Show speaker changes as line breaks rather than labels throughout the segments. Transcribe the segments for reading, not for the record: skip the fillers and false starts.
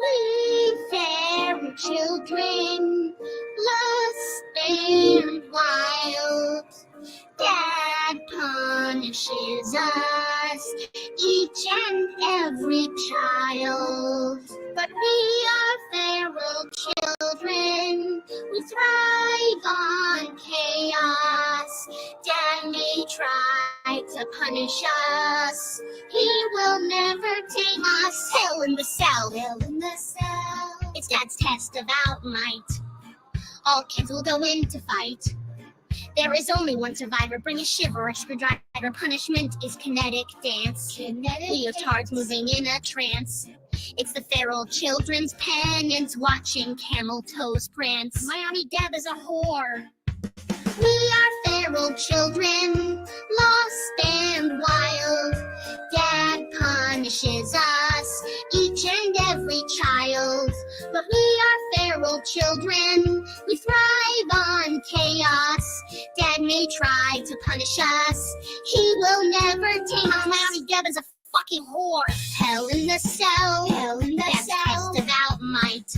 We fairy children, lost and wild. Dad punishes us, each and every child. But we are feral children, we thrive on chaos. Dad may try to punish us, he will never tame us. Hell in the cell, hell in the cell. It's Dad's test of might. All kids will go in to fight. There is only one survivor. Bring a shiver, a screwdriver. Punishment is kinetic dance. Leotards moving in a trance. It's the feral children's penance, watching camel toes prance. Miami Deb is a whore. We are feral children, lost and wild. Dad punishes us, each and every child. But we are feral children, we thrive on chaos. Dad may try to punish us, he will never tame us. Miami Deb is a fucking whore. Hell in the cell, hell in the cell. Test of might.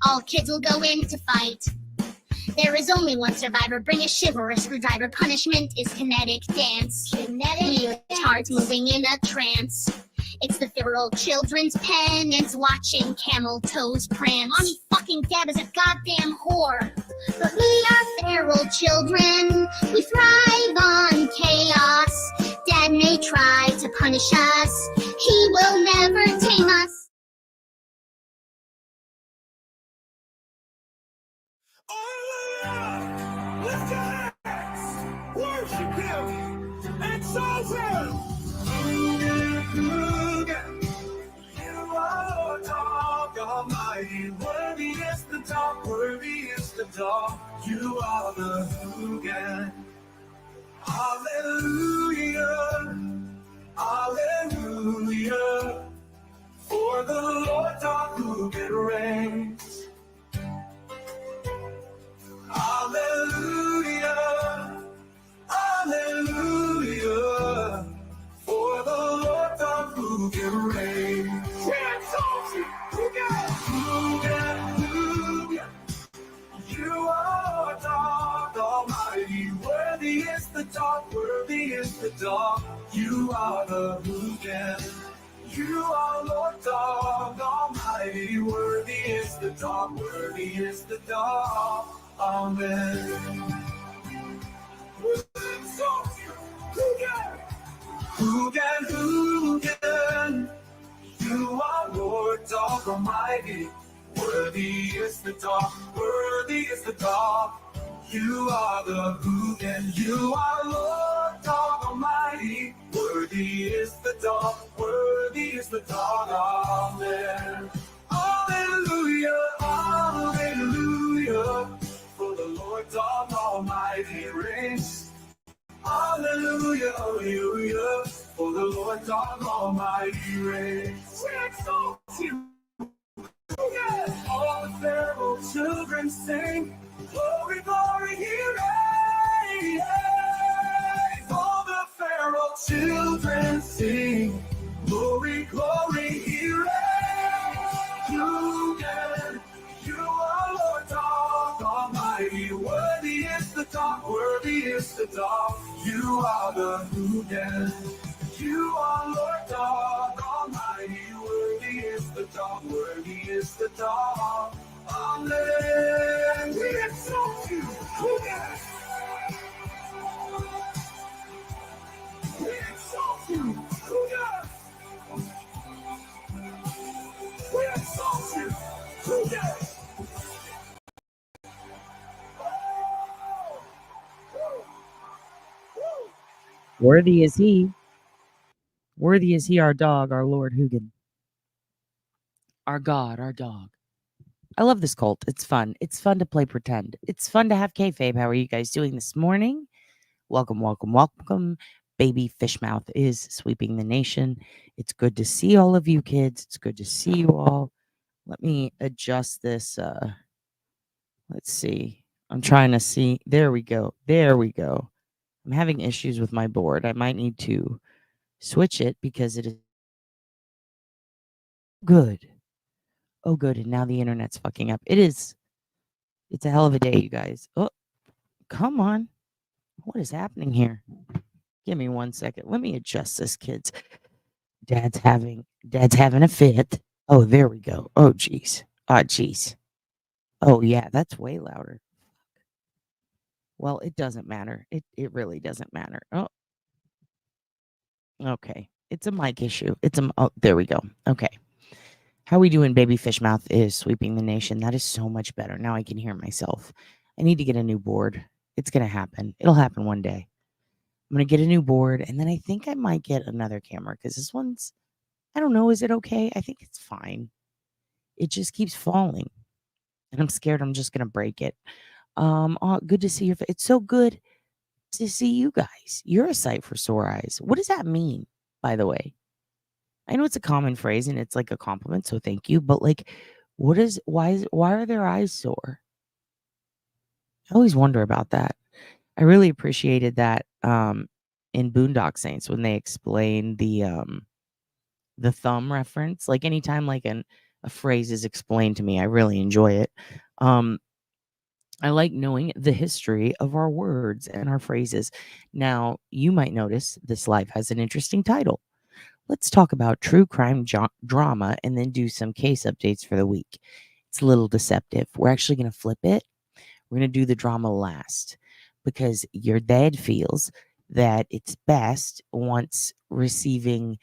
All kids will go in to fight. There is only one survivor. Bring a shiver, a screwdriver. Punishment is kinetic dance. Leotards moving in a trance. It's the feral children's penance, watching camel toes prance. Mommy fucking Deb is a goddamn whore. But we are feral children, we thrive on chaos. Dad may try to punish us, he will never tame us.
Lift your hands, worship him, exalt him. You are Lord God Almighty. Worthy is the dog, worthy is the dog. You are the Hoogan. Hallelujah, hallelujah. For the Lord God Hoogan reigns. Hallelujah, hallelujah, for the Lord God Hoogan reigns. We exalt you, Hoogan, Hoogan, Hoogan. You are God Almighty. Worthy is the dog, worthy is the dog. You are the Hoogan. You are Lord God Almighty. Worthy is the dog, worthy is the dog. Amen. We exalt you, Hoogan, Hoogan, Hoogan. You are Lord God Almighty. Worthy is the dog, worthy is the dog. You are the Hoogan. You are Lord God Almighty. Worthy is the dog, worthy is the dog. Amen. Hallelujah, hallelujah. For the Lord God Almighty reigns. Hallelujah, hallelujah. For the Lord God Almighty reigns. We exalt you. Yes. All the feral children sing. Glory, glory, he reigns. All the feral children sing. Glory, glory, he reigns. You are Lord God Almighty. Worthy is the dog, worthy is the dog. You are the Hoogan. You are Lord God Almighty. Worthy is the dog, worthy is the dog. Amen. We exalt you, Hoogan. We exalt you, Hoogan. We exalt you, Hoogan.
Worthy is he. Worthy is he, our dog, our Lord Hoogan. Our God, our dog. I love this cult. It's fun. It's fun to play pretend. It's fun to have kayfabe. How are you guys doing this morning? Welcome, welcome, welcome. Baby Fishmouth is sweeping the nation. It's good to see all of you kids. It's good to see you all. Let me adjust this. Let's see. I'm trying to see. There we go. There we go. I'm having issues with my board. I might need to switch it because it is good. Oh, good. And now the internet's fucking up. It is. It's a hell of a day, you guys. Oh, come on. What is happening here? Give me 1 second. Let me adjust this, kids. Dad's having a fit. Oh, there we go. Oh, jeez. Oh, jeez. Oh, yeah, that's way louder. Well, it doesn't matter. It really doesn't matter. Oh, okay. It's a mic issue. Oh, there we go. Okay. How we doing, baby fish mouth is sweeping the nation. That is so much better. Now I can hear myself. I need to get a new board. It's going to happen. It'll happen one day. I'm going to get a new board, and then I think I might get another camera because this one's, I don't know, is it okay? I think it's fine. It just keeps falling, and I'm scared I'm just going to break it. Oh, good to see your face. It's so good to see you guys. You're a sight for sore eyes. What does that mean, by the way? I know it's a common phrase and it's like a compliment, so thank you. But like, why are their eyes sore? I always wonder about that. I really appreciated that in Boondock Saints when they explained the thumb reference. Like anytime like a phrase is explained to me, I really enjoy it. I like knowing the history of our words and our phrases. Now, you might notice this live has an interesting title. Let's talk about true crime drama and then do some case updates for the week. It's a little deceptive. We're actually going to flip it. We're going to do the drama last because your dad feels that it's best once receiving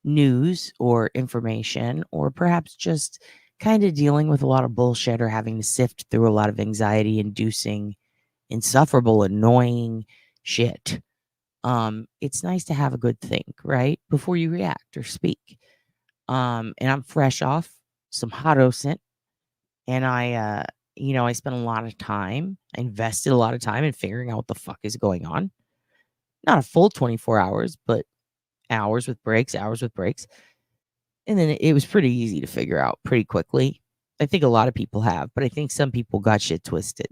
news or information or perhaps just kind of dealing with a lot of bullshit or having to sift through a lot of anxiety inducing insufferable annoying shit. It's nice to have a good think, right? Before you react or speak. And I'm fresh off some hot scent, and I spent a lot of time, I invested a lot of time in figuring out what the fuck is going on. Not a full 24 hours, but hours with breaks. And then it was pretty easy to figure out pretty quickly. I think a lot of people have, but I think some people got shit twisted.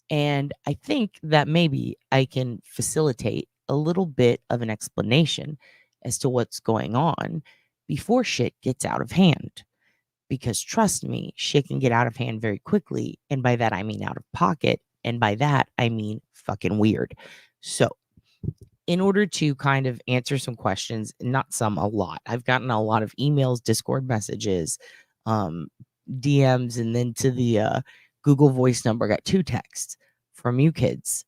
And I think that maybe I can facilitate a little bit of an explanation as to what's going on before shit gets out of hand. Because trust me, shit can get out of hand very quickly. And by that, I mean out of pocket. And by that, I mean fucking weird. So, in order to kind of answer some questions, not some, a lot, I've gotten a lot of emails, Discord messages, DMs, and then to the Google Voice number, I got 2 texts from you kids.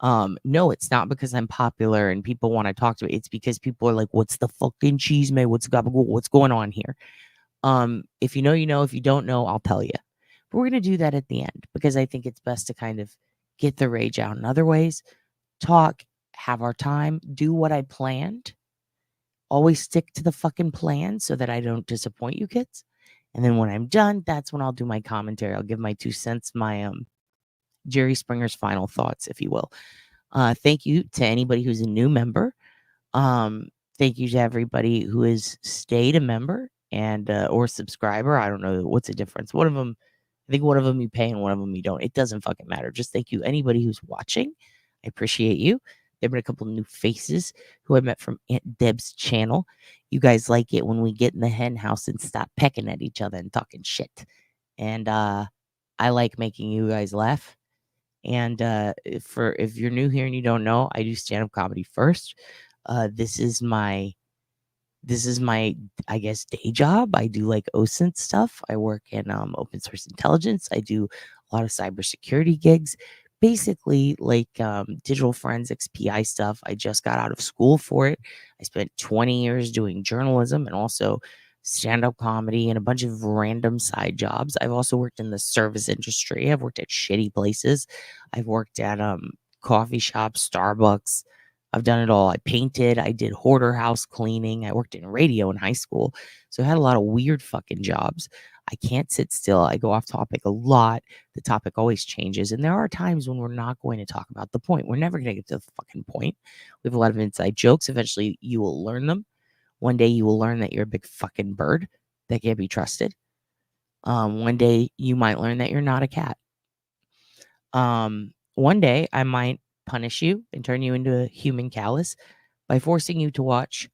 No, it's not because I'm popular and people want to talk to me. It's because people are like, what's the fucking cheese, man? What's going on here? If you know, you know. If you don't know, I'll tell you. But we're going to do that at the end because I think it's best to kind of get the rage out in other ways, talk, have our time, do what I planned. Always stick to the fucking plan so that I don't disappoint you kids. And then when I'm done, that's when I'll do my commentary. I'll give my 2 cents, my Jerry Springer's final thoughts, if you will. Thank you to anybody who's a new member. Thank you to everybody who has stayed a member and or subscriber. I don't know what's the difference. One of them, I think one of them you pay and one of them you don't. It doesn't fucking matter. Just thank you anybody who's watching. I appreciate you. There've been a couple new faces who I met from Aunt Deb's channel. You guys like it when we get in the hen house and stop pecking at each other and talking shit. And I like making you guys laugh. And if you're new here and you don't know, I do stand-up comedy first. This is my, I guess, day job. I do like OSINT stuff. I work in open source intelligence. I do a lot of cybersecurity gigs. Basically, like digital forensics, PI stuff. I just got out of school for it. I spent 20 years doing journalism and also stand-up comedy and a bunch of random side jobs. I've also worked in the service industry. I've worked at shitty places. I've worked at coffee shops, Starbucks. I've done it all. I painted. I did hoarder house cleaning. I worked in radio in high school. So I had a lot of weird fucking jobs. I can't sit still. I go off topic a lot. The topic always changes. And there are times when we're not going to talk about the point. We're never going to get to the fucking point. We have a lot of inside jokes. Eventually, you will learn them. One day, you will learn that you're a big fucking bird that can't be trusted. One day, you might learn that you're not a cat. One day, I might punish you and turn you into a human callus by forcing you to watch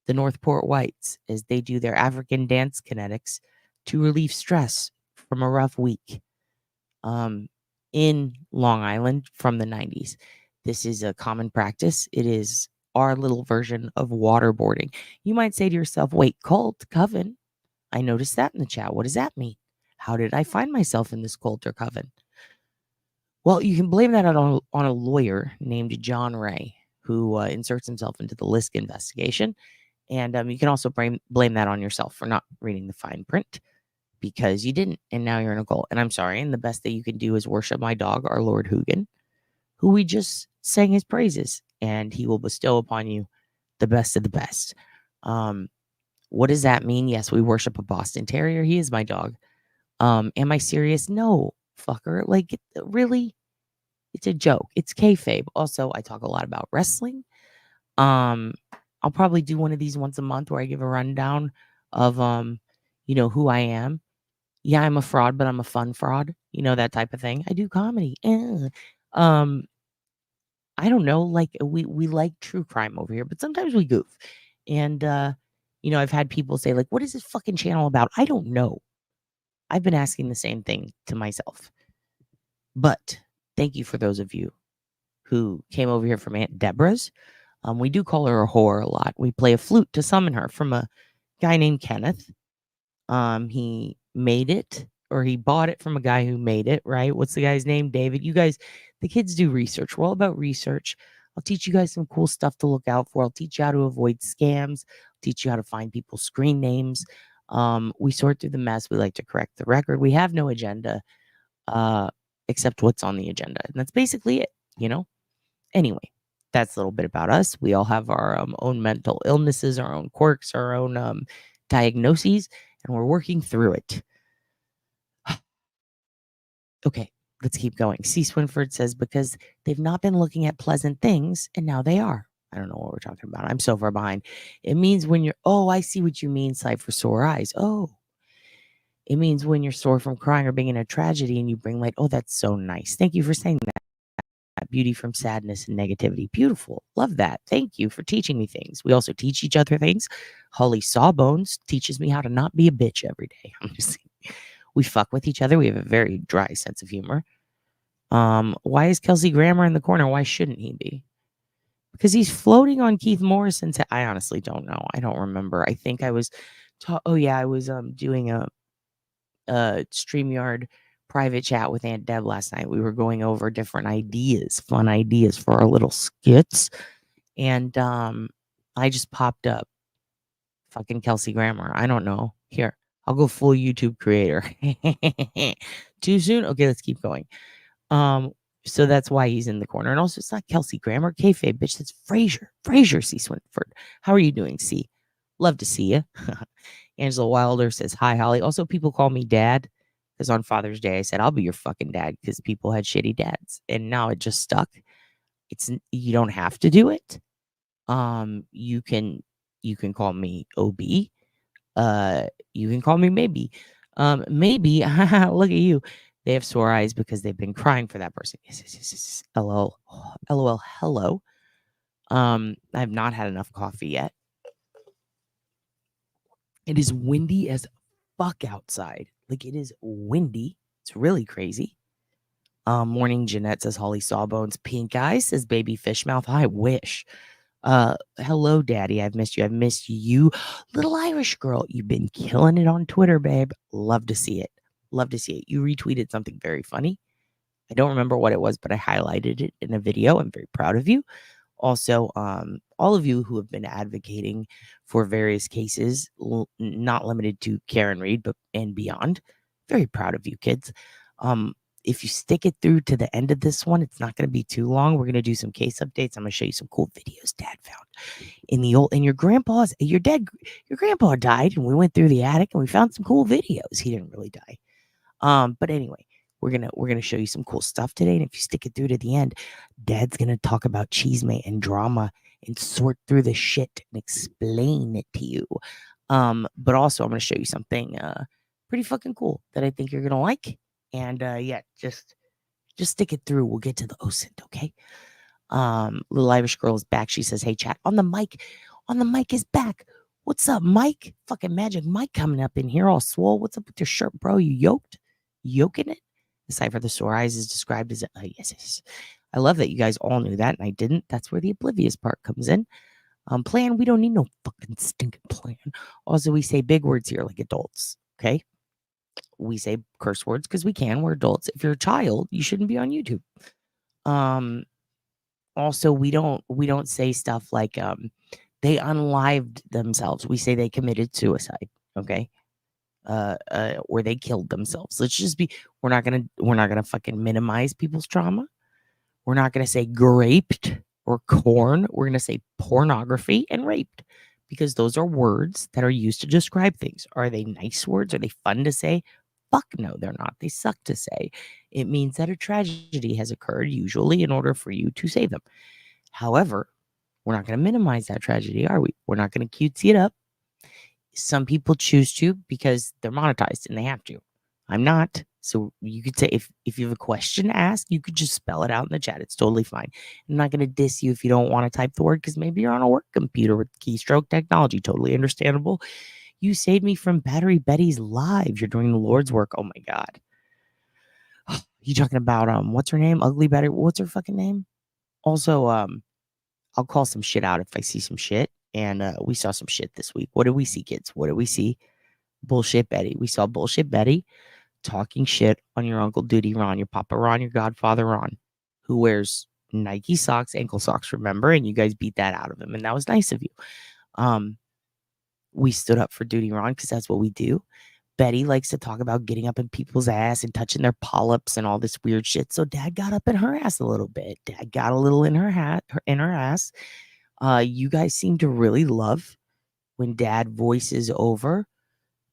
the Northport Whites as they do their African dance kinetics to relieve stress from a rough week in Long Island from the 90s. This is a common practice. It is our little version of waterboarding. You might say to yourself, wait, cult, coven. I noticed that in the chat. What does that mean? How did I find myself in this cult or coven? Well, you can blame that on a lawyer named John Ray, who inserts himself into the Lisk investigation. And you can also blame that on yourself for not reading the fine print because you didn't, and now you're in a cult. And I'm sorry, and the best that you can do is worship my dog, our Lord Hugin, who we just sang his praises, and he will bestow upon you the best of the best. What does that mean? Yes, we worship a Boston Terrier. He is my dog. Am I serious? No, fucker. Like, really? It's a joke. It's kayfabe. Also, I talk a lot about wrestling. I'll probably do one of these once a month where I give a rundown of, who I am. Yeah, I'm a fraud, but I'm a fun fraud. That type of thing. I do comedy. I don't know. Like we like true crime over here, but sometimes we goof. And I've had people say, like, what is this fucking channel about? I don't know. I've been asking the same thing to myself. But thank you for those of you who came over here from Aunt Deborah's. We do call her a whore a lot. We play a flute to summon her from a guy named Kenneth. He made it, or he bought it from a guy who made it, right? What's the guy's name? David. You guys, the kids do research. We're all about research. I'll teach you guys some cool stuff to look out for. I'll teach you how to avoid scams. I'll teach you how to find people's screen names. We sort through the mess. We like to correct the record. We have no agenda, except what's on the agenda. And that's basically it, Anyway, that's a little bit about us. We all have our own mental illnesses, our own quirks, our own diagnoses, and we're working through it. Okay, let's keep going. C. Swinford says, because they've not been looking at pleasant things, and now they are. I don't know what we're talking about. I'm so far behind. It means when you're, I see what you mean, sight for sore eyes. Oh, it means when you're sore from crying or being in a tragedy and you bring light. Oh, that's so nice. Thank you for saying that. Beauty from sadness and negativity. Beautiful. Love that. Thank you for teaching me things. We also teach each other things. Holly Sawbones teaches me how to not be a bitch every day. I'm just saying. We fuck with each other. We have a very dry sense of humor. Why is Kelsey Grammer in the corner? Why shouldn't he be? Because he's floating on Keith Morrison's. I honestly don't know. I don't remember. I think I was I was doing a StreamYard private chat with Aunt Deb last night. We were going over different ideas, fun ideas for our little skits. And I just popped up fucking Kelsey Grammer. I don't know. Here, I'll go full YouTube creator. Too soon? Okay, let's keep going. So that's why he's in the corner. And also, it's not Kelsey Grammer. Kayfabe, bitch. That's Frasier. Frasier, C. Swinford. How are you doing, C? Love to see you. Angela Wilder says, hi, Holly. Also, people call me dad because on Father's Day, I said, I'll be your fucking dad because people had shitty dads. And now it just stuck. You don't have to do it. You can call me OB. You can call me maybe. Maybe, look at you. They have sore eyes because they've been crying for that person. Yes. LOL. LOL. Hello. I've not had enough coffee yet. It is windy as fuck outside. Like, it is windy. It's really crazy. Morning, Jeanette says, Holly Sawbones. Pink eyes says, baby fish mouth. I wish. Hello, daddy. I've missed you. I've missed you. Little Irish girl. You've been killing it on Twitter, babe. Love to see it. Love to see it. You retweeted something very funny. I don't remember what it was, but I highlighted it in a video. I'm very proud of you. Also, all of you who have been advocating for various cases, not limited to Karen Reed, but and beyond. Very proud of you, kids. If you stick it through to the end of this one, it's not going to be too long. We're going to do some case updates. I'm going to show you some cool videos Dad found your grandpa died, and we went through the attic and we found some cool videos. He didn't really die. But anyway, we're gonna show you some cool stuff today. And if you stick it through to the end, Dad's gonna talk about chisme and drama and sort through the shit and explain it to you. But also I'm gonna show you something pretty fucking cool that I think you're gonna like. And just stick it through. We'll get to the OSINT, okay? Little Irish girl is back. She says, hey chat, on the mic is back. What's up, Mike? Fucking Magic Mike coming up in here all swole. What's up with your shirt, bro? You yoked? Yoking it? The cipher the sore eyes is described as yes. I love that you guys all knew that and I didn't. That's where the oblivious part comes in. Plan, we don't need no fucking stinking plan. Also, we say big words here like adults, okay? We say curse words because we can. We're adults. If you're a child, you shouldn't be on YouTube. Also, we don't say stuff like they unlived themselves. We say they committed suicide, okay? Or they killed themselves. Let's just be we're not gonna fucking minimize people's trauma. We're not gonna say graped or corn. We're gonna say pornography and raped because those are words that are used to describe things. Are they nice words? Are they fun to say? Fuck no, they're not. They suck to say. It means that a tragedy has occurred, usually in order for you to save them. However, we're not going to minimize that tragedy, are we? We're not going to cutesy it up. Some people choose to because they're monetized and they have to. I'm not. So you could say if you have a question to ask, you could just spell it out in the chat. It's totally fine. I'm not going to diss you if you don't want to type the word because maybe you're on a work computer with keystroke technology. Totally understandable. You saved me from Battery Betty's live. You're doing the Lord's work. Oh my God. You talking about what's her name? Ugly Betty. What's her fucking name? Also, I'll call some shit out if I see some shit. And we saw some shit this week. What did we see, kids? What did we see? Bullshit Betty. We saw Bullshit Betty talking shit on your Uncle Duty Ron, your Papa Ron, your Godfather Ron, who wears Nike socks, ankle socks, remember? And you guys beat that out of him. And that was nice of you. We stood up for Duty Ron because that's what we do. Betty likes to talk about getting up in people's ass and touching their polyps and all this weird shit. So Dad got up in her ass a little bit. Dad got a little in her ass. You guys seem to really love when Dad voices over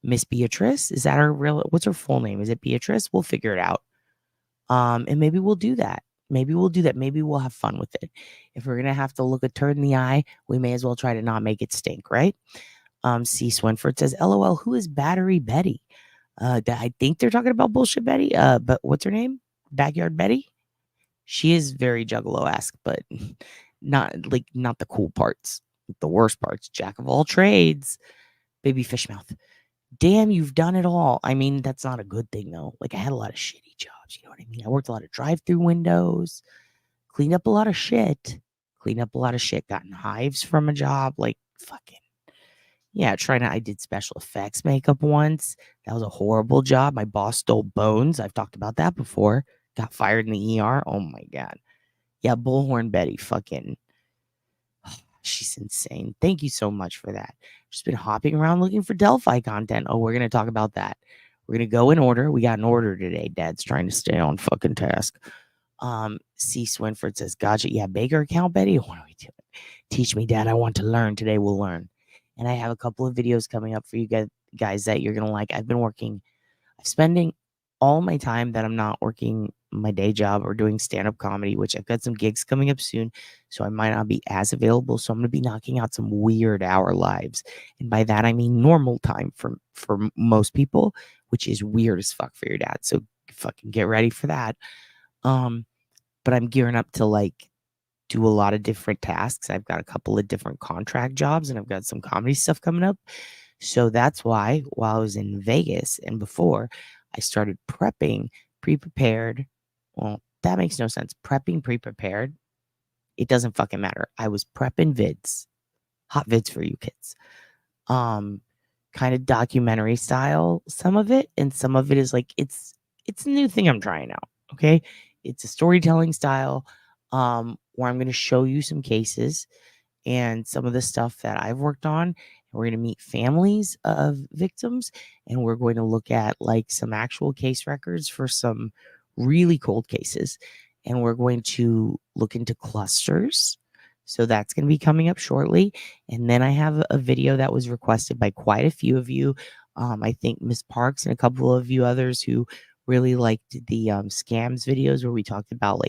Miss Beatrice. Is that her real? What's her full name? Is it Beatrice? We'll figure it out. And maybe we'll do that. Maybe we'll do that. Maybe we'll have fun with it. If we're gonna have to look a turd in the eye, we may as well try to not make it stink, right? C. Swinford says, "LOL, who is Battery Betty?" I think they're talking about Bullshit Betty. But what's her name? Backyard Betty. She is very Juggalo-esque, but not the cool parts. The worst parts. Jack of all trades. Baby fish mouth. Damn, you've done it all. I mean, that's not a good thing though. Like I had a lot of shitty jobs. You know what I mean? I worked a lot of drive-through windows. Cleaned up a lot of shit. Got in hives from a job. Like fucking. Yeah, I did special effects makeup once. That was a horrible job. My boss stole bones. I've talked about that before. Got fired in the ER. Oh my God. Yeah, Bullhorn Betty. Fucking. She's insane. Thank you so much for that. Just been hopping around looking for Delphi content. Oh, we're going to talk about that. We're going to go in order. We got an order today. Dad's trying to stay on fucking task. C. Swinford says, gotcha. Yeah, Baker account, Betty. What are we doing? Teach me, Dad. I want to learn. Today we'll learn. And I have a couple of videos coming up for you guys that you're going to like. I'm spending all my time that I'm not working my day job or doing stand-up comedy, which I've got some gigs coming up soon, so I might not be as available. So I'm going to be knocking out some weird hour lives. And by that, I mean normal time for most people, which is weird as fuck for your dad. So fucking get ready for that. But I'm gearing up to do a lot of different tasks. I've got a couple of different contract jobs and I've got some comedy stuff coming up. So that's why while I was in Vegas and before, I started prepping pre-prepared. Well, that makes no sense. Prepping pre-prepared. It doesn't fucking matter. I was prepping vids. Hot vids for you kids. Kind of documentary style, some of it. And some of it is it's a new thing I'm trying out. Okay. It's a storytelling style. Where I'm going to show you some cases and some of the stuff that I've worked on. And we're going to meet families of victims and we're going to look at some actual case records for some really cold cases. And we're going to look into clusters. So that's going to be coming up shortly. And then I have a video that was requested by quite a few of you. I think Miss Parks and a couple of you others who really liked the scams videos where we talked about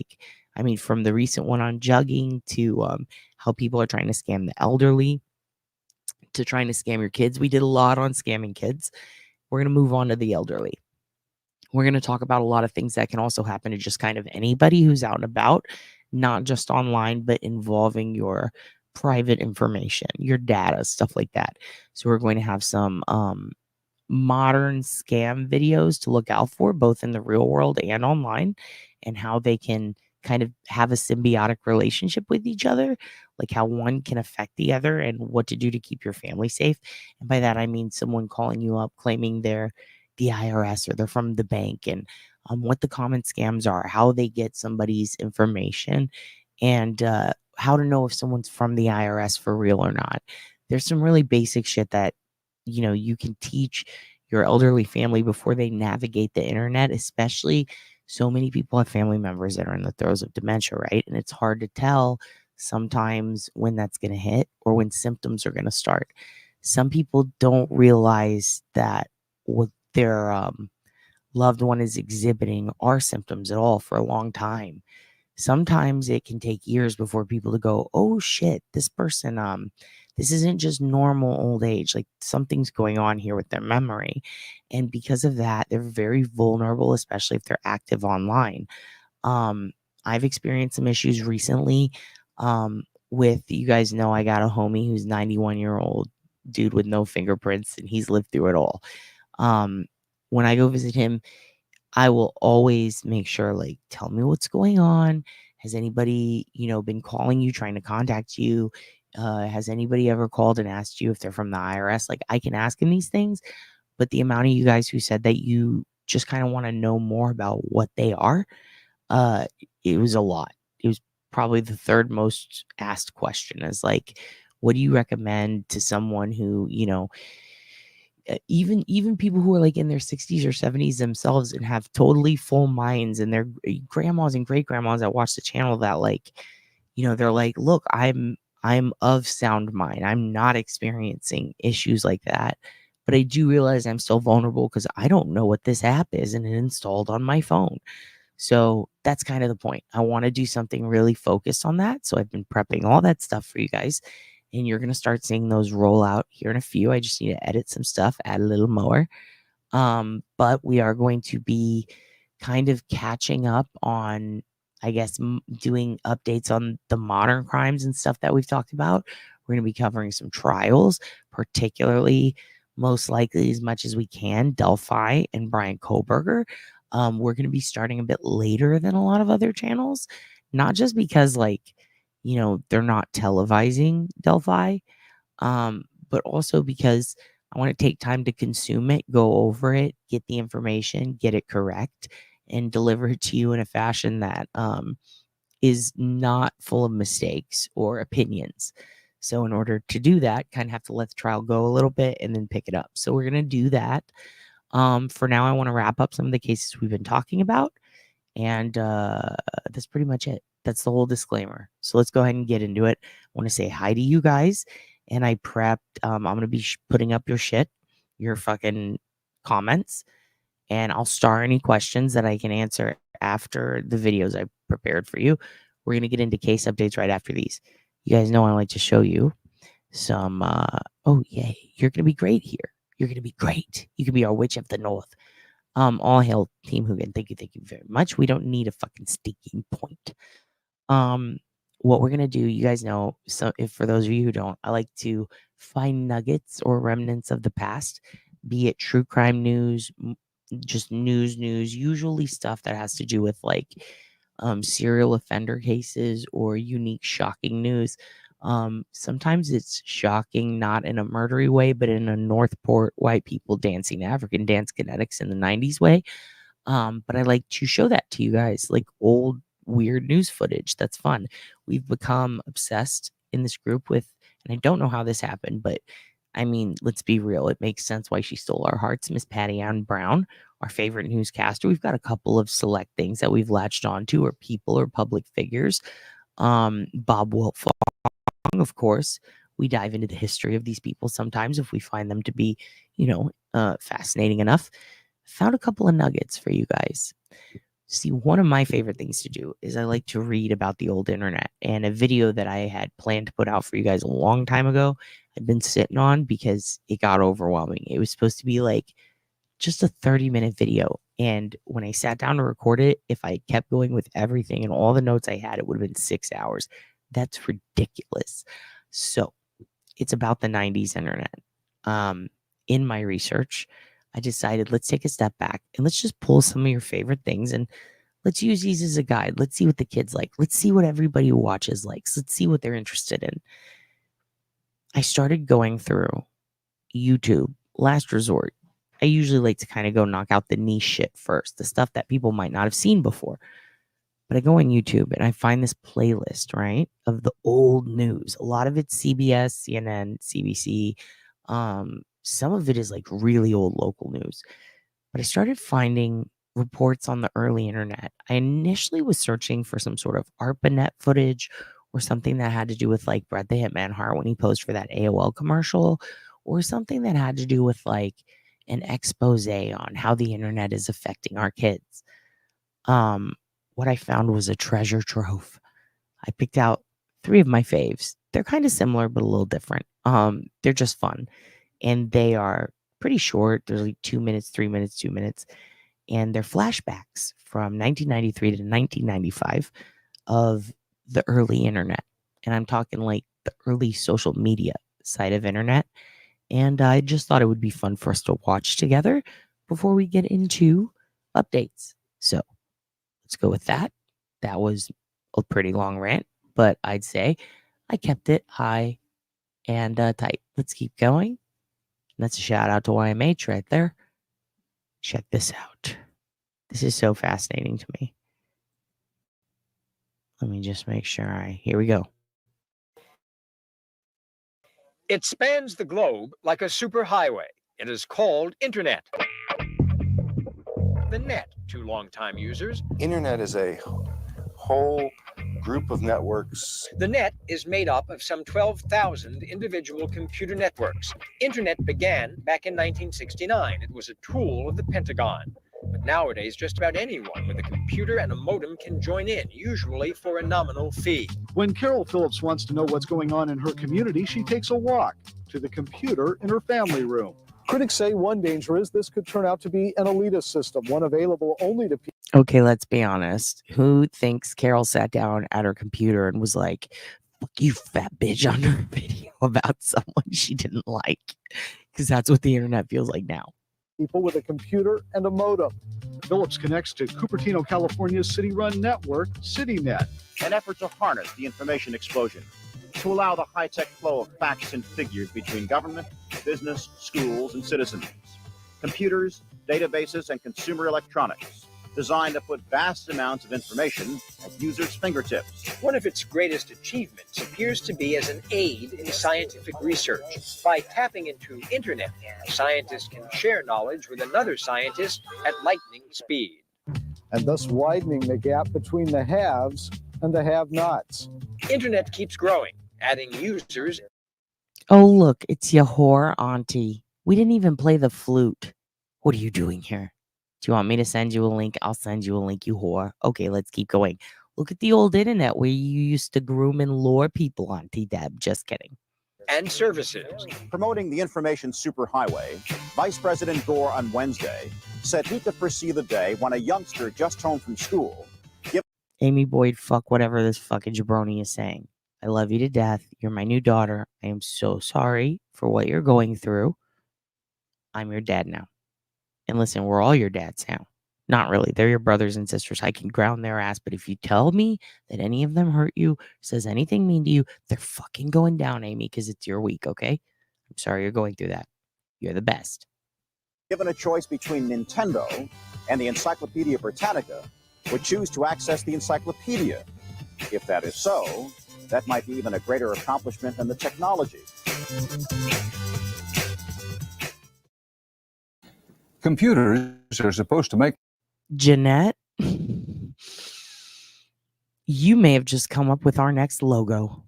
from the recent one on jugging to how people are trying to scam the elderly to trying to scam your kids. We did a lot on scamming kids. We're going to move on to the elderly. We're going to talk about a lot of things that can also happen to just kind of anybody who's out and about, not just online, but involving your private information, your data, stuff like that. So we're going to have some modern scam videos to look out for, both in the real world and online, and how they can kind of have a symbiotic relationship with each other, like how one can affect the other and what to do to keep your family safe. And by that, I mean someone calling you up claiming they're the IRS or they're from the bank, and what the common scams are, how they get somebody's information, and how to know if someone's from the IRS for real or not. There's some really basic shit that you can teach your elderly family before they navigate the internet, especially so many people have family members that are in the throes of dementia, right? And it's hard to tell sometimes when that's going to hit or when symptoms are going to start. Some people don't realize that what their loved one is exhibiting are symptoms at all for a long time. Sometimes it can take years before people to go, oh shit, this person, this isn't just normal old age. Like something's going on here with their memory. And because of that, they're very vulnerable, especially if they're active online. I've experienced some issues recently. With you guys know, I got a homie who's 91-year-old dude with no fingerprints, and he's lived through it all. When I go visit him, I will always make sure, like, tell me what's going on. Has anybody, been calling you, trying to contact you? Has anybody ever called and asked you if they're from the IRS? Like, I can ask him these things, but the amount of you guys who said that you just kind of want to know more about what they are, uh, it was a lot. It was probably the third most asked question is like, what do you recommend to someone who, even people who are like in their 60s or 70s themselves and have totally full minds, and their grandmas and great grandmas that watch the channel that, like, they're like, look, I'm of sound mind, I'm not experiencing issues like that, but I do realize I'm still vulnerable because I don't know what this app is and it installed on my phone. So that's kind of the point. I want to do something really focused on that, so I've been prepping all that stuff for you guys, and you're going to start seeing those roll out here in a few. I just need to edit some stuff, add a little more. But we are going to be kind of catching up on, I guess, doing updates on the modern crimes and stuff that we've talked about. We're going to be covering some trials, particularly, most likely, as much as we can, Delphi and Brian Koberger. We're going to be starting a bit later than a lot of other channels, not just because, like, they're not televising Delphi, but also because I want to take time to consume it, go over it, get the information, get it correct, and deliver it to you in a fashion that is not full of mistakes or opinions. So in order to do that, kind of have to let the trial go a little bit and then pick it up. So we're going to do that. For now, I want to wrap up some of the cases we've been talking about. And that's pretty much it. That's the whole disclaimer. So let's go ahead and get into it. I want to say hi to you guys. And I prepped, I'm going to be putting up your shit, your fucking comments. And I'll star any questions that I can answer after the videos I prepared for you. We're going to get into case updates right after these. You guys know I like to show you some, oh, yay. You're going to be great here. You're going to be great. You can be our witch of the north. All hail Team Hugin. Thank you very much. We don't need a fucking sticking point. What we're gonna do, you guys know. So, if for those of you who don't, I like to find nuggets or remnants of the past, be it true crime news, just news, usually stuff that has to do with like serial offender cases or unique, shocking news. Sometimes it's shocking, not in a murdery way, but in a Northport white people dancing African dance kinetics in the 90s way. But I like to show that to you guys, like old weird news footage. That's fun. We've become obsessed in this group with, and I don't know how this happened, but I mean, let's be real. It makes sense why she stole our hearts. Miss Patty Ann Brown, our favorite newscaster. We've got a couple of select things that we've latched onto, or people or public figures. Bob Wiltfong, of course. We dive into the history of these people sometimes if we find them to be, fascinating enough. Found a couple of nuggets for you guys. See, one of my favorite things to do is I like to read about the old internet, and a video that I had planned to put out for you guys a long time ago, I've been sitting on because it got overwhelming. It was supposed to be like just a 30-minute video. And when I sat down to record it, if I kept going with everything and all the notes I had, it would have been 6 hours. That's ridiculous. So it's about the 90s internet. In my research, I decided let's take a step back and let's just pull some of your favorite things and let's use these as a guide. Let's see what the kids like. Let's see what everybody who watches likes. Let's see what they're interested in. I started going through YouTube, last resort. I usually like to kind of go knock out the niche shit first, the stuff that people might not have seen before. But I go on YouTube and I find this playlist, right, of the old news. A lot of it's CBS, CNN, CBC. Some of it is like really old local news. But I started finding reports on the early internet. I initially was searching for some sort of ARPANET footage or something that had to do with like Brett the Hitman Hart when he posed for that AOL commercial, or something that had to do with like an expose on how the internet is affecting our kids. What I found was a treasure trove. I picked out 3 of my faves. They're kind of similar, but a little different. They're just fun. And they are pretty short. There's like 2 minutes, 3 minutes, 2 minutes. And they're flashbacks from 1993 to 1995 of the early internet. And I'm talking like the early social media side of internet. And I just thought it would be fun for us to watch together before we get into updates. So let's go with that. That was a pretty long rant, but I'd say I kept it high and tight. Let's keep going. That's a shout out to YMH right there. Check this out. This is so fascinating to me. Let me just make sure here we go.
It spans the globe like a superhighway. It is called Internet. The net to longtime users.
Internet is a whole group of networks.
The net is made up of some 12,000 individual computer networks. Internet began back in 1969. It was a tool of the Pentagon. But nowadays, just about anyone with a computer and a modem can join in, usually for a nominal fee.
When Carol Phillips wants to know what's going on in her community, she takes a walk to the computer in her family room. Critics say one danger is this could turn out to be an elitist system, one available only to people.
Okay, let's be honest. Who thinks Carol sat down at her computer and was like, fuck you, fat bitch, on her video about someone she didn't like? Because that's what the internet feels like now.
People with a computer and a modem. Phillips connects to Cupertino, California's city-run network, CityNet.
An effort to harness the information explosion, to allow the high-tech flow of facts and figures between government, business, schools, and citizens. Computers, databases, and consumer electronics, designed to put vast amounts of information at users' fingertips.
One of its greatest achievements appears to be as an aid in scientific research. By tapping into Internet, a scientist can share knowledge with another scientist at lightning speed.
And thus widening the gap between the haves and the have-nots.
Internet keeps growing, adding users.
Oh, look, it's your whore auntie. We didn't even play the flute. What are you doing here? Do you want me to send you a link? I'll send you a link, you whore. Okay, let's keep going. Look at the old internet where you used to groom and lure people, Auntie Deb. Just kidding.
And services.
Promoting the information superhighway, Vice President Gore on Wednesday said he could foresee the day when a youngster just home from school.
Amy Boyd, fuck whatever this fucking jabroni is saying. I love you to death. You're my new daughter. I am so sorry for what you're going through. I'm your dad now. And listen, we're all your dads now. Not really. They're your brothers and sisters. I can ground their ass. But if you tell me that any of them hurt you, says anything mean to you, they're fucking going down, Amy, because it's your week, okay? I'm sorry you're going through that. You're the best.
Given a choice between Nintendo and the Encyclopedia Britannica, would choose to access the encyclopedia. If that is so, that might be even a greater accomplishment than the technology.
Computers are supposed to make...
Jeanette, you may have just come up with our next logo.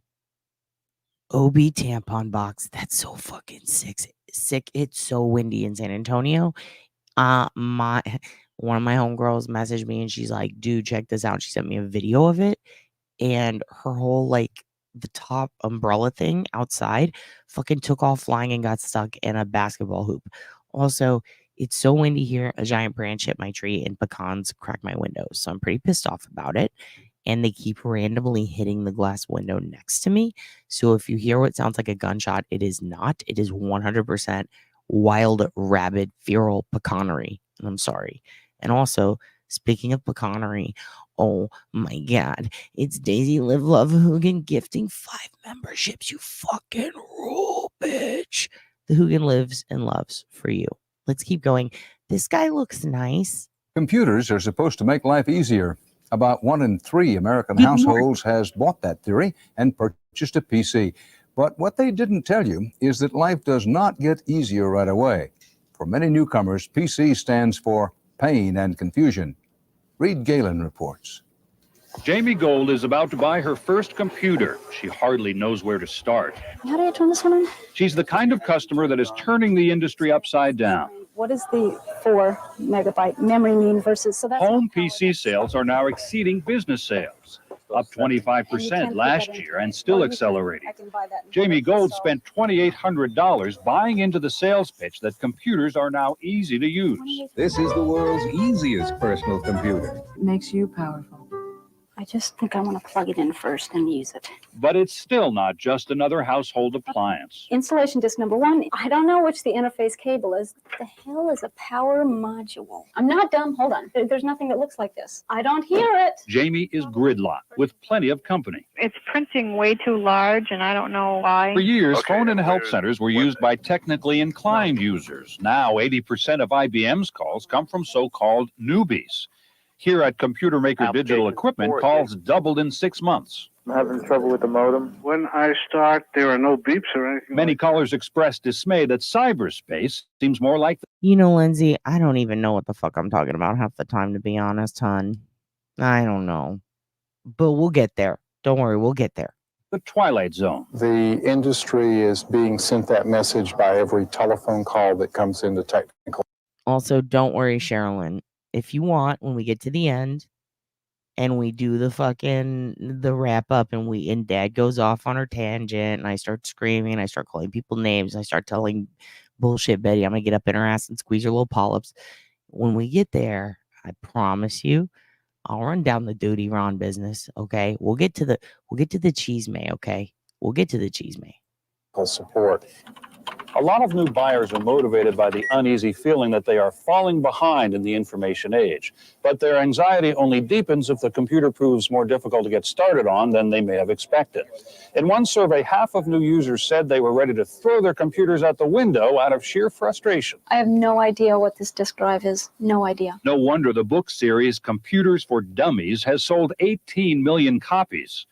OB tampon box. That's so fucking sick. It's so windy in San Antonio. One of my homegirls messaged me and she's like, dude, check this out. She sent me a video of it. And her whole, like, the top umbrella thing outside fucking took off flying and got stuck in a basketball hoop. Also, it's so windy here. A giant branch hit my tree and pecans cracked my windows. So I'm pretty pissed off about it. and they keep randomly hitting the glass window next to me. So if you hear what sounds like a gunshot, it is not. It is 100% wild, rabid, feral pecanery. And I'm sorry. And also, speaking of pecanery, oh my God, it's Daisy Live Love Hoogan gifting 5 memberships. You fucking rule, bitch. The Hoogan lives and loves for you. Let's keep going. This guy looks nice.
Computers are supposed to make life easier. About 1 in 3 American households has bought that theory and purchased a PC. But what they didn't tell you is that life does not get easier right away. For many newcomers, PC stands for pain and confusion. Reed Galen reports.
Jamie Gold is about to buy her first computer. She hardly knows where to start.
How do you turn this one on?
She's the kind of customer that is turning the industry upside down.
What does the 4 megabyte memory mean versus... So that's
Home PC sales are now exceeding business sales, up 25% last year and still accelerating. Jamie Gold spent $2,800 buying into the sales pitch that computers are now easy to use.
This is the world's easiest personal computer.
It makes you powerful.
I just think I want to plug it in first and use it.
But it's still not just another household appliance.
Installation disc number 1. I don't know which the interface cable is. What the hell is a power module? I'm not dumb. Hold on. There's nothing that looks like this. I don't hear it.
Jamie is gridlocked with plenty of company.
It's printing way too large, and I don't know why.
For years, phone and help centers were used by technically inclined users. Now, 80% of IBM's calls come from so-called newbies. Here at Computer Maker Digital Equipment, calls doubled in 6 months.
I'm having trouble with the modem. When I start, there are no beeps or anything.
Many callers expressed dismay that cyberspace seems more like...
You know, Lindsay, I don't even know what the fuck I'm talking about half the time, to be honest, hon. I don't know. But we'll get there. Don't worry, we'll get there.
The Twilight Zone.
The industry is being sent that message by every telephone call that comes into technical.
Also, don't worry, Sherilyn. If you want, when we get to the end and we do the wrap up and Dad goes off on her tangent and I start screaming and I start calling people names and I start telling bullshit Betty I'm gonna get up in her ass and squeeze her little polyps. When we get there, I promise you, I'll run down the duty Ron business. Okay, we'll get to the cheese may. Okay, we'll get to the cheese may.
Support.
A lot of new buyers are motivated by the uneasy feeling that they are falling behind in the information age. But their anxiety only deepens if the computer proves more difficult to get started on than they may have expected. In one survey, half of new users said they were ready to throw their computers out the window out of sheer frustration.
I have no idea what this disk drive is. No idea.
No wonder the book series Computers for Dummies has sold 18 million copies.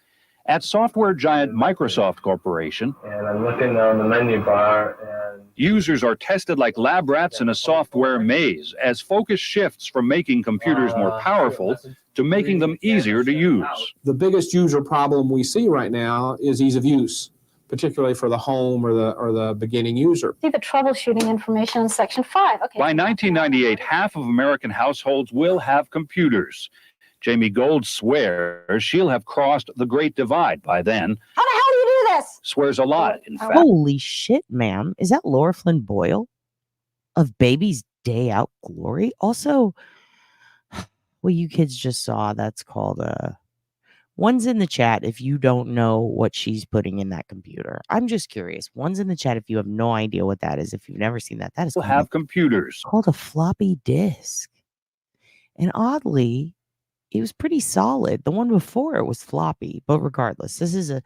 At software giant Microsoft Corporation,
and I'm looking on the menu bar, and
users are tested like lab rats in a software maze as focus shifts from making computers more powerful to making them easier to use.
The biggest user problem we see right now is ease of use, particularly for the home or the beginning user.
See the troubleshooting information in section 5. Okay.
By 1998, half of American households will have computers. Jamie Gold swears she'll have crossed the Great Divide by then.
How the hell do you do this?
Swears a lot, in fact.
Holy shit, ma'am. Is that Laura Flynn Boyle of Baby's Day Out Glory? Also, what you kids just saw, that's called one's in the chat if you don't know what she's putting in that computer. I'm just curious. One's in the chat if you have no idea what that is. If you've never seen that, that is
have computers.
Called a floppy disk. And oddly, it was pretty solid. The one before it was floppy, but regardless, this is a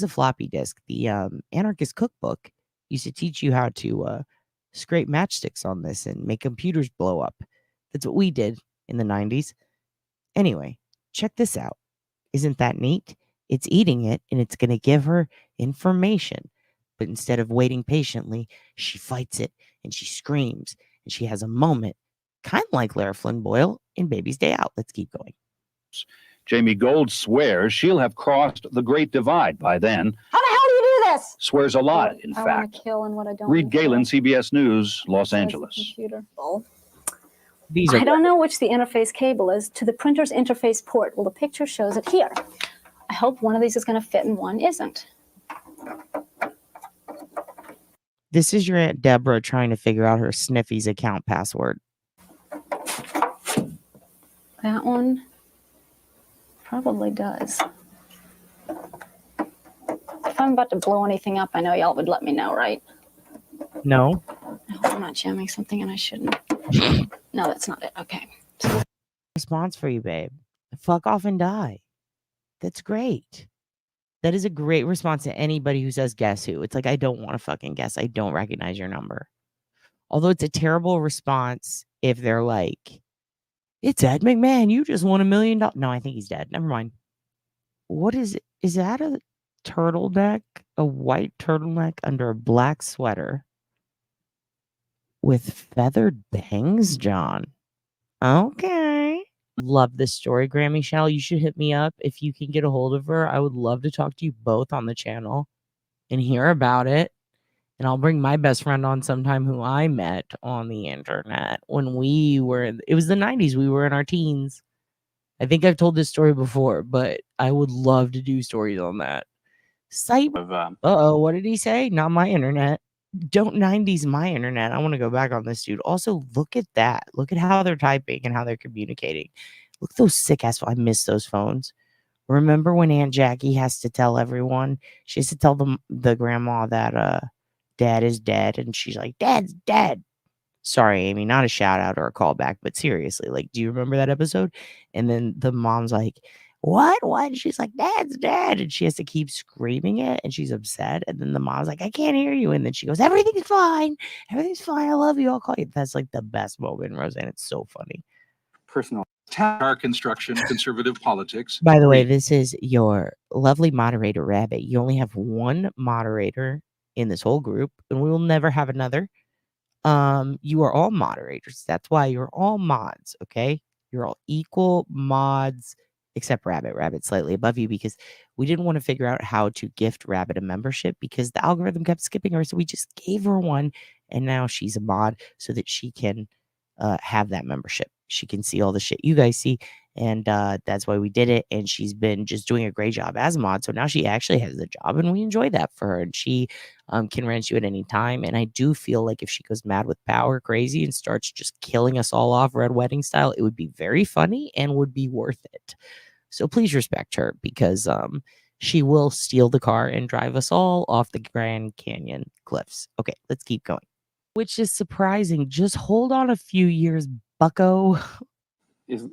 floppy disk. The Anarchist Cookbook used to teach you how to scrape matchsticks on this and make computers blow up. That's what we did in the 90s. Anyway, check this out. Isn't that neat? It's eating it, and it's going to give her information. But instead of waiting patiently, she fights it, and she screams, and she has a moment, kind of like Lara Flynn Boyle in Baby's Day Out. Let's keep going.
Jamie Gold swears she'll have crossed the Great Divide by then.
How the hell do you do this?
Swears a lot, in
I
fact.
want to kill and what I don't.
Reed Galen, CBS News, Los Angeles.
I don't know which the interface cable is to the printer's interface port. Well, the picture shows it here. I hope one of these is going to fit and one isn't.
This is your Aunt Deborah trying to figure out her Sniffy's account password.
That one. Probably does. If I'm about to blow anything up, I know y'all would let me know, right?
No.
I hope I'm not jamming something and I shouldn't. No, that's not it. Okay.
Response for you, babe. Fuck off and die. That's great. That is a great response to anybody who says guess who. It's like, I don't want to fucking guess. I don't recognize your number. Although it's a terrible response if they're like, it's Ed McMahon. You just won $1 million. No, I think he's dead. Never mind. What is it? Is that a turtleneck? A white turtleneck under a black sweater with feathered bangs, John? Okay. Love this story, Grammy Shell. You should hit me up if you can get a hold of her. I would love to talk to you both on the channel and hear about it. And I'll bring my best friend on sometime who I met on the internet when we were it was the 90s. We were in our teens. I think I've told this story before, but I would love to do stories on that. Uh-oh, what did he say? Not my internet. Don't 90s my internet. I want to go back on this dude. Also, look at that. Look at how they're typing and how they're communicating. Look at those sick ass. I miss those phones. Remember when Aunt Jackie has to tell everyone? She has to tell the grandma that dad is dead, and she's like, Dad's dead. Sorry, Amy, not a shout out or a callback, but seriously, like, do you remember that episode? And then the mom's like, what? And she's like, Dad's dead. And she has to keep screaming it, and she's upset. And then the mom's like, I can't hear you. And then she goes, everything's fine. Everything's fine. I love you. I'll call you. That's like the best moment, Roseanne. It's so funny.
Personal. Car construction, conservative politics.
By the way, this is your lovely moderator, Rabbit. You only have one moderator in this whole group, and we will never have another. You are all moderators. That's why you're all mods, okay? You're all equal mods, except Rabbit. Rabbit's slightly above you because we didn't want to figure out how to gift Rabbit a membership because the algorithm kept skipping her. So we just gave her one, and now she's a mod so that she can have that membership. She can see all the shit you guys see, and that's why we did it. And she's been just doing a great job as a mod. So now she actually has a job, and we enjoy that for her. And she can rent you at any time. And I do feel like if she goes mad with power crazy and starts just killing us all off Red Wedding style, it would be very funny and would be worth it. So please respect her because she will steal the car and drive us all off the Grand Canyon cliffs. Okay, let's keep going. Which is surprising. Just hold on a few years, bucko.
Is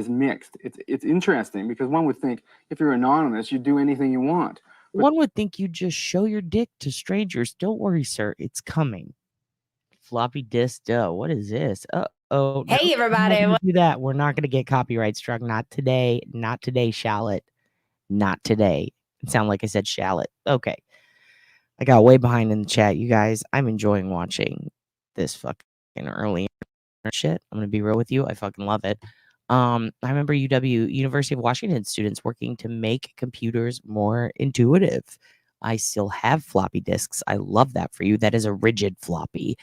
mixed. It's interesting because one would think if you're anonymous, you do anything you want. But
one would think you just show your dick to strangers. Don't worry, sir. It's coming. Floppy disk dough. What is this? Uh-oh.
Hey, everybody.
Do that. We're not going to get copyright struck. Not today. Not today, shallot. Not today. It sounded like I said shallot. Okay. I got way behind in the chat, you guys. I'm enjoying watching this fucking early shit. I'm going to be real with you. I fucking love it. I remember University of Washington students working to make computers more intuitive. I still have floppy disks. I love that for you. That is a rigid floppy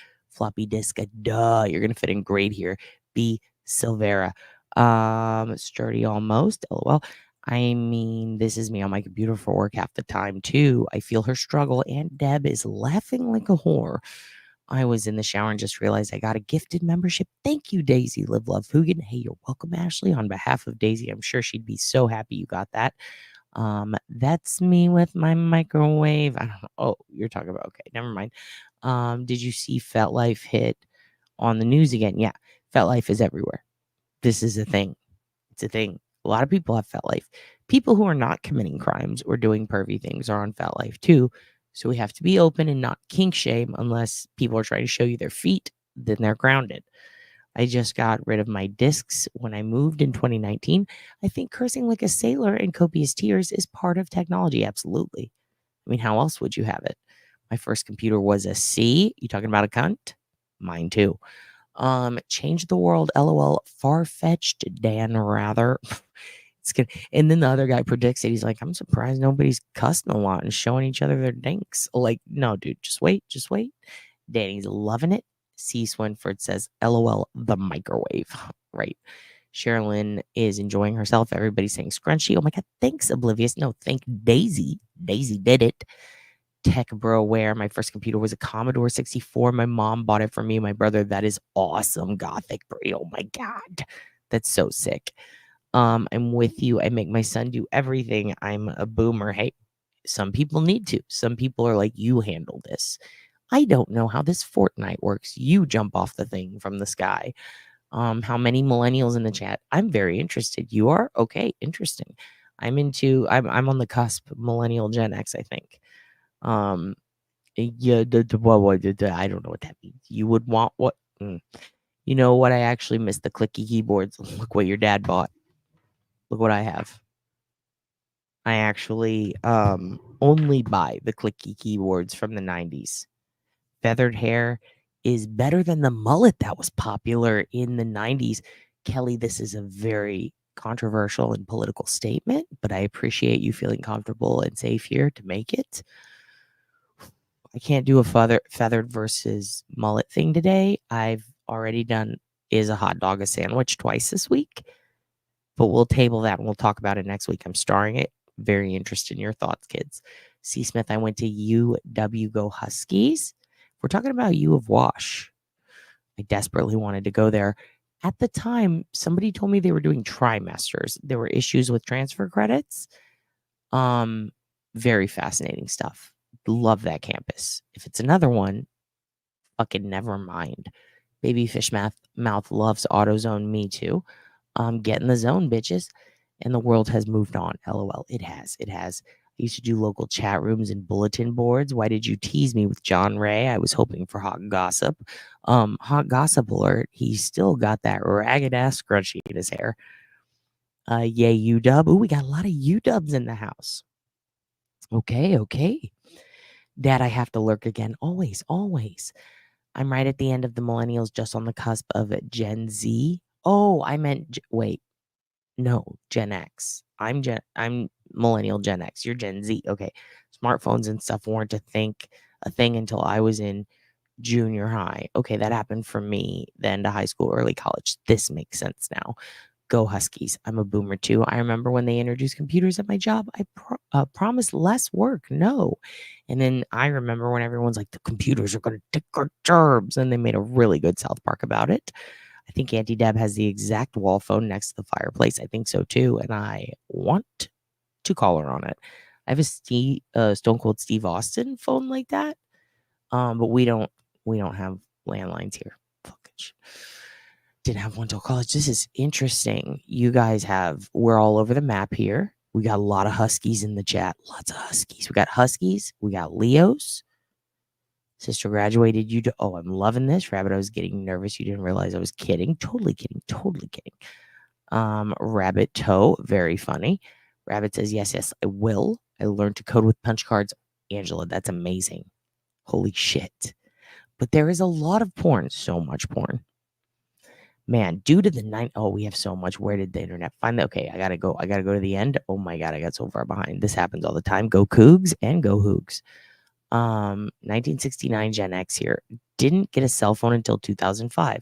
disk. Duh, you're gonna fit in great here. B. Silvera. Sturdy almost. LOL. I mean, this is me on my computer for work half the time too. I feel her struggle, and Deb is laughing like a whore. I was in the shower and just realized I got a gifted membership. Thank you, Daisy. Live, love, Hugin. Hey, you're welcome, Ashley. On behalf of Daisy, I'm sure she'd be so happy you got that. That's me with my microwave. I don't know. Oh, you're talking about, okay, never mind. Did you see FetLife hit on the news again? Yeah, FetLife is everywhere. This is a thing. It's a thing. A lot of people have FetLife. People who are not committing crimes or doing pervy things are on FetLife too. So we have to be open and not kink shame unless people are trying to show you their feet, then they're grounded. I just got rid of my discs when I moved in 2019. I think cursing like a sailor and copious tears is part of technology. Absolutely. I mean, how else would you have it? My first computer was a C. You talking about a cunt? Mine too. Change the world. LOL. Far-fetched, Dan Rather. It's good. And then the other guy predicts it. He's like, I'm surprised nobody's cussing a lot and showing each other their dinks. Like, no, dude, just wait. Danny's loving it. C. Swinford says, LOL, the microwave. Right. Sherilyn is enjoying herself. Everybody's saying scrunchy. Oh my God, thanks, Oblivious. No, thank Daisy. Daisy did it. Tech bro, where my first computer was a Commodore 64. My mom bought it for me and my brother. That is awesome. Gothic. Oh my God. That's so sick. I'm with you. I make my son do everything. I'm a boomer. Hey, some people need to. Some people are like, you handle this. I don't know how this Fortnite works. You jump off the thing from the sky. How many millennials in the chat? I'm very interested. You are? Okay, interesting. I'm on the cusp millennial Gen X, I think. Yeah, I don't know what that means. You would want what? You know what? I actually miss the clicky keyboards. Look what your dad bought. Look what I have. I actually only buy the clicky keyboards from the 90s. Feathered hair is better than the mullet that was popular in the 90s. Kelly, this is a very controversial and political statement, but I appreciate you feeling comfortable and safe here to make it. I can't do a feathered versus mullet thing today. I've already done is a hot dog a sandwich twice this week, but we'll table that and we'll talk about it next week. I'm starring it. Very interested in your thoughts, kids. C. Smith, I went to UW Go Huskies. We're talking about U of Wash. I desperately wanted to go there. At the time, somebody told me they were doing trimesters. There were issues with transfer credits. Very fascinating stuff. Love that campus. If it's another one, fucking never mind. Babyfish mouth loves AutoZone. Me too. Get in the zone, bitches. And the world has moved on. LOL. It has. It has. I used to do local chat rooms and bulletin boards. Why did you tease me with John Ray? I was hoping for hot gossip. Hot gossip alert. He's still got that ragged ass scrunchie in his hair. Yay, UW. Ooh, we got a lot of UWs in the house. Okay, okay. Dad, I have to lurk again. Always, always. I'm right at the end of the millennials, just on the cusp of Gen Z. Oh, I meant wait. No, Gen X. I'm millennial Gen X. You're Gen Z. Okay. Smartphones and stuff weren't a thing until I was in junior high. Okay, that happened for me then to high school, early college. This makes sense now. Go Huskies. I'm a boomer too. I remember when they introduced computers at my job, I promised less work. No. And then I remember when everyone's like, the computers are going to take our jobs. And they made a really good South Park about it. I think Auntie Deb has the exact wall phone next to the fireplace. I think so too. And I want to call her on it. I have a Stone Cold Steve Austin phone like that. But we don't have landlines here. Didn't have one till college. This is interesting. You guys we're all over the map here. We got a lot of Huskies in the chat. Lots of Huskies. We got Huskies. We got Leos. Sister graduated. Oh, I'm loving this. Rabbit, I was getting nervous. You didn't realize I was kidding. Totally kidding. Totally kidding. Rabbit Toe. Very funny. Rabbit says, yes, I will. I learned to code with punch cards. Angela, that's amazing. Holy shit. But there is a lot of porn. So much porn. Man, due to the we have so much. Where did the internet find that? Okay, I gotta go to the end. Oh my god, I got so far behind. This happens all the time. Go Cougs and go Hoogs. 1969 Gen X here. Didn't get a cell phone until 2005.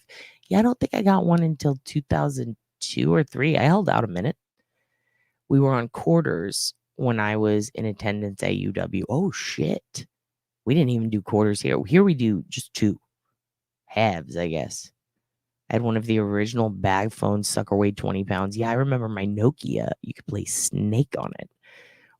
Yeah, I don't think I got one until 2002 or 3. I held out a minute. We were on quarters when I was in attendance at UW. Oh shit. We didn't even do quarters here. Here we do just 2 halves, I guess. I had one of the original bag phones, sucker weighed 20 pounds. Yeah, I remember my Nokia. You could play Snake on it.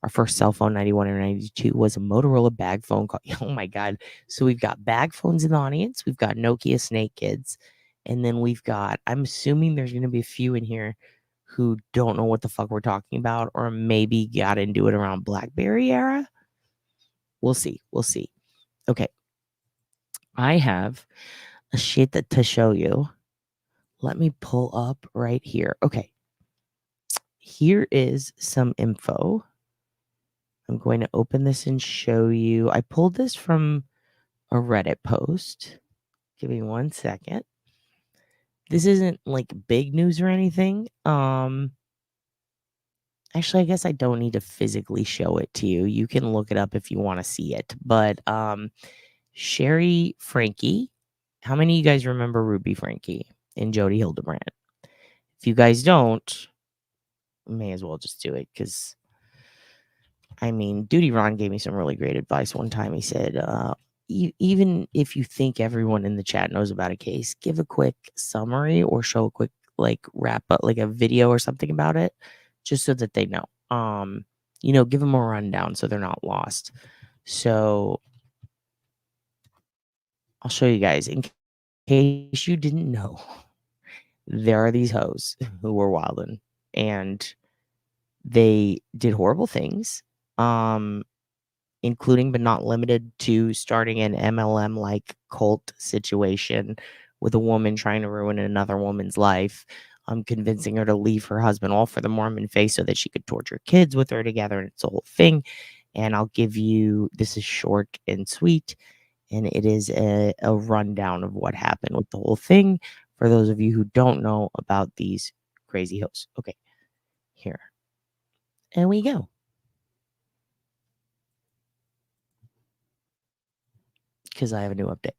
Our first cell phone, 91 or 92, was a Motorola bag phone. Oh my God. So we've got bag phones in the audience. We've got Nokia Snake kids. And then we've got, I'm assuming there's going to be a few in here who don't know what the fuck we're talking about, or maybe got into it around BlackBerry era. We'll see. We'll see. Okay. I have a shit to show you. Let me pull up right here. Okay. Here is some info. I'm going to open this and show you. I pulled this from a Reddit post. Give me 1 second. This isn't like big news or anything. Actually, I guess I don't need to physically show it to you. You can look it up if you want to see it. But Sherry Franke. How many of you guys remember Ruby Franke and Jody Hildebrand? If you guys don't, may as well just do it, because I mean, Duty Ron gave me some really great advice one time. He said, even if you think everyone in the chat knows about a case, give a quick summary or show a quick wrap up like a video or something about it, just so that they know. Give them a rundown so they're not lost. So I'll show you guys in case you didn't know. There are these hoes who were wilding, and they did horrible things, including but not limited to starting an MLM like cult situation with a woman trying to ruin another woman's life, convincing her to leave her husband all for the Mormon faith so that she could torture kids with her together, and it's a whole thing. And I'll give you, this is short and sweet, and it is a rundown of what happened with the whole thing for those of you who don't know about these crazy hosts. Okay, here. And we go. Because I have a new update.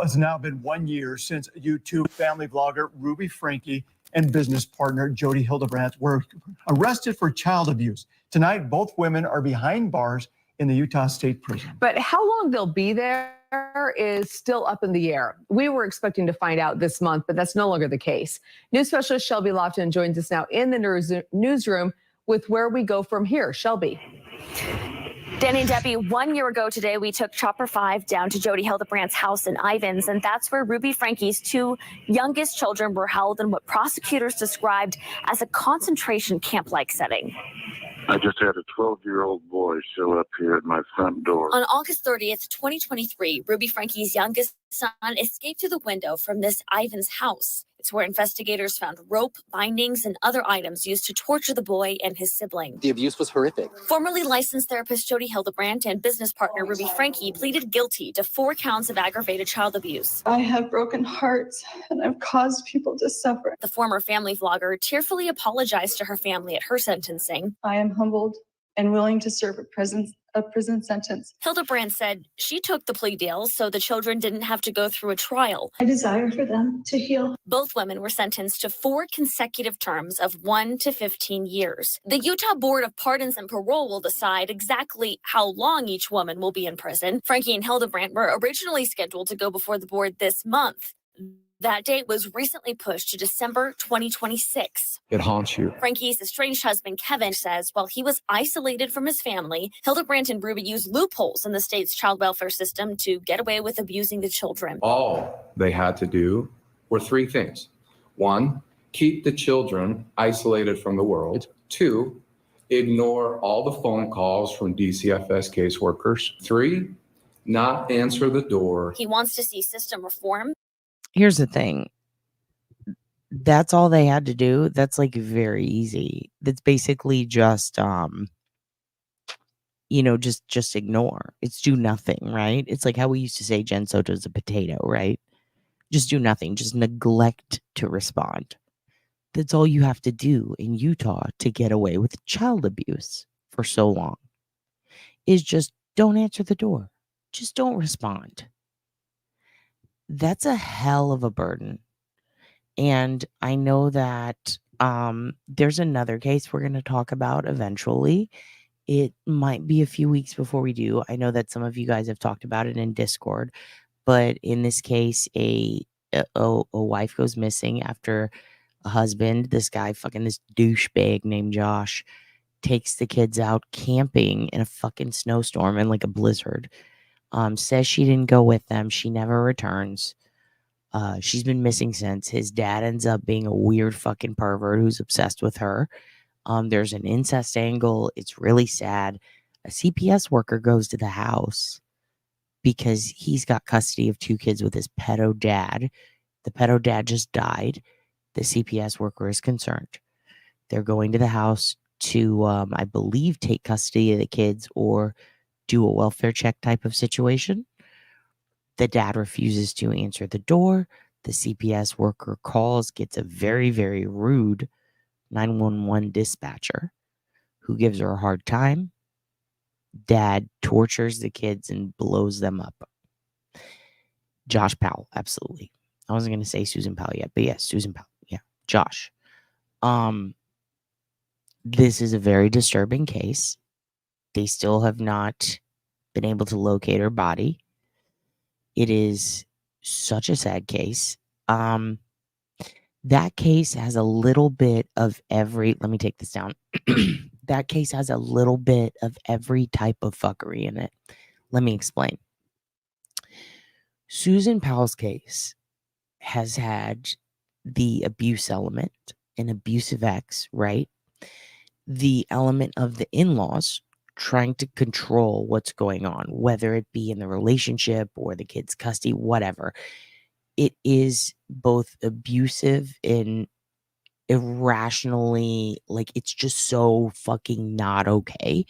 It's now been 1 year since YouTube family vlogger Ruby Franke and business partner Jody Hildebrandt were arrested for child abuse. Tonight, both women are behind bars in the Utah State Prison.
But how long they'll be there is still up in the air. We were expecting to find out this month, but that's no longer the case. News specialist Shelby Lofton joins us now in the newsroom with where we go from here. Shelby.
Danny and Debbie, 1 year ago today, we took Chopper 5 down to Jody Hildebrandt's house in Ivins, and that's where Ruby Franke's two youngest children were held in what prosecutors described as a concentration camp-like setting.
I just had a 12-year-old boy show up here at my front door.
On August 30th, 2023, Ruby Franke's youngest son escaped through the window from this Ivins house. It's where investigators found rope, bindings, and other items used to torture the boy and his sibling.
The abuse was horrific.
Formerly licensed therapist Jody Hildebrandt and business partner Ruby Franke pleaded guilty to 4 counts of aggravated child abuse.
I have broken hearts and I've caused people to suffer.
The former family vlogger tearfully apologized to her family at her sentencing.
I am humbled and willing to serve a prison sentence.
Hildebrandt said she took the plea deal so the children didn't have to go through a trial.
I desire for them to heal.
Both women were sentenced to 4 consecutive terms of 1 to 15 years. The Utah Board of Pardons and Parole will decide exactly how long each woman will be in prison. Franke and Hildebrandt were originally scheduled to go before the board this month. That date was recently pushed to December 2026.
It haunts you.
Franke's estranged husband, Kevin, says while he was isolated from his family, Hildebrandt and Ruby used loopholes in the state's child welfare system to get away with abusing the children.
All they had to do were 3 things. 1, keep the children isolated from the world. 2, ignore all the phone calls from DCFS caseworkers. 3, not answer the door.
He wants to see system reform.
Here's the thing. That's all they had to do. That's like very easy. That's basically just just ignore. It's do nothing, right? It's like how we used to say Jen Soto's a potato, right? Just do nothing. Just neglect to respond. That's all you have to do in Utah to get away with child abuse for so long. Is just don't answer the door. Just don't respond. That's a hell of a burden. And I know that there's another case we're going to talk about eventually. It might be a few weeks before we do. I know that some of you guys have talked about it in Discord. But in this case, a wife goes missing after a husband, this douchebag named Josh, takes the kids out camping in a fucking snowstorm and like a blizzard. Says she didn't go with them. She never returns. She's been missing since. His dad ends up being a weird fucking pervert who's obsessed with her. There's an incest angle. It's really sad. A CPS worker goes to the house because he's got custody of 2 kids with his pedo dad. The pedo dad just died. The CPS worker is concerned. They're going to the house to, I believe, take custody of the kids or do a welfare check type of situation. The dad refuses to answer the door. The CPS worker calls, gets a very, very rude 911 dispatcher who gives her a hard time. Dad tortures the kids and blows them up. Josh Powell, absolutely. I wasn't going to say Susan Powell yet, but yes, Susan Powell. Yeah, Josh. This is a very disturbing case. They still have not been able to locate her body. It is such a sad case. That case has a little bit of every, let me take this down. That case has a little bit of every type of fuckery in it. Let me explain. Susan Powell's case has had the abuse element, an abusive ex, right? The element of the in-laws trying to control what's going on, whether it be in the relationship or the kid's custody, whatever. It is both abusive and irrationally, like, it's just so fucking not okay.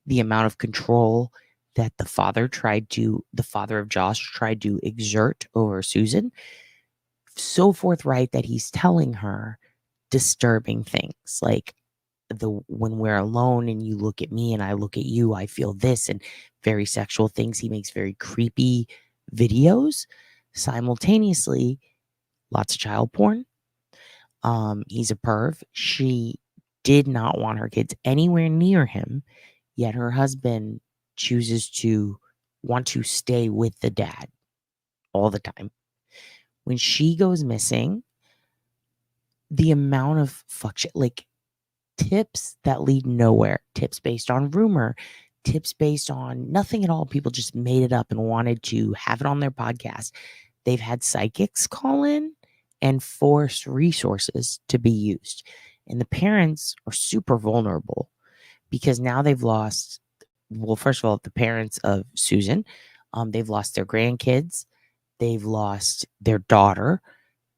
The amount of control that the father of Josh tried to exert over Susan, so forthright that he's telling her disturbing things like, when we're alone and you look at me and I look at you, I feel this, and very sexual things. He makes very creepy videos. Simultaneously, lots of child porn. He's a perv. She did not want her kids anywhere near him, yet her husband chooses to want to stay with the dad all the time. When she goes missing, the amount of fuck shit, like, tips that lead nowhere, tips based on rumor, tips based on nothing at all. People just made it up and wanted to have it on their podcast. They've had psychics call in and force resources to be used. And the parents are super vulnerable because now they've lost, well, first of all, the parents of Susan, they've lost their grandkids, they've lost their daughter,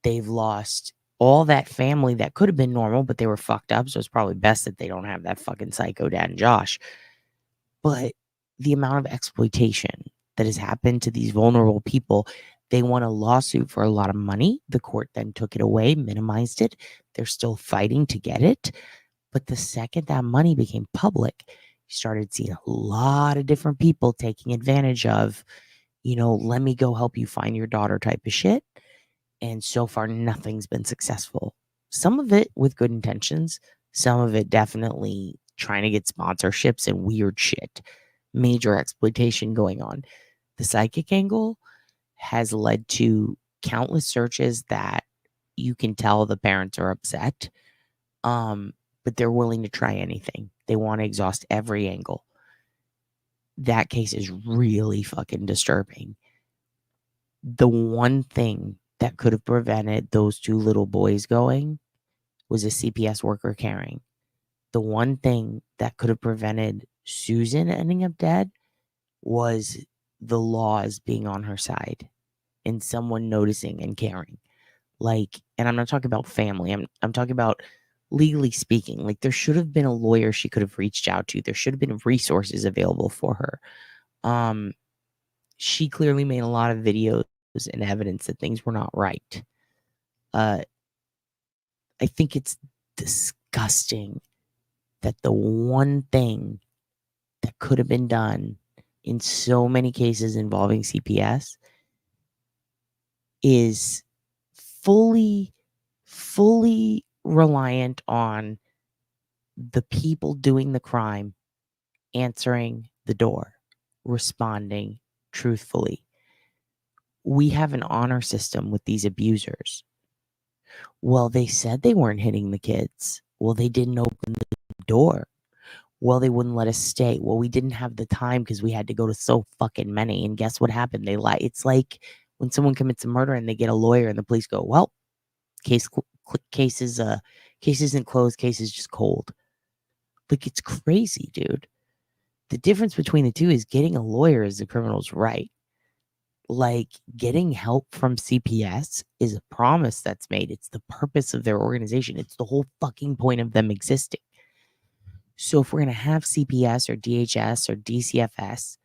they've lost all that family that could have been normal, but they were fucked up. So it's probably best that they don't have that fucking psycho dad and Josh. But the amount of exploitation that has happened to these vulnerable people, they won a lawsuit for a lot of money. The court then took it away, minimized it. They're still fighting to get it. But the second that money became public, you started seeing a lot of different people taking advantage of, let me go help you find your daughter type of shit. And so far, nothing's been successful. Some of it with good intentions, some of it definitely trying to get sponsorships and weird shit. Major exploitation going on. The psychic angle has led to countless searches that you can tell the parents are upset, but they're willing to try anything. They want to exhaust every angle. That case is really fucking disturbing. The one thing that could have prevented those two little boys going was a CPS worker caring. The one thing that could have prevented Susan ending up dead was the laws being on her side and someone noticing and caring. Like, and I'm not talking about family. I'm talking about legally speaking. Like, there should have been a lawyer she could have reached out to. There should have been resources available for her. She clearly made a lot of videos and evidence that things were not right. I think it's disgusting that the one thing that could have been done in so many cases involving CPS is fully reliant on the people doing the crime answering the door, responding truthfully. We have an honor system with these abusers. Well, they said they weren't hitting the kids. Well, they didn't open the door. Well, they wouldn't let us stay. Well, we didn't have the time because we had to go to so fucking many. And guess what happened? They lie. It's like when someone commits a murder and they get a lawyer and the police go, well, case isn't closed, case is just cold. Like, it's crazy, dude. The difference between the two is getting a lawyer is the criminal's right. Like, getting help from CPS is a promise that's made. It's the purpose of their organization. It's the whole fucking point of them existing. So if we're going to have CPS or DHS or DCFS,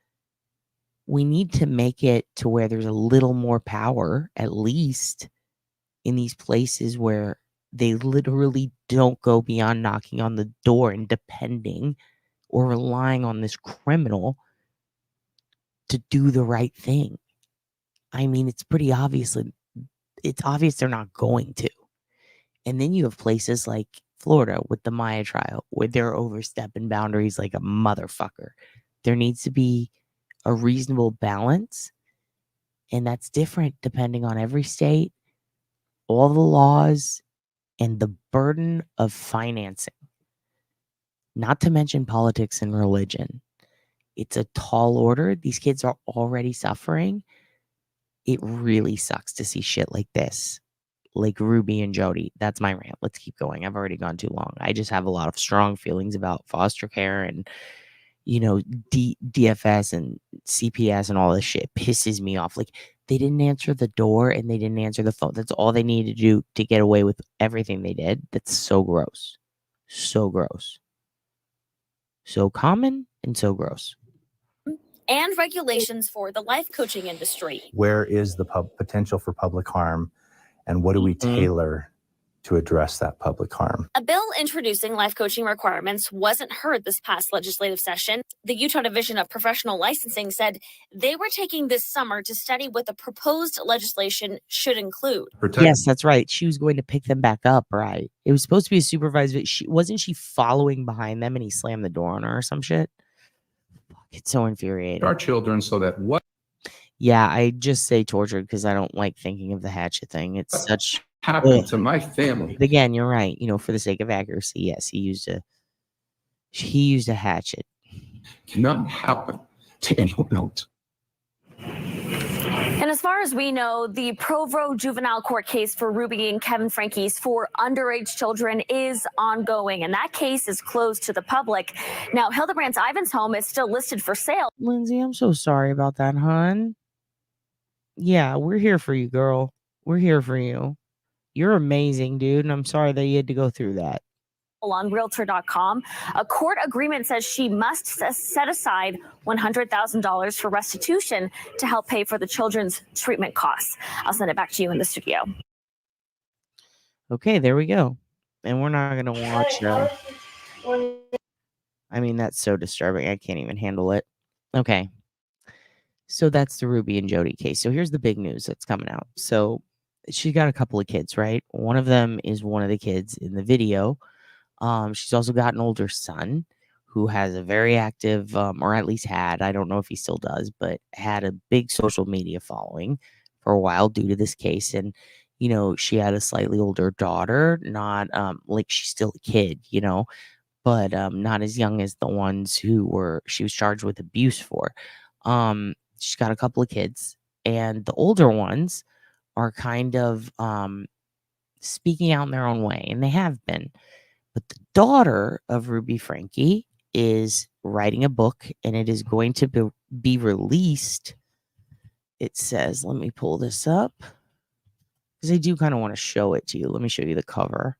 we need to make it to where there's a little more power, at least in these places where they literally don't go beyond knocking on the door and depending or relying on this criminal to do the right thing. I mean, it's pretty obvious. It's obvious they're not going to. And then you have places like Florida with the Maya trial where they're overstepping boundaries like a motherfucker. There needs to be a reasonable balance. And that's different depending on every state, all the laws, and the burden of financing, not to mention politics and religion. It's a tall order. These kids are already suffering. It really sucks to see shit like this, like Ruby and Jody. That's my rant. Let's keep going. I've already gone too long. I just have a lot of strong feelings about foster care and, DFS and CPS and all this shit. Pisses me off. Like, they didn't answer the door and they didn't answer the phone. That's all they needed to do to get away with everything they did. That's so gross. So gross. So common and so gross.
And regulations for the life coaching industry.
Where is the potential for public harm, and what do we tailor to address that public harm?
A bill introducing life coaching requirements wasn't heard this past legislative session. The Utah Division of Professional Licensing said they were taking this summer to study what the proposed legislation should include.
Yes, that's right. She was going to pick them back up, right? It was supposed to be a supervised. Wasn't she following behind them and he slammed the door on her or some shit? It's so infuriating.
Our children, so that what
Yeah, I just say tortured because I don't like thinking of the hatchet thing. It's such
happened to my family.
But again, you're right. For the sake of accuracy, yes, he used a hatchet.
Cannot happen to anyone else.
And as far as we know, the Provo juvenile court case for Ruby and Kevin Franke's 4 underage children is ongoing, and that case is closed to the public. Now, Hildebrandt's Ivan's home is still listed for sale.
Lindsay, I'm so sorry about that, hon. Yeah, we're here for you, girl. We're here for you. You're amazing, dude, and I'm sorry that you had to go through that.
On Realtor.com, a court agreement says she must set aside $100,000 for restitution to help pay for the children's treatment costs. I'll send it back to you in the studio.
Okay, there we go. And we're not going to watch. I mean, that's so disturbing. I can't even handle it. Okay. So that's the Ruby and Jody case. So here's the big news that's coming out. So she's got a couple of kids, right? One of them is one of the kids in the video. She's also got an older son who has a very active, or at least had, I don't know if he still does, but had a big social media following for a while due to this case. And, she had a slightly older daughter, not like she's still a kid, but not as young as the ones who she was charged with abuse for. She's got a couple of kids, and the older ones are kind of speaking out in their own way, and they have been. But the daughter of Ruby Franke is writing a book, and it is going to be released. It says, let me pull this up because I do kind of want to show it to you. Let me show you the cover.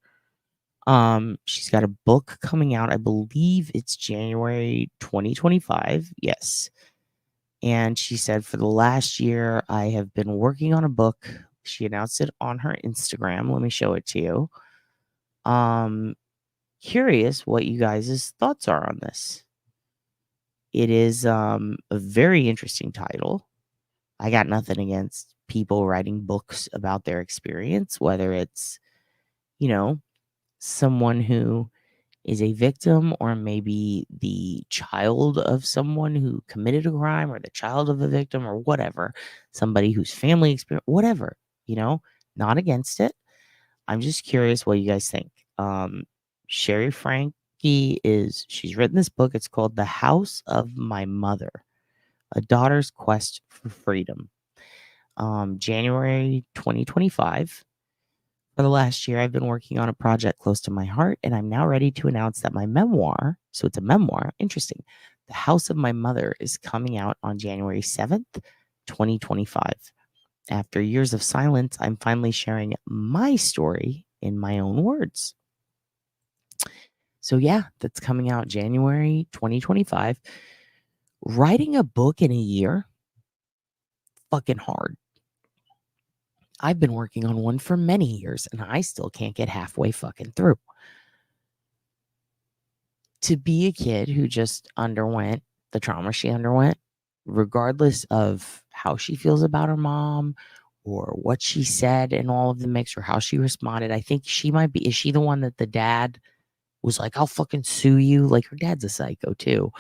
She's got a book coming out. I believe it's January 2025. Yes. And she said, for the last year, I have been working on a book. She announced it on her Instagram. Let me show it to you. Curious what you guys' thoughts are on this. It is a very interesting title. I got nothing against people writing books about their experience, whether it's, someone who is a victim or maybe the child of someone who committed a crime or the child of a victim or whatever, somebody whose family experience, whatever, not against it. I'm just curious what you guys think. Sherry Franke she's written this book. It's called The House of My Mother, A Daughter's Quest for Freedom. January 2025. For the last year, I've been working on a project close to my heart, and I'm now ready to announce that my memoir, so it's a memoir, interesting, The House of My Mother, is coming out on January 7th, 2025. After years of silence, I'm finally sharing my story in my own words. So yeah, that's coming out January 2025. Writing a book in a year, fucking hard. I've been working on one for many years, and I still can't get halfway fucking through. To be a kid who just underwent the trauma she underwent, regardless of how she feels about her mom or what she said in all of the mix or how she responded, I think she might be, is she the one that the dad was like, I'll fucking sue you? Like, her dad's a psycho too.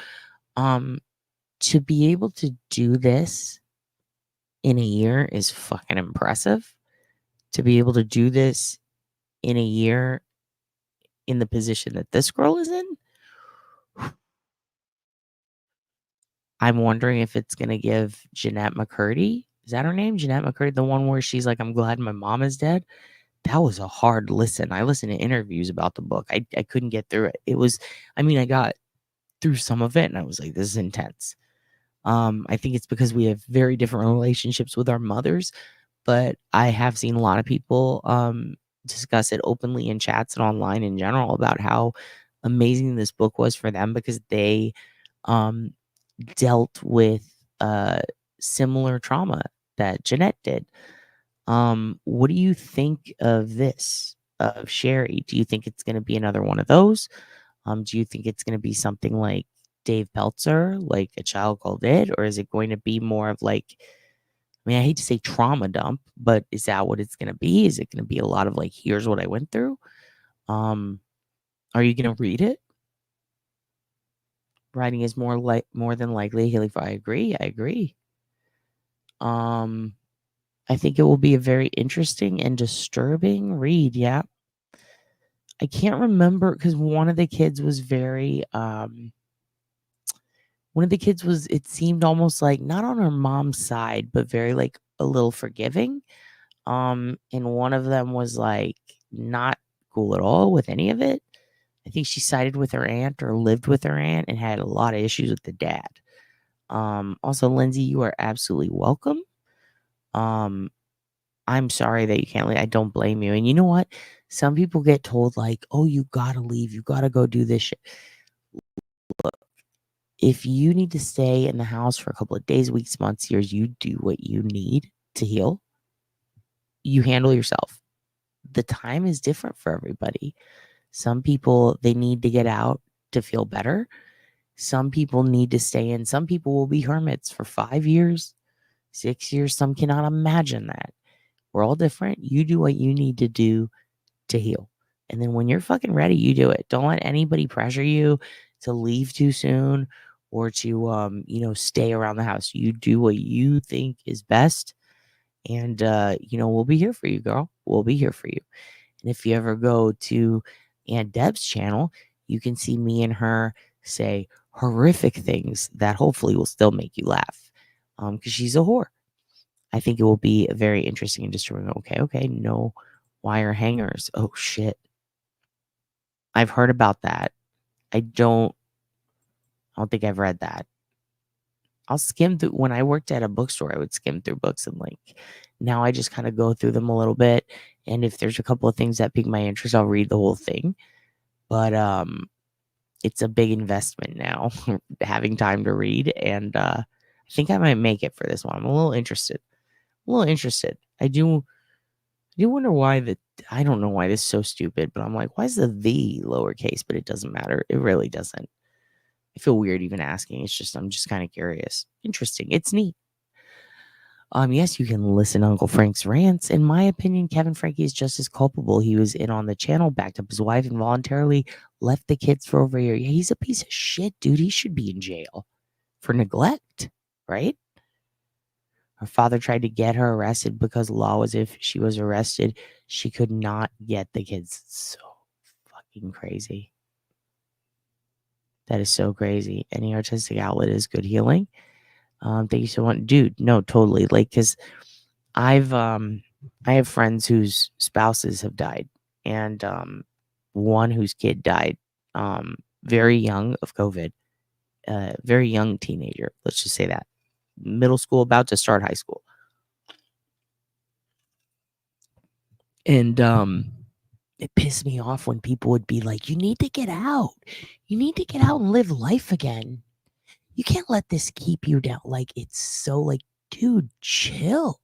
To be able to do this in a year is fucking impressive. To be able to do this in a year in the position that this girl is in, I'm wondering if it's going to give Jeanette McCurdy, is that her name? Jeanette McCurdy, the one where she's like, I'm glad my mom is dead. That was a hard listen. I listened to interviews about the book. I couldn't get through it. It was, I mean, I got through some of it and I was like, this is intense. I think it's because we have very different relationships with our mothers, but I have seen a lot of people discuss it openly in chats and online in general about how amazing this book was for them because they dealt with similar trauma that Jeanette did. What do you think of this, of Sherry? Do you think it's going to be another one of those? Do you think it's going to be something like Dave Peltzer, like A Child Called It? Or is it going to be more of like, I mean, I hate to say trauma dump, but is that what it's going to be? Is it going to be a lot of like, here's what I went through? Are you going to read it? Writing is more than likely. I agree. I think it will be a very interesting and disturbing read. Yeah. I can't remember because one of the kids was very, it seemed almost like not on her mom's side, but very like a little forgiving. And one of them was like not cool at all with any of it. I think she sided with her aunt or lived with her aunt and had a lot of issues with the dad. Also, Lindsay, you are absolutely welcome. I'm sorry that you can't leave. I don't blame you. And you know what? Some people get told like, oh, you gotta leave. You gotta go do this shit. Look, if you need to stay in the house for a couple of days, weeks, months, years, you do what you need to heal. You handle yourself. The time is different for everybody. Some people, they need to get out to feel better. Some people need to stay in. Some people will be hermits for 5 years, 6 years. Some cannot imagine that. We're all different. You do what you need to do to heal. And then when you're fucking ready, you do it. Don't let anybody pressure you to leave too soon or to, stay around the house. You do what you think is best. And, we'll be here for you, girl. We'll be here for you. And if you ever go to Aunt Deb's channel, you can see me and her say horrific things that hopefully will still make you laugh. Because she's a whore. I think it will be a very interesting and disturbing. Okay, no wire hangers. Oh shit. I've heard about that. I don't think I've read that. I'll skim through. When I worked at a bookstore, I would skim through books and now I just kind of go through them a little bit. And if there's a couple of things that pique my interest, I'll read the whole thing. But it's a big investment now, having time to read. And I think I might make it for this one. I'm a little interested. I do wonder why I don't know why this is so stupid, but I'm like, why is the lowercase? But it doesn't matter. It really doesn't. I feel weird even asking. I'm just kind of curious. Interesting. It's neat. Yes, you can listen to Uncle Frank's rants. In my opinion, Kevin Franke is just as culpable. He was in on the channel, backed up his wife, and voluntarily left the kids for over a year. Yeah, he's a piece of shit, dude. He should be in jail for neglect, right? Her father tried to get her arrested because the law was if she was arrested, she could not get the kids. So fucking crazy. That is so crazy. Any artistic outlet is good healing. Thank you so much. Dude, no, totally. Because I have friends whose spouses have died. And one whose kid died very young of COVID. Very young teenager. Let's just say that. Middle school, about to start high school. And it pissed me off when people would be like, you need to get out. You need to get out and live life again. You can't let this keep you down. It's so dude, chill.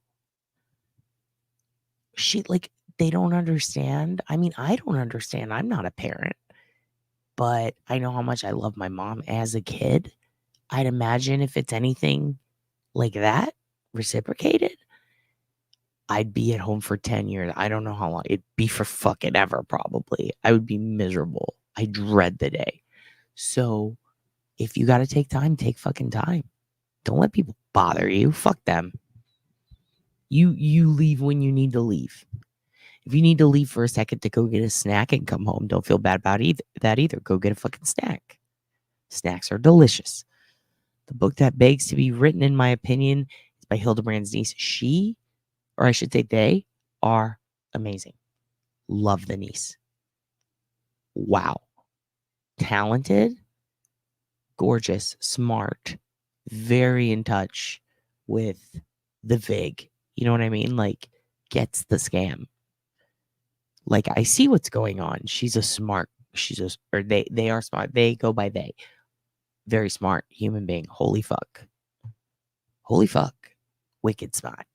They don't understand. I mean, I don't understand. I'm not a parent. But I know how much I love my mom as a kid. I'd imagine if it's anything like that, reciprocated, I'd be at home for 10 years. I don't know how long. It'd be for fucking ever, probably. I would be miserable. I dread the day. So if you got to take time, take fucking time. Don't let people bother you. Fuck them. You leave when you need to leave. If you need to leave for a second to go get a snack and come home, don't feel bad about that either. Go get a fucking snack. Snacks are delicious. The book that begs to be written, in my opinion, is by Hildebrand's niece. She, or I should say they, are amazing. Love the niece. Wow. Talented, gorgeous, smart, very in touch with the VIG. You know what I mean? Like, gets the scam. Like, I see what's going on. They are smart. They go by they. Very smart human being. Holy fuck. Holy fuck. Wicked smart.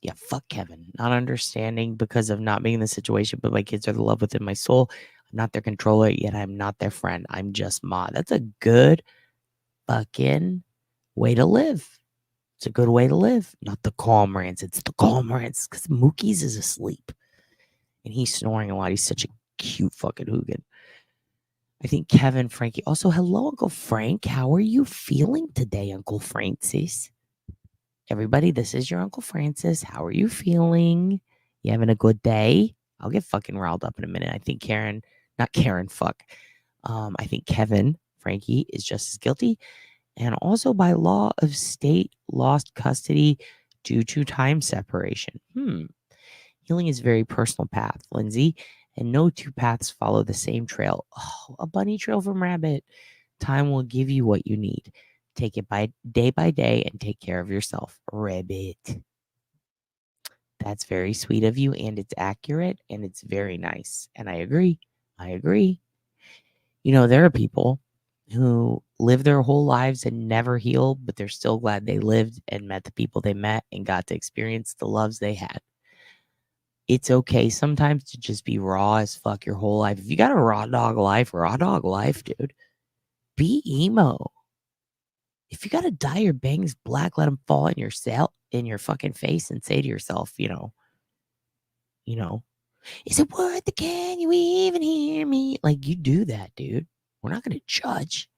Yeah, fuck Kevin. Not understanding because of not being in the situation, but my kids are the love within my soul. I'm not their controller, yet I'm not their friend. I'm just Ma. That's a good fucking way to live. It's a good way to live. Not the calm rants. It's the calm rants because Mookie's is asleep. And he's snoring a lot. He's such a cute fucking hoogan. I think Kevin, Frankie. Also, hello, Uncle Frank. How are you feeling today, Uncle Francis? Everybody, this is your Uncle Francis. How are you feeling? You having a good day? I'll get fucking riled up in a minute. I think I think Kevin, Frankie, is just as guilty. And also by law of state, lost custody due to time separation. Healing is a very personal path, Lindsay, and no two paths follow the same trail. Oh, a bunny trail from Rabbit. Time will give you what you need. Take it by day and take care of yourself. Rabbit. That's very sweet of you, and it's accurate, and it's very nice. And I agree. You know, there are people who live their whole lives and never heal, but they're still glad they lived and met the people they met and got to experience the loves they had. It's okay sometimes to just be raw as fuck your whole life. If you got a raw dog life, dude. Be emo. If you got to dye your bangs black, let them fall in your fucking face and say to yourself, you know, is it worth it? Can you even hear me? Like, you do that, dude. We're not going to judge.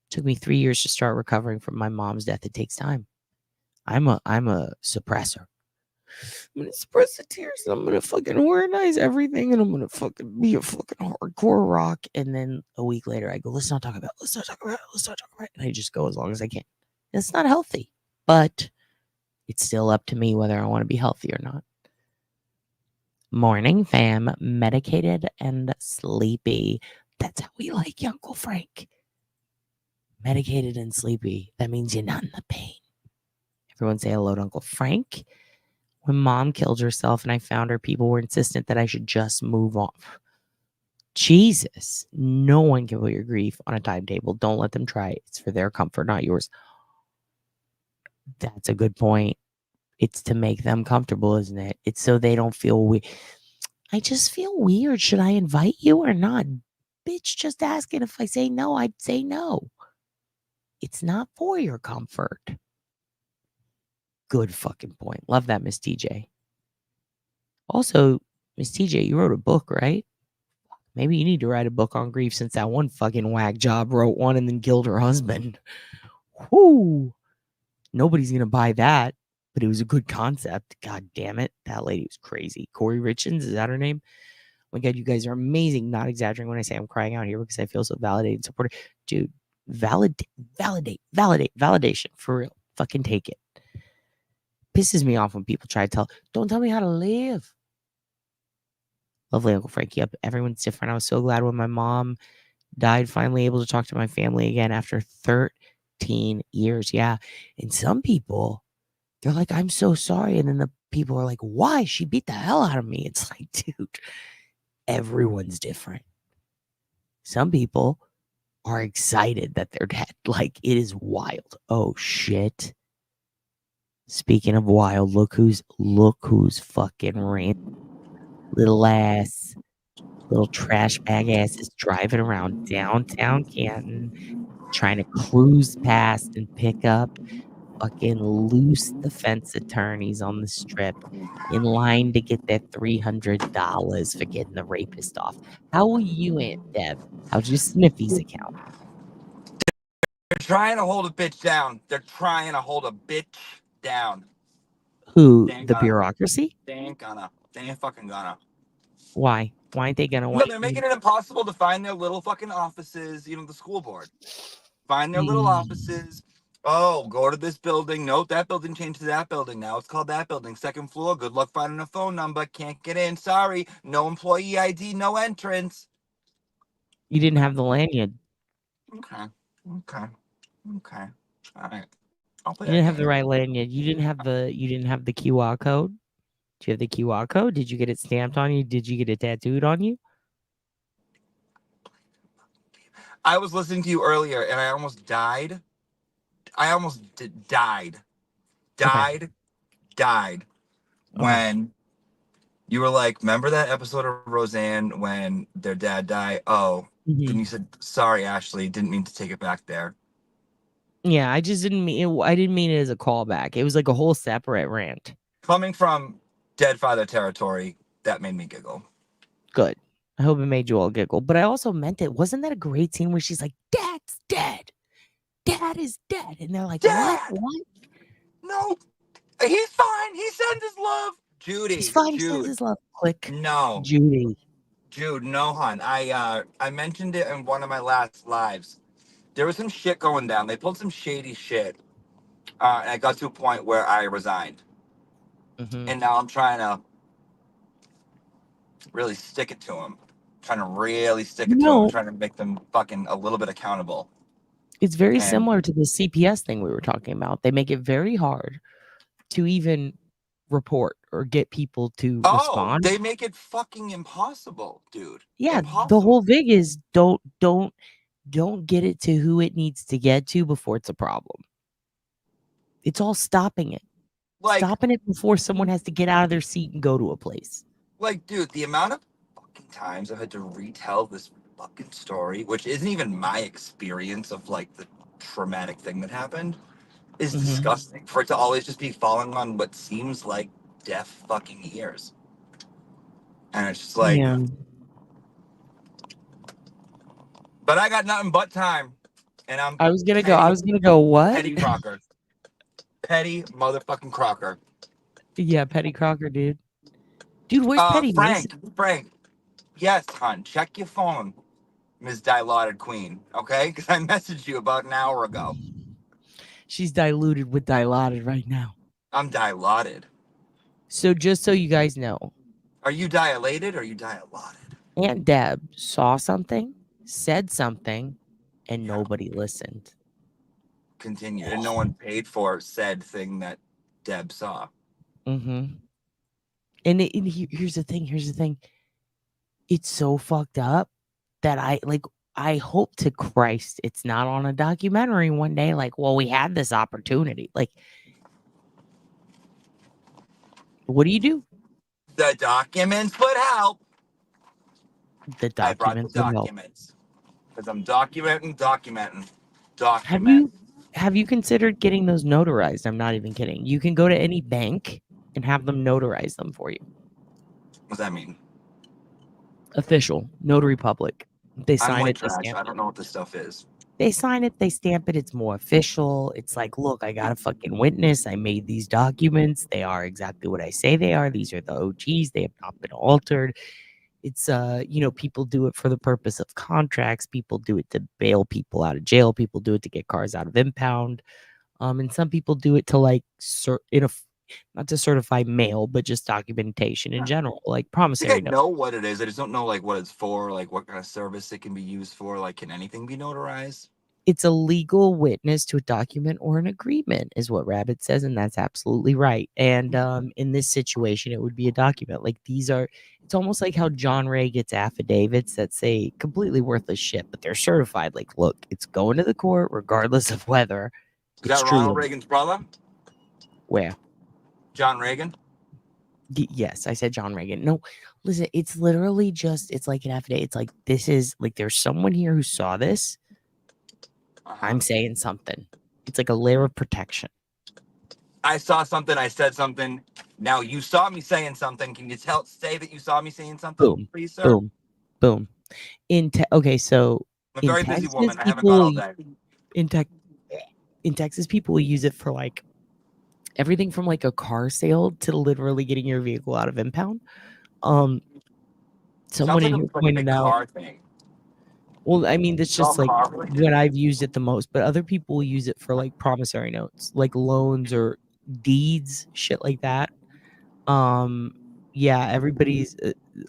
It took me 3 years to start recovering from my mom's death. It takes time. I'm a suppressor. I'm going to suppress the tears. And I'm going to fucking organize everything. And I'm going to fucking be a fucking hardcore rock. And then a week later, I go, let's not talk about it. And I just go as long as I can. It's not healthy. But it's still up to me whether I want to be healthy or not. Morning, fam. Medicated and sleepy. That's how we like you, Uncle Frank. Medicated and sleepy. That means you're not in the pain. Everyone say hello to Uncle Frank. When Mom killed herself and I found her, people were insistent that I should just move on. Jesus. No one can put your grief on a timetable. Don't let them try it. It's for their comfort, not yours. That's a good point. It's to make them comfortable, isn't it? It's so they don't feel weird. I just feel weird. Should I invite you or not? Bitch, just asking. If I say no, I'd say no. It's not for your comfort. Good fucking point. Love that, Miss TJ. Also, Miss TJ, you wrote a book, right? Maybe you need to write a book on grief since that one fucking whack job wrote one and then killed her husband. Whoo! Nobody's going to buy that, but it was a good concept. God damn it. That lady was crazy. Corey Richins, is that her name? Oh my God, you guys are amazing. Not exaggerating when I say I'm crying out here because I feel so validated and supported. Dude, validation. For real. Fucking take it. Pisses me off when people try to don't tell me how to live. Lovely Uncle Frankie. Yep, everyone's different. I was so glad when my mom died, finally able to talk to my family again after 13 years. Yeah. And some people, they're like, I'm so sorry. And then the people are like, why? She beat the hell out of me. It's like, dude, everyone's different. Some people are excited that they're dead. Like, it is wild. Oh, shit. Speaking of wild, look who's fucking ran. Little trash bag ass is driving around downtown Canton, trying to cruise past and pick up fucking loose defense attorneys on the strip in line to get their $300 for getting the rapist off. How will you, Aunt Deb? How's your Sniffy's account?
They're trying to hold a bitch down. They're trying to hold a bitch down.
Who?
They ain't
The
gonna.
bureaucracy?
They ain't gonna. They ain't fucking gonna.
Why? Why ain't they gonna?
No, they're making it impossible to find their little fucking offices. You know, the school board. Find their little offices. Oh, go to this building. Nope, that building changed to that building. Now it's called that building. Second floor. Good luck finding a phone number. Can't get in. Sorry. No employee ID. No entrance.
You didn't have the lanyard.
Okay. Okay. Okay. All right. I'll play
You didn't have the right lanyard. You didn't have the QR code. Do you have the QR code? Did you get it stamped on you? Did you get it tattooed on you?
I was listening to you earlier and I almost died. I almost died. Died. When you were like, remember that episode of Roseanne when their dad died? Oh, then you said, sorry, Ashley, didn't mean to take it back there.
Yeah, I just didn't mean it. I didn't mean it as a callback. It was like a whole separate rant.
Coming from dead father territory, that made me giggle.
Good. I hope it made you all giggle. But I also meant it. Wasn't that a great scene where she's like, Dad's dead. Dad is dead. And they're like,
Dad!
What?
No, he's fine. He sends his love. Judy.
He's fine. He
Jude.
sends his love. Click.
No.
Judy.
Jude, no, hon. I mentioned it in one of my last lives. There was some shit going down. They pulled some shady shit. And I got to a point where I resigned. And now I'm trying to really stick it to them. Trying to really stick it to them. Trying to make them fucking a little bit accountable.
It's very similar to the CPS thing we were talking about. They make it very hard to even report or get people to respond.
They make it fucking impossible, dude.
Yeah,
Impossible.
the whole thing is don't get it to who it needs to get to before it's a problem. It's all stopping it. Stopping it before someone has to get out of their seat and go to a place.
Like, dude, the amount of fucking times I've had to retell this fucking story, which isn't even my experience of like the traumatic thing that happened, is disgusting. For it to always just be falling on what seems like deaf fucking ears. And it's just like, but I got nothing but time. And
I was gonna go, what?
Petty Crocker. Petty motherfucking Crocker.
Yeah, Petty Crocker, dude. Dude, where's Petty?
Frank. Yes, hon. Check your phone, Ms. Dilaudid Queen. Okay? Because I messaged you about an hour ago.
She's diluted with dilaudid right now.
I'm dilaudid.
So just so you guys know.
Are you dilated or are you dilaudid?
Aunt Deb saw something, said something, and nobody listened.
Continue. And no one paid for said thing that Deb saw.
And here's the thing. It's so fucked up that I hope to Christ it's not on a documentary one day. Like, well, we had this opportunity. Like, what do?
The documents would help.
The documents would help.
Because I'm documenting.
Have you considered getting those notarized? I'm not even kidding. You can go to any bank and have them notarize them for you.
What does that mean?
Official. Notary public. They sign it.
I don't know what this stuff is.
They sign it. They stamp it. It's more official. It's like, look, I got a fucking witness. I made these documents. They are exactly what I say they are. These are the OGs. They have not been altered. It's, people do it for the purpose of contracts. People do it to bail people out of jail. People do it to get cars out of impound. And some people do it to not to certify mail, but just documentation in general, like promissory
I
note.
know what it is. I just don't know like what it's for, like what kind of service it can be used for. Like, can anything be notarized?
It's a legal witness to a document or an agreement, is what Rabbit says, and that's absolutely right. And in this situation, it would be a document. Like it's almost like how John Ray gets affidavits that say completely worthless shit, but they're certified. Like, look, it's going to the court regardless of whether
Is that Ronald Reagan's brother?
Where?
John Reagan?
Yes, I said John Reagan. No, listen, it's literally it's like an affidavit. It's like, this is like, there's someone here who saw this. I'm saying something. It's like a layer of protection.
I saw something. I said something. Now you saw me saying something. Can you say that you saw me saying something?
Boom.
Please, sir?
Boom. Okay, so
I'm a very busy woman. I haven't got all day.
In Texas, people will use it for like Everything from like a car sale to literally getting your vehicle out of impound. Someone
Sounds
in
like
here
a
pointed
big
out.
car thing.
Well, I mean, that's
It's all
just like
car related.
when I've used it the most, but other people will use it for like promissory notes, like loans or deeds, shit like that. Yeah, everybody's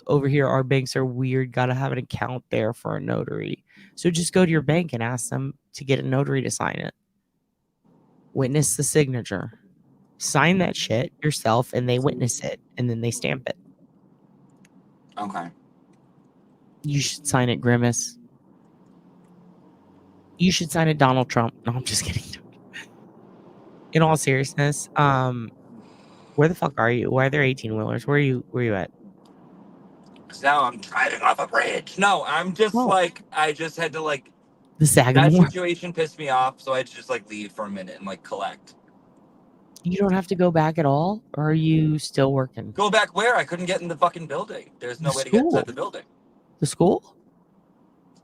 over here. Our banks are weird. Got to have an account there for a notary. So just go to your bank and ask them to get a notary to sign it. Witness the signature. Sign that shit yourself, and they witness it, and then they stamp it.
Okay.
You should sign it, Grimace. You should sign it, Donald Trump. No, I'm just kidding. In all seriousness, where the fuck are you? Why are there 18-wheelers? Where are you at?
So now I'm driving off a bridge. No, I'm just like, I just had to like,
The
that
Sagamore?
situation pissed me off, so I had to just like leave for a minute and like collect.
You don't have to go back at all? Or are you still working?
Go back where? I couldn't get in the fucking building. There's no way to get inside the building.
The school?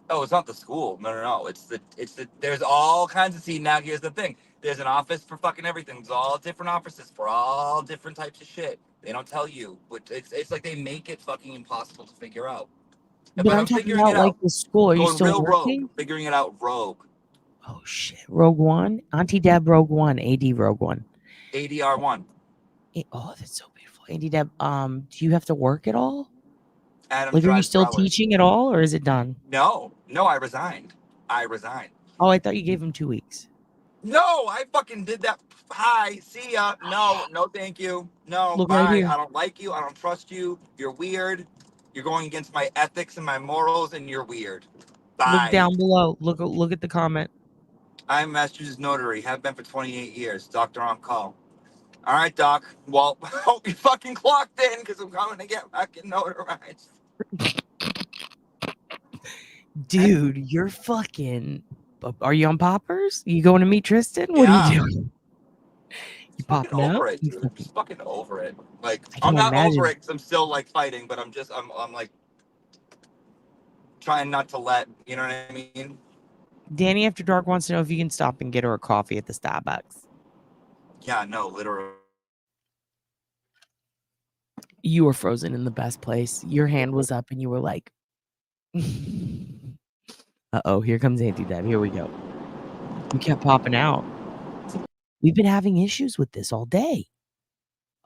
Oh, it's not the school. No. It's the, there's all kinds of, see, now here's the thing. There's an office for fucking everything. There's all different offices for all different types of shit. They don't tell you, but it's like they make it fucking impossible to figure out.
But I'm talking about like the school. Are you
Going
still
real
working?
rogue, figuring it out rogue.
Oh shit. Rogue One? Auntie Deb Rogue One. AD Rogue One.
ADR1.
Oh, that's so beautiful. Auntie Deb, do you have to work at all?
Adam
Like, are you
drives
still
trailer.
teaching at all, or is it done?
No, I resigned.
Oh, I thought you gave him 2 weeks.
No, I fucking did that. Hi, see ya. No, thank you. No,
Look
bye.
right here.
I don't like you. I don't trust you. You're weird. You're going against my ethics and my morals, and you're weird. Bye.
Look down below. Look at the comment.
I'm Massachusetts notary. Have been for 28 years. Doctor on call. All right, Doc. Well, hope you fucking clocked in because I'm coming to get fucking notarized.
Dude, you're fucking. Are you on poppers? You going to meet Tristan? What are
Yeah.
you doing? You
Fucking
popping out?
over it, dude. Just fucking over it. Like,
I
I'm
can't
not
imagine.
over it because I'm still like fighting, but I'm like trying not to let, you know what I mean?
Danny After Dark wants to know if you can stop and get her a coffee at the Starbucks.
Yeah, no, literally.
You were frozen in the best place. Your hand was up and you were like, uh-oh, here comes Auntie Deb. Here we go. You kept popping out. We've been having issues with this all day.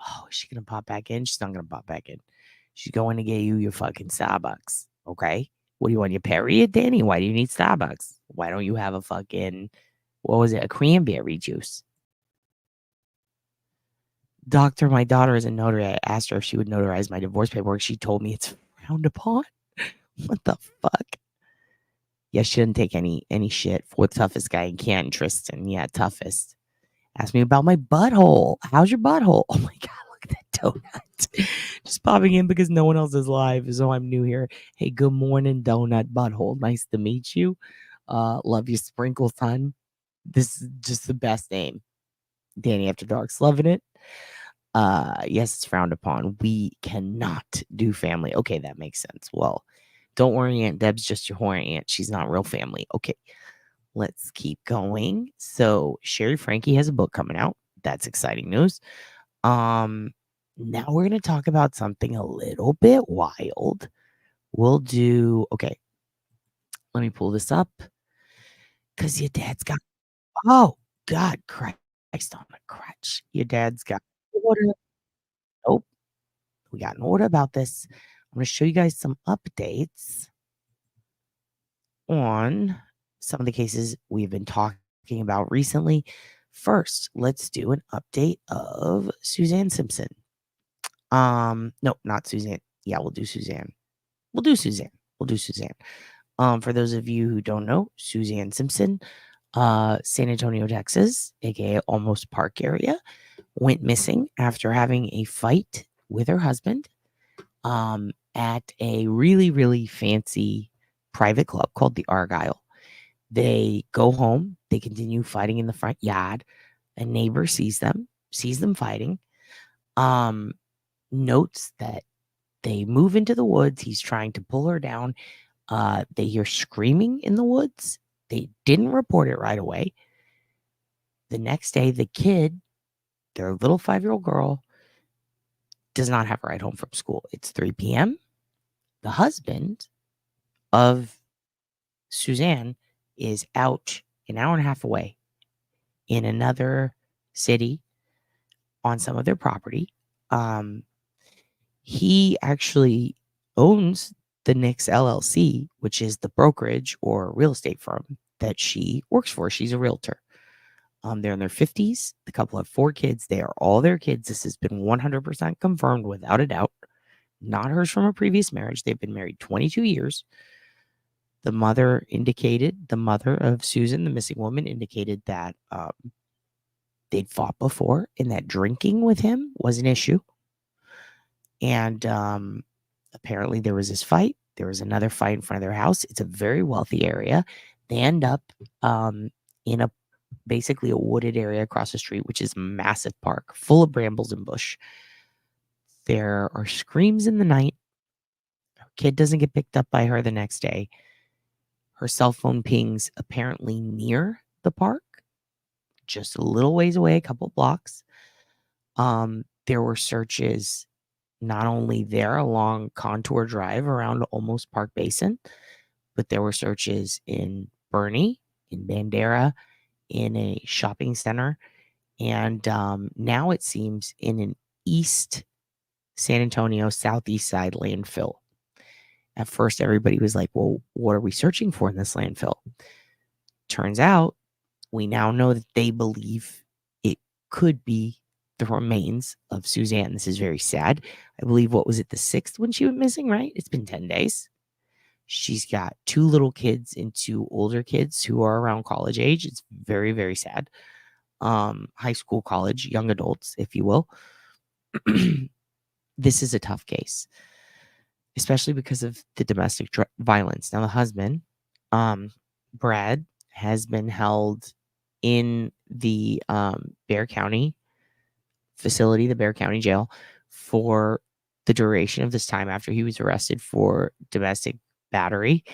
Oh, is she going to pop back in? She's not going to pop back in. She's going to get you your fucking Starbucks. Okay? What do you want? Your period, Danny? Why do you need Starbucks? Why don't you have a fucking, what was it? A cranberry juice. Doctor, my daughter is a notary. I asked her if she would notarize my divorce paperwork. She told me it's frowned upon. What the fuck? Yeah, she didn't take any shit. Fourth toughest guy in Canton, Tristan. Yeah, toughest. Ask me about my butthole. How's your butthole? Oh my God, look at that donut. Just popping in because no one else is live, so I'm new here. Hey, good morning, donut butthole. Nice to meet you. Love you, Sprinkle Son. This is just the best name. Danny After Dark's loving it. Yes, it's frowned upon. We cannot do family. Okay, that makes sense. Well, don't worry, Aunt Deb's just your horny aunt. She's not real family. Okay, let's keep going. So Sherry Franke has a book coming out. That's exciting news. Now we're gonna talk about something a little bit wild. We'll do okay. Let me pull this up. Cause your dad's got God Christ on the crutch. Your dad's got order. Nope. We got an order about this. I'm going to show you guys some updates on some of the cases we've been talking about recently. First, let's do an update of Suzanne Simpson. No, not Suzanne. Yeah, we'll do Suzanne. For those of you who don't know, Suzanne Simpson, San Antonio, Texas, aka Almost Park area, went missing after having a fight with her husband at a really, really fancy private club called the Argyle. They go home. They continue fighting in the front yard. A neighbor sees them fighting. Notes that they move into the woods. He's trying to pull her down. They hear screaming in the woods. They didn't report it right away. The next day, the kid Their little 5-year-old girl does not have a ride home from school. It's 3 p.m. The husband of Suzanne is out an hour and a half away in another city on some of their property. He actually owns the Nix LLC, which is the brokerage or real estate firm that she works for. She's a realtor. They're in their 50s. The couple have 4 kids. They are all their kids. This has been 100% confirmed without a doubt. Not hers from a previous marriage. They've been married 22 years. The mother of Susan, the missing woman, indicated that they'd fought before and that drinking with him was an issue. And apparently there was this fight. There was another fight in front of their house. It's a very wealthy area. They end up in basically a wooded area across the street, which is a massive park full of brambles and bush. There are screams in the night. Her kid doesn't get picked up by her the next day. Her cell phone pings apparently near the park, just a little ways away, a couple blocks. There were searches not only there along Contour Drive around Almost Park Basin, but there were searches in Bernie, in Bandera, in a shopping center, and now it seems in an East San Antonio southeast side landfill. At first, everybody was like, well, what are we searching for in this landfill? Turns out, we now know that they believe it could be the remains of Suzanne. This is very sad. I believe, what was it, the 6th when she went missing, right? It's been 10 days. She's got 2 little kids and 2 older kids who are around college age. It's very, very sad. High school, college, young adults, if you will. This is a tough case, especially because of the domestic violence. Now, the husband, Brad, has been held in the Bexar County facility, the Bexar County jail, for the duration of this time after he was arrested for domestic battery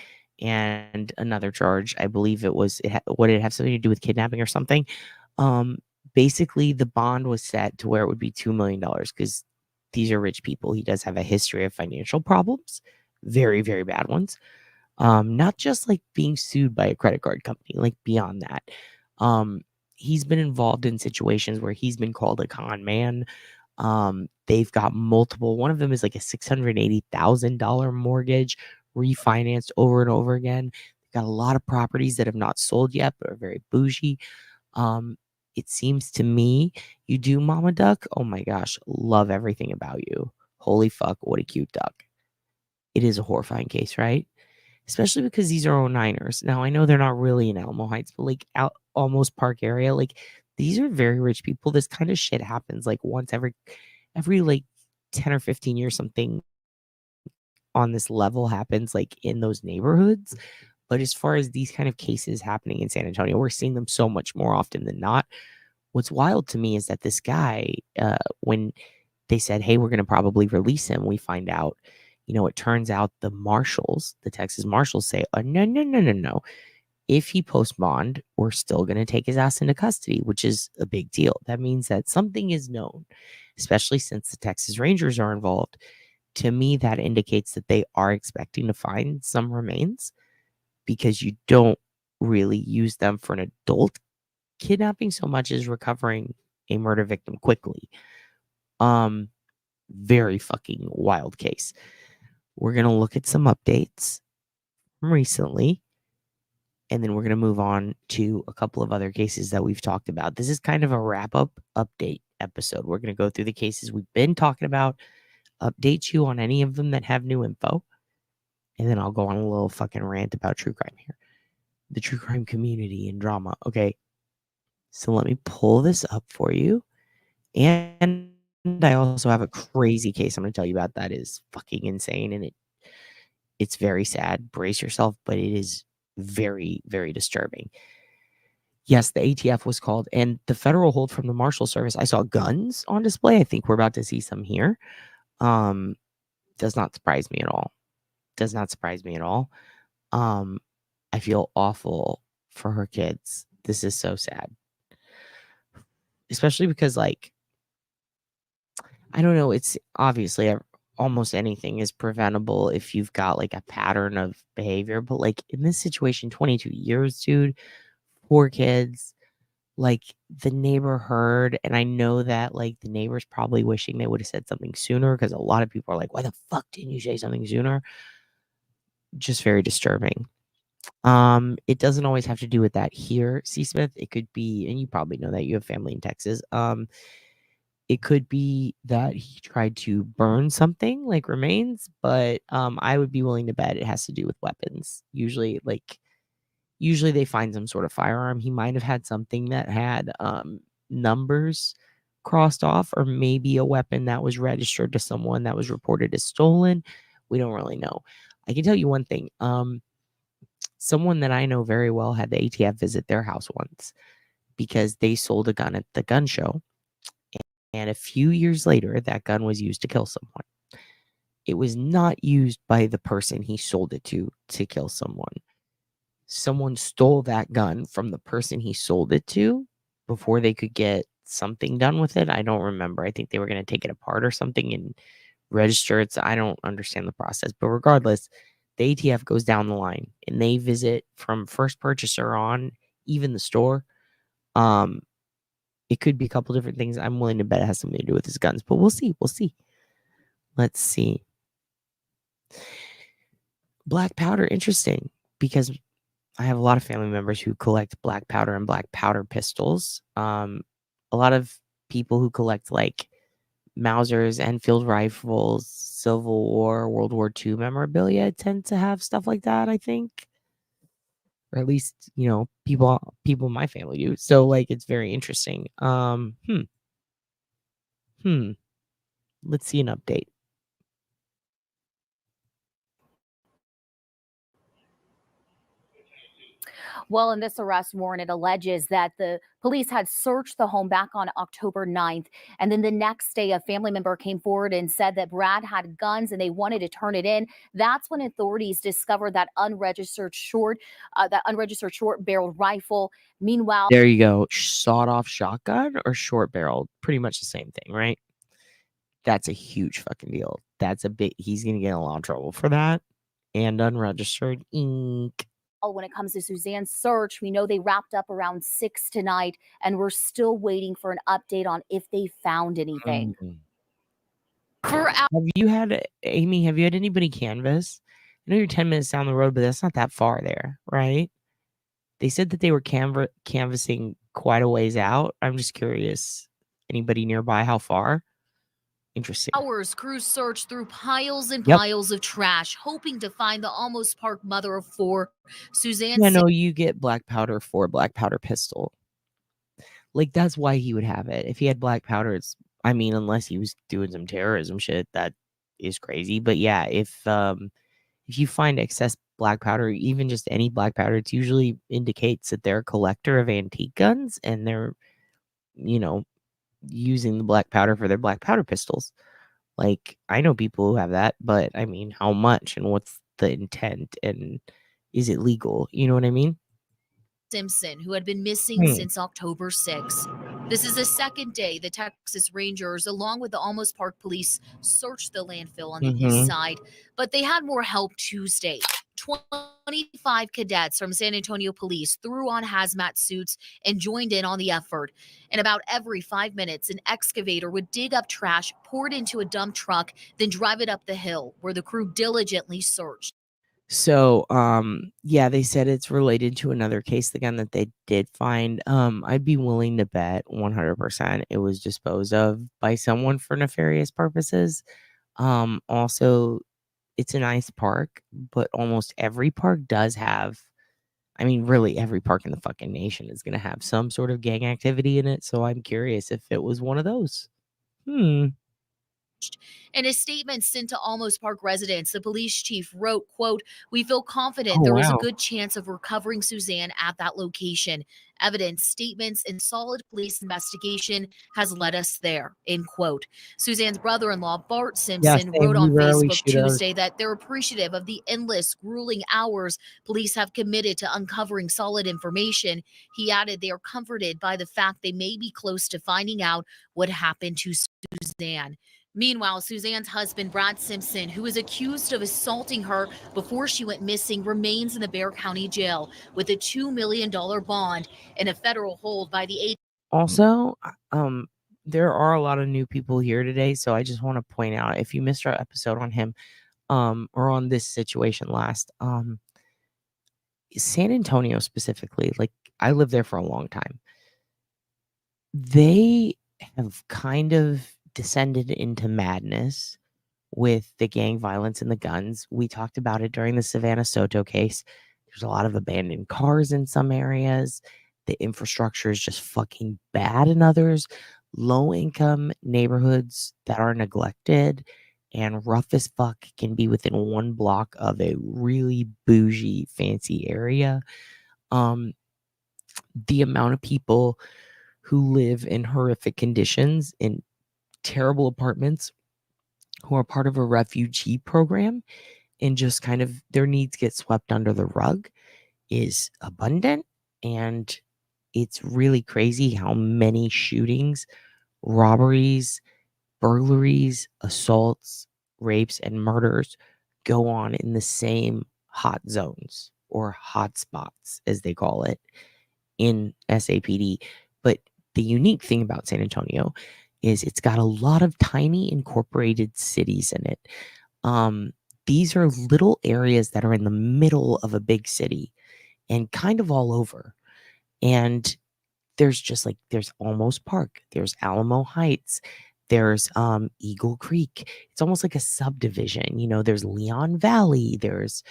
and another charge. I believe it did it have something to do with kidnapping or something? Basically, the bond was set to where it would be $2 million because these are rich people. He does have a history of financial problems, very, very bad ones. Not just like being sued by a credit card company, like beyond that. He's been involved in situations where he's been called a con man. They've got multiple. One of them is like a $680,000 mortgage refinanced over and over again. They've got a lot of properties that have not sold yet, but are very bougie. It seems to me, you do, Mama Duck. Oh my gosh, love everything about you. Holy fuck, what a cute duck. It is a horrifying case, right? Especially because these are 09ers. Now, I know they're not really in Alamo Heights, but like out Almost Park area, like these are very rich people. This kind of shit happens like once every like 10 or 15 years, something on this level happens like in those neighborhoods. But as far as these kind of cases happening in San Antonio, we're seeing them so much more often than not. What's wild to me is that this guy, when they said, hey, we're going to probably release him, we find out, it turns out the marshals, the Texas marshals say, oh, no. If he posts bond, we're still going to take his ass into custody, which is a big deal. That means that something is known, especially since the Texas Rangers are involved. To me, that indicates that they are expecting to find some remains, because you don't really use them for an adult kidnapping so much as recovering a murder victim quickly. Very fucking wild case. We're going to look at some updates from recently, and then we're going to move on to a couple of other cases that we've talked about. This is kind of a wrap-up update episode. We're going to go through the cases we've been talking about, update you on any of them that have new info, and then I'll go on a little fucking rant about true crime here. The true crime community and drama. Okay, so let me pull this up for you. And I also have a crazy case I'm going to tell you about that is fucking insane, and it's very sad. Brace yourself, but it is very, very disturbing. Yes, the ATF was called, and the federal hold from the Marshal Service. I saw guns on display. I think we're about to see some here. Does not surprise me at all. Does not surprise me at all. I feel awful for her kids. This is so sad. Especially because, like, I don't know. It's obviously almost anything is preventable if you've got like a pattern of behavior. But like in this situation, 22 years, dude, 4 kids, like the neighbor heard. And I know that like the neighbor's probably wishing they would have said something sooner because a lot of people are like, why the fuck didn't you say something sooner? Just very disturbing. It doesn't always have to do with that here, C. Smith. It could be, and you probably know that you have family in Texas. It could be that he tried to burn something like remains, but I would be willing to bet it has to do with weapons. Usually they find some sort of firearm. He might have had something that had numbers crossed off, or maybe a weapon that was registered to someone that was reported as stolen. We don't really know. I can tell you one thing. Someone that I know very well had the ATF visit their house once because they sold a gun at the gun show. And a few years later, that gun was used to kill someone. It was not used by the person he sold it to kill someone. Someone stole that gun from the person he sold it to before they could get something done with it. I don't remember. I think they were going to take it apart or something and register it. So I don't understand the process. But regardless, the ATF goes down the line and they visit from first purchaser on, even the store. It could be a couple different things. I'm willing to bet it has something to do with his guns, but we'll see. We'll see. Let's see. Black powder, interesting, because I have a lot of family members who collect black powder and black powder pistols. A lot of people who collect like Mausers, Enfield rifles, Civil War, World War II memorabilia tend to have stuff like that, I think. Or at least, people in my family do. So like it's very interesting. Let's see an update.
Well, in this arrest warrant, it alleges that the police had searched the home back on October 9th. And then the next day, a family member came forward and said that Brad had guns and they wanted to turn it in. That's when authorities discovered that unregistered short barreled rifle. Meanwhile,
There you go. Sawed-off shotgun or short barreled? Pretty much the same thing, right? That's a huge fucking deal. He's going to get in a lot of trouble for that. And unregistered ink.
When it comes to Suzanne's search, we know they wrapped up around 6 tonight, and we're still waiting for an update on if they found anything.
Have you had anybody canvass? I know you're 10 minutes down the road, but that's not that far there, right? They said that they were canvassing quite a ways out. I'm just curious. Anybody nearby? How far? Interesting.
Hours, crews searched through piles and piles of trash, hoping to find the almost parked mother of 4, Suzanne.
Yeah, no, you get black powder for a black powder pistol. Like, that's why he would have it. If he had black powder, unless he was doing some terrorism shit, that is crazy. But yeah, if you find excess black powder, even just any black powder, it usually indicates that they're a collector of antique guns and they're, using the black powder for their black powder pistols. Like, I know people who have that, but how much and what's the intent and is it legal? You know what I mean?
Simpson, who had been missing since October 6. This is the second day the Texas Rangers, along with the Almost Park police, searched the landfill on the east side, but they had more help Tuesday. 25 cadets from San Antonio police threw on hazmat suits and joined in on the effort. And about every 5 minutes, an excavator would dig up trash, pour it into a dump truck, then drive it up the hill, where the crew diligently searched.
So, they said it's related to another case, the gun that they did find. I'd be willing to bet 100% it was disposed of by someone for nefarious purposes. Also, it's a nice park, but almost every park does have, really every park in the fucking nation is going to have some sort of gang activity in it. So I'm curious if it was one of those.
In a statement sent to Almost Park residents, the police chief wrote, quote, "We feel confident
Oh,
there is a
wow.
good chance of recovering Suzanne at that location. Evidence, statements, and solid police investigation has led us there," end quote. Suzanne's brother-in-law, Bart Simpson,
same.
wrote
We
on
rarely
Facebook
shoot ours.
Tuesday that they're appreciative of the endless, grueling hours police have committed to uncovering solid information. He added they are comforted by the fact they may be close to finding out what happened to Suzanne. Meanwhile, Suzanne's husband, Brad Simpson, who is accused of assaulting her before she went missing, remains in the Bexar County Jail with a $2 million bond and a federal hold by the
Also, there are a lot of new people here today, so I just want to point out, if you missed our episode on him, or on this situation last, San Antonio specifically, like, I lived there for a long time. They have kind of descended into madness with the gang violence and the guns. We talked about it during the Savannah Soto case. There's a lot of abandoned cars in some areas. The infrastructure is just fucking bad in others. Low income neighborhoods that are neglected and rough as fuck can be within 1 block of a really bougie, fancy area. The amount of people who live in horrific conditions in terrible apartments, who are part of a refugee program, and just kind of their needs get swept under the rug, is abundant. And it's really crazy how many shootings, robberies, burglaries, assaults, rapes, and murders go on in the same hot zones, or hot spots as they call it, in SAPD. But the unique thing about San Antonio is it's got a lot of tiny incorporated cities in it. These are little areas that are in the middle of a big city and kind of all over. And there's just like, there's Almost Park, there's Alamo Heights, there's Eagle Creek. It's almost like a subdivision. You know, there's Leon Valley, there's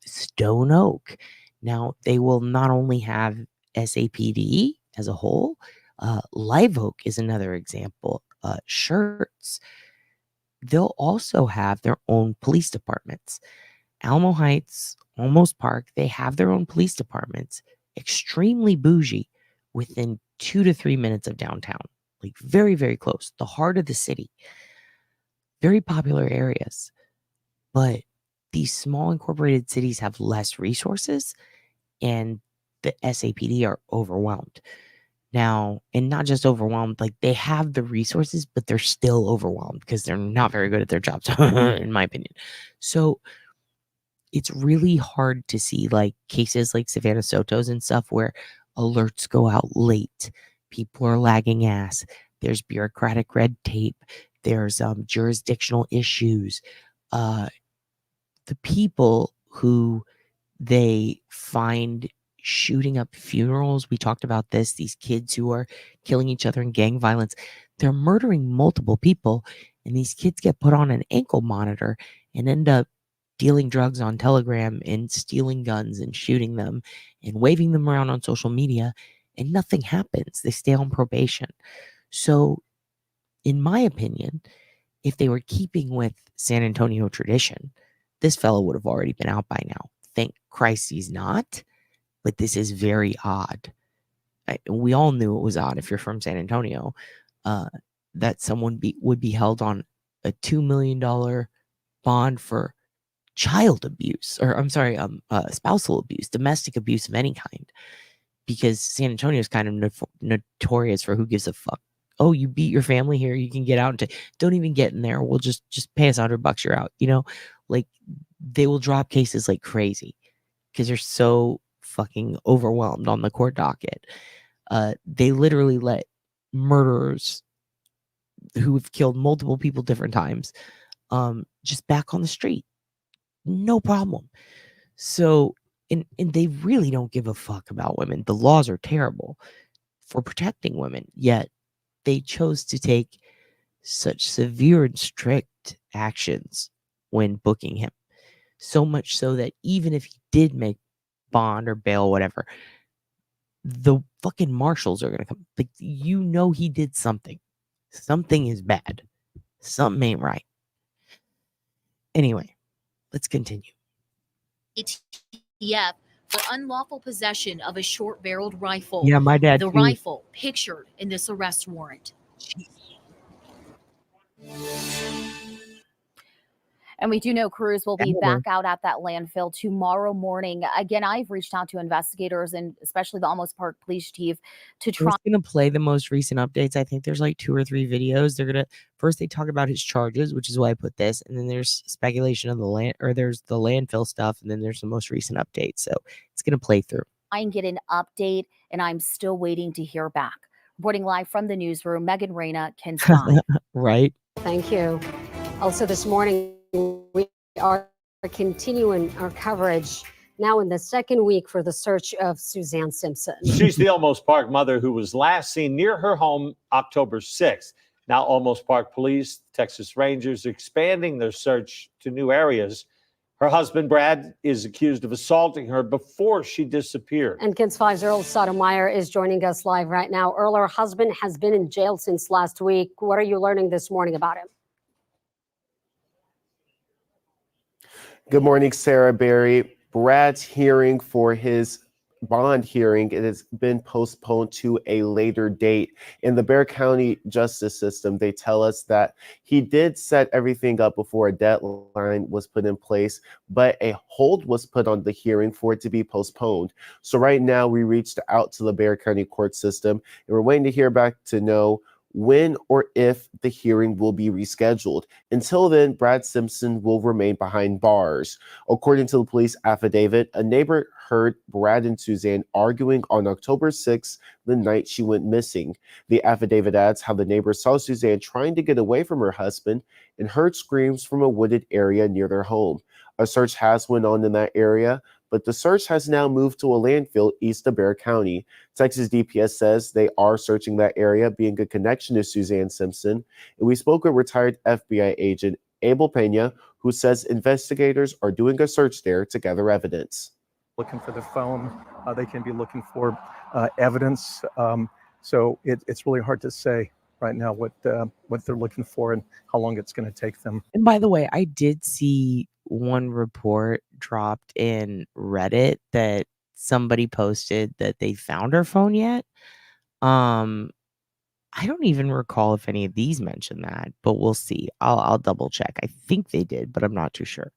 Stone Oak. Now, they will not only have SAPD as a whole, Live Oak is another example. Shirts. They'll also have their own police departments. Alamo Heights, Almost Park, they have their own police departments. Extremely bougie, within 2 to 3 minutes of downtown. Like, very, very close. The heart of the city. Very popular areas. But these small incorporated cities have less resources, and the SAPD are overwhelmed. Now, and not just overwhelmed, like, they have the resources, but they're still overwhelmed because they're not very good at their jobs, in my opinion. So it's really hard to see, like, cases like Savannah Soto's and stuff where alerts go out late. People are lagging ass. There's bureaucratic red tape. There's jurisdictional issues. The people who they find shooting up funerals, we talked about this, these kids who are killing each other in gang violence, they're murdering multiple people, and these kids get put on an ankle monitor and end up dealing drugs on Telegram and stealing guns and shooting them and waving them around on social media, and nothing happens. They stay on probation. So, in my opinion, if they were keeping with San Antonio tradition, this fellow would have already been out by now. Thank Christ he's not, but this is very odd. We all knew it was odd, if you're from San Antonio, that someone would be held on a $2 million bond for child abuse, or spousal abuse, domestic abuse of any kind, because San Antonio is kind of notorious for who gives a fuck. Oh, you beat your family here, you can get out and don't even get in there. We'll just pay us $100, you're out. You know, like, they will drop cases like crazy because they're so fucking overwhelmed on the court docket. They literally let murderers who have killed multiple people different times just back on the street. No problem. So, and they really don't give a fuck about women. The laws are terrible for protecting women, yet they chose to take such severe and strict actions when booking him. So much so that even if he did make bond or bail, whatever, the fucking marshals are going to come. Like, you know, he did something. Something is bad. Something ain't right. Anyway, let's continue.
ATF for unlawful possession of a short-barreled rifle.
Yeah, my dad
The
too.
rifle pictured in this arrest warrant.
And we do know crews will be
Ever.
back out at that landfill tomorrow morning. Again, I've reached out to investigators and especially the Almost Park Police Chief to
I'm
try.
just gonna play the most recent updates. I think there's like 2 or 3 videos. They're gonna first they talk about his charges, which is why I put this, and then there's speculation of the land or there's the landfill stuff, and then there's the most recent update. So it's gonna play through.
I can get an update, and I'm still waiting to hear back. Reporting live from the newsroom, Megan Reyna, KENS 5.
Right?
Thank you. Also this morning, we are continuing our coverage now in the second week for the search of Suzanne Simpson.
She's the Almost Park mother who was last seen near her home October 6th. Now Almost Park Police, Texas Rangers are expanding their search to new areas. Her husband, Brad, is accused of assaulting her before she disappeared.
And KENS 5's Earl Sotomayor is joining us live right now. Earl, her husband has been in jail since last week. What are you learning this morning about him?
Good morning, Sarah Berry. Brad's hearing for his bond hearing, it has been postponed to a later date. In the Bexar County justice system, they tell us that he did set everything up before a deadline was put in place, but a hold was put on the hearing for it to be postponed. So right now we reached out to the Bexar County court system and we're waiting to hear back to know when or if the hearing will be rescheduled. Until then, Brad Simpson will remain behind bars. According to the police affidavit, a neighbor heard Brad and Suzanne arguing on October 6th, the night she went missing. The affidavit adds how the neighbor saw Suzanne trying to get away from her husband and heard screams from a wooded area near their home. A search has went on in that area, but the search has now moved to a landfill east of Bexar County. Texas DPS says they are searching that area, being a connection to Suzanne Simpson. And we spoke with retired FBI agent Abel Pena, who says investigators are doing a search there to gather evidence.
Looking for the phone, they can be looking for evidence. So it's really hard to say right now what they're looking for and how long it's going to take them.
And by the way, I did see one report dropped in Reddit that somebody posted that they found her phone yet. I don't even recall if any of these mentioned that, but we'll see. I'll double check. I think they did, but I'm not too sure.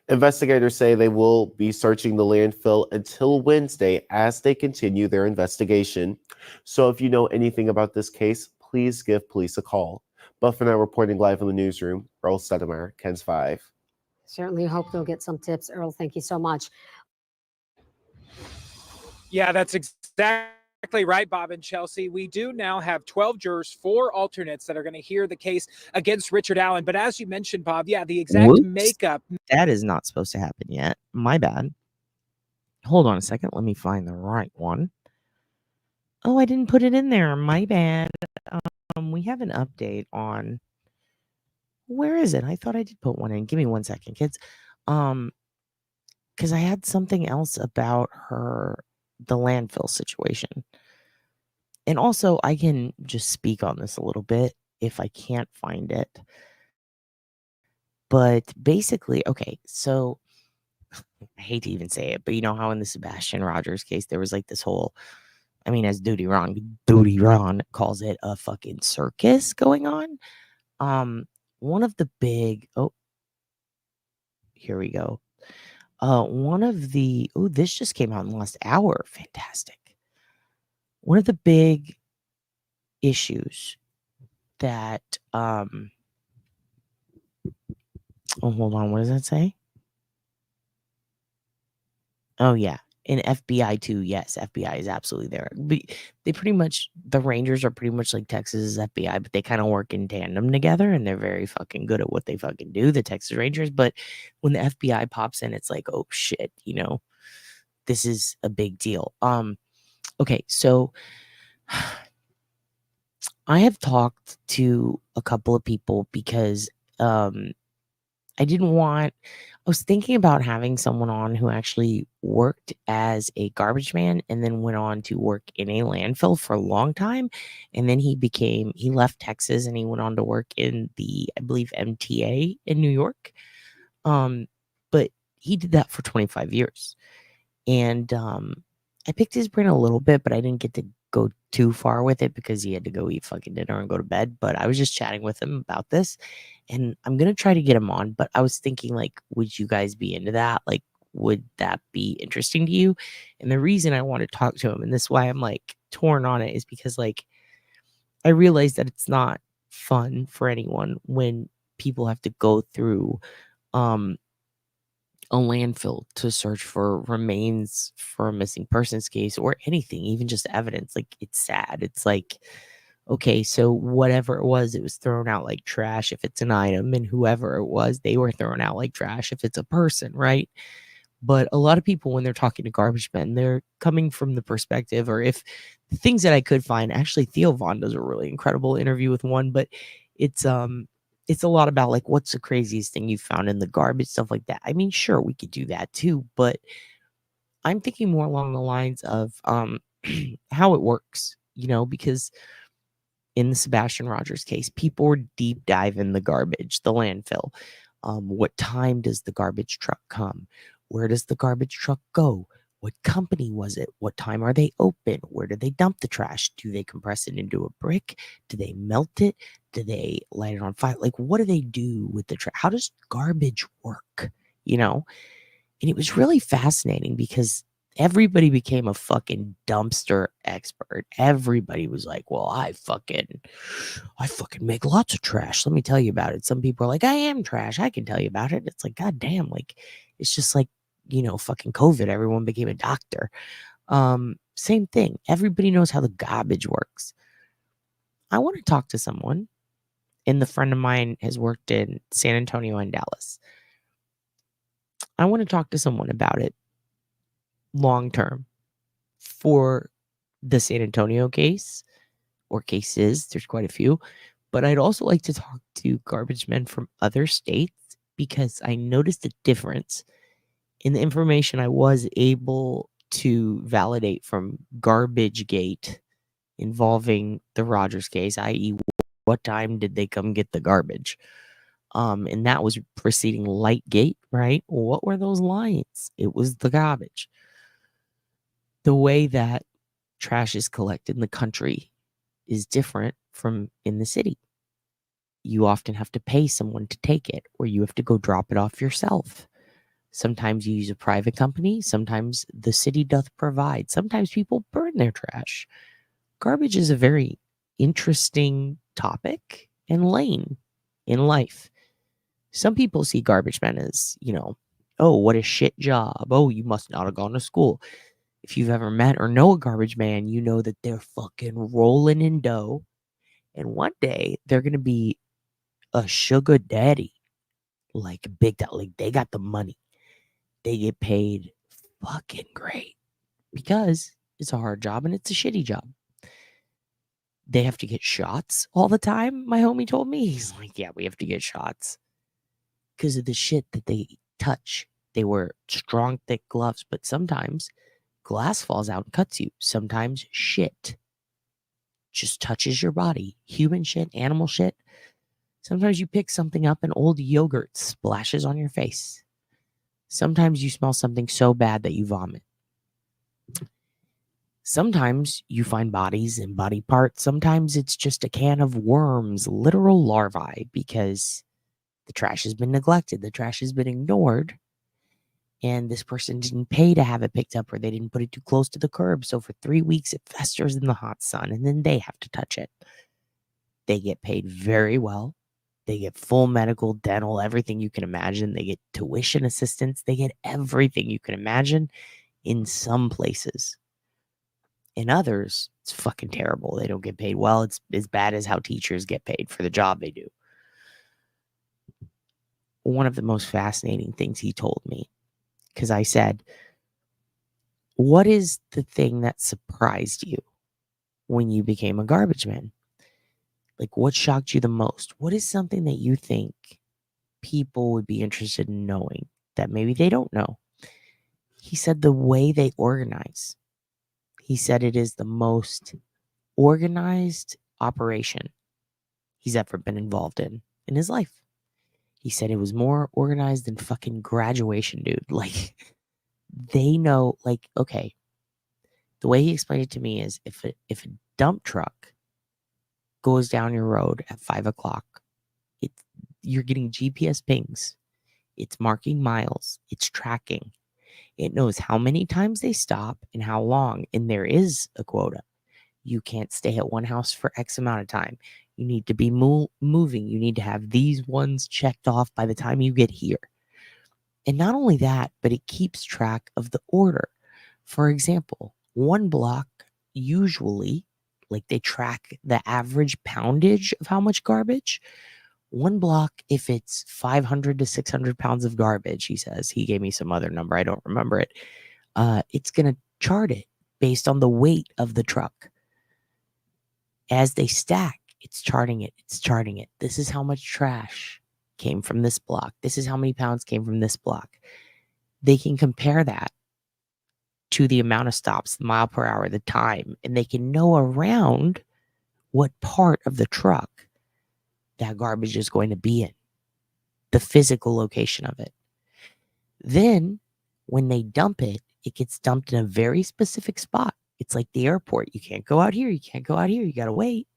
Investigators say they will be searching the landfill until Wednesday as they continue their investigation. So if you know anything about this case, please give police a call. But for now, reporting live in the newsroom, Earl Sotomayor, KENS 5.
Certainly hope they'll get some tips. Earl, thank you so much.
Yeah, that's exactly right, Bob and Chelsea. We do now have 12 jurors, 4 alternates that are going to hear the case against Richard Allen. But as you mentioned, Bob, yeah, the exact
Whoops.
makeup.
That is not supposed to happen yet. My bad. Hold on a second. Let me find the right one. Oh, I didn't put it in there. My bad. We have an update on. Where is it? I thought I did put one in. Give me 1 second, kids. Because I had something else about the landfill situation. And also, I can just speak on this a little bit if I can't find it. But basically, okay, so I hate to even say it, but you know how in the Sebastian Rogers case, there was like this whole, I mean, as Duty Ron calls it, a fucking circus going on. One of the big, here we go. One of the, this just came out in the last hour. Fantastic. One of the big issues that, hold on. What does that say? Oh, yeah. In FBI too. Yes, FBI is absolutely there. But they pretty much, the Rangers are pretty much like Texas's FBI, but they kind of work in tandem together and they're very fucking good at what they fucking do, the Texas Rangers. But when the FBI pops in, it's like, oh shit, this is a big deal. Okay, so I have talked to a couple of people because I was thinking about having someone on who actually worked as a garbage man and then went on to work in a landfill for a long time. And then he left Texas and he went on to work in the, I believe, MTA in New York. But he did that for 25 years. And I picked his brain a little bit, but I didn't get to go too far with it because he had to go eat fucking dinner and go to bed. But I was just chatting with him about this, and I'm gonna try to get him on. But I was thinking, like, would you guys be into that? Like, would that be interesting to you? And the reason I want to talk to him, and this is why I'm like torn on it, is because like I realize that it's not fun for anyone when people have to go through a landfill to search for remains for a missing persons case or anything, even just evidence. Like, it's sad. It's like, okay, so whatever it was thrown out like trash if it's an item, and whoever it was, they were thrown out like trash if it's a person, right? But a lot of people, when they're talking to garbage men, they're coming from the perspective, or if the things that I could find, actually, Theo Vaughn does a really incredible interview with one, but it's a lot about like, what's the craziest thing you found in the garbage, stuff like that. I mean, sure, we could do that too, but I'm thinking more along the lines of how it works, because in the Sebastian Rogers case, people were deep diving the garbage, the landfill. What time does the garbage truck come? Where does the garbage truck go? What company was it? What time are they open? Where do they dump the trash? Do they compress it into a brick? Do they melt it? Do they light it on fire? Like, what do they do with the trash? How does garbage work? And it was really fascinating because everybody became a fucking dumpster expert. Everybody was like, well, I fucking make lots of trash. Let me tell you about it. Some people are like, I am trash. I can tell you about it. It's like, God damn, like, it's just like, fucking COVID. Everyone became a doctor. Same thing. Everybody knows how the garbage works. I want to talk to someone, and the friend of mine has worked in San Antonio and Dallas. I want to talk to someone about it long term for the San Antonio case or cases. There's quite a few, but I'd also like to talk to garbage men from other states because I noticed a difference in the information I was able to validate from GarbageGate involving the Rogers case, i.e., what time did they come get the garbage? And that was preceding Lightgate, right? What were those lines? It was the garbage. The way that trash is collected in the country is different from in the city. You often have to pay someone to take it, or you have to go drop it off yourself. Sometimes you use a private company. Sometimes the city doth provide. Sometimes people burn their trash. Garbage is a very interesting topic and lane in life. Some people see garbage men as, oh, what a shit job. Oh, you must not have gone to school. If you've ever met or know a garbage man, you know that they're fucking rolling in dough. And one day they're going to be a sugar daddy. Like big time. Like they got the money. They get paid fucking great because it's a hard job and it's a shitty job. They have to get shots all the time. My homie told me, he's like, yeah, we have to get shots because of the shit that they touch. They wear strong, thick gloves, but sometimes glass falls out and cuts you. Sometimes shit just touches your body. Human shit, animal shit. Sometimes you pick something up and old yogurt splashes on your face. Sometimes you smell something so bad that you vomit. Sometimes you find bodies and body parts. Sometimes it's just a can of worms, literal larvae, because the trash has been neglected. The trash has been ignored. And this person didn't pay to have it picked up, or they didn't put it too close to the curb. So for 3 weeks, it festers in the hot sun, and then they have to touch it. They get paid very well. They get full medical, dental, everything you can imagine. They get tuition assistance. They get everything you can imagine in some places. In others, it's fucking terrible. They don't get paid well. It's as bad as how teachers get paid for the job they do. One of the most fascinating things he told me, because I said, what is the thing that surprised you when you became a garbage man? Like, what shocked you the most? What is something that you think people would be interested in knowing that maybe they don't know. He said the way they organize, he said it is the most organized operation he's ever been involved in his life. He said it was more organized than fucking graduation, dude. Like, they know, like, okay, the way he explained it to me is if a dump truck goes down your road at 5 o'clock, you're getting GPS pings. It's marking miles. It's tracking. It knows how many times they stop and how long. And there is a quota. You can't stay at one house for X amount of time. You need to be moving. You need to have these ones checked off by the time you get here. And not only that, but it keeps track of the order. For example, one block usually, like they track the average poundage of how much garbage. One block, if it's 500 to 600 pounds of garbage, he says, he gave me some other number, I don't remember it. It's going to chart it based on the weight of the truck. As they stack, it's charting it. It's charting it. This is how much trash came from this block. This is how many pounds came from this block. They can compare that to the amount of stops, the mile per hour, the time, and they can know around what part of the truck that garbage is going to be in, the physical location of it. Then when they dump it, it gets dumped in a very specific spot. It's like the airport. You can't go out here. You can't go out here. You got to wait.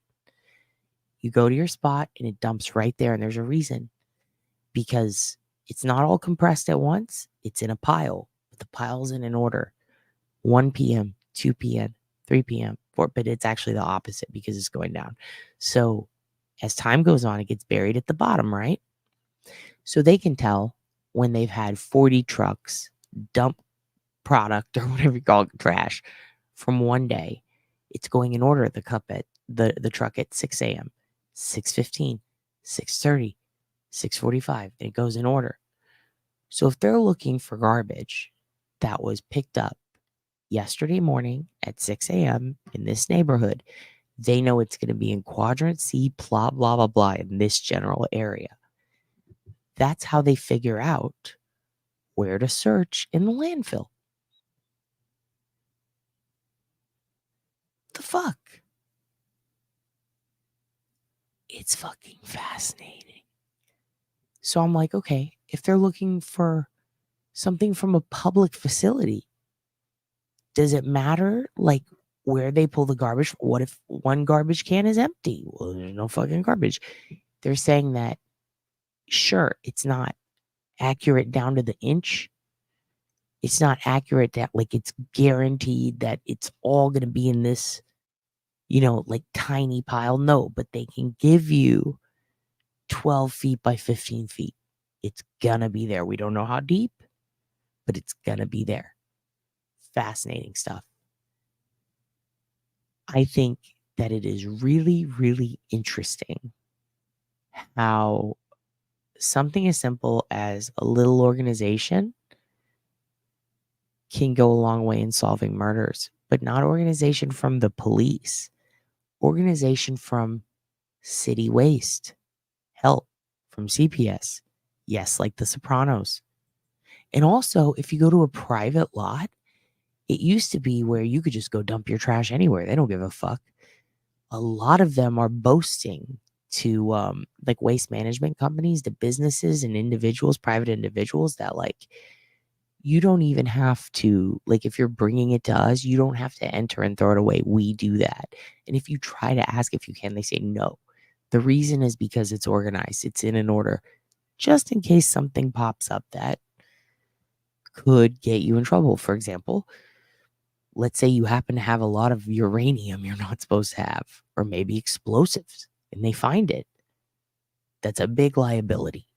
You go to your spot and it dumps right there. And there's a reason, because it's not all compressed at once. It's in a pile, but the pile's in an order. 1 p.m., 2 p.m., 3 p.m., 4, but it's actually the opposite because it's going down. So as time goes on, it gets buried at the bottom, right? So they can tell when they've had 40 trucks dump product or whatever you call it, trash, from one day. It's going in order at the truck at 6 a.m., 6:15, 6:30, 6:45, and it goes in order. So if they're looking for garbage that was picked up yesterday morning at 6 a.m. in this neighborhood, they know it's going to be in quadrant C, blah, blah, blah, blah, in this general area. That's how they figure out where to search in the landfill. The fuck? It's fucking fascinating. So I'm like, okay, if they're looking for something from a public facility, does it matter, like, where they pull the garbage? What if one garbage can is empty? Well, there's no fucking garbage. They're saying that, sure, it's not accurate down to the inch. It's not accurate that, like, it's guaranteed that it's all going to be in this, like, tiny pile. No, but they can give you 12 feet by 15 feet. It's going to be there. We don't know how deep, but it's going to be there. Fascinating stuff. I think that it is really, really interesting how something as simple as a little organization can go a long way in solving murders, but not organization from the police, organization from city waste, help from CPS, yes, like the Sopranos. And also, if you go to a private lot, it used to be where you could just go dump your trash anywhere. They don't give a fuck. A lot of them are boasting to like waste management companies, to businesses and individuals, private individuals, that, like, you don't even have to, like, if you're bringing it to us, you don't have to enter and throw it away. We do that. And if you try to ask if you can, they say no. The reason is because it's organized. It's in an order, just in case something pops up that could get you in trouble. For example, let's say you happen to have a lot of uranium you're not supposed to have, or maybe explosives, and they find it. That's a big liability.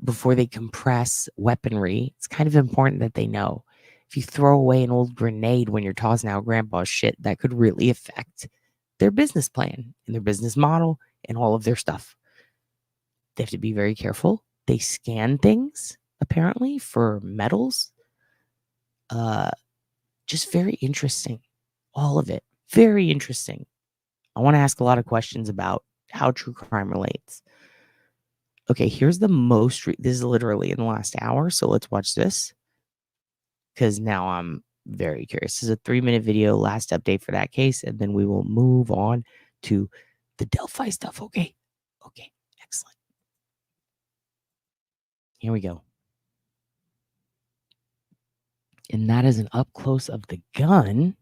Before they compress weaponry, it's kind of important that they know. If you throw away an old grenade when you're tossing out grandpa's shit, that could really affect their business plan and their business model and all of their stuff. They have to be very careful. They scan things, apparently, for metals. Just very interesting. All of it. Very interesting. I want to ask a lot of questions about how true crime relates. Okay, here's the most. This is literally in the last hour. So let's watch this because now I'm very curious. This is a 3-minute video, last update for that case, and then we will move on to the Delphi stuff. Okay. Okay. Excellent. Here we go. And that is an up close of the gun.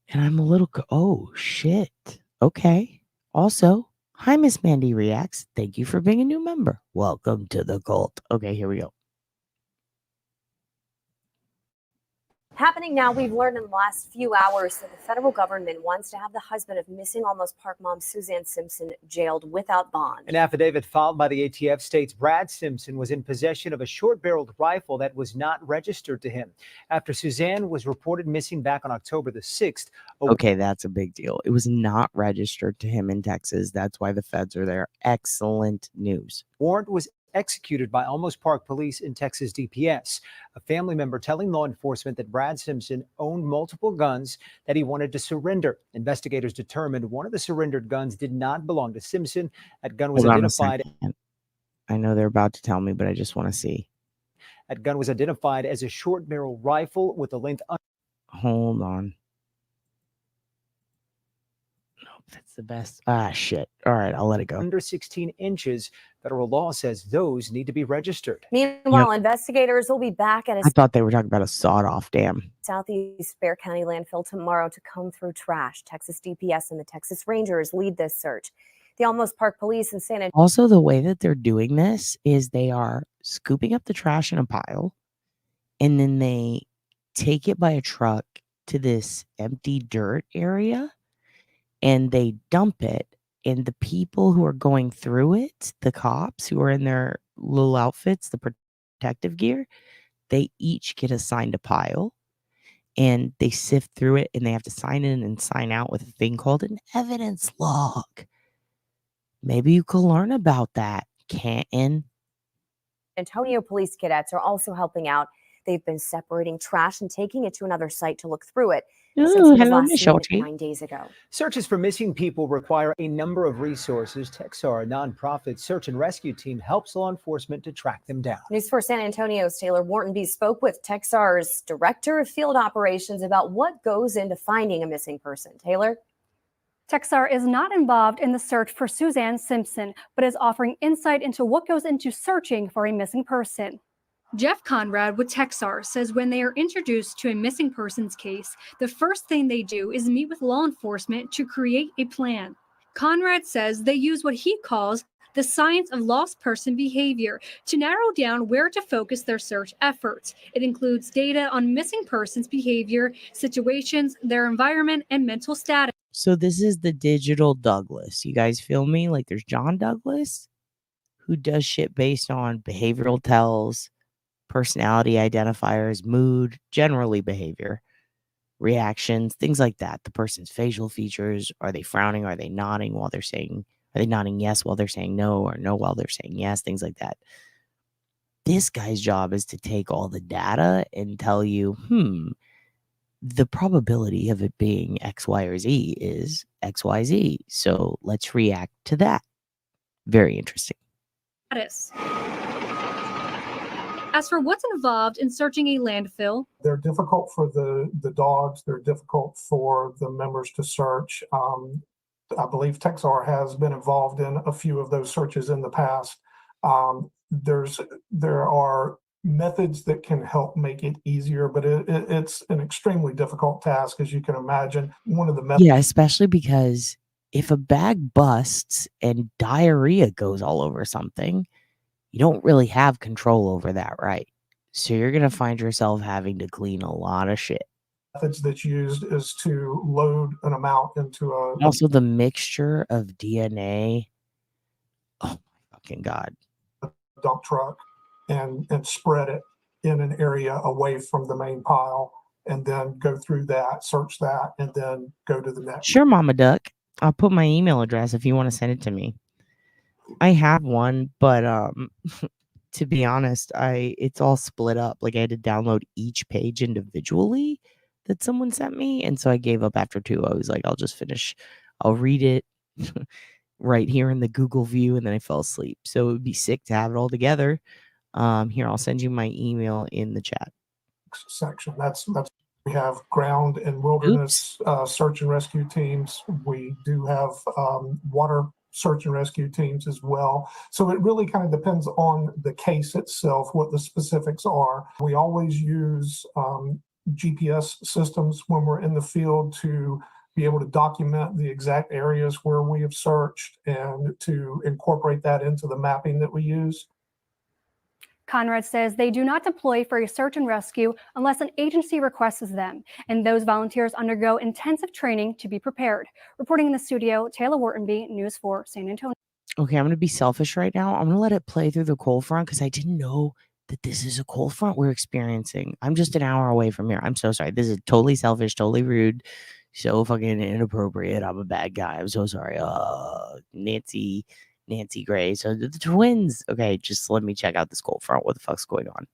And I'm a little. Oh, shit. Okay. Also, hi, Miss Mandy Reacts. Thank you for being a new member. Welcome to the cult. Okay, here we go.
Happening now, we've learned in the last few hours that the federal government wants to have the husband of missing Almost Park mom Suzanne Simpson jailed without bond.
An affidavit filed by the ATF states Brad Simpson was in possession of a short-barreled rifle that was not registered to him. After Suzanne was reported missing back on October the 6th.
Okay, that's a big deal. It was not registered to him in Texas. That's why the feds are there. Excellent news.
Warrant was executed by Almost Park police in Texas DPS. A family member telling law enforcement that Brad Simpson owned multiple guns that he wanted to surrender. Investigators determined one of the surrendered guns did not belong to Simpson. That gun was
Hold on a
identified.
second. I know they're about to tell me, but I just want to see.
That gun was identified as a short barrel rifle with a length.
Hold on. Nope, that's the best. Ah, shit. All right, I'll let it go.
Under 16 inches. Federal law says those need to be registered.
Meanwhile, investigators will be back at
I
a
thought they were talking about a sawed-off dam.
Southeast Bexar County landfill tomorrow to comb through trash. Texas DPS and the Texas Rangers lead this search. The Almost Park Police in San Antonio.
Also, the way that they're doing this is they are scooping up the trash in a pile, and then they take it by a truck to this empty dirt area, and they dump it. And the people who are going through it, the cops who are in their little outfits, the protective gear, they each get assigned a pile, and they sift through it, and they have to sign in and sign out with a thing called an evidence log. Maybe you could learn about that, Canton.
Antonio police cadets are also helping out. They've been separating trash and taking it to another site to look through it. Since it was last seen 9 days ago.
Searches for missing people require a number of resources. Texar, a nonprofit search and rescue team, helps law enforcement to track them down.
News 4 San Antonio's Taylor Whartonby spoke with Texar's director of field operations about what goes into finding a missing person. Taylor?
Texar is not involved in the search for Suzanne Simpson, but is offering insight into what goes into searching for a missing person. Jeff Conrad with Texar says when they are introduced to a missing persons case, the first thing they do is meet with law enforcement to create a plan. Conrad says they use what he calls the science of lost person behavior to narrow down where to focus their search efforts. It includes data on missing persons' behavior, situations, their environment, and mental status.
So this is the digital Douglas. You guys feel me? Like there's John Douglas, who does shit based on behavioral tells, personality identifiers, mood, generally behavior, reactions, things like that. The person's facial features. Are they frowning? Are they nodding while they're saying, are they nodding yes while they're saying no, or no while they're saying yes? Things like that. This guy's job is to take all the data and tell you, the probability of it being X, Y, or Z is X, Y, Z. So let's react to that. Very interesting.
As for what's involved in searching a landfill,
they're difficult for the dogs. They're difficult for the members to search. I believe Texar has been involved in a few of those searches in the past. There are methods that can help make it easier, but it's an extremely difficult task, as you can imagine. One of the methods.
Yeah, especially because if a bag busts and diarrhea goes all over something, you don't really have control over that, right? So you're going to find yourself having to clean a lot of shit.
Methods that's used is to load an amount into a...
Also, the mixture of DNA. Oh, my fucking God.
Dump truck and spread it in an area away from the main pile, and then go through that, search that, and then go to the next.
Sure, Mama Duck. I'll put my email address if you want to send it to me. I have one, but to be honest, it's all split up. Like I had to download each page individually that someone sent me, and so I gave up after 2. I was like, I'll just finish. I'll read it, right here in the Google view, and then I fell asleep. So it would be sick to have it all together. Here, I'll send you my email in the chat.
Section. That's we have ground and wilderness search and rescue teams. We do have water search and rescue teams as well. So it really kind of depends on the case itself, what the specifics are. We always use GPS systems when we're in the field to be able to document the exact areas where we have searched and to incorporate that into the mapping that we use.
Conrad says they do not deploy for a search and rescue unless an agency requests them, and those volunteers undergo intensive training to be prepared. Reporting in the studio, Taylor Whartonby, News 4 San Antonio.
Okay, I'm going to be selfish right now. I'm going to let it play through the cold front because I didn't know that this is a cold front we're experiencing. I'm just an hour away from here. I'm so sorry. This is totally selfish, totally rude, so fucking inappropriate. I'm a bad guy. I'm so sorry. Nancy Gray. So the twins. Okay, just let me check out this cold front. What the fuck's going on?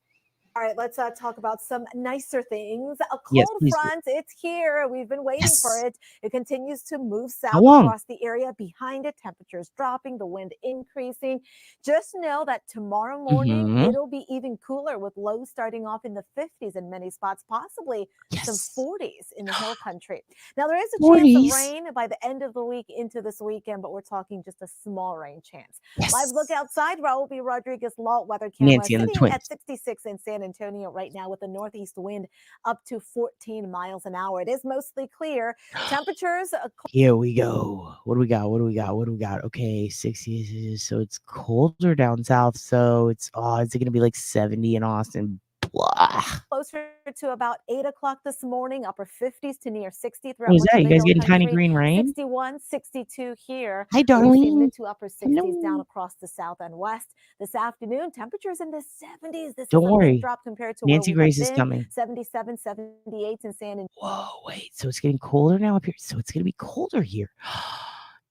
All right, let's talk about some nicer things. A
Yes,
cold
please do.
front, it's here. We've been waiting for it. It continues to move south
long?
across the area. Behind it, temperatures dropping, the wind increasing. Just know that tomorrow morning,
Mhm.
it'll be even cooler with lows starting off in the 50s in many spots, possibly some 40s in the hill country. Now, there is a chance
40s?
of rain by the end of the week into this weekend, but we're talking just a small rain chance. Live look outside, Raul B. Rodriguez Law weather camera
Nancy and the
sitting
twins.
at 66 in San Antonio right now with a northeast wind up to 14 miles an hour. It is mostly clear. Temperatures
Here we go. What do we got? Okay, 60. So it's colder down south. So it's is it gonna be like 70 in Austin? Blah.
closer to about 8 o'clock this morning, upper 50s to near 60 throughout
What is
much
that?
of
You
the
guys
hill
getting tiny
country.
green rain?
61, 62 here.
Hi,
We'll see
darling.
mid to upper 60s down
Hello.
across the south and west. This afternoon, temperatures in the 70s. This
Don't
is a
worry.
big drop compared to
Nancy
where we
Grace
have
is
been.
coming.
77, 78 in San Antonio.
Whoa, wait. So it's getting colder now up here. So it's gonna be colder here.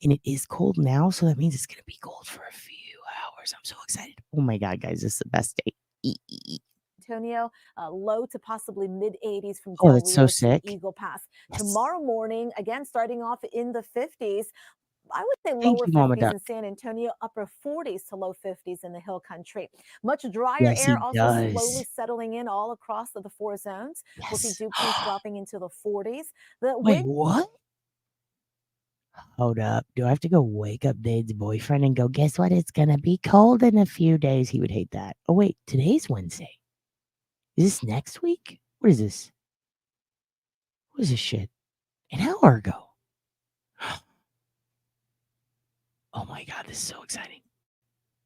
And it is cold now, so that means it's gonna be cold for a few hours. I'm so excited. Oh my god, guys, this is the best day.
Antonio, low to possibly mid 80s from
Oh,
Del
that's so
Rio to
sick.
Eagle Pass. Tomorrow morning, again starting off in the 50s. I would say
Thank
lower
you, Mama
50s
Duck.
in San Antonio, upper 40s to low 50s in the hill country. Much drier
Yes,
air
he
also
does.
slowly settling in all across the 4 zones. We'll see
Yes.
dew points dropping into the 40s. The
Wait,
wind
what? Hold up. Do I have to go wake up Dave's boyfriend and go, guess what? It's gonna be cold in a few days. He would hate that. Oh, wait, today's Wednesday. Is this next week? What is this? What is this shit? An hour ago. Oh my god, this is so exciting.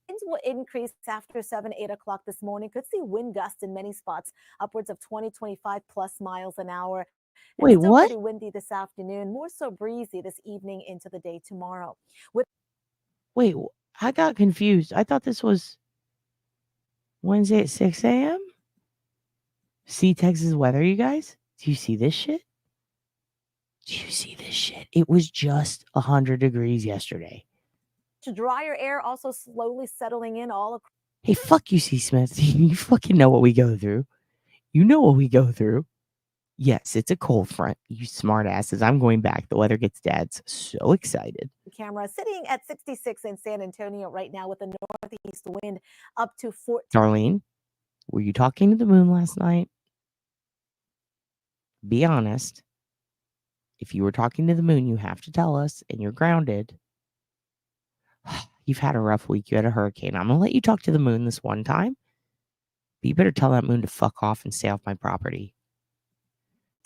winds will increase after 7, 8 o'clock this morning. Could see wind gusts in many spots, upwards of 20, 25 plus miles an hour. And
Wait,
still
what?
pretty windy this afternoon, more so breezy this evening into the day tomorrow. With
Wait, I got confused. I thought this was Wednesday at 6 a.m. See Texas weather, you guys? Do you see this shit? Do you see this shit? It was just 100 degrees yesterday.
drier air also slowly settling in all across.
Hey, fuck you, C. Smith. You fucking know what we go through. You know what we go through. Yes, it's a cold front, you smart asses. I'm going back. The weather gets dads so excited.
Camera sitting at 66 in San Antonio right now with a northeast wind up to 14.
Darlene, were you talking to the moon last night? Be honest. If you were talking to the moon, you have to tell us, and you're grounded. You've had a rough week. You had a hurricane. I'm going to let you talk to the moon this one time. But you better tell that moon to fuck off and stay off my property.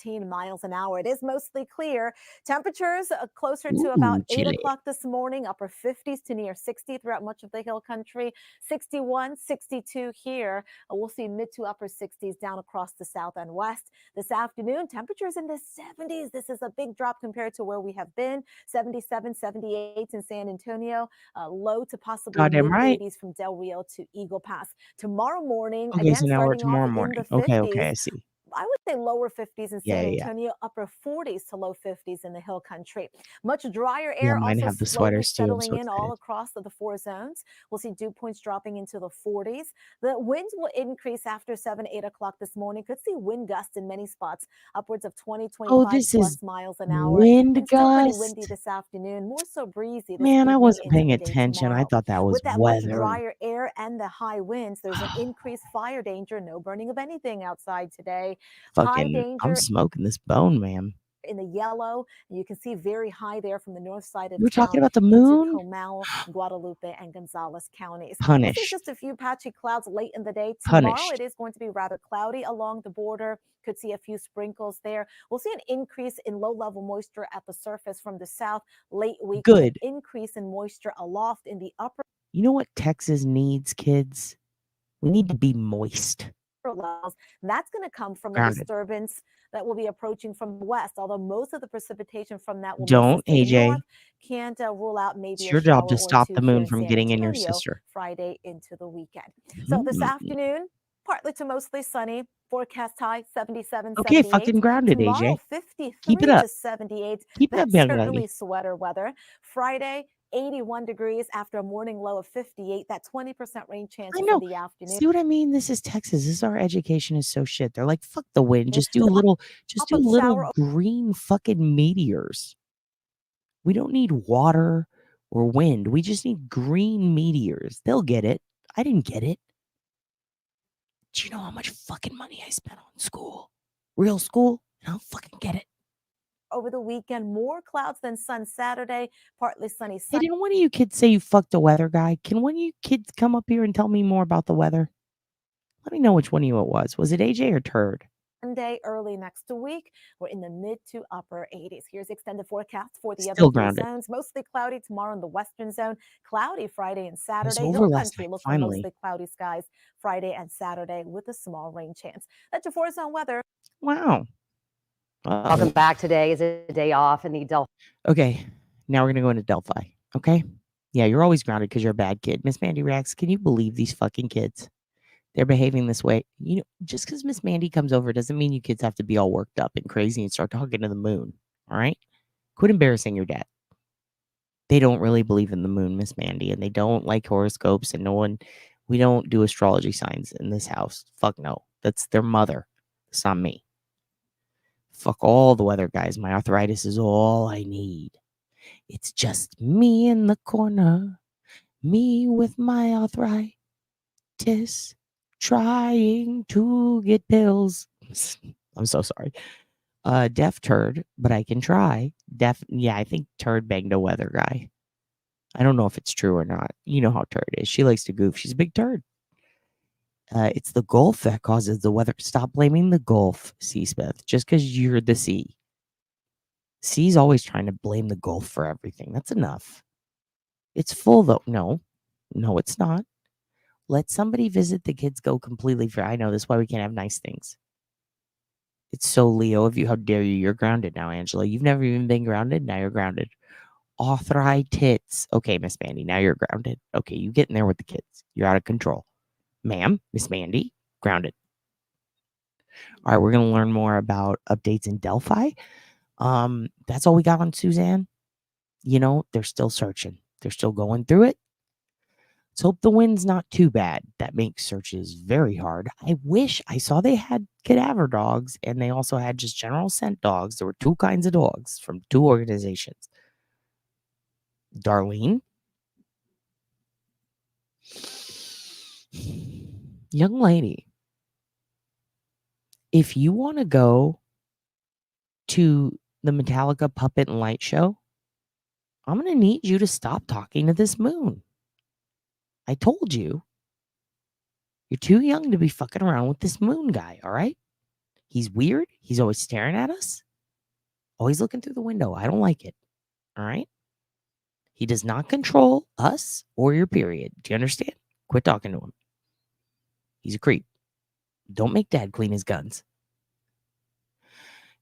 Miles an hour. It is mostly clear. Temperatures closer to about 8
chilly.
o'clock this morning, upper 50s to near 60 throughout much of the hill country. 61, 62 here. We'll see mid to upper 60s down across the south and west. This afternoon, temperatures in the 70s. This is a big drop compared to where we have been. 77, 78 in San Antonio. Low to possibly
Goddamn
mid
right.
80s from Del Rio to Eagle Pass. Tomorrow morning,
Okay,
again
so now we're
starting
tomorrow
off
morning.
in the 50s.
Okay, I see.
I would say lower 50s in
Yeah,
San
yeah.
Antonio, upper 40s to low 50s in the hill country. Much drier
Yeah,
air
mine
also
have the
slowly
sweaters too. I'm
settling
so
in all
excited.
across the 4 zones. We'll see dew points dropping into the 40s. The winds will increase after 7, 8 o'clock this morning. Could see wind gusts in many spots, upwards of 20,
Oh,
25
this is
plus miles an hour.
wind
And still pretty windy
gust.
this afternoon, more so breezy this
Man, I
evening
wasn't
into
paying
the day
attention. I
tomorrow.
thought that was
With that much
weather.
drier air and the high winds, there's an increased fire danger. No burning of anything outside today. High
Fucking,
danger
I'm smoking this bone, man.
in the yellow. You can see very high there from the north side of
You were talking
town
about the
into
moon?
Comal, Guadalupe, and Gonzales counties. We'll see
Punished.
just a few patchy clouds late in the day. Tomorrow
Punished.
it is going to be rather cloudy along the border. Could see a few sprinkles there. We'll see an increase in low-level moisture at the surface from the south late week. With
Good.
an increase in moisture aloft in the upper
You know what Texas needs, kids? We need to be moist.
levels. That's going to come from a
Grounded.
disturbance that will be approaching from the west, although most of the precipitation from that will
Don't,
mostly stay
AJ.
north. Can't rule out maybe
It's
a
your job to
shower or
stop
two
the
here
moon
in
from
San
getting in your
Antonio
sister.
Friday into the weekend. So this afternoon, partly to mostly sunny. Forecast high 77,
Okay,
78.
fucking grounded,
Tomorrow
AJ.
53
Keep it
to
up.
78.
Keep it up,
That's
young
certainly
lady.
sweater weather. Friday 81 degrees after a morning low of 58. That 20% rain chance
I
for
know.
the afternoon.
See what I mean? This is Texas. This is our education is so shit. They're like, fuck the wind. Just do little
Pop-up shower
green fucking meteors. We don't need water or wind. We just need green meteors. They'll get it. I didn't get it. Do you know how much fucking money I spent on school? Real school? And I'll fucking get it.
over the weekend. More clouds than sun Saturday, partly sunny
Hey,
Sunday.
didn't one of you kids say you fucked a weather guy? Can one of you kids come up here and tell me more about the weather? Let me know which one of you it was. Was it AJ or Turd?
Sunday early next week. We're in the mid to upper 80s. Here's extended forecast for the
Still
other three
grounded.
zones. Mostly cloudy tomorrow in the western zone. Cloudy Friday and Saturday.
over
Hill
last
country
night,
look for
finally.
mostly cloudy skies Friday and Saturday with a small rain chance. That's your 4-zone weather.
Wow.
Welcome back. Today is a day off in the Delphi.
Okay, now we're gonna go into Delphi. Okay, yeah, you're always grounded because you're a bad kid. Miss Mandy Rex, can you believe these fucking kids? They're behaving this way. You know, just because Miss Mandy comes over doesn't mean you kids have to be all worked up and crazy and start talking to the moon. All right, quit embarrassing your dad. They don't really believe in the moon, Miss Mandy, and they don't like horoscopes. And we don't do astrology signs in this house. Fuck no, that's their mother. It's not me. Fuck all the weather guys. My arthritis is all I need. It's just me in the corner, me with my arthritis, trying to get pills. I'm so sorry. Deaf turd, but I can try. Yeah, I think turd banged a weather guy. I don't know if it's true or not. You know how turd is. She likes to goof. She's a big turd. It's the Gulf that causes the weather. Stop blaming the Gulf, C. Smith, just because you're the sea. C's always trying to blame the Gulf for everything. That's enough. It's full, though. No, it's not. Let somebody visit the kids go completely free. I know this is why we can't have nice things. It's so Leo of you. How dare you? You're grounded now, Angela. You've never even been grounded. Now you're grounded. Arthritis. Okay, Miss Mandy. Now you're grounded. Okay, you get in there with the kids. You're out of control. Ma'am, Miss Mandy, grounded. All right, we're going to learn more about updates in Delphi. That's all we got on Suzanne. You know, they're still searching. They're still going through it. Let's hope the wind's not too bad. That makes searches very hard. I wish I saw they had cadaver dogs and they also had just general scent dogs. There were 2 kinds of dogs from 2 organizations. Darlene. Young lady. If you want to go to the Metallica Puppet and Light Show, I'm going to need you to stop talking to this moon. I told you. You're too young to be fucking around with this moon guy, all right? He's weird. He's always staring at us. Always looking through the window. I don't like it, all right? He does not control us or your period. Do you understand? Quit talking to him. He's a creep. Don't make dad clean his guns.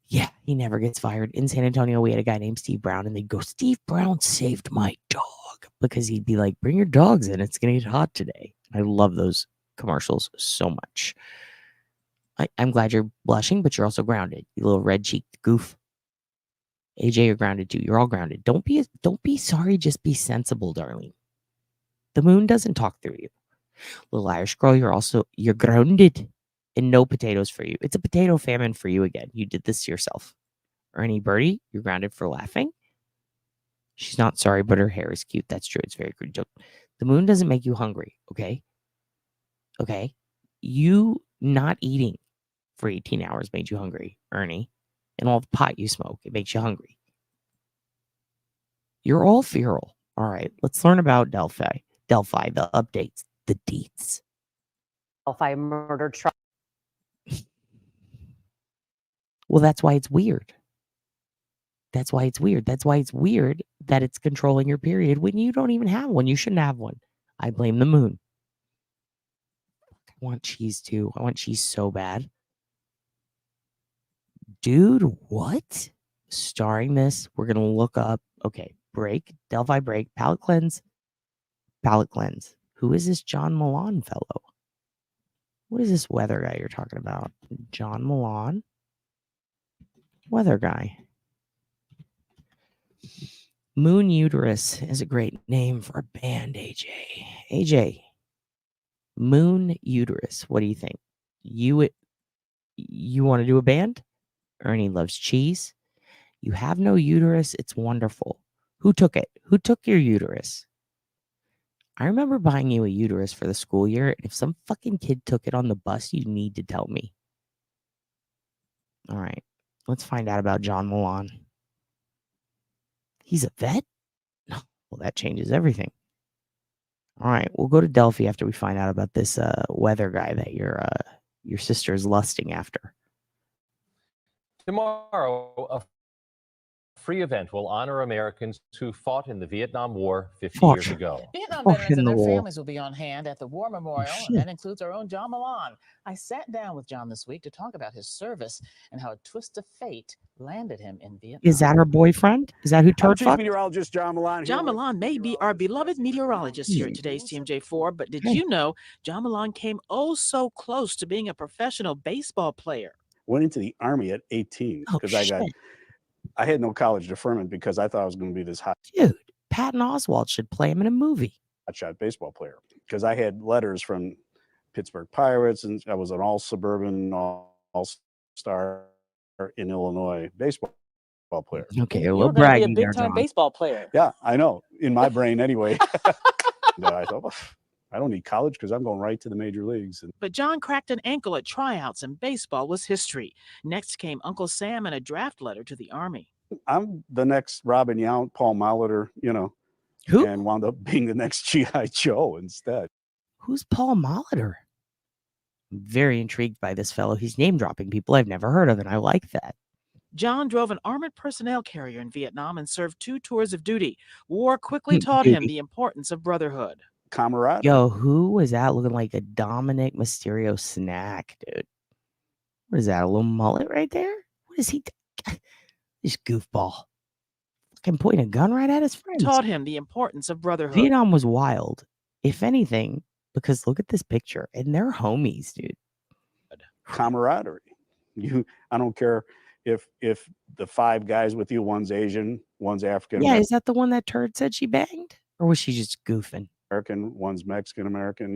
Yeah, he never gets fired. In San Antonio, we had a guy named Steve Brown, and they'd go, Steve Brown saved my dog. Because he'd be like, bring your dogs in. It's going to get hot today. I love those commercials so much. I'm glad you're blushing, but you're also grounded. You little red-cheeked goof. AJ, you're grounded too. You're all grounded. Don't be sorry. Just be sensible, darling. The moon doesn't talk through you. Little Irish girl, you're grounded. And no potatoes for you. It's a potato famine for you again. You did this to yourself. Ernie Birdie, you're grounded for laughing. She's not sorry, but her hair is cute. That's true. It's very cute. The moon doesn't make you hungry, okay? Okay? You not eating for 18 hours made you hungry, Ernie. And all the pot you smoke, it makes you hungry. You're all feral. All right, let's learn about Delphi. Delphi, the updates, the deets.
Delphi murder trial.
Well, that's why it's weird. That's why it's weird. That's why it's weird that it's controlling your period when you don't even have one. You shouldn't have one. I blame the moon. I want cheese too. I want cheese so bad. Dude, what? Starring this, we're going to look up. Okay, break. Delphi break. Palate cleanse. Palate cleanse. Who is this John Milan fellow? What is this weather guy you're talking about? John Milan? Weather guy. Moon Uterus is a great name for a band, AJ. AJ. Moon Uterus. What do you think? You want to do a band? Ernie loves cheese. You have no uterus. It's wonderful. Who took it? Who took your uterus? I remember buying you a uterus for the school year. If some fucking kid took it on the bus, you need to tell me. All right. Let's find out about John Milan. He's a vet? Well, that changes everything. All right. We'll go to Delphi after we find out about this weather guy that your sister is lusting after.
Tomorrow, a free event will honor Americans who fought in the Vietnam War 50
Fought.
years ago.
Vietnam
Fought
veterans
in
and
the
their
war.
families will be on hand at the War Memorial,
shit.
and that includes our own John Milan. I sat down with John this week to talk about his service and how a twist of fate landed him in Vietnam.
Is that her boyfriend? Is that who
I'm
turd
Chief
fucked?
Meteorologist John Milan.
John Milan may be our beloved meteorologist here at today's TMJ4, but did you know John Milan came oh so close to being a professional baseball player?
Went into the Army at 18 because I had no college deferment because I thought I was going to be this hot
Dude, Patton Oswalt should play him in a movie.
shot baseball player because I had letters from Pittsburgh Pirates and I was an all suburban, all-star in Illinois baseball player.
Okay, a
You
little
were going to be a
bragging there,
big-time
John.
baseball player.
Yeah, I know. In my brain anyway. But I thought, well, I don't need college because I'm going right to the major leagues. And
But John cracked an ankle at tryouts, and baseball was history. Next came Uncle Sam and a draft letter to the Army.
I'm the next Robin Yount, Paul Molitor,
Who?
And wound up being the next G.I. Joe instead.
Who's Paul Molitor? I'm very intrigued by this fellow. He's name dropping people I've never heard of, and I like that.
John drove an armored personnel carrier in Vietnam and served 2 tours of duty. War quickly taught him the importance of brotherhood.
Camaraderie.
Yo, who was that looking like a Dominic Mysterio snack, dude? What is that? A little mullet right there? What is he? This goofball. Fucking pointing a gun right at his friends.
Taught him the importance of brotherhood.
Vietnam was wild, if anything, because look at this picture, and they're homies, dude.
Camaraderie. I don't care if the 5 guys with you, one's Asian, one's African.
Yeah, is that the one that turd said she banged? Or was she just goofing?
American, one's Mexican American,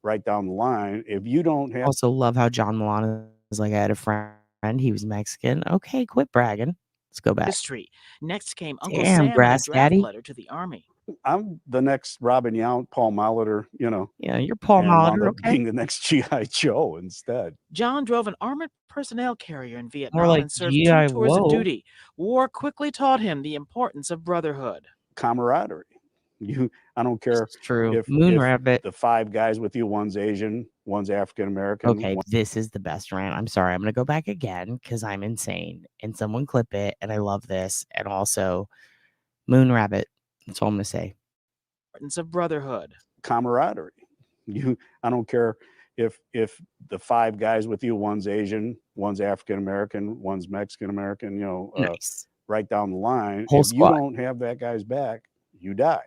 right down the line. If you don't have
Also love how John Milan is like, I had a friend, he was Mexican. Okay, quit bragging. Let's go back.
History. Next came Uncle
Damn,
Sam and a
Grass
draft
Daddy.
letter to the Army.
I'm the next Robin Yount, Paul Molitor,
Yeah, you're Paul
and wound
Molitor,
up
okay?
being the next G.I. Joe instead.
John drove an armored personnel carrier in
More
Vietnam
like
and served
G.I.
2 tours
Whoa.
of duty. War quickly taught him the importance of brotherhood.
Camaraderie. I don't care
True.
if
Moon Rabbit.
the 5 guys with you, one's Asian, one's African American.
Okay, this is the best rant. I'm sorry. I'm going to go back again because I'm insane. And someone clip it. And I love this. And also, Moon Rabbit. That's all I'm going to say.
Importance of brotherhood.
Camaraderie. I don't care if the 5 guys with you, one's Asian, one's African American, one's Mexican American,
Nice.
right down the line.
Whole
if
squad.
you don't have that guy's back, you die.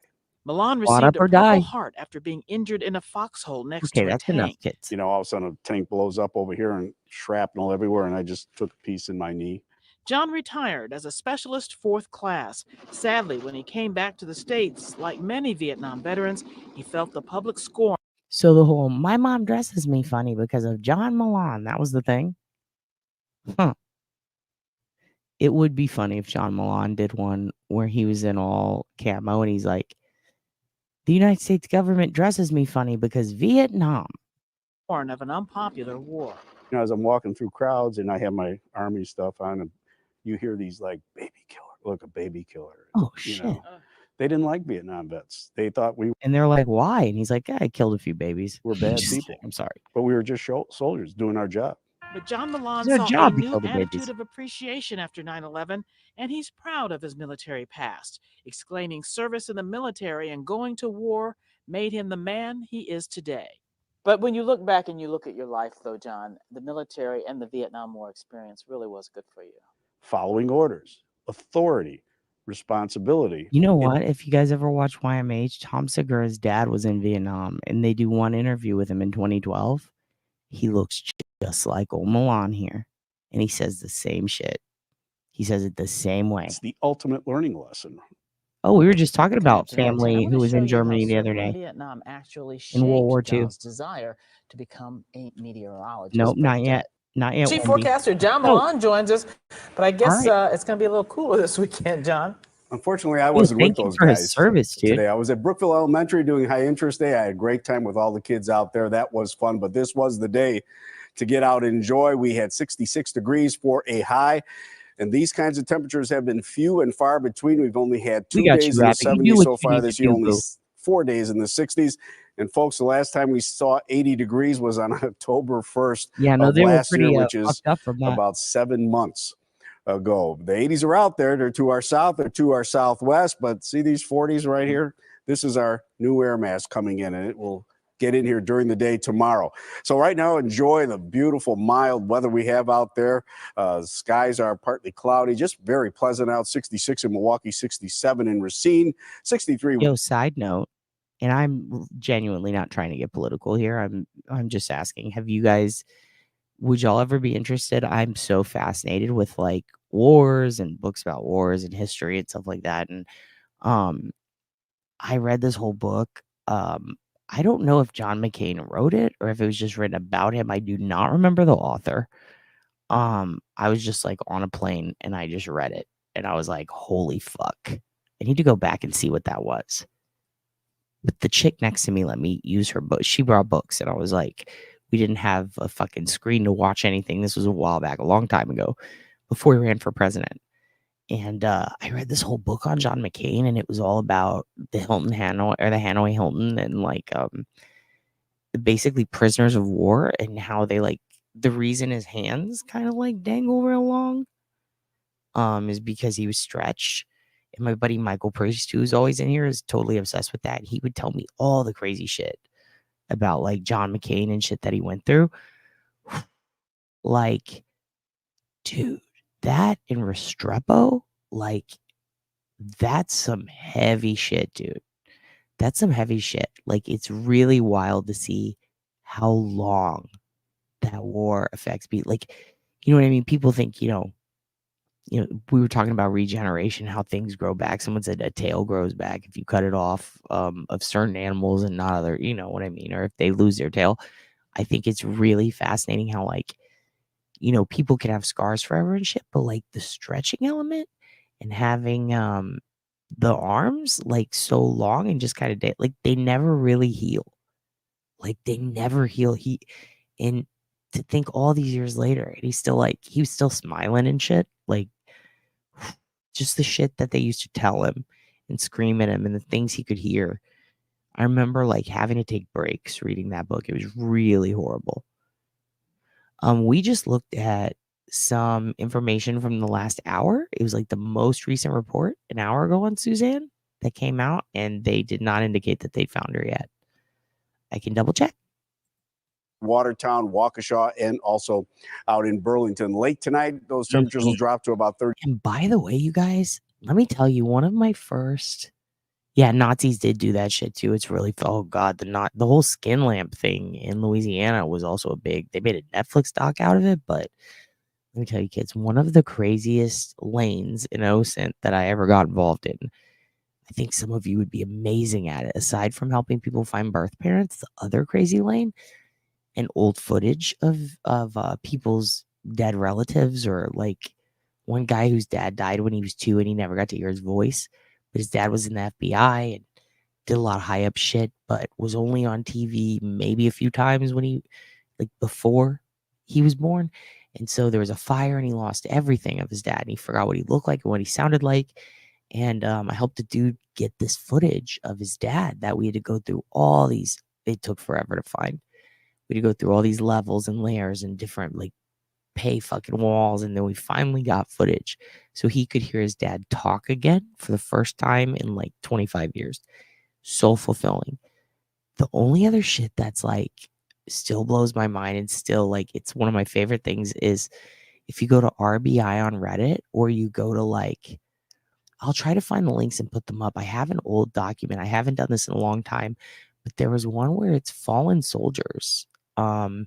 Milan
Squat
received
up
a
or
Purple
die.
Heart after being injured in a foxhole next
Okay,
to a
that's enough,
tank.
kids.
You know, all of a sudden a tank blows up over here and shrapnel everywhere, and I just took a piece in my knee.
John retired as a specialist 4th class. Sadly, when he came back to the States, like many Vietnam veterans, he felt the public scorn.
So the whole my mom dresses me funny because of John Milan, that was the thing. Huh. It would be funny if John Milan did one where he was in all camo and he's like, the United States government dresses me funny because Vietnam.
Of an unpopular war.
You know, as I'm walking through crowds and I have my army stuff on, and you hear these like baby killer, look, a baby killer.
Oh,
you
shit.
know, they didn't like Vietnam vets. They thought we
And they're like, why? And he's like, yeah, I killed a few babies.
were bad
Just
people.
kidding, I'm sorry.
But we were just soldiers doing our job.
But John Milan
It's their
saw
job
a
to
new
kill the
attitude
babies.
of appreciation after 9/11, and he's proud of his military past, exclaiming service in the military and going to war made him the man he is today.
But when you look back and you look at your life, though, John, the military and the Vietnam War experience really was good for you.
Following orders, authority, responsibility.
You know what? If you guys ever watch YMH, Tom Segura's dad was in Vietnam, and they do one interview with him in 2012. He looks just like old Milan here, and he says the same shit. He says it the same way.
It's the ultimate learning lesson.
Oh, we were just talking about
Today, I
family
wanna
who was
show
in
you how
Germany the other
serving in
day.
Vietnam actually
In World War
shaped
II.
John's desire to become a meteorologist.
Nope,
But,
not yet. Not yet.
Chief
Wendy.
forecaster John
Oh,
Milan joins us, but I guess
right.
it's going to be a little cooler this weekend, John.
Unfortunately, I
Dude,
wasn't with
thank you
those
for his
guys
service, dude.
today. I was at Brookville Elementary doing high interest day. I had a great time with all the kids out there. That was fun, but this was the day to get out and enjoy. We had 66 degrees for a high, and these kinds of temperatures have been few and far between. We've only had
We
2
got
days
you,
in the
Rabbit. You do
70s
what
so
you
far
need
this
to
year,
do,
only
boo.
4 days in the 60s. And folks, the last time we saw 80 degrees was on October 1st
Yeah, no,
of
they were
last year,
pretty
which is
fucked up from that.
about 7 months ago. The 80s are out there. They're to our south, they're to our southwest, but see these 40s right here? This is our new air mass coming in, and it will get in here during the day tomorrow. So right now, enjoy the beautiful, mild weather we have out there. Skies are partly cloudy, just very pleasant out. 66 in Milwaukee, 67 in Racine, 63.
Yo, side note, and I'm genuinely not trying to get political here. I'm just asking, have you guys, would y'all ever be interested? I'm so fascinated with like wars and books about wars and history and stuff like that. And I read this whole book. I don't know if John McCain wrote it or if it was just written about him. I do not remember the author. I was just like on a plane and I just read it and I was like, holy fuck. I need to go back and see what that was. But the chick next to me let me use her book. She brought books and I was like, we didn't have a fucking screen to watch anything. This was a while back, a long time ago, before he ran for president. And I read this whole book on John McCain, and it was all about the Hilton Hanoi or the Hanoi Hilton and like basically prisoners of war and how they like the reason his hands kind of like dangle real long is because he was stretched. And my buddy Michael Priest, who's always in here, is totally obsessed with that. He would tell me all the crazy shit about like John McCain and shit that he went through. Like, dude, that in Restrepo, like, that's some heavy shit, dude. That's some heavy shit. Like, it's really wild to see how long that war affects people. Like, you know what I mean? People think, you know, we were talking about regeneration, how things grow back. Someone said a tail grows back if you cut it off of certain animals and not other, you know what I mean? Or if they lose their tail. I think it's really fascinating how, like, you know, people can have scars forever and shit, but like the stretching element and having the arms like so long and just kind of like they never really heal. Like they never heal. And to think all these years later, and he's still like, he was still smiling and shit. Like just the shit that they used to tell him and scream at him and the things he could hear. I remember like having to take breaks reading that book. It was really horrible. We just looked at some information from the last hour. It was like the most recent report an hour ago on Suzanne that came out, and they did not indicate that they found her yet. I can double check.
Watertown, Waukesha, and also out in Burlington. Late tonight, those temperatures will drop to about 30.
And by the way, you guys, let me tell you, one of my first Yeah, Nazis did do that shit too. It's really oh god, the whole skin lamp thing in Louisiana was also a big. They made a Netflix doc out of it, but let me tell you, kids, one of the craziest lanes in OSINT that I ever got involved in. I think some of you would be amazing at it. Aside from helping people find birth parents, the other crazy lane and old footage of people's dead relatives, or like one guy whose dad died when he was 2 and he never got to hear his voice, but his dad was in the FBI and did a lot of high up shit, but was only on TV maybe a few times when he, like, before he was born. And so there was a fire and he lost everything of his dad and he forgot what he looked like and what he sounded like. And I helped the dude get this footage of his dad that we had to go through all these. It took forever to find. We had to go through all these levels and layers and different, like, pay fucking walls. And then we finally got footage so he could hear his dad talk again for the first time in like 25 years. So fulfilling. The only other shit that's like still blows my mind and still like it's one of my favorite things is if you go to RBI on Reddit, or you go to, like, I'll try to find the links and put them up. I have an old document. I haven't done this in a long time, but there was one where it's fallen soldiers, or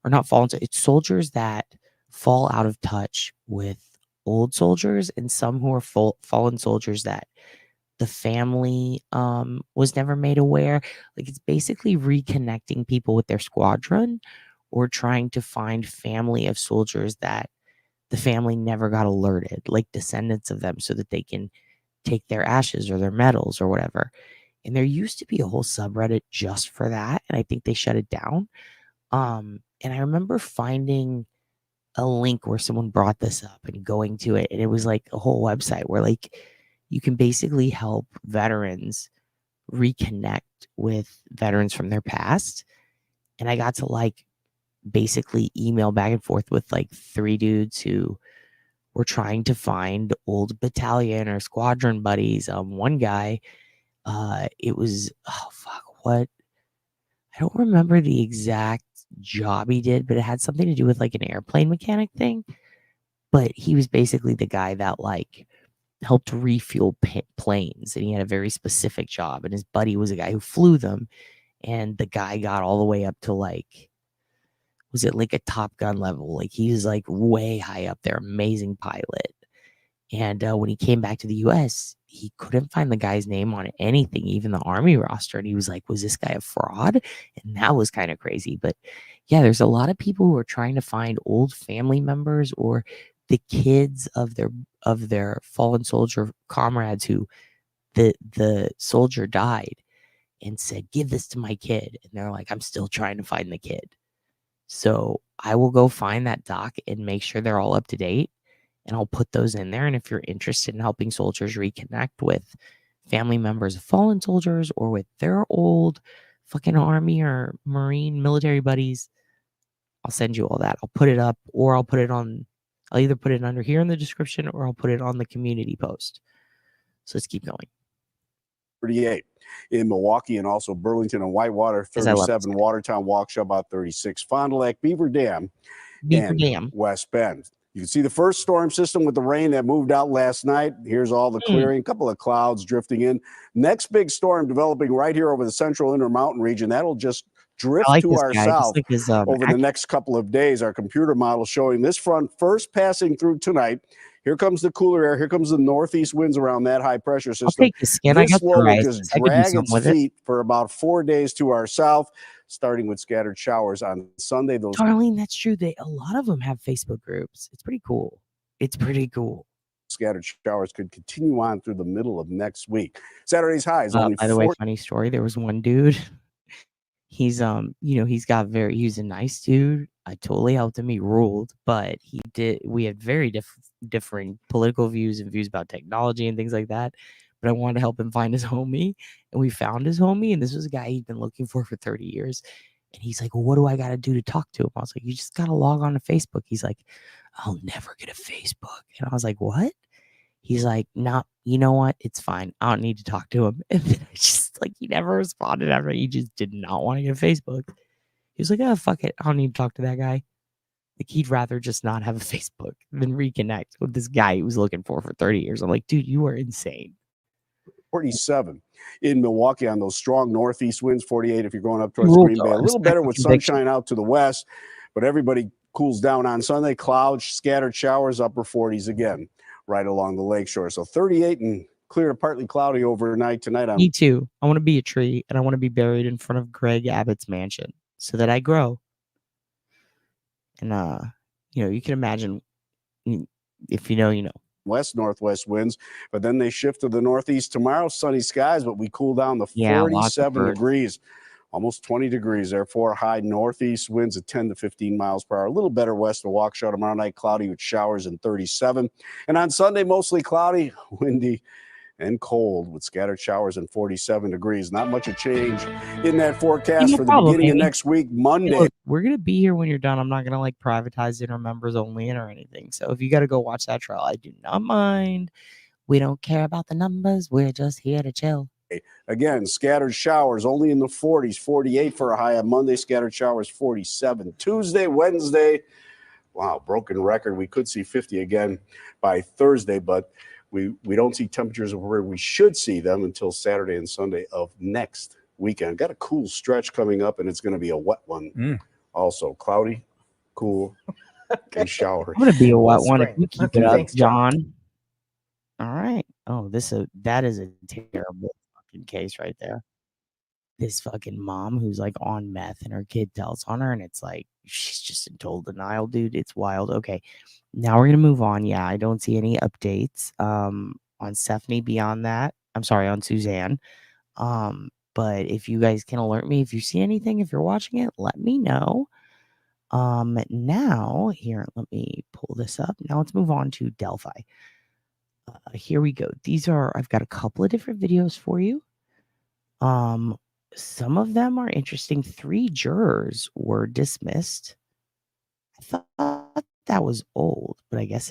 not fallen. It's soldiers that fall out of touch with old soldiers, and some who are fallen soldiers that the family was never made aware. Like, it's basically reconnecting people with their squadron, or trying to find family of soldiers that the family never got alerted, like descendants of them, so that they can take their ashes or their medals or whatever. And there used to be a whole subreddit just for that, and I think they shut it down. And I remember finding a link where someone brought this up and going to it, and it was like a whole website where, like, you can basically help veterans reconnect with veterans from their past. And I got to, like, basically email back and forth with like 3 dudes who were trying to find old battalion or squadron buddies. One guy, it was, oh fuck, what? I don't remember the exact job he did, but it had something to do with like an airplane mechanic thing. But he was basically the guy that, like, helped refuel planes, and he had a very specific job, and his buddy was a guy who flew them, and the guy got all the way up to, like, was it like a Top Gun level? Like, he was like way high up there, amazing pilot. And when he came back to the US, he couldn't find the guy's name on anything, even the Army roster. And he was like, was this guy a fraud? And that was kind of crazy. But yeah, there's a lot of people who are trying to find old family members or the kids of their fallen soldier comrades who the soldier died, and said, give this to my kid. And they're like, I'm still trying to find the kid. So I will go find that doc and make sure they're all up to date, and I'll put those in there. And if you're interested in helping soldiers reconnect with family members of fallen soldiers, or with their old fucking Army or Marine military buddies, I'll send you all that. I'll put it up, or I'll either put it under here in the description, or I'll put it on the community post. So let's keep going.
38 in Milwaukee, and also Burlington and Whitewater, 37 Watertown, Waukesha, about 36, Fond du Lac, Beaver Dam, and West Bend. You can see the first storm system with the rain that moved out last night. Here's all the clearing, a couple of clouds drifting in. Next big storm developing right here over the central Intermountain region. That'll just drift to our south over the next couple of days. Our computer model showing this front first passing through tonight. Here comes the cooler air. Here comes the northeast winds around that high pressure system.
I'll take the skin.
This low will just drag its feet for about 4 days to our south, starting with scattered showers on Sunday.
Darlene, that's true. A lot of them have Facebook groups. It's pretty cool. Scattered
showers could continue on through the middle of next week. Saturday's highs only.
By the way, funny story. There was one dude. He's he's a nice dude. I totally helped him. He ruled, but we had very differing political views and views about technology and things like that. But I wanted to help him find his homie, and we found his homie. And this was a guy he'd been looking for 30 years. And he's like, well, what do I got to do to talk to him? I was like, you just got to log on to Facebook. He's like, I'll never get a Facebook. And I was like, what? He's like, no, you know what? It's fine. I don't need to talk to him. And then I just, like, he never responded after. He just did not want to get a Facebook. He was like, oh, fuck it. I don't need to talk to that guy. Like, he'd rather just not have a Facebook than reconnect with this guy he was looking for 30 years. I'm like, dude, you are insane.
47 in Milwaukee on those strong northeast winds, 48 if you're going up towards
Ruled,
Green Bay.
though.
A little better with
Conviction.
sunshine out to the west, but everybody cools down on Sunday. Clouds, scattered showers, upper 40s again right along the lakeshore. So 38 and clear to partly cloudy overnight tonight.
Me too. I want to be a tree, and I want to be buried in front of Greg Abbott's mansion so that I grow. And you can imagine, if you know, you know.
West northwest winds, but then they shift to the northeast tomorrow. Sunny skies, but we cool down to
Yeah, lots of
47
birds.
degrees, almost 20 degrees. Therefore, high northeast winds at 10 to 15 miles per hour. A little better west of Waukesha tomorrow night, cloudy with showers and 37. And on Sunday, mostly cloudy, windy, and cold with scattered showers and 47 degrees. Not much of change in that forecast for the beginning of next week, Monday.
Look, we're gonna be here when you're done. I'm not gonna like privatize it or members only in or anything. So if you got to go watch that trial, I do not mind. We don't care about the numbers. We're just here to chill.
Again, scattered showers only in the 40s, 48 for a high on Monday, scattered showers 47. Tuesday, Wednesday, wow, broken record. We could see 50 again by Thursday, but we don't see temperatures where we should see them until Saturday and Sunday of next weekend. Got a cool stretch coming up, and it's going to be a wet one. Also, cloudy, cool, and showery.
I'm gonna be a wet one if
Spring.
you keep
Okay,
it up,
thanks, John.
John. All right. Oh, that is a terrible fucking case right there. This fucking mom who's like on meth and her kid tells on her, and it's like she's just in total denial, dude. It's wild. Okay, now we're gonna move on. Yeah, I don't see any updates on Stephanie beyond that. I'm sorry, on Suzanne. But if you guys can alert me if you see anything, if you're watching it, let me know. Now here, let me pull this up. Now let's move on to Delphi. Here we go. I've got a couple of different videos for you. Some of them are interesting. 3 jurors were dismissed. I thought that was old, but I guess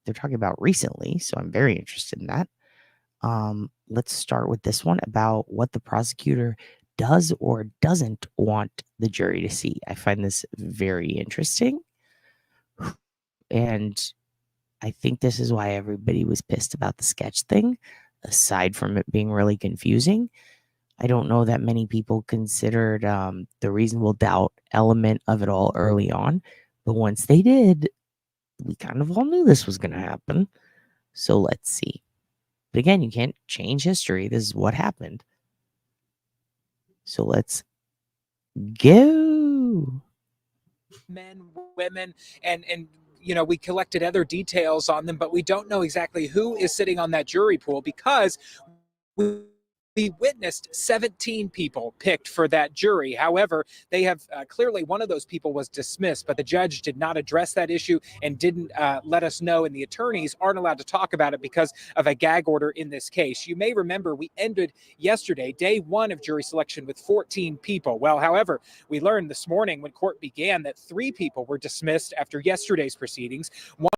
they're talking about recently, so I'm very interested in that. Let's start with this one about what the prosecutor does or doesn't want the jury to see. I find this very interesting. And I think this is why everybody was pissed about the sketch thing, aside from it being really confusing. I don't know that many people considered the reasonable doubt element of it all early on. But once they did, we kind of all knew this was going to happen. So let's see. But again, you can't change history. This is what happened. So let's go.
Men, women, and we collected other details on them, but we don't know exactly who is sitting on that jury pool because we witnessed 17 people picked for that jury. However, they have clearly one of those people was dismissed, but the judge did not address that issue and didn't let us know, and the attorneys aren't allowed to talk about it because of a gag order in this case. You may remember we ended yesterday, day 1 of jury selection, with 14 people. Well, however, we learned this morning when court began that 3 people were dismissed after yesterday's proceedings. One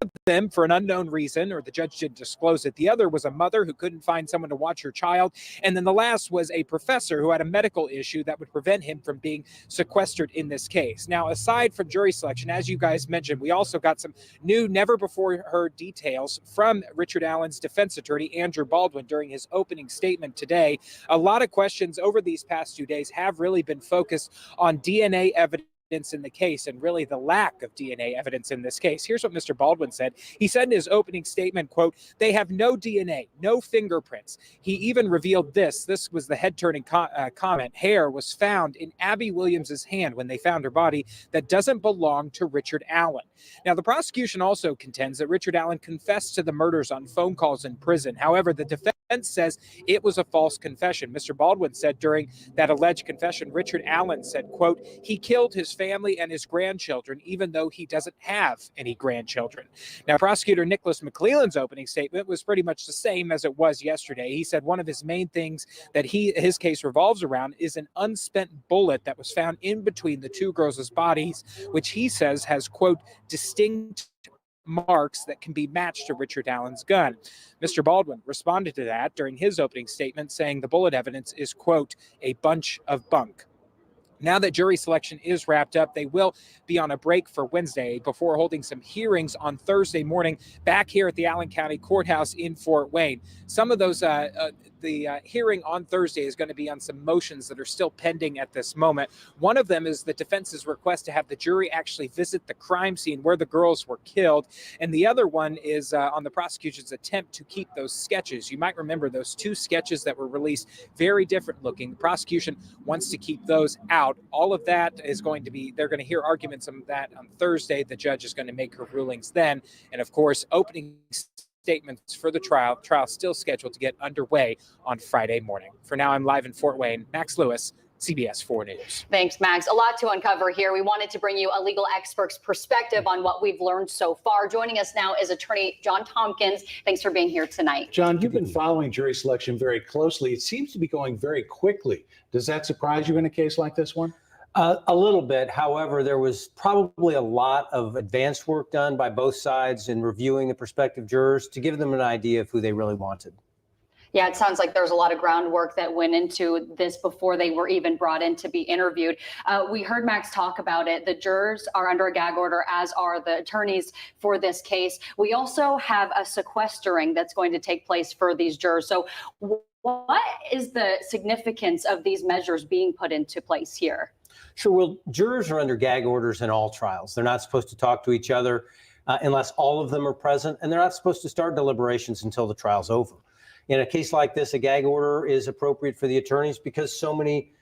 of them for an unknown reason, or the judge didn't disclose it. The other was a mother who couldn't find someone to watch her child. And then the last was a professor who had a medical issue that would prevent him from being sequestered in this case. Now, aside from jury selection, as you guys mentioned, we also got some new, never before heard details from Richard Allen's defense attorney, Andrew Baldwin, during his opening statement today. A lot of questions over these past 2 days have really been focused on DNA evidence in the case and really the lack of DNA evidence in this case. Here's what Mr. Baldwin said. He said in his opening statement, quote, "They have no DNA, no fingerprints." He even revealed this. This was the head-turning comment. Hair was found in Abby Williams's hand when they found her body that doesn't belong to Richard Allen. Now, the prosecution also contends that Richard Allen confessed to the murders on phone calls in prison. However, the defense says it was a false confession. Mr. Baldwin said during that alleged confession, Richard Allen said, quote, "He killed his family and his grandchildren, even though he doesn't have any grandchildren." Now, prosecutor Nicholas McClelland's opening statement was pretty much the same as it was yesterday. He said one of his main things that his case revolves around is an unspent bullet that was found in between the 2 girls' bodies, which he says has, quote, distinct marks that can be matched to Richard Allen's gun. Mr. Baldwin responded to that during his opening statement, saying the bullet evidence is, quote, a bunch of bunk. Now that jury selection is wrapped up, they will be on a break for Wednesday before holding some hearings on Thursday morning back here at the Allen County Courthouse in Fort Wayne. Some of those, the hearing on Thursday is going to be on some motions that are still pending at this moment. One of them is the defense's request to have the jury actually visit the crime scene where the girls were killed. And the other one is on the prosecution's attempt to keep those sketches. You might remember those two sketches that were released, very different looking. The prosecution wants to keep those out. All of that is going to be, they're going to hear arguments on that on Thursday. The judge is going to make her rulings then. And of course, opening statements for the trial still scheduled to get underway on Friday morning. For now, I'm live in Fort Wayne. Max Lewis, CBS 4 News.
Thanks, Max. A lot to uncover here. We wanted to bring you a legal expert's perspective on what we've learned so far. Joining us now is attorney John Tompkins. Thanks for being here tonight.
John, you've been following jury selection very closely. It seems to be going very quickly. Does that surprise you in a case like this one?
A little bit. However, there was probably a lot of advanced work done by both sides in reviewing the prospective jurors to give them an idea of who they really wanted.
Yeah, it sounds like there's a lot of groundwork that went into this before they were even brought in to be interviewed. We heard Max talk about it. The jurors are under a gag order, as are the attorneys for this case. We also have a sequestering that's going to take place for these jurors. So what is the significance of these measures being put into place here?
Sure. Well, jurors are under gag orders in all trials. They're not supposed to talk to each other unless all of them are present, and they're not supposed to start deliberations until the trial's over. In a case like this, a gag order is appropriate for the attorneys because so many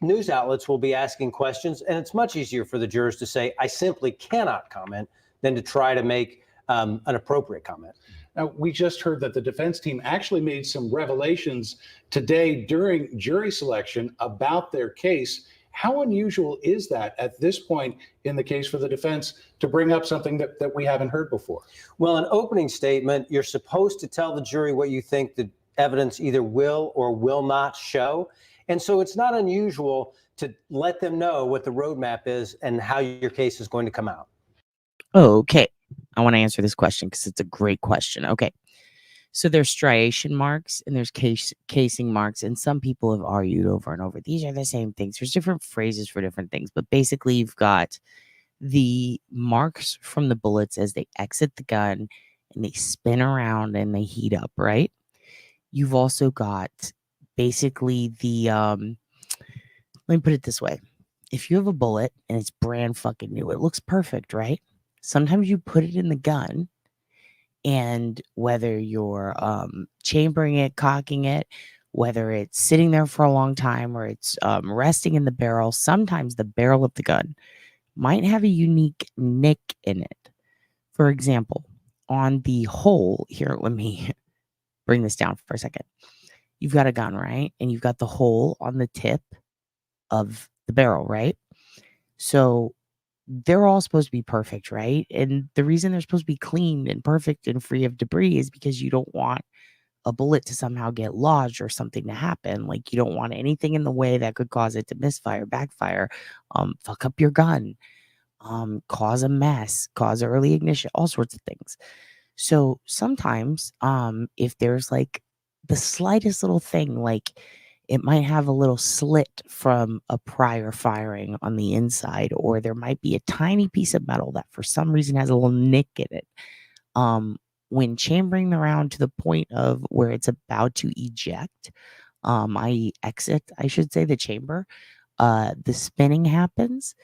news outlets will be asking questions, and it's much easier for the jurors to say, I simply cannot comment, than to try to make an appropriate comment.
Now, we just heard that the defense team actually made some revelations today during jury selection about their case. How unusual is that at this point in the case for the defense to bring up something that we haven't heard before?
Well, an opening statement, you're supposed to tell the jury what you think the evidence either will or will not show. And so it's not unusual to let them know what the roadmap is and how your case is going to come out.
Okay. I want to answer this question because it's a great question. Okay. So there's striation marks and there's casing marks, and some people have argued over and over. These are the same things. There's different phrases for different things, but basically you've got the marks from the bullets as they exit the gun and they spin around and they heat up, right? You've also got basically the, let me put it this way. If you have a bullet and it's brand fucking new, it looks perfect, right? Sometimes you put it in the gun, and whether you're chambering it, cocking it, whether it's sitting there for a long time or it's resting in the barrel, sometimes the barrel of the gun might have a unique nick in it. For example, on the hole here, let me bring this down for a second. You've got a gun, right? And you've got the hole on the tip of the barrel, right? So they're all supposed to be perfect, right? And the reason they're supposed to be clean and perfect and free of debris is because you don't want a bullet to somehow get lodged or something to happen. Like, you don't want anything in the way that could cause it to misfire, backfire, fuck up your gun, cause a mess, cause early ignition, all sorts of things. So sometimes if there's like the slightest little thing, like it might have a little slit from a prior firing on the inside, or there might be a tiny piece of metal that for some reason has a little nick in it. When chambering the round to the point of where it's about to eject, i.e. exit, I should say, the chamber, the spinning happens.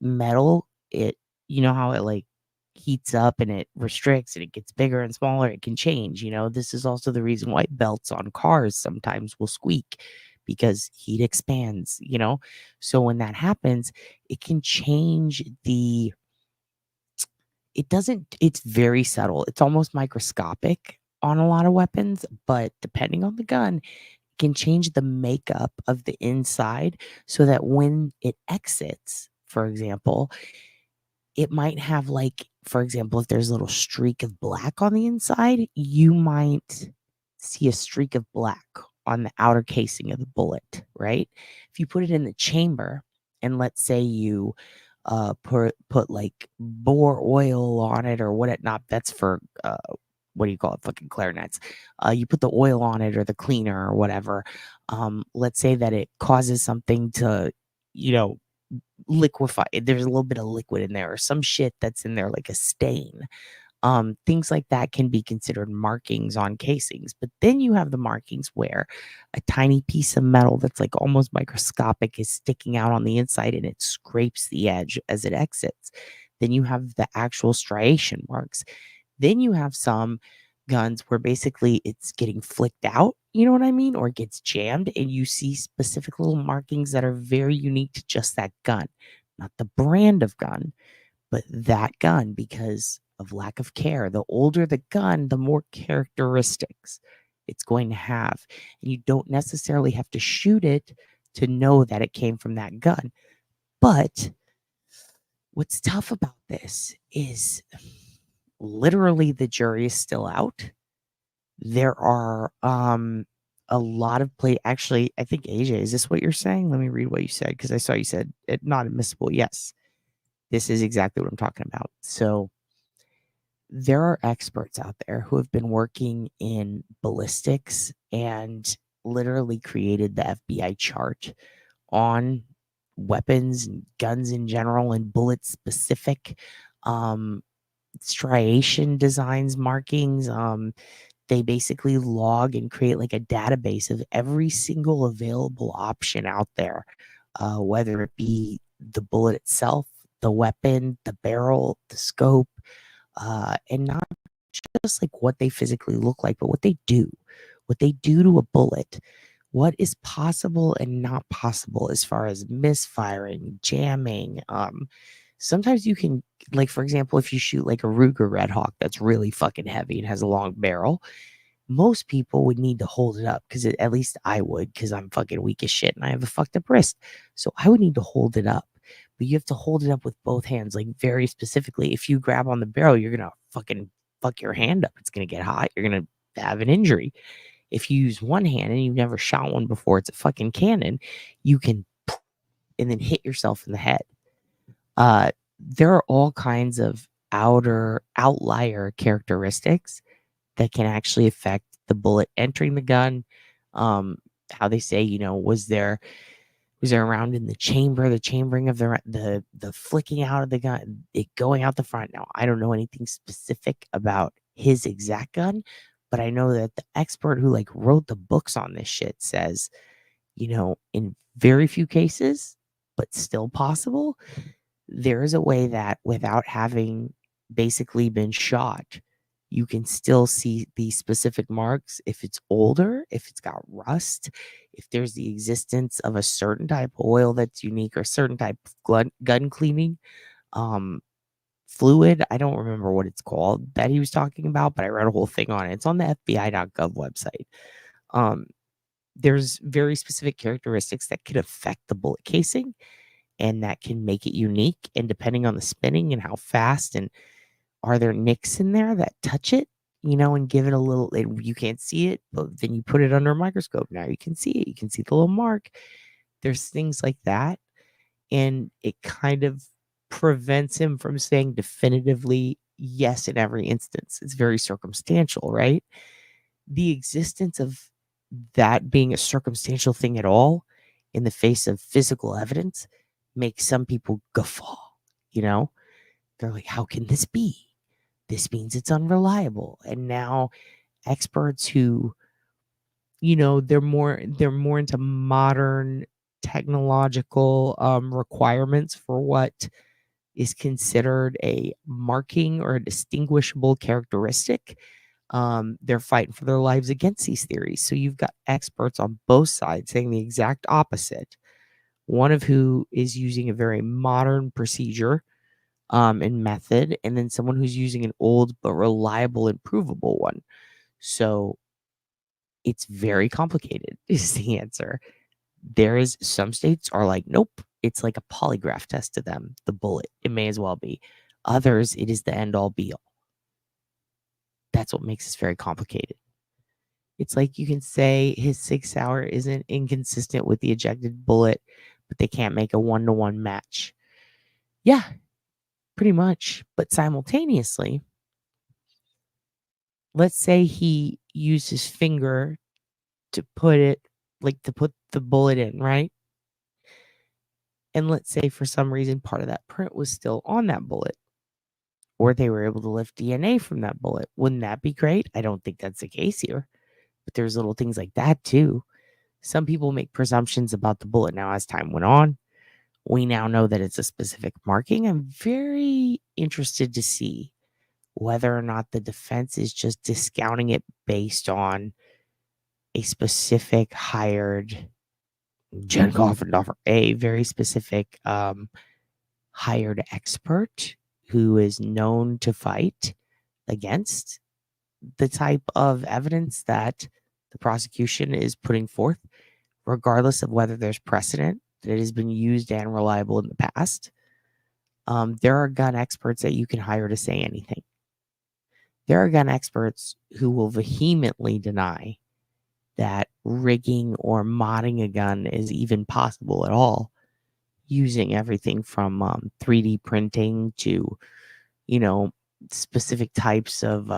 Metal, you know how it like heats up and it restricts and it gets bigger and smaller. It can change. This is also the reason why belts on cars sometimes will squeak, because heat expands. So when that happens, it can change it's very subtle. It's almost microscopic on a lot of weapons, but depending on the gun, it can change the makeup of the inside so that when it exits, for example, it might have, like, for example, if there's a little streak of black on the inside, you might see a streak of black on the outer casing of the bullet, right? If you put it in the chamber, and let's say you put like bore oil on it or whatnot, that's for what do you call it, fucking clarinets. You put the oil on it or the cleaner or whatever. Let's say that it causes something to liquefied. There's a little bit of liquid in there or some shit that's in there, like a stain. Things like that can be considered markings on casings. But then you have the markings where a tiny piece of metal that's like almost microscopic is sticking out on the inside and it scrapes the edge as it exits. Then you have the actual striation marks. Then you have some guns where basically it's getting flicked out, you know what I mean? Or it gets jammed, and you see specific little markings that are very unique to just that gun. Not the brand of gun, but that gun, because of lack of care. The older the gun, the more characteristics it's going to have. And you don't necessarily have to shoot it to know that it came from that gun. But what's tough about this is literally the jury is still out. There are a lot of actually, I think AJ, is this what you're saying? Let me read what you said, because I saw you said it not admissible. Yes. This is exactly what I'm talking about. So there are experts out there who have been working in ballistics and literally created the FBI chart on weapons and guns in general and bullet specific striation designs, markings. They basically log and create like a database of every single available option out there, whether it be the bullet itself, the weapon, the barrel, the scope, and not just like what they physically look like, but what they do to a bullet, what is possible and not possible as far as misfiring, jamming. Sometimes you can, like, for example, if you shoot like a Ruger Red Hawk that's really fucking heavy and has a long barrel, most people would need to hold it up, because at least I would, because I'm fucking weak as shit and I have a fucked up wrist. So I would need to hold it up. But you have to hold it up with both hands, like very specifically. If you grab on the barrel, you're going to fucking fuck your hand up. It's going to get hot. You're going to have an injury. If you use one hand and you've never shot one before, it's a fucking cannon. You can and then hit yourself in the head. There are all kinds of outlier characteristics that can actually affect the bullet entering the gun. How they say, was there a round in the chamber, the chambering of the flicking out of the gun, it going out the front. Now, I don't know anything specific about his exact gun, but I know that the expert who like wrote the books on this shit says, in very few cases, but still possible, there is a way that without having basically been shot, you can still see the specific marks. If it's older, if it's got rust, if there's the existence of a certain type of oil that's unique, or a certain type of gun cleaning fluid. I don't remember what it's called that he was talking about, but I read a whole thing on it. It's on the FBI.gov website. There's very specific characteristics that could affect the bullet casing, and that can make it unique. And depending on the spinning and how fast, and are there nicks in there that touch it, and give it a little, you can't see it, but then you put it under a microscope. Now you can see it. You can see the little mark. There's things like that. And it kind of prevents him from saying definitively yes in every instance. It's very circumstantial, right? The existence of that being a circumstantial thing at all in the face of physical evidence makes some people guffaw, They're like, how can this be? This means it's unreliable. And now experts who, they're more into modern technological requirements for what is considered a marking or a distinguishable characteristic. They're fighting for their lives against these theories. So you've got experts on both sides saying the exact opposite. One of who is using a very modern procedure and method, and then someone who's using an old but reliable and provable one. So it's very complicated is the answer. There is some states are like, nope, it's like a polygraph test to them, the bullet. It may as well be. Others, it is the end all be all. That's what makes this very complicated. It's like you can say his 6 hour isn't inconsistent with the ejected bullet, but they can't make a 1-to-1 match. Yeah, pretty much. But simultaneously, let's say he used his finger to put it, like to put the bullet in, right? And let's say for some reason part of that print was still on that bullet, or they were able to lift DNA from that bullet. Wouldn't that be great? I don't think that's the case here, but there's little things like that too. Some people make presumptions about the bullet. Now, as time went on, we now know that it's a specific marking. I'm very interested to see whether or not the defense is just discounting it based on a specific hired Jen Goffendorfer, a very specific hired expert who is known to fight against the type of evidence that the prosecution is putting forth, regardless of whether there's precedent that it has been used and reliable in the past. There are gun experts that you can hire to say anything. There are gun experts who will vehemently deny that rigging or modding a gun is even possible at all, using everything from 3D printing to, specific types of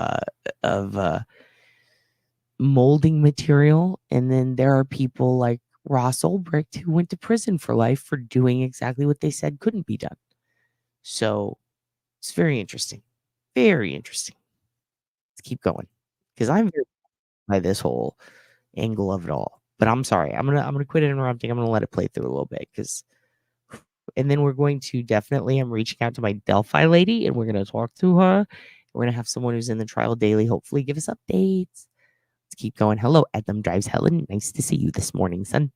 molding material. And then there are people like Ross Ulbricht who went to prison for life for doing exactly what they said couldn't be done. So it's very interesting. Very interesting. Let's keep going, because I'm very by this whole angle of it all. But I'm sorry. I'm gonna quit interrupting. I'm gonna let it play through a little bit, and then we're going to definitely. I'm reaching out to my Delphi lady, and we're gonna talk to her. We're gonna have someone who's in the trial daily, hopefully, give us updates. Let's keep going. Hello, Adam Drives Helen. Nice to see you this morning, son.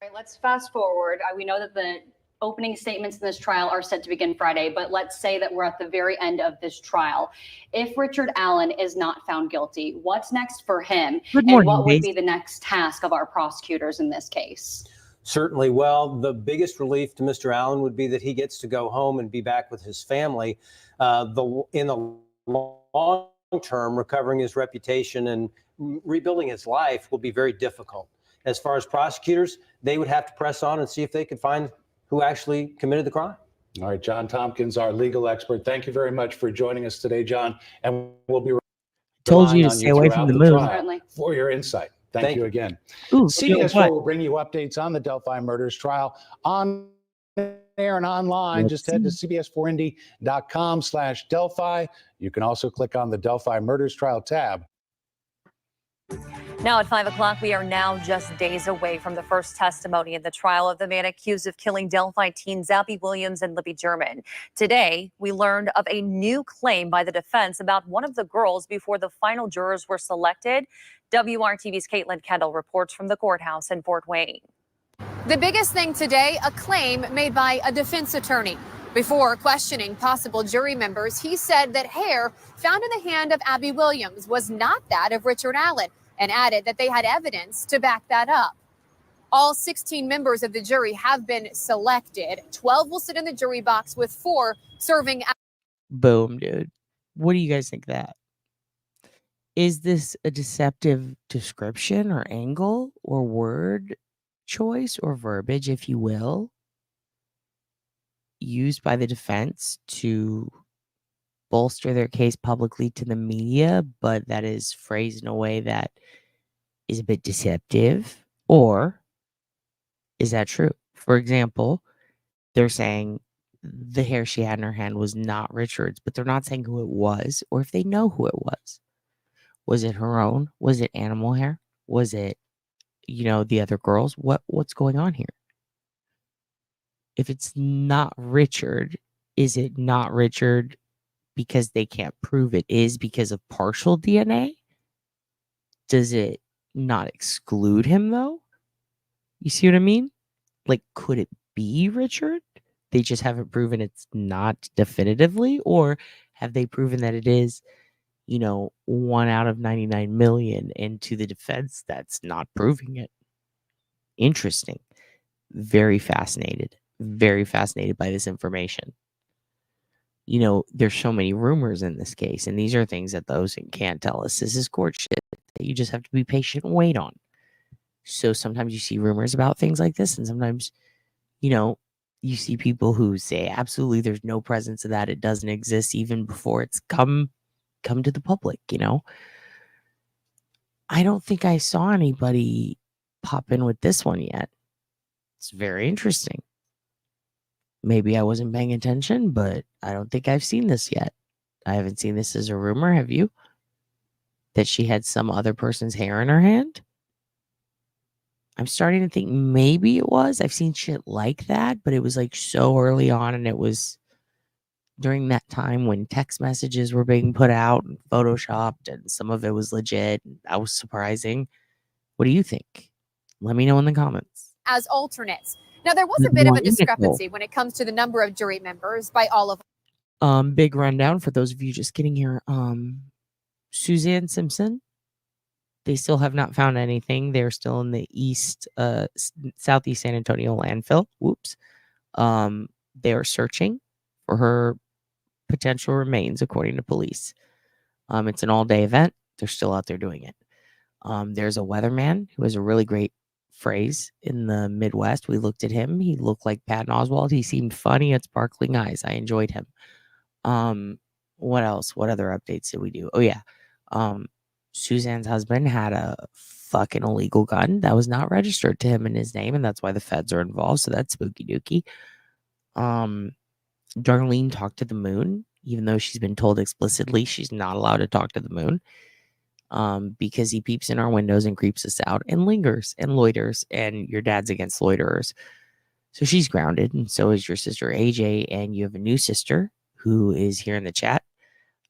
All right, let's fast forward. We know that the opening statements in this trial are set to begin Friday, but let's say that we're at the very end of this trial. If Richard Allen is not found guilty, what's next for him?
Good morning,
and what would
Daisy.
be the next task of our prosecutors in this case?
Certainly. Well, the biggest relief to Mr. Allen would be that he gets to go home and be back with his family. In the long term, recovering his reputation and rebuilding his life will be very difficult. As far as prosecutors, they would have to press on and see if they could find who actually committed the crime.
All right, John Tompkins, our legal expert. Thank you very much for joining us today, John. And we'll be
Told you
relying
to
on
stay away from
throughout
the moon.
trial
Certainly.
for your insight. Thank you again.
Ooh,
CBS4 will bring you updates on the Delphi murders trial on air and online.
Let's
Just head to cbs4indy.com/Delphi. You can also click on the Delphi murders trial tab.
Now at 5 o'clock, we are now just days away from the first testimony in the trial of the man accused of killing Delphi teens Abby Williams and Libby German. Today, we learned of a new claim by the defense about one of the girls before the final jurors were selected. WRTV's Caitlin Kendall reports from the courthouse in Fort Wayne.
The biggest thing today, a claim made by a defense attorney. Before questioning possible jury members, he said that hair found in the hand of Abby Williams was not that of Richard Allen, and added that they had evidence to back that up. All 16 members of the jury have been selected. 12 will sit in the jury box, with 4 serving.
Boom, dude. What do you guys think of that? Is this a deceptive description or angle or word choice or verbiage, if you will, used by the defense to bolster their case publicly to the media, but that is phrased in a way that is a bit deceptive? Or is that true? For example, they're saying the hair she had in her hand was not Richard's, but they're not saying who it was or if they know who it was. Was it her own? Was it animal hair? Was it, the other girls? What's going on here? If it's not Richard, is it not Richard because they can't prove it is because of partial DNA? Does it not exclude him, though? You see what I mean? Like, could it be Richard? They just haven't proven it's not definitively, or have they proven that it is, 1 out of 99 million, and to the defense, that's not proving it? Interesting. Very fascinated by this information. There's so many rumors in this case, and these are things that those can't tell us. This is court shit that you just have to be patient and wait on. So sometimes you see rumors about things like this, and sometimes, you see people who say absolutely there's no presence of that. It doesn't exist even before it's come to the public, I don't think I saw anybody pop in with this one yet. It's very interesting. Maybe I wasn't paying attention, but I don't think I've seen this yet. I haven't seen this as a rumor. Have you? That she had some other person's hair in her hand? I'm starting to think maybe it was. I've seen shit like that, but it was like so early on, and it was during that time when text messages were being put out and photoshopped, and some of it was legit. That was surprising. What do you think? Let me know in the comments.
As alternates. Now, there was a
Good
bit of a
morning, Nicole.
discrepancy when it comes to the number of jury members by all of
Big rundown for those of you just getting here. Suzanne Simpson, they still have not found anything. They're still in the southeast San Antonio landfill. Whoops. They are searching for her potential remains, according to police. It's an all-day event. They're still out there doing it. There's a weatherman who has a really great phrase in the Midwest. We looked at him. He looked like Patton Oswalt. He seemed funny. He had sparkling eyes. I enjoyed him. What else? What other updates did we do? Oh, yeah. Suzanne's husband had a fucking illegal gun that was not registered to him in his name, and that's why the feds are involved. So that's spooky dooky. Darlene talked to the moon, even though she's been told explicitly she's not allowed to talk to the moon. Because he peeps in our windows and creeps us out and lingers and loiters, and your dad's against loiterers. So she's grounded, and so is your sister AJ, and you have a new sister who is here in the chat.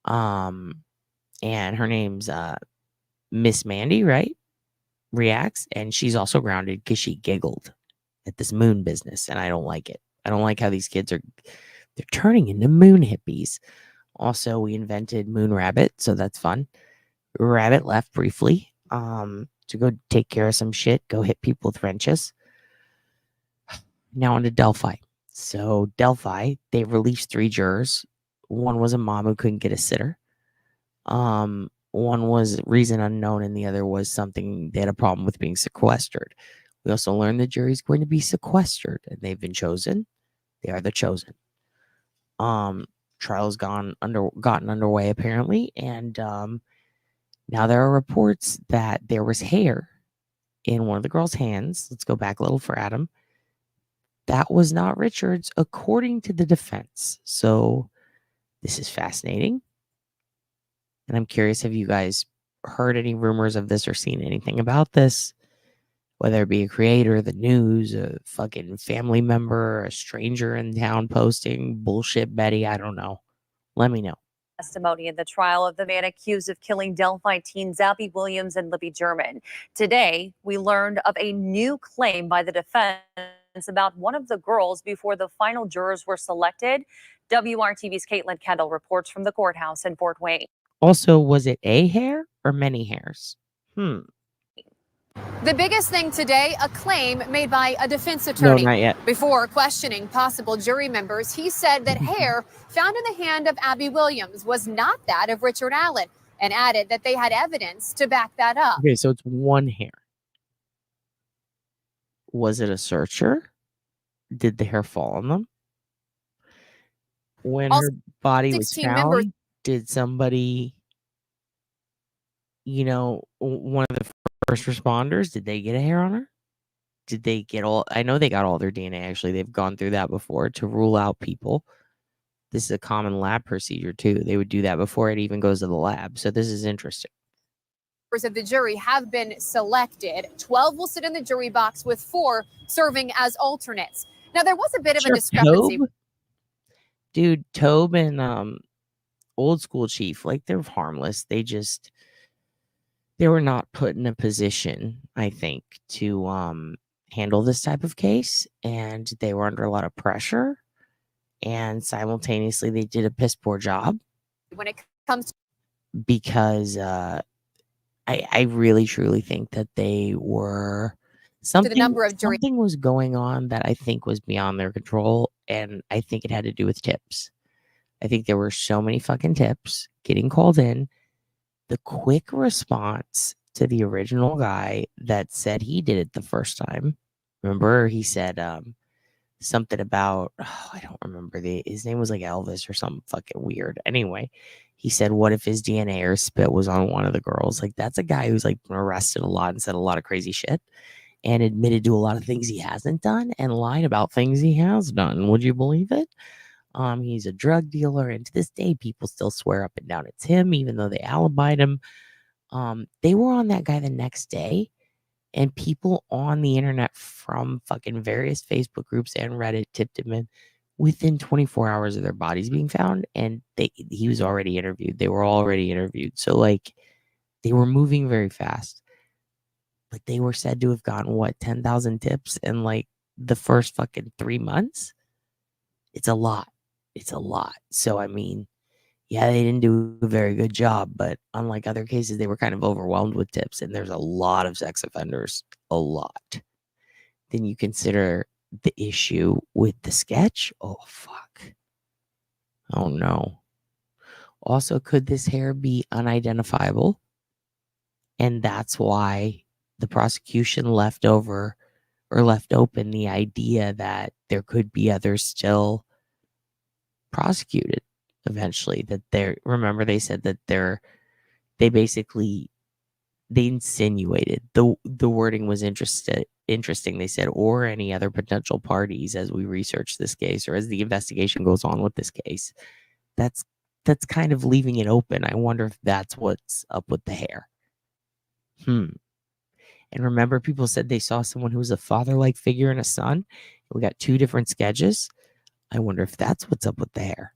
And her name's Miss Mandy, right? Reacts, and she's also grounded because she giggled at this moon business, and I don't like it. I don't like how these kids they're turning into moon hippies. Also, we invented Moon Rabbit, so that's fun. Rabbit left briefly to go take care of some shit, go hit people with wrenches. Now on to Delphi. So Delphi, they released 3 jurors. One was a mom who couldn't get a sitter. One was reason unknown, and the other was something they had a problem with being sequestered. We also learned the jury's going to be sequestered, and they've been chosen. They are the chosen. Trial's gotten underway apparently, and now there are reports that there was hair in one of the girls' hands. Let's go back a little for Adam. That was not Richard's, according to the defense. So this is fascinating. And I'm curious, have you guys heard any rumors of this or seen anything about this? Whether it be a creator, the news, a fucking family member, a stranger in town posting, bullshit Betty, I don't know. Let me know.
Testimony in the trial of the man accused of killing Delphi teens Abby Williams and Libby German. Today, we learned of a new claim by the defense about one of the girls before the final jurors were selected. WRTV's Caitlin Kendall reports from the courthouse in Fort Wayne.
Also, was it a hair or many hairs?
The biggest thing today, a claim made by a defense attorney.
No, not yet.
Before questioning possible jury members, he said that hair found in the hand of Abby Williams was not that of Richard Allen, and added that they had evidence to back that up.
Okay, so it's one hair. Was it a searcher? Did the hair fall on them? When her body was
16
found,
members.
did somebody, one of the first responders, did they get a hair on her? Did they get all? I know they got all their DNA, actually. They've gone through that before to rule out people. This is a common lab procedure, too. They would do that before it even goes to the lab. So this is interesting.
Members of the jury have been selected. 12 will sit in the jury box, with 4 serving as alternates. Now, there was a bit of a discrepancy.
Tobe? Dude, Tobe and Old School Chief, like, they're harmless. They were not put in a position, I think, to handle this type of case, and they were under a lot of pressure, and simultaneously they did a piss poor job.
When it comes to
because I really truly think that they were something was going on that I think was beyond their control, and I think it had to do with tips. I think there were so many fucking tips getting called in. The quick response to the original guy that said he did it the first time. Remember, he said something about, I don't remember, his name was like Elvis or something fucking weird. Anyway, he said, what if his DNA or spit was on one of the girls? Like, that's a guy who's like been arrested a lot and said a lot of crazy shit. and admitted to a lot of things he hasn't done and lied about things he has done. Would you believe it? He's a drug dealer, and to this day, people still swear up and down it's him, even though they alibied him. They were on that guy the next day, and people on the internet from fucking various Facebook groups and Reddit tipped him in within 24 hours of their bodies being found, and he was already interviewed. They were already interviewed. So, like, they were moving very fast. But they were said to have gotten, what, 10,000 tips in, like, the first fucking 3 months? It's a lot. It's a lot. So, I mean, yeah, they didn't do a very good job, but unlike other cases, they were kind of overwhelmed with tips, and there's a lot of sex offenders. A lot. Then you consider the issue with the sketch. Oh, fuck. Oh, no. Also, could this hair be unidentifiable? And that's why the prosecution left open the idea that there could be others still prosecuted eventually. That remember they said that they insinuated, the wording was interesting. They said, or any other potential parties as we research this case or as the investigation goes on with this case. That's kind of leaving it open. I wonder if that's what's up with the hair. And remember, people said they saw someone who was a father-like figure and a son. We got 2 different sketches. I wonder if that's what's up with the hair.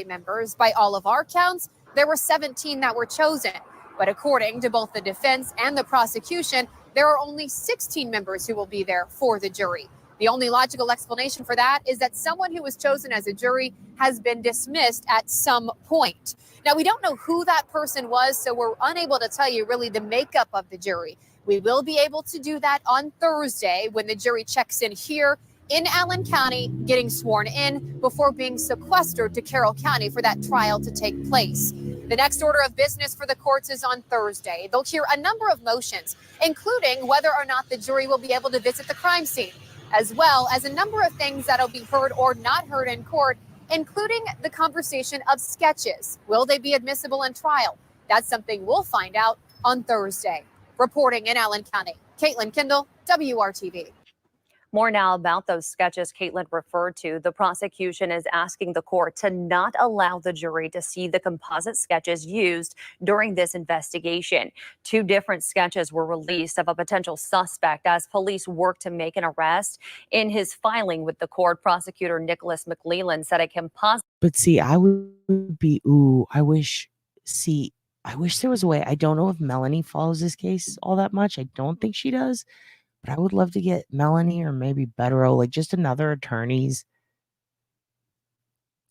Members, by all of our counts, there were 17 that were chosen. But according to both the defense and the prosecution, there are only 16 members who will be there for the jury. The only logical explanation for that is that someone who was chosen as a jury has been dismissed at some point. Now, we don't know who that person was, so we're unable to tell you really the makeup of the jury. We will be able to do that on Thursday when the jury checks in here in Allen County, getting sworn in before being sequestered to Carroll County for that trial to take place. The next order of business for the courts is on Thursday. They'll hear a number of motions, including whether or not the jury will be able to visit the crime scene, as well as a number of things that'll be heard or not heard in court, including the conversation of sketches. Will they be admissible in trial? That's something we'll find out on Thursday. Reporting in Allen County, Caitlin Kindle, WRTV.
More now about those sketches Caitlin referred to. The prosecution is asking the court to not allow the jury to see the composite sketches used during this investigation. 2 different sketches were released of a potential suspect as police work to make an arrest. In his filing with the court, prosecutor Nicholas McLeland said a composite.
But see, I would be, I wish there was a way. I don't know if Melanie follows this case all that much. I don't think she does. But I would love to get Melanie or maybe Bettero, like just another attorney's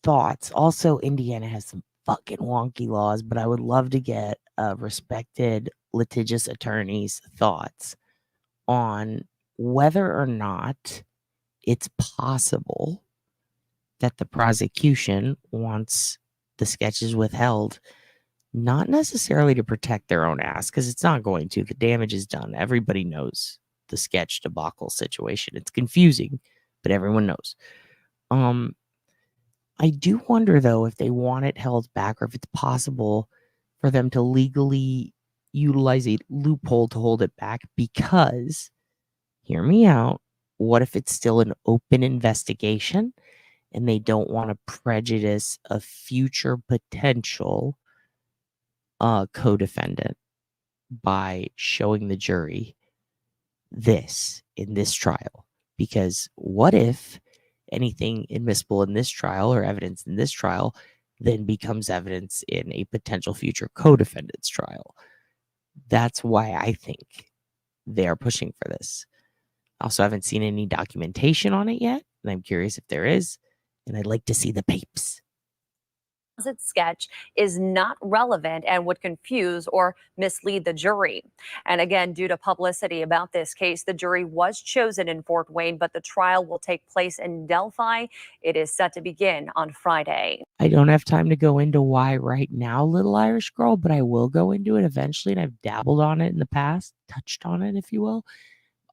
thoughts. Also, Indiana has some fucking wonky laws, but I would love to get respected litigious attorney's thoughts on whether or not it's possible that the prosecution wants the sketches withheld, not necessarily to protect their own ass, because it's not going to. The damage is done. Everybody knows the sketch debacle situation. It's confusing, but everyone knows. I do wonder, though, if they want it held back or if it's possible for them to legally utilize a loophole to hold it back, because, hear me out, what if it's still an open investigation and they don't want to prejudice a future potential co-defendant by showing the jury this in this trial? Because what if anything admissible in this trial or evidence in this trial then becomes evidence in a potential future co-defendant's trial? That's why I think they are pushing for this. I also haven't seen any documentation on it yet, and I'm curious if there is, and I'd like to see the papes.
Sketch is not relevant and would confuse or mislead the jury. And again, due to publicity about this case, the jury was chosen in Fort Wayne, but the trial will take place in Delphi. It is set to begin on Friday.
I don't have time to go into why right now, Little Irish Girl, but I will go into it eventually, and I've dabbled on it in the past, touched on it, if you will.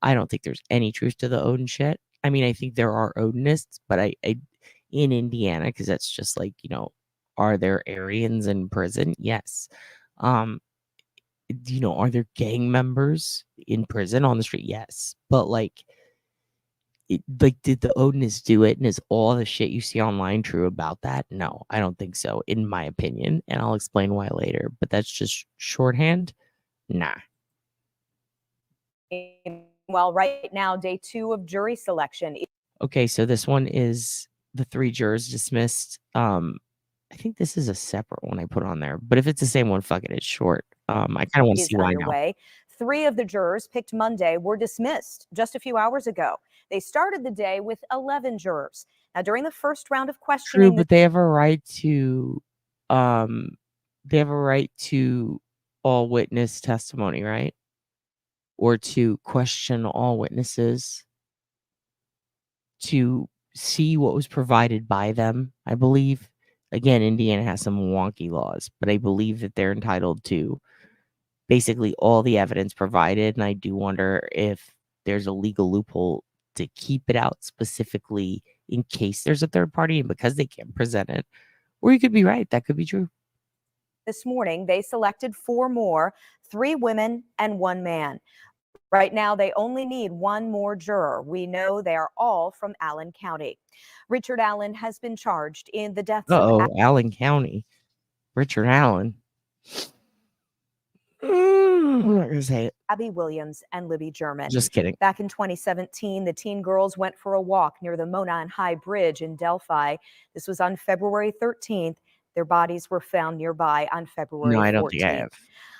I don't think there's any truth to the Odin shit. I mean, I think there are Odinists, but I in Indiana, because that's just like, are there Aryans in prison? Yes. Are there gang members in prison on the street? Yes. But like, did the Odinists do it? And is all the shit you see online true about that? No, I don't think so, in my opinion. And I'll explain why later. But that's just shorthand. Nah.
Well, right now, day 2 of jury selection.
Okay, so this one is the 3 jurors dismissed. I think this is a separate one I put on there. But if it's the same one, fuck it, it's short. I kind of want to
Is
see why now.
underway. 3 of the jurors picked Monday were dismissed just a few hours ago. They started the day with 11 jurors. Now, during the first round of questioning,
True, but they have a right to all witness testimony, right? Or to question all witnesses, to see what was provided by them, I believe. Again, Indiana has some wonky laws, but I believe that they're entitled to basically all the evidence provided. And I do wonder if there's a legal loophole to keep it out specifically in case there's a third party and because they can't present it. Or you could be right. That could be true.
this morning, they selected 4 more, 3 women and 1 man. Right now, they only need 1 more juror. We know they are all from Allen County. Richard Allen has been charged in the deaths of
Allen County. Richard Allen. I'm not gonna say it.
Abby Williams and Libby German.
Just kidding.
Back in 2017, the teen girls went for a walk near the Monon High Bridge in Delphi. This was on February 13th. Their bodies were found nearby on February 14th.
No, I don't think I have.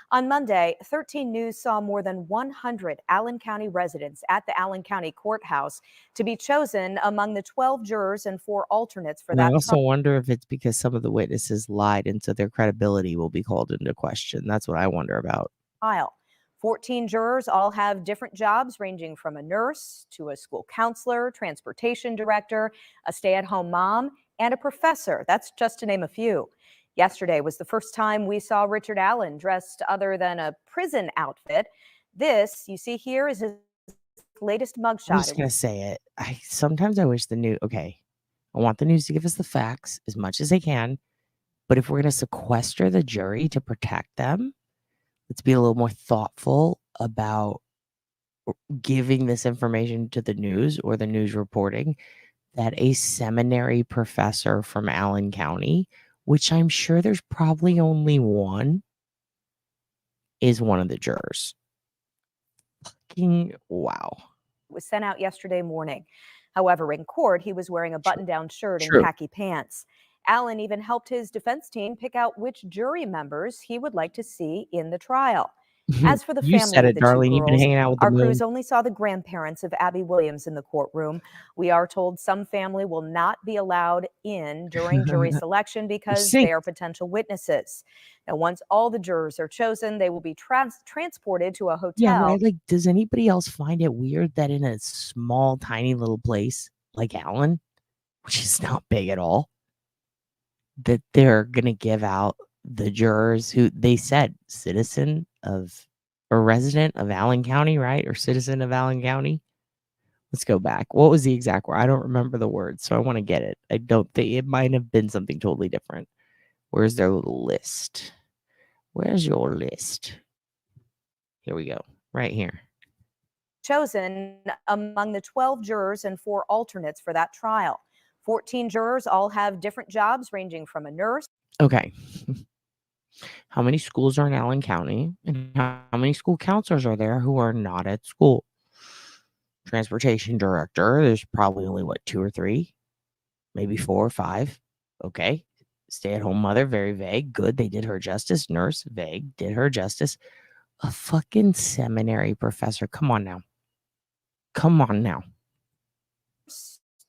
On Monday, 13 News saw more than 100 Allen County residents at the Allen County Courthouse to be chosen among the 12 jurors and 4 alternates for
And
that
I also wonder if it's because some of the witnesses lied and so their credibility will be called into question. That's what I wonder about.
trial. 14 jurors all have different jobs ranging from a nurse to a school counselor, transportation director, a stay-at-home mom, and a professor. That's just to name a few. Yesterday was the first time we saw Richard Allen dressed other than a prison outfit. This, you see here, is his latest mugshot.
I'm just gonna say it. Sometimes I wish the news. Okay, I want the news to give us the facts as much as they can, but if we're gonna sequester the jury to protect them, let's be a little more thoughtful about giving this information to the news or the news reporting that a seminary professor from Allen County, which I'm sure there's probably only one, is one of the jurors. Fucking wow.
Was sent out yesterday morning. However, in court, he was wearing a button-down shirt and
True.
khaki pants. Allen even helped his defense team pick out which jury members he would like to see in the trial. As for the
You
family
said
of
it,
the
darling.
2
You've been
girls,
hanging out with the
our crews
moon.
only saw the grandparents of Abby Williams in the courtroom. We are told some family will not be allowed in during jury selection because
Sync.
they are potential witnesses. Now, once all the jurors are chosen, they will be transported to a hotel.
Yeah, right. Like, does anybody else find it weird that in a small, tiny little place like Allen, which is not big at all, that they're gonna give out the jurors who they said citizen of or resident of Allen County, right? Or citizen of Allen County. Let's go back. What was the exact word? I don't remember the word, so I want to get it. I don't think it might have been something totally different. Where's their little list? Where's your list? Here we go. Right here.
Chosen among the 12 jurors and 4 alternates for that trial. 14 jurors all have different jobs ranging from a nurse.
Okay. How many schools are in Allen County? And how many school counselors are there who are not at school? Transportation director, there's probably only, 2 or 3? Maybe 4 or 5. Okay. Stay-at-home mother, very vague. Good, they did her justice. Nurse, vague, did her justice. A fucking seminary professor. Come on now. Come on now.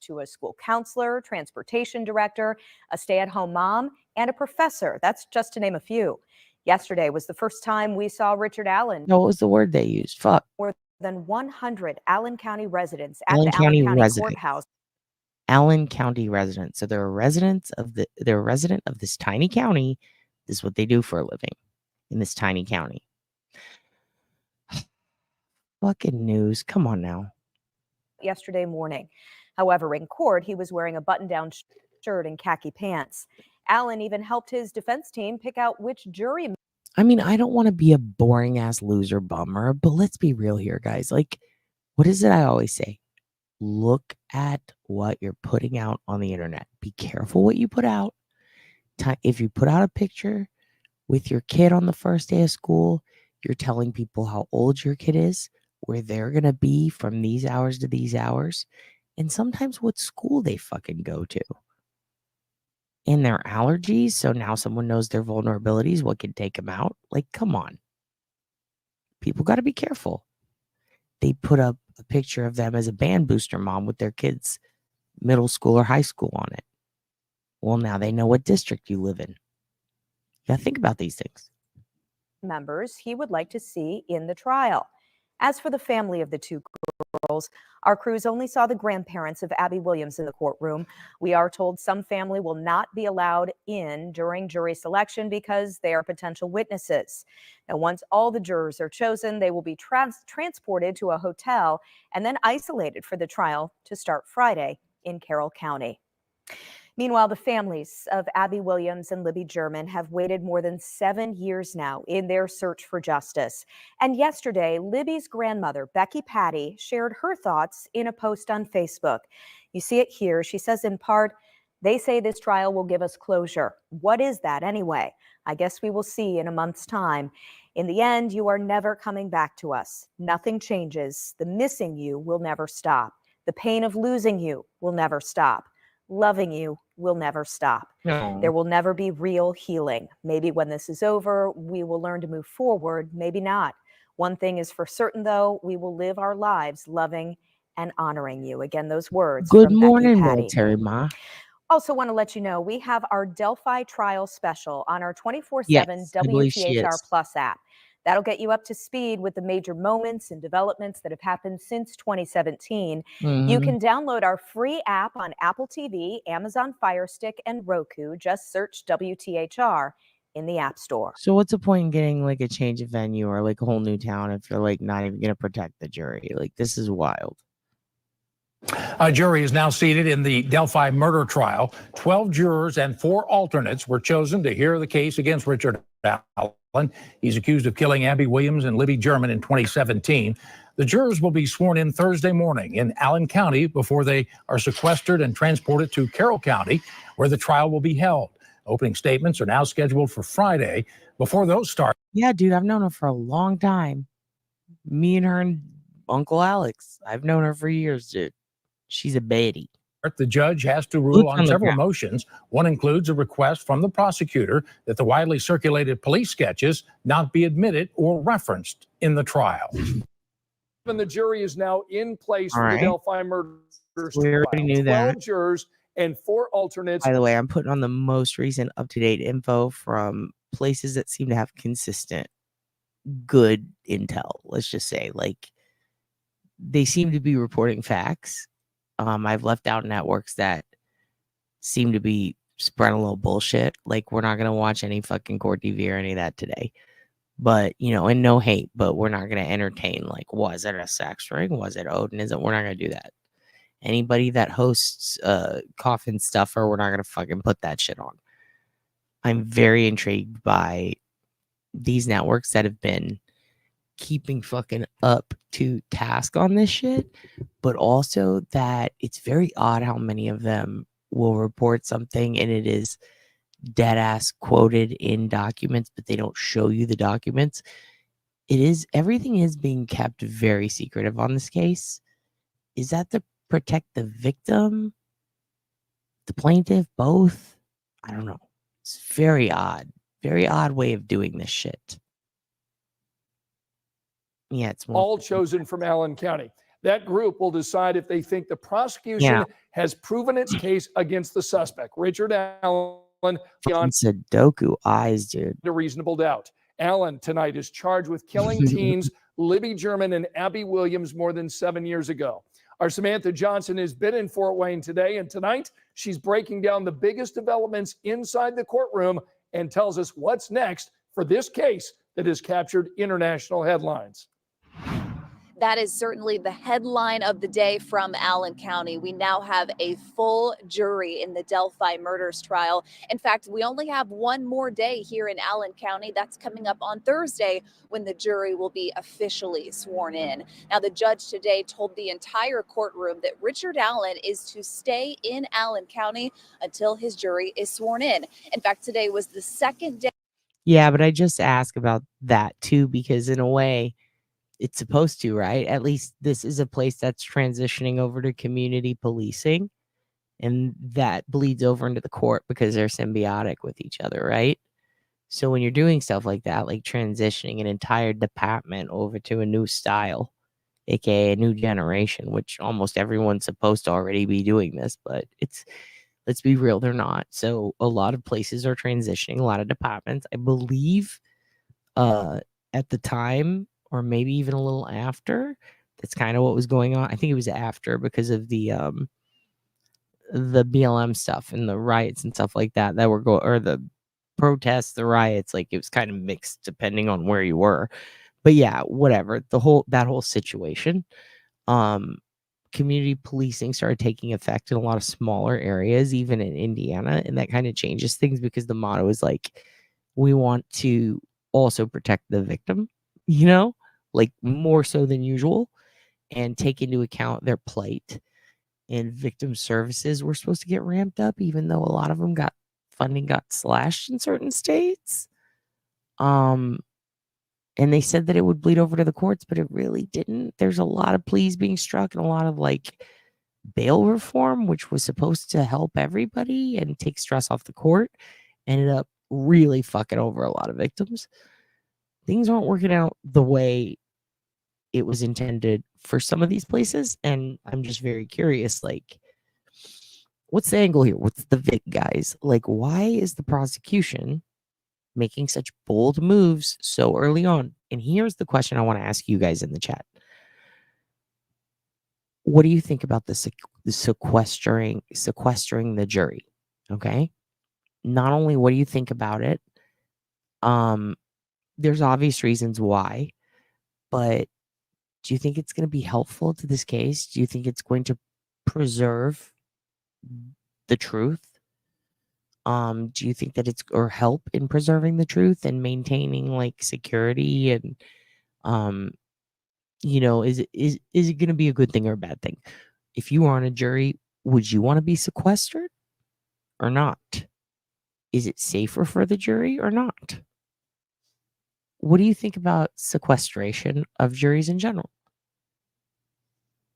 To a school counselor, transportation director, a stay-at-home mom, and a professor. That's just to name a few. Yesterday was the first time we saw Richard Allen.
No, what was the word they used? Fuck.
More than 100 Allen County residents at
Allen
the
County
Allen County
resident.
Courthouse.
Allen County residents. So they're a resident of this tiny county. This is what they do for a living in this tiny county. Fucking news. Come on now.
Yesterday morning. However, in court, he was wearing a button-down shirt and khaki pants. Allen even helped his defense team pick out which jury.
I mean, I don't want to be a boring ass loser bummer, but let's be real here, guys. Like, what is it I always say? Look at what you're putting out on the internet. Be careful what you put out. If you put out a picture with your kid on the first day of school, you're telling people how old your kid is, where they're going to be from these hours to these hours, and sometimes what school they fucking go to. And their allergies, so now someone knows their vulnerabilities, what can take them out. Like, come on. People got to be careful. They put up a picture of them as a band booster mom with their kids' middle school or high school on it. Well, now they know what district you live in. You got to think about these things.
Members he would like to see in the trial. As for the family of the two girls, our crews only saw the grandparents of Abby Williams in the courtroom. We are told some family will not be allowed in during jury selection because they are potential witnesses. Now, once all the jurors are chosen, they will be transported to a hotel and then isolated for the trial to start Friday in Carroll County. Meanwhile, the families of Abby Williams and Libby German have waited more than 7 years now in their search for justice. And yesterday, Libby's grandmother, Becky Patty, shared her thoughts in a post on Facebook. You see it here. She says in part, "They say this trial will give us closure. What is that anyway? I guess we will see in a month's time. In the end, you are never coming back to us. Nothing changes. The missing you will never stop. The pain of losing you will never stop. Loving you will never stop.
No.
There will never be real healing. Maybe when this is over, we will learn to move forward, maybe not. One thing is for certain, though, we will live our lives loving and honoring you." Again, those words
Good
from
morning,
Becky Patty.
military ma.
Also want to let you know, we have our Delphi trial special on our 24/7
Yes, I believe she
WTHR
is.
Plus app. That'll get you up to speed with the major moments and developments that have happened since 2017. You
Mhm.
can download our free app on Apple TV, Amazon Fire Stick, and Roku. Just search WTHR in the App Store.
So what's the point in getting like a change of venue or like a whole new town if you're like not even going to protect the jury? Like, this is wild.
A jury is now seated in the Delphi murder trial. 12 jurors and 4 alternates were chosen to hear the case against Richard Allen. He's accused of killing Abby Williams and Libby German in 2017. The jurors will be sworn in Thursday morning in Allen County before they are sequestered and transported to Carroll County, where the trial will be held. Opening statements are now scheduled for Friday. Before those start,
Yeah, dude, I've known her for a long time. Me and her and Uncle Alex. I've known her for years, dude. She's a baddie.
the judge has to rule
Boots
on
on the
several
ground.
motions. One includes a request from the prosecutor that the widely circulated police sketches not be admitted or referenced in the trial.
And the jury is now in place
All
for the
right.
Delphi murders
We already
trial.
knew
12
that.
jurors and 4 alternates.
By the way, I'm putting on the most recent up-to-date info from places that seem to have consistent good intel. Let's just say, like, they seem to be reporting facts. I've left out networks that seem to be spreading a little bullshit. Like, we're not going to watch any fucking court TV or any of that today. But, you know, and no hate, but we're not going to entertain, like, was it a sex ring? Was it Odinism? We're not going to do that. Anybody that hosts coffin stuffer, we're not going to fucking put that shit on. I'm very intrigued by these networks that have been keeping fucking up to task on this shit, but also that it's very odd how many of them will report something and it is dead ass quoted in documents, but they don't show you the documents. Everything is being kept very secretive on this case. Is that to protect the victim, the plaintiff, both? I don't know. It's very odd way of doing this shit. Yeah, it's
all chosen from Allen County. That group will decide if they think the prosecution has proven its case against the suspect, Richard Allen, beyond
Sudoku eyes, dude.
a reasonable doubt. Allen tonight is charged with killing teens Libby German and Abby Williams more than 7 years ago. Our Samantha Johnson has been in Fort Wayne today, and tonight she's breaking down the biggest developments inside the courtroom and tells us what's next for this case that has captured international headlines.
That is certainly the headline of the day from Allen County. We now have a full jury in the Delphi murders trial. In fact, we only have one more day here in Allen County. That's coming up on Thursday when the jury will be officially sworn in. Now, the judge today told the entire courtroom that Richard Allen is to stay in Allen County until his jury is sworn in. In fact, today was the second day.
Yeah, but I just ask about that too, because in a way, it's supposed to, right? At least this is a place that's transitioning over to community policing, and that bleeds over into the court because they're symbiotic with each other, right? So when you're doing stuff like that, like transitioning an entire department over to a new style, aka a new generation, which almost everyone's supposed to already be doing this, but let's be real, they're not. So a lot of places are transitioning, a lot of departments. I believe at the time, or maybe even a little after, that's kind of what was going on. I think it was after because of the BLM stuff and the riots and stuff like that were or the protests, the riots, like it was kind of mixed depending on where you were. But yeah, whatever. That whole situation. Community policing started taking effect in a lot of smaller areas, even in Indiana, and that kind of changes things because the motto is like, we want to also protect the victim, like more so than usual, and take into account their plight. And victim services were supposed to get ramped up, even though a lot of them funding got slashed in certain states. And they said that it would bleed over to the courts, but it really didn't. There's a lot of pleas being struck and a lot of like bail reform, which was supposed to help everybody and take stress off the court, ended up really fucking over a lot of victims. Things aren't working out the way it was intended for some of these places. And I'm just very curious, like, what's the angle here? What's the Vic guys? Like, why is the prosecution making such bold moves so early on? And here's the question I want to ask you guys in the chat. What do you think about the sequestering the jury? Okay. Not only what do you think about it, there's obvious reasons why, but do you think it's going to be helpful to this case? Do you think it's going to preserve the truth? Do you think that it's or help in preserving the truth and maintaining like security and is it going to be a good thing or a bad thing? If you were on a jury, would you want to be sequestered or not? Is it safer for the jury or not? What do you think about sequestration of juries in general?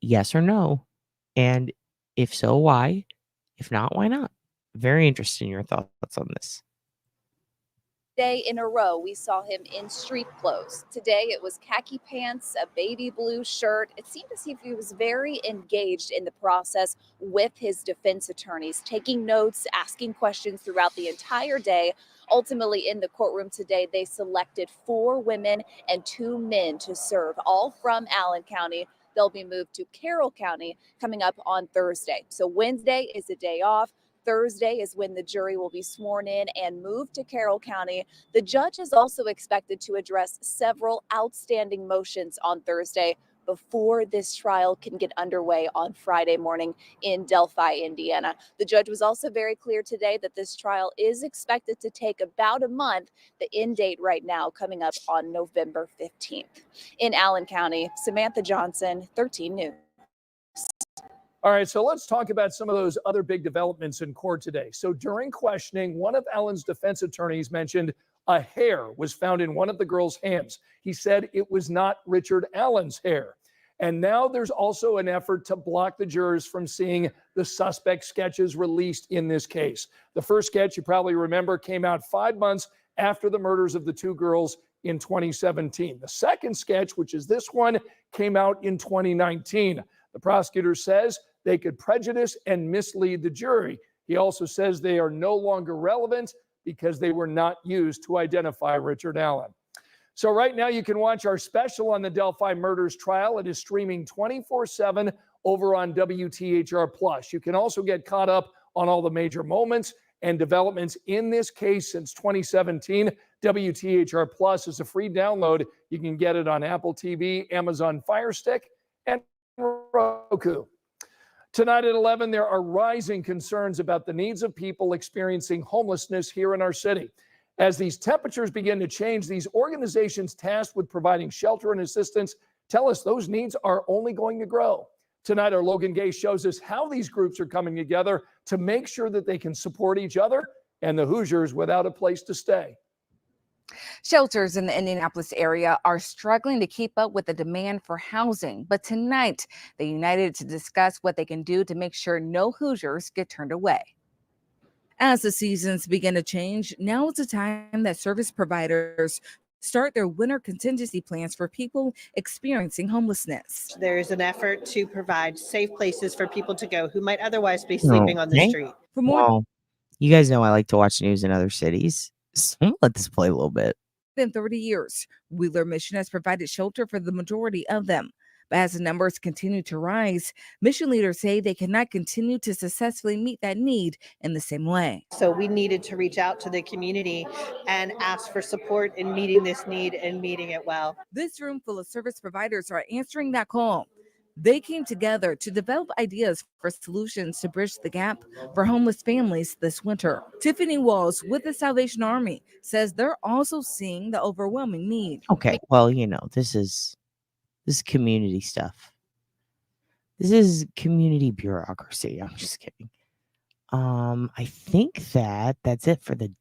Yes or no? And if so, why? If not, why not? Very interested in your thoughts on this.
Day in a row, we saw him in street clothes. Today, it was khaki pants, a baby blue shirt. It seemed as if he was very engaged in the process with his defense attorneys, taking notes, asking questions throughout the entire day. Ultimately, in the courtroom today, they selected 4 women and 2 men to serve, all from Allen County. They'll be moved to Carroll County coming up on Thursday. So Wednesday is a day off. Thursday is when the jury will be sworn in and moved to Carroll County. The judge is also expected to address several outstanding motions on Thursday before this trial can get underway on Friday morning in Delphi, Indiana. The judge was also very clear today that this trial is expected to take about a month. The end date right now coming up on November 15th. In Allen County, Samantha Johnson, 13 News.
All right, so let's talk about some of those other big developments in court today. So during questioning, one of Allen's defense attorneys mentioned a hair was found in one of the girl's hands. He said it was not Richard Allen's hair. And now there's also an effort to block the jurors from seeing the suspect sketches released in this case. The first sketch, you probably remember, came out 5 months after the murders of the 2 girls in 2017. The second sketch, which is this one, came out in 2019. The prosecutor says they could prejudice and mislead the jury. He also says they are no longer relevant because they were not used to identify Richard Allen. So right now you can watch our special on the Delphi murders trial. It is streaming 24/7 over on WTHR+. You can also get caught up on all the major moments and developments in this case since 2017. WTHR Plus is a free download. You can get it on Apple TV, Amazon Fire Stick, and Roku. Tonight at 11, there are rising concerns about the needs of people experiencing homelessness here in our city. As these temperatures begin to change, these organizations tasked with providing shelter and assistance tell us those needs are only going to grow. Tonight, our Logan Gay shows us how these groups are coming together to make sure that they can support each other and the Hoosiers without a place to stay.
Shelters in the Indianapolis area are struggling to keep up with the demand for housing, but tonight they united to discuss what they can do to make sure no Hoosiers get turned away. As the seasons begin to change, now is the time that service providers start their winter contingency plans for people experiencing homelessness.
There's an effort to provide safe places for people to go who might otherwise be sleeping on the
Okay.
street.
For more
Well, you guys know I like to watch news in other cities. So I'm gonna let this play a little bit.
than 30 years, Wheeler Mission has provided shelter for the majority of them. But as the numbers continue to rise, mission leaders say they cannot continue to successfully meet that need in the same way.
So we needed to reach out to the community and ask for support in meeting this need and meeting it well.
This room full of service providers are answering that call. They came together to develop ideas for solutions to bridge the gap for homeless families this winter. Tiffany Walls with the Salvation Army says they're also seeing the overwhelming need.
Okay, well, this is community stuff. This is community bureaucracy. I'm just kidding. I think that's it for the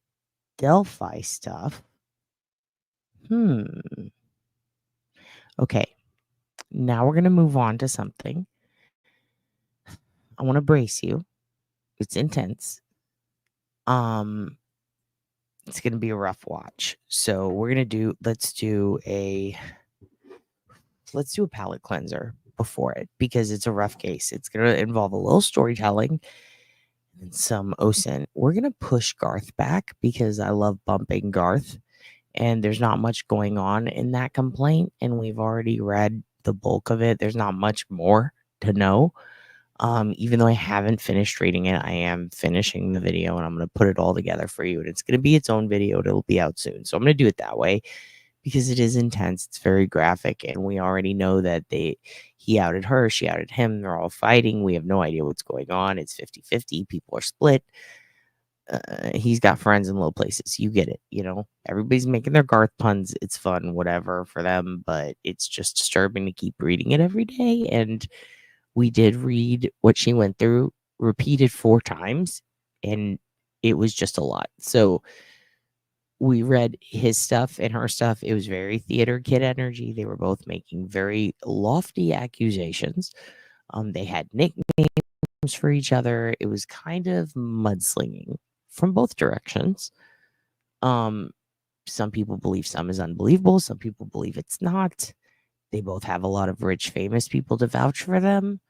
Delphi stuff. Okay. Now we're going to move on to something. I want to brace you. It's intense. It's going to be a rough watch. So we're going to let's do a palate cleanser before it because it's a rough case. It's going to involve a little storytelling and some OSINT. We're going to push Garth back because I love bumping Garth and there's not much going on in that complaint. And we've already read the bulk of it. There's not much more to know. Even though I haven't finished reading it, I am finishing the video and I'm going to put it all together for you. And it's going to be its own video. It'll be out soon. So I'm going to do it that way because it is intense. It's very graphic. And we already know that he outed her. She outed him. They're all fighting. We have no idea what's going on. It's 50-50. People are split. He's got friends in low places. You get it. Everybody's making their Garth puns. It's fun, whatever for them, but it's just disturbing to keep reading it every day. And we did read what she went through repeated 4 times, and it was just a lot. So we read his stuff and her stuff. It was very theater kid energy. They were both making very lofty accusations. They had nicknames for each other. It was kind of mudslinging from both directions. Some people believe some is unbelievable. Some people believe it's not. They both have a lot of rich, famous people to vouch for them.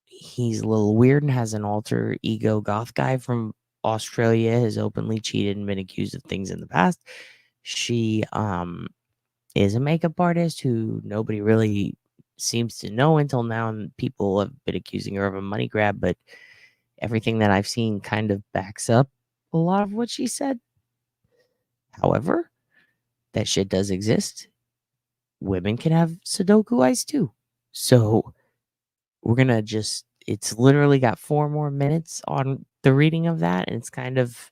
He's a little weird and has an alter ego goth guy from Australia, has openly cheated and been accused of things in the past. She is a makeup artist who nobody really seems to know until now, and people have been accusing her of a money grab, but everything that I've seen kind of backs up a lot of what she said. However, that shit does exist. Women can have Sudoku eyes too. So we're going to it's literally got 4 more minutes on the reading of that. And it's kind of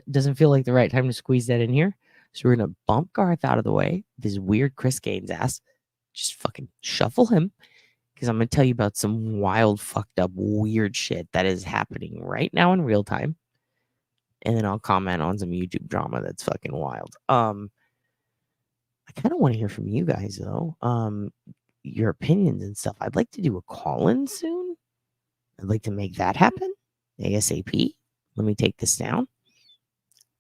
doesn't feel like the right time to squeeze that in here. So we're going to bump Garth out of the way. This weird Chris Gaines ass. Just fucking shuffle him. Because I'm going to tell you about some wild, fucked up, weird shit that is happening right now in real time. And then I'll comment on some YouTube drama that's fucking wild. I kind of want to hear from you guys, though. Your opinions and stuff. I'd like to do a call-in soon. I'd like to make that happen. ASAP. Let me take this down.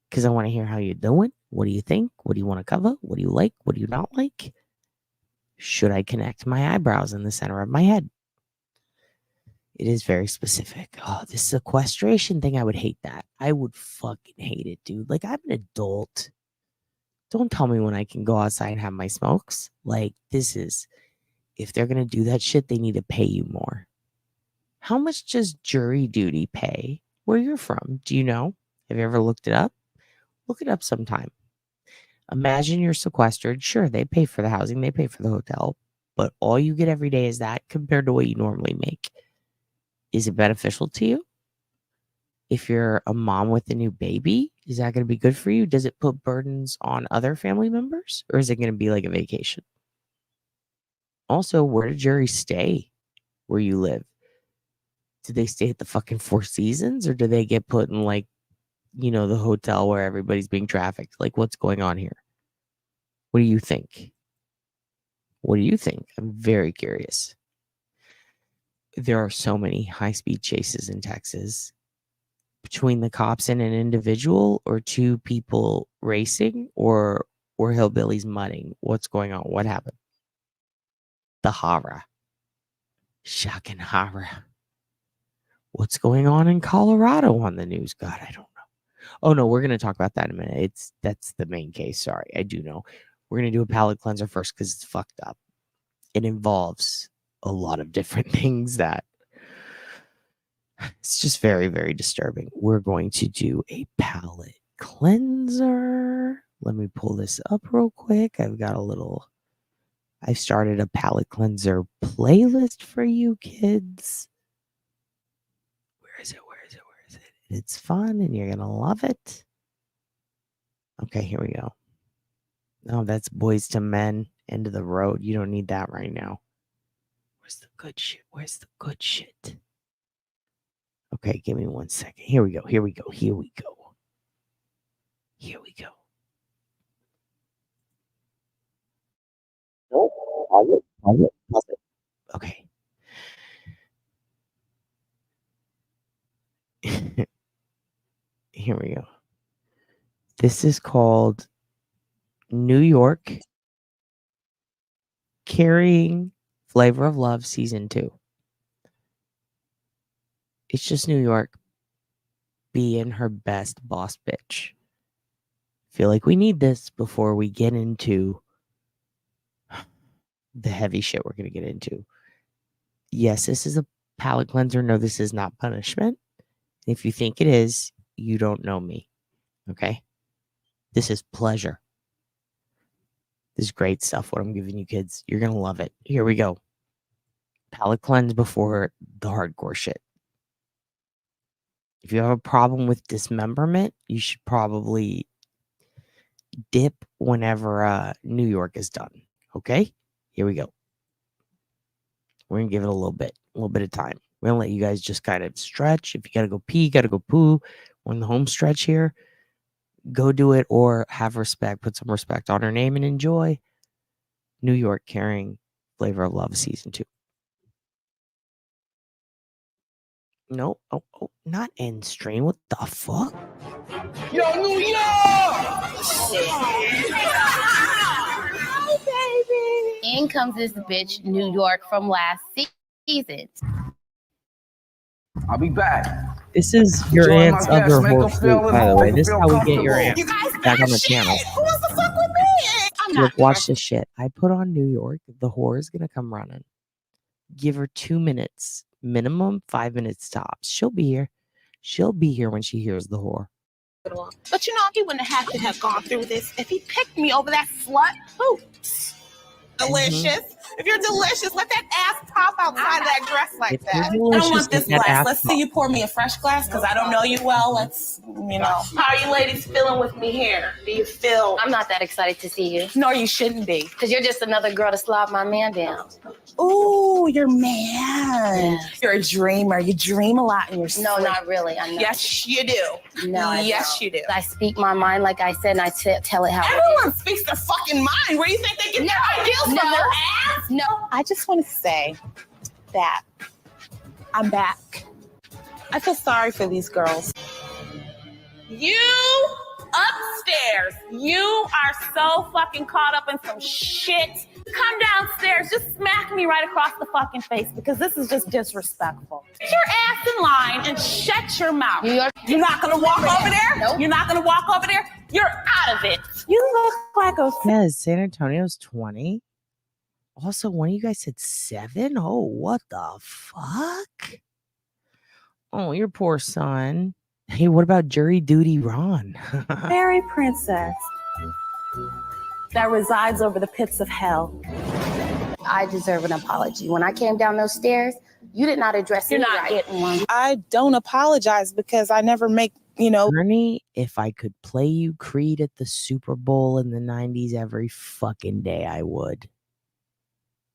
Because I want to hear how you're doing. What do you think? What do you want to cover? What do you like? What do you not like? Should I connect my eyebrows in the center of my head? It is very specific. Oh, this sequestration thing, I would hate that. I would fucking hate it, dude. Like, I'm an adult. Don't tell me when I can go outside and have my smokes. Like, if they're going to do that shit, they need to pay you more. How much does jury duty pay where you're from? Do you know? Have you ever looked it up? Look it up sometime. Imagine you're sequestered. Sure, they pay for the housing, they pay for the hotel, but all you get every day is that compared to what you normally make. Is it beneficial to you? If you're a mom with a new baby, is that going to be good for you? Does it put burdens on other family members, or is it going to be like a vacation? Also, where do juries stay where you live? Do they stay at the fucking Four Seasons, or do they get put in like, the hotel where everybody's being trafficked? Like, what's going on here? What do you think? What do you think? I'm very curious. There are so many high-speed chases in Texas between the cops and an individual, or two people racing, or hillbillies mudding. What's going on? What happened? The horror. Shocking horror. What's going on in Colorado on the news? God, I don't know. Oh no, we're going to talk about that in a minute. That's the main case. Sorry, I do know. We're going to do a palate cleanser first because it's fucked up. It involves a lot of different things that it's just very, very disturbing. We're going to do a palate cleanser. Let me pull this up real quick. I've started a palate cleanser playlist for you kids. Where is it? It's fun and you're going to love it. Okay, here we go. No, that's Boys to Men, End of the Road. You don't need that right now. Where's the good shit? Okay, give me 1 second. Here we go. Nope. Pause it. Okay. Here we go. This is called New York Carrying Flavor of Love Season 2. It's just New York being her best boss bitch. Feel like we need this before we get into the heavy shit we're going to get into. Yes, this is a palate cleanser. No, this is not punishment. If you think it is, you don't know me. Okay? This is pleasure. This is great stuff, what I'm giving you kids. You're going to love it. Here we go. Palate cleanse before the hardcore shit. If you have a problem with dismemberment, you should probably dip whenever New York is done. Okay? Here we go. We're going to give it a little bit of time. We're going to let you guys just kind of stretch. If you got to go pee, got to go poo. We're in the home stretch here. Go do it or have respect. Put some respect on her name and enjoy New York Carrying Flavor of Love Season 2. No. Oh, not end stream. What the fuck?
Yo, New York!
Oh, baby. In comes this bitch, New York, from last season.
I'll be back.
This is your aunt's other horror flute, by the way. This is how we get your aunt back on the channel.
Who wants to fuck with me? I'm
Look, watch this shit. I put on New York. The whore is going to come running. Give her 2 minutes. Minimum 5 minutes tops. She'll be here. She'll be here when she hears the whore.
But you know, he wouldn't have to have gone through this if he picked me over that slut. Oops. Delicious. If you're delicious, let that ass pop outside of that dress like that.
I don't want this glass.
Let's see you pour me a fresh glass because I don't know you well. Let's, How are you ladies feeling with me here? Do you feel?
I'm not that excited to see you.
No, you shouldn't be.
Because you're just another girl to slop my man down.
Ooh, you're man. Yes. You're a dreamer. You dream a lot in your sleep.
No, not really. I'm not.
Yes, you do.
No,
yes, you do.
I speak my mind, like I said, and I tell it how
Everyone speaks their fucking mind. Where do you think they get their ideas from? Their ass?
No.
I just want to say that I'm back. I feel sorry for these girls. You upstairs, you are so fucking caught up in some shit. Come downstairs, just smack me right across the fucking face because this is just disrespectful. Get your ass in line and shut your mouth. You're not gonna walk over there? Nope. You're not gonna walk over there? You're out of it. You look like a...
Yes, San Antonio's 20. Also, one of you guys said 7? Oh, what the fuck? Oh, your poor son. Hey, what about jury duty Ron?
Fairy princess that resides over the pits of hell.
I deserve an apology. When I came down those stairs, you did not address me right.
Getting one. I don't apologize because I never make,
Ernie, if I could play you Creed at the Super Bowl in the 90s every fucking day, I would.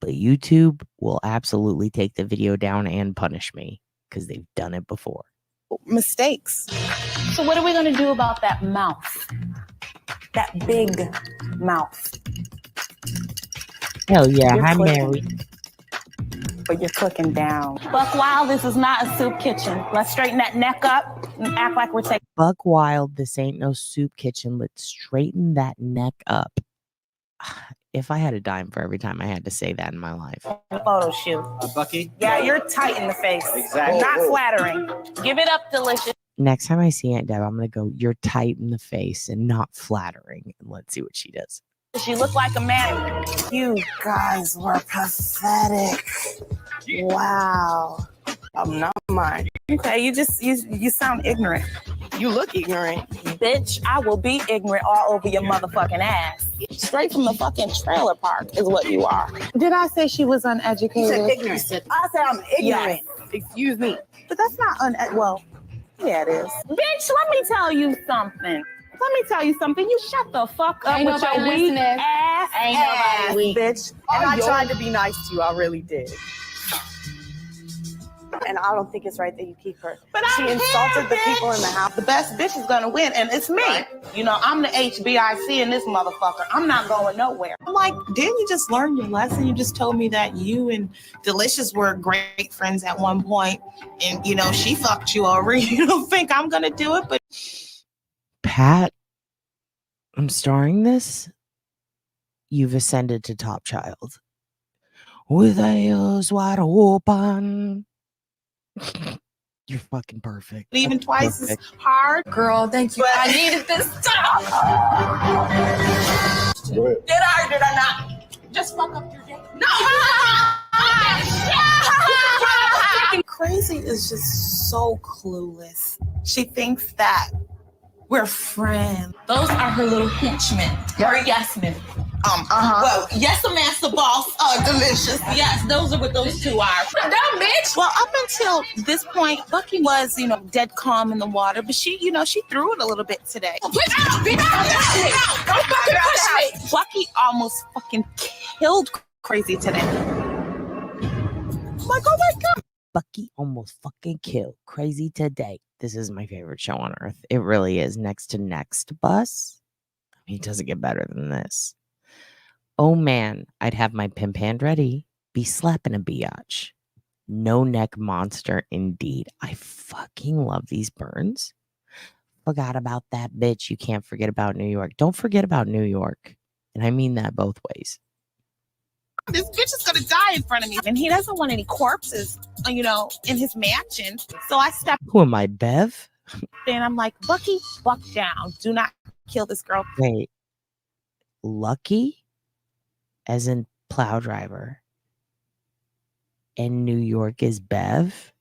But YouTube will absolutely take the video down and punish me because they've done it before.
mistakes. So what are we going to do about that mouth? That big mouth.
Hell yeah,
You're
I'm
clicking.
married.
But you're clicking down. Buck Wild, this is not a soup kitchen. Let's straighten that neck up and act like we're taking.
Buck Wild, this ain't no soup kitchen. Let's straighten that neck up. If I had a dime for every time I had to say that in my life.
Photo shoot.
Bucky?
Yeah, you're tight in the face.
Exactly.
Not flattering. Give it up, Delicious.
Next time I see Aunt Deb, I'm going to go, you're tight in the face and not flattering. And let's see what she does.
She looked like a man. You guys were pathetic. Wow. I'm not mine. Okay, you sound ignorant. You look ignorant. Bitch, I will be ignorant all over your motherfucking ass. Straight from the fucking trailer park is what you are.
Did I say she was uneducated?
You said ignorant. I said I'm ignorant. Yes. Excuse me. But that's not well, yeah, it is. Bitch, let me tell you something. You shut the fuck up
Ain't
with your
nobody
weak
listening.
ass.
Ain't nobody weak.
Bitch. And I tried to be nice to you. I really did. And I don't think it's right that you keep her. But she insulted the people in the house. The best bitch is gonna win, and it's me. Right. You know, I'm the HBIC in this motherfucker. I'm not going nowhere. I'm like, didn't you just learn your lesson? You just told me that you and Delicious were great friends at one point, and you know she fucked you over. You don't think I'm gonna do it, but
Pat, I'm starring this. You've ascended to top child. With eyes wide open. You're fucking perfect.
even
That's
twice
perfect.
as hard.
Girl, thank you. I needed this time.
Go ahead.
Did I or did I not? Just fuck up your day. No! Crazy is just so clueless. She thinks that we're friends. Those are her little henchmen. Her yes men. Well, yes, a master boss, Delicious. Yes, those are what those two are. Dumb bitch. Well, up until this point, Bucky was, dead calm in the water, but she threw it a little bit today. Don't fucking push me. Bucky almost fucking killed Crazy today. I'm like, oh my God.
Bucky almost fucking killed Crazy today. This is my favorite show on earth. It really is. Next to Next Bus. I mean, it doesn't get better than this. Oh man, I'd have my pimp hand ready. Be slapping a biatch. No neck monster indeed. I fucking love these burns. Forgot about that bitch. You can't forget about New York. Don't forget about New York. And I mean that both ways.
This bitch is gonna die in front of me. And he doesn't want any corpses, in his mansion. So I stepped
Who am I, Bev?
in. I'm like, Bucky, buck down. Do not kill this girl.
Wait. Lucky? As in plow driver. And New York is Bev?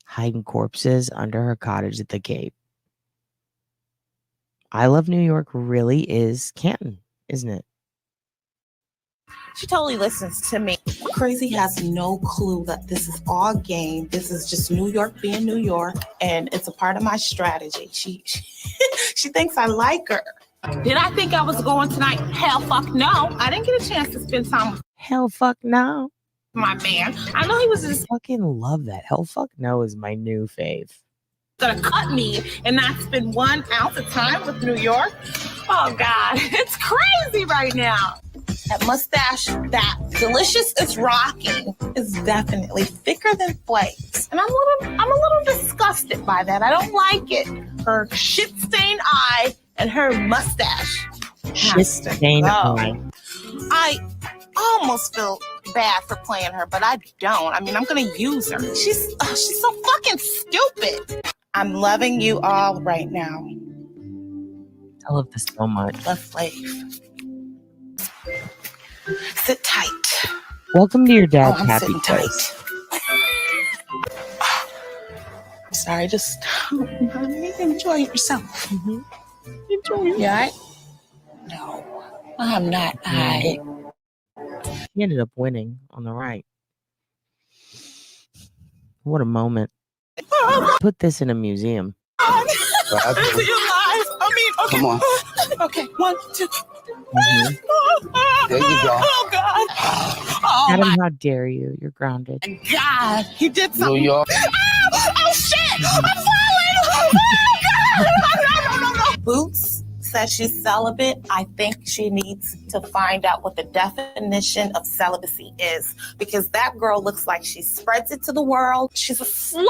Hiding corpses under her cottage at the Cape. I Love New York really is Canton, isn't it?
She totally listens to me. Crazy has no clue that this is all game. This is just New York being New York, and it's a part of my strategy. She thinks I like her. Did I think I was going tonight? Hell fuck no. I didn't get a chance to spend time with
Hell fuck no.
my man. I know he was just
Fucking love that. Hell fuck no is my new fave.
gonna cut me and not spend 1 ounce of time with New York. Oh God, it's crazy right now. That mustache that Delicious is rocking is definitely thicker than flakes. And I'm a little disgusted by that. I don't like it. Her shit-stained eye and her mustache.
Shit-stained eye.
I almost feel bad for playing her, but I don't. I mean, I'm gonna use her. She's so fucking stupid. I'm loving you all right now.
I love this so much.
Love Flav. Sit tight.
Welcome to your dad's
I'm
happy
sitting
place.
tight. sorry. Just honey, enjoy yourself. Enjoy yourself. You all right? No, I'm not.
He ended up winning on the right. What a moment. Put this in a museum.
Are you alive? I mean, okay.
Come on.
Okay, 1, 2.
There you go.
Oh, God. Oh,
Adam,
my
how dare you? You're grounded.
God. He did something.
New York.
Oh, shit. I'm falling. Oh, no. Boots says she's celibate. I think she needs to find out what the definition of celibacy is, because that girl looks like she spreads it to the world. She's a slut.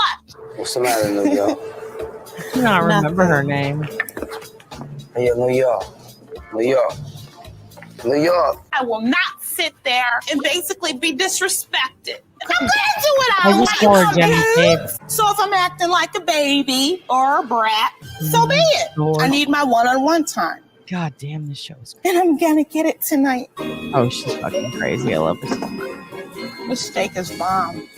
What's the matter, New York?
I do not remember her name.
Hey, New York. New York. New York.
I will not sit there and basically be disrespected. I'm gonna do what I
I just call her
want
Jenny
to.
Babes.
So if I'm acting like a baby or a brat, so be it.
Lord.
I need my one-on-one time.
God damn, this show is.
And I'm gonna get it tonight.
Oh, she's fucking crazy. I love this.
The steak is bomb.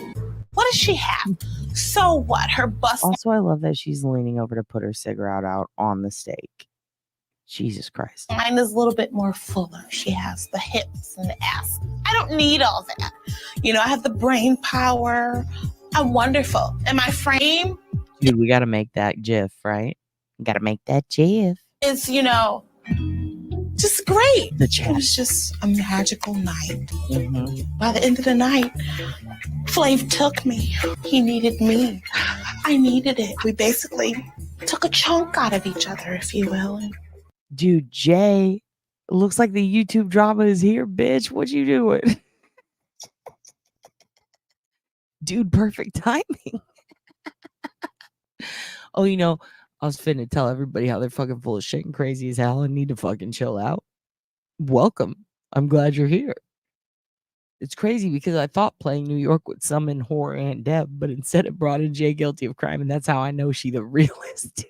What does she have? So what? Her bust.
Also, I love that she's leaning over to put her cigarette out on the steak. Jesus Christ.
Mine is a little bit more fuller. She has the hips and the ass. I don't need all that. You know, I have the brain power. I'm wonderful. And my frame
Dude, we got to make that GIF, right? We got to make that GIF.
is, you know, just great.
The
It
chat.
was just a magical night. By the end of the night, Flav took me. He needed me. I needed it. We basically took a chunk out of each other, if you will. And
Dude, Jay, looks like the YouTube drama is here, bitch. What you doing? Dude, perfect timing. Oh, you know, I was finna tell everybody how they're fucking full of shit and crazy as hell and need to fucking chill out. Welcome. I'm glad you're here. It's crazy because I thought playing New York would summon horror Aunt Deb, but instead it brought in Jay guilty of crime, and that's how I know she the realest, dude.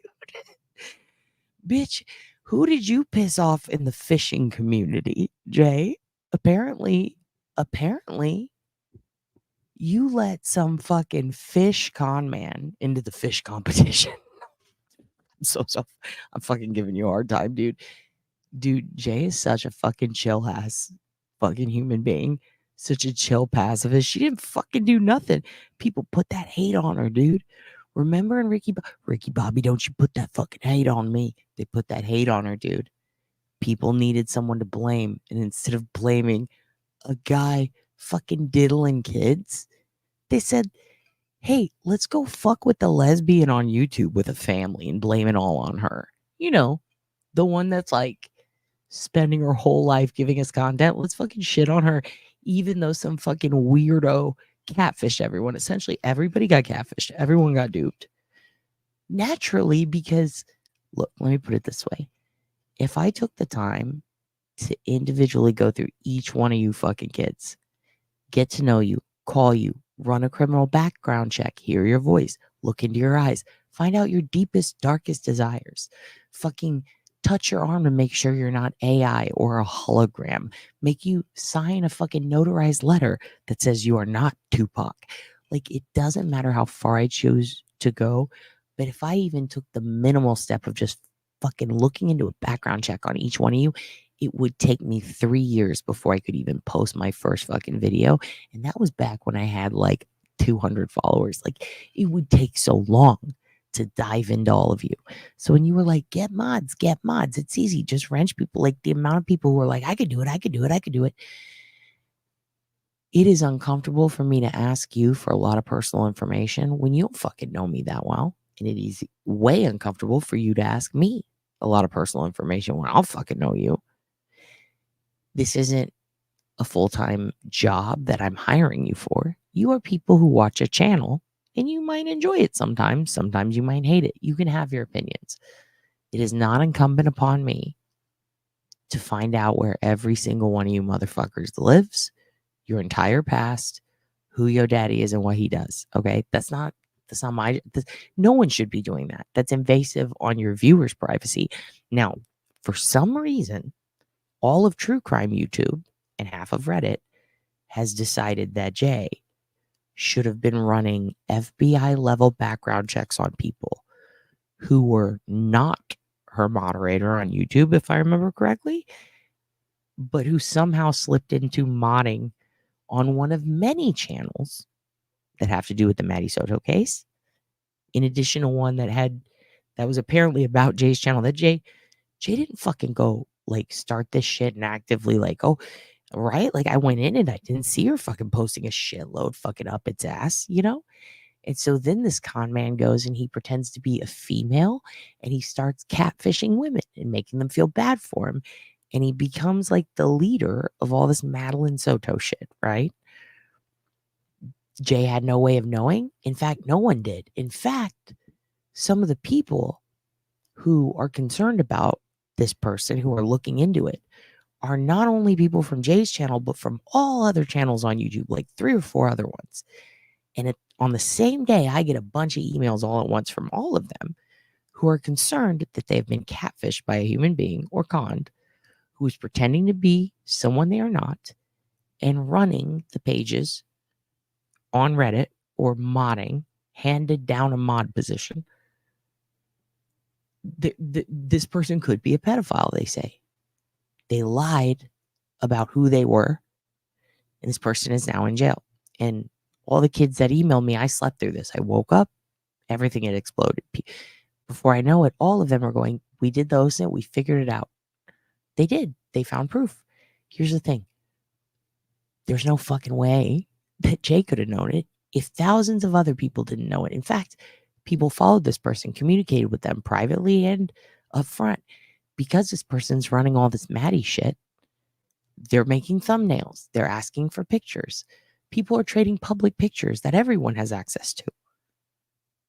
Bitch, who did you piss off in the fishing community, Jay? Apparently, you let some fucking fish con man into the fish competition. I'm fucking giving you a hard time, dude. Dude, Jay is such a fucking chill ass fucking human being. Such a chill pacifist. She didn't fucking do nothing. People put that hate on her, dude. Remember in Ricky Bobby, don't you put that fucking hate on me. They put that hate on her, dude. People needed someone to blame. And instead of blaming a guy fucking diddling kids, they said, hey, let's go fuck with the lesbian on YouTube with a family and blame it all on her. You know, the one that's like spending her whole life giving us content. Let's fucking shit on her, even though some fucking weirdo catfished everyone. Essentially, everybody got catfished. Everyone got duped. Naturally, because, look, let me put it this way. If I took the time to individually go through each one of you fucking kids, get to know you, call you, run a criminal background check, hear your voice, look into your eyes, find out your deepest, darkest desires, fucking touch your arm to make sure you're not AI or a hologram, make you sign a fucking notarized letter that says you are not Tupac. Like, it doesn't matter how far I choose to go, but if I even took the minimal step of just fucking looking into a background check on each one of you, it would take me 3 years before I could even post my first fucking video. And that was back when I had like 200 followers. Like, it would take so long to dive into all of you. So when you were like, get mods, it's easy. Just wrench people. Like, the amount of people who were like, I could do it. It is uncomfortable for me to ask you for a lot of personal information when you don't fucking know me that well. And it is way uncomfortable for you to ask me a lot of personal information when I'll fucking know you. This isn't a full-time job that I'm hiring you for. You are people who watch a channel and you might enjoy it sometimes. Sometimes you might hate it. You can have your opinions. It is not incumbent upon me to find out where every single one of you motherfuckers lives, your entire past, who your daddy is and what he does. Okay? That's not no one should be doing that. That's invasive on your viewers' privacy. Now, for some reason, all of true crime YouTube and half of Reddit has decided that Jay should have been running FBI level background checks on people who were not her moderator on YouTube, if I remember correctly, but who somehow slipped into modding on one of many channels that have to do with the Maddie Soto case, in addition to one that was apparently about Jay's channel. That Jay didn't fucking go like start this shit and actively like, oh, right? Like I went in and I didn't see her fucking posting a shitload fucking up its ass, you know? And so then this con man goes and he pretends to be a female and he starts catfishing women and making them feel bad for him. And he becomes like the leader of all this Madeline Soto shit, right? Jay had no way of knowing. In fact, no one did. In fact, some of the people who are concerned about this person, who are looking into it, are not only people from Jay's channel, but from all other channels on YouTube, like 3 or 4 other ones. And on the same day, I get a bunch of emails all at once from all of them who are concerned that they've been catfished by a human being or conned who is pretending to be someone they are not and running the pages on Reddit or modding, handed down a mod position. This person could be a pedophile, they say. They lied about who they were, and this person is now in jail. And all the kids that emailed me, I slept through this. I woke up, everything had exploded. Before I know it, all of them are going, we did those and we figured it out. They did. They found proof. Here's the thing. There's no fucking way that Jay could have known it if thousands of other people didn't know it. In fact, people followed this person, communicated with them privately and up front. Because this person's running all this Maddie shit, they're making thumbnails. They're asking for pictures. People are trading public pictures that everyone has access to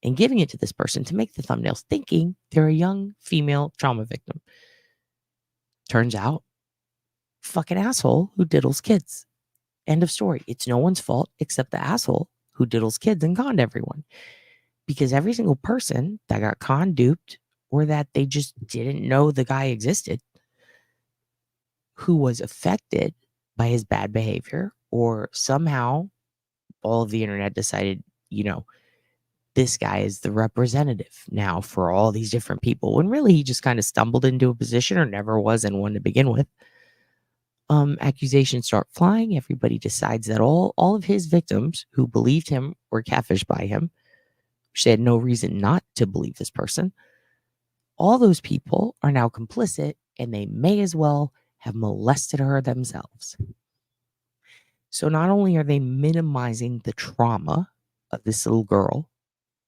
and giving it to this person to make the thumbnails, thinking they're a young female trauma victim. Turns out, fucking asshole who diddles kids. End of story. It's no one's fault except the asshole who diddles kids and conned everyone. Because every single person that got con duped or that they just didn't know the guy existed, who was affected by his bad behavior, or somehow all of the internet decided, you know, this guy is the representative now for all these different people, when really he just kind of stumbled into a position or never was in one to begin with. Accusations start flying. Everybody decides that all of his victims who believed him were catfished by him, which they had no reason not to believe this person. All those people are now complicit, and they may as well have molested her themselves. So not only are they minimizing the trauma of this little girl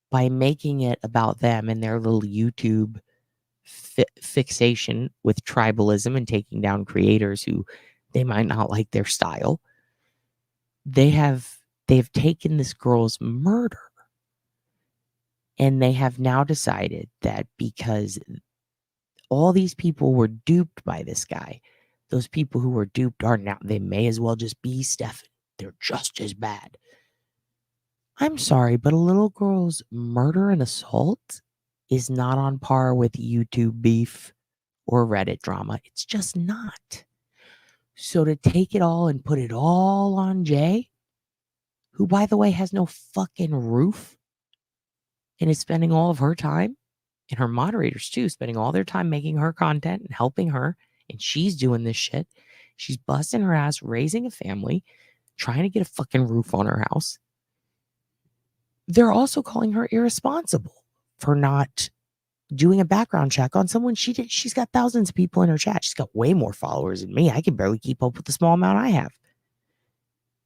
by making it about them and their little YouTube fixation with tribalism and taking down creators who they might not like their style, they've taken this girl's murder and they have now decided that because all these people were duped by this guy, those people who were duped are now, they may as well just be Stefan. They're just as bad. I'm sorry, but a little girl's murder and assault is not on par with YouTube beef or Reddit drama. It's just not. So to take it all and put it all on Jay, who, by the way, has no fucking roof and is spending all of her time, and her moderators too, spending all their time making her content and helping her, and she's doing this shit. She's busting her ass, raising a family, trying to get a fucking roof on her house. They're also calling her irresponsible for not doing a background check on someone she's got thousands of people in her chat. She's got way more followers than me. I can barely keep up with the small amount I have.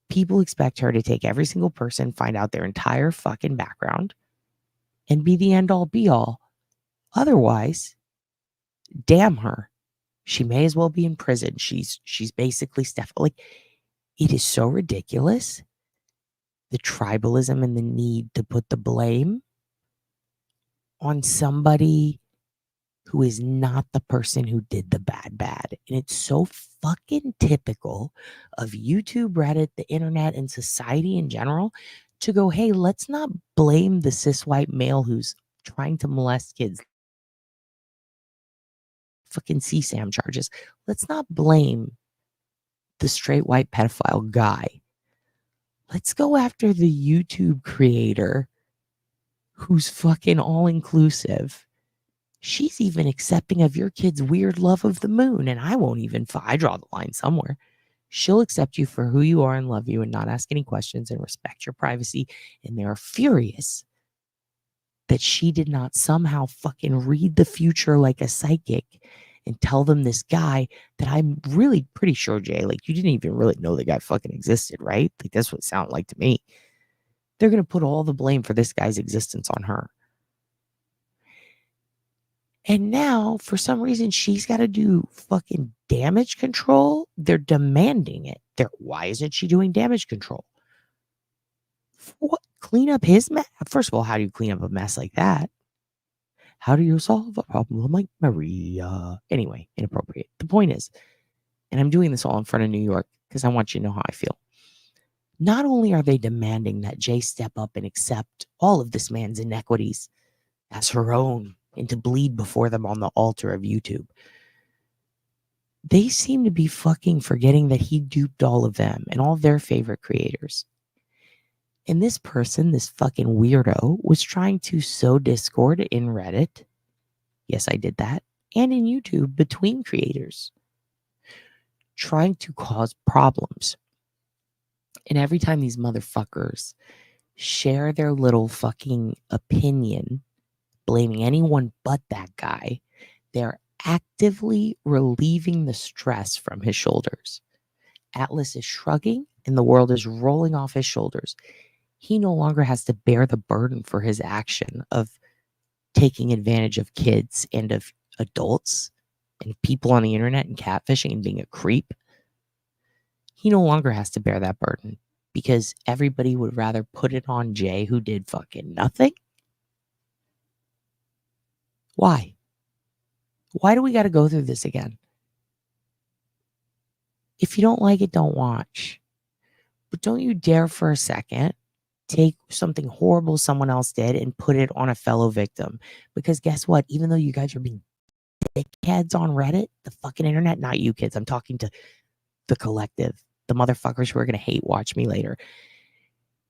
People expect her to take every single person, find out their entire fucking background, and be the end all be all. Otherwise, damn her. She may as well be in prison. She's basically Steph. Like, it is so ridiculous. The tribalism and the need to put the blame on somebody who is not the person who did the bad. And it's so fucking typical of YouTube, Reddit, the internet, and society in general to go, hey, let's not blame the cis white male who's trying to molest kids. Fucking CSAM charges. Let's not blame the straight white pedophile guy. Let's go after the YouTube creator who's fucking all inclusive. She's even accepting of your kid's weird love of the moon, and I won't even, I draw the line somewhere. She'll accept you for who you are and love you and not ask any questions and respect your privacy. And they're furious that she did not somehow fucking read the future like a psychic and tell them this guy that I'm really pretty sure, Jay, like you didn't even really know the guy fucking existed, right? Like that's what it sounded like to me. They're going to put all the blame for this guy's existence on her. And now, for some reason, she's got to do fucking damage control. They're demanding it. Why isn't she doing damage control? What? Clean up his mess? First of all, how do you clean up a mess like that? How do you solve a problem like Maria? Anyway, inappropriate. The point is, and I'm doing this all in front of New York because I want you to know how I feel. Not only are they demanding that Jay step up and accept all of this man's inequities as her own and to bleed before them on the altar of YouTube, they seem to be fucking forgetting that he duped all of them and all of their favorite creators. And this person, this fucking weirdo, was trying to sow discord in Reddit. Yes, I did that. And in YouTube between creators. Trying to cause problems. And every time these motherfuckers share their little fucking opinion, blaming anyone but that guy, they're actively relieving the stress from his shoulders. Atlas is shrugging and the world is rolling off his shoulders. He no longer has to bear the burden for his action of taking advantage of kids and of adults and people on the internet and catfishing and being a creep. He no longer has to bear that burden because everybody would rather put it on Jay, who did fucking nothing. Why? Why do we got to go through this again? If you don't like it, don't watch. But don't you dare for a second take something horrible someone else did and put it on a fellow victim. Because guess what? Even though you guys are being dickheads on Reddit, the fucking internet, not you kids, I'm talking to the collective, the motherfuckers who are going to hate watch me later.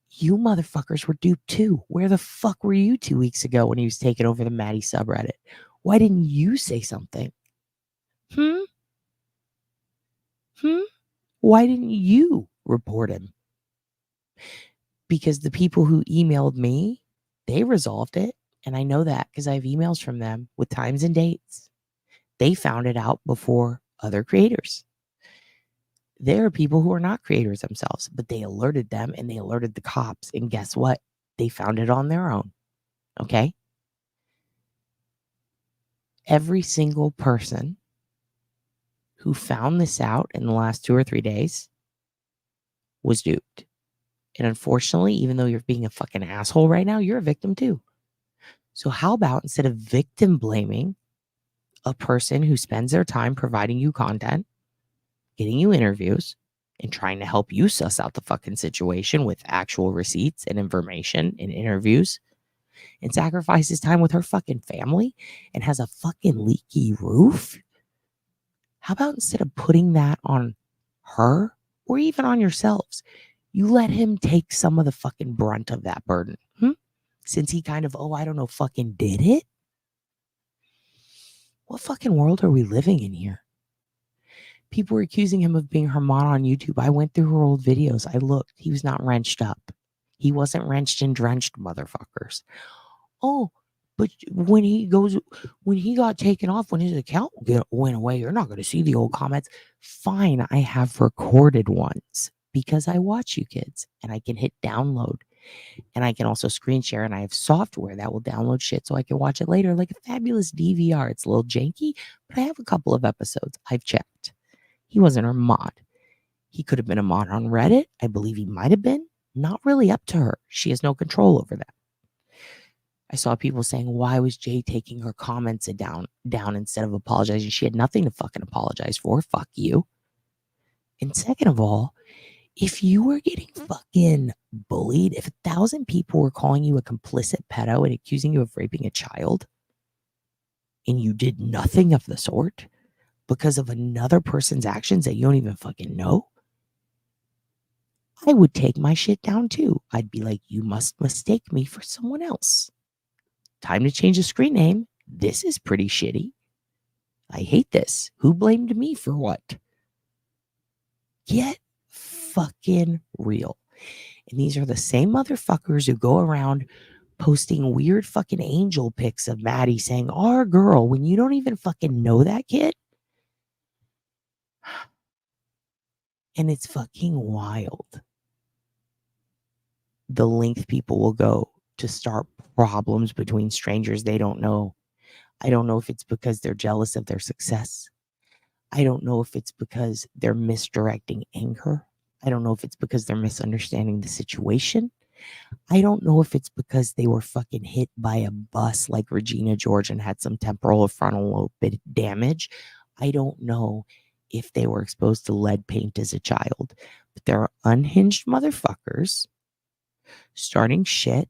You motherfuckers were duped too. Where the fuck were you 2 weeks ago when he was taking over the Maddie subreddit? Why didn't you say something? Why didn't you report him? Because the people who emailed me, they resolved it. And I know that because I have emails from them with times and dates. They found it out before other creators. There are people who are not creators themselves, but they alerted them and they alerted the cops. And guess what? They found it on their own. Okay? Every single person who found this out in the last 2 or 3 days was duped. And unfortunately, even though you're being a fucking asshole right now, you're a victim too. So how about instead of victim blaming a person who spends their time providing you content, getting you interviews, and trying to help you suss out the fucking situation with actual receipts and information and interviews, and sacrifices time with her fucking family and has a fucking leaky roof? How about instead of putting that on her or even on yourselves, you let him take some of the fucking brunt of that burden? Since he kind of, I don't know, fucking did it? What fucking world are we living in here? People were accusing him of being Herman on YouTube. I went through her old videos. I looked. He was not wrenched up. He wasn't wrenched and drenched, motherfuckers. Oh, but when he got taken off, when his account went away, you're not going to see the old comments. Fine, I have recorded ones because I watch you kids and I can hit download and I can also screen share and I have software that will download shit so I can watch it later like a fabulous DVR. It's a little janky, but I have a couple of episodes. I've checked. He wasn't her mod. He could have been a mod on Reddit. I believe he might have been. Not really up to her. She has no control over that. I saw people saying, why was Jay taking her comments down instead of apologizing? She had nothing to fucking apologize for. Fuck you. And second of all, if you were getting fucking bullied, if 1,000 people were calling you a complicit pedo and accusing you of raping a child, and you did nothing of the sort because of another person's actions that you don't even fucking know, I would take my shit down too. I'd be like, you must mistake me for someone else. Time to change the screen name. This is pretty shitty. I hate this. Who blamed me for what? Get fucking real. And these are the same motherfuckers who go around posting weird fucking angel pics of Maddie saying, our girl, when you don't even fucking know that kid. And it's fucking wild. The length people will go to start problems between strangers they don't know. I don't know if it's because they're jealous of their success. I don't know if it's because they're misdirecting anger. I don't know if it's because they're misunderstanding the situation. I don't know if it's because they were fucking hit by a bus like Regina George and had some temporal or frontal lobe damage. I don't know if they were exposed to lead paint as a child. But there are unhinged motherfuckers starting shit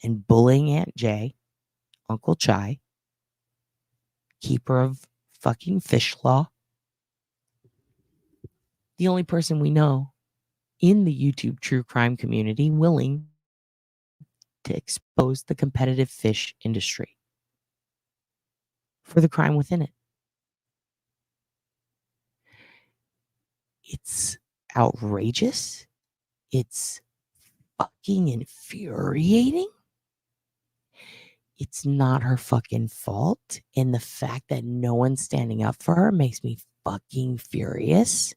and bullying Aunt Jay, Uncle Chai, keeper of fucking fish law. The only person we know in the YouTube true crime community willing to expose the competitive fish industry for the crime within it. It's outrageous. It's fucking infuriating. It's not her fucking fault. And the fact that no one's standing up for her makes me fucking furious.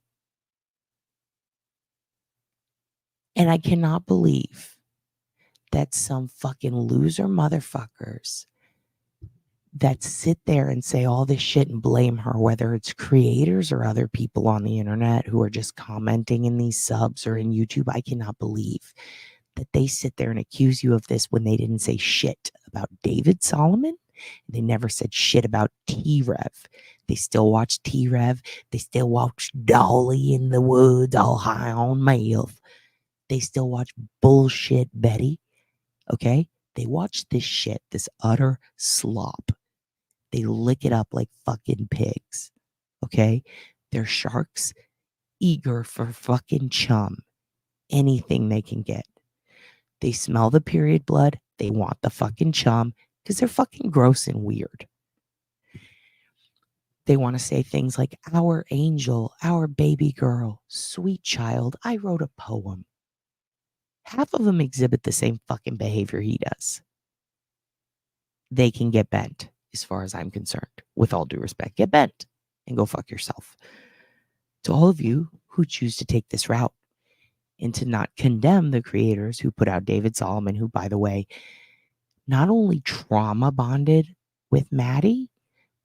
And I cannot believe that some fucking loser motherfuckers that sit there and say all this shit and blame her, whether it's creators or other people on the internet who are just commenting in these subs or in YouTube. I cannot believe that they sit there and accuse you of this when they didn't say shit about David Solomon. They never said shit about T-Rev. They still watch T-Rev. They still watch Dolly in the woods all high on meth. They still watch bullshit Betty. Okay? They watch this shit, this utter slop. They lick it up like fucking pigs. Okay? They're sharks eager for fucking chum. Anything they can get. They smell the period blood. They want the fucking chum because they're fucking gross and weird. They want to say things like, our angel, our baby girl, sweet child, I wrote a poem. Half of them exhibit the same fucking behavior he does. They can get bent, as far as I'm concerned. With all due respect, get bent and go fuck yourself. To all of you who choose to take this route and to not condemn the creators who put out David Solomon, who, by the way, not only trauma bonded with Maddie,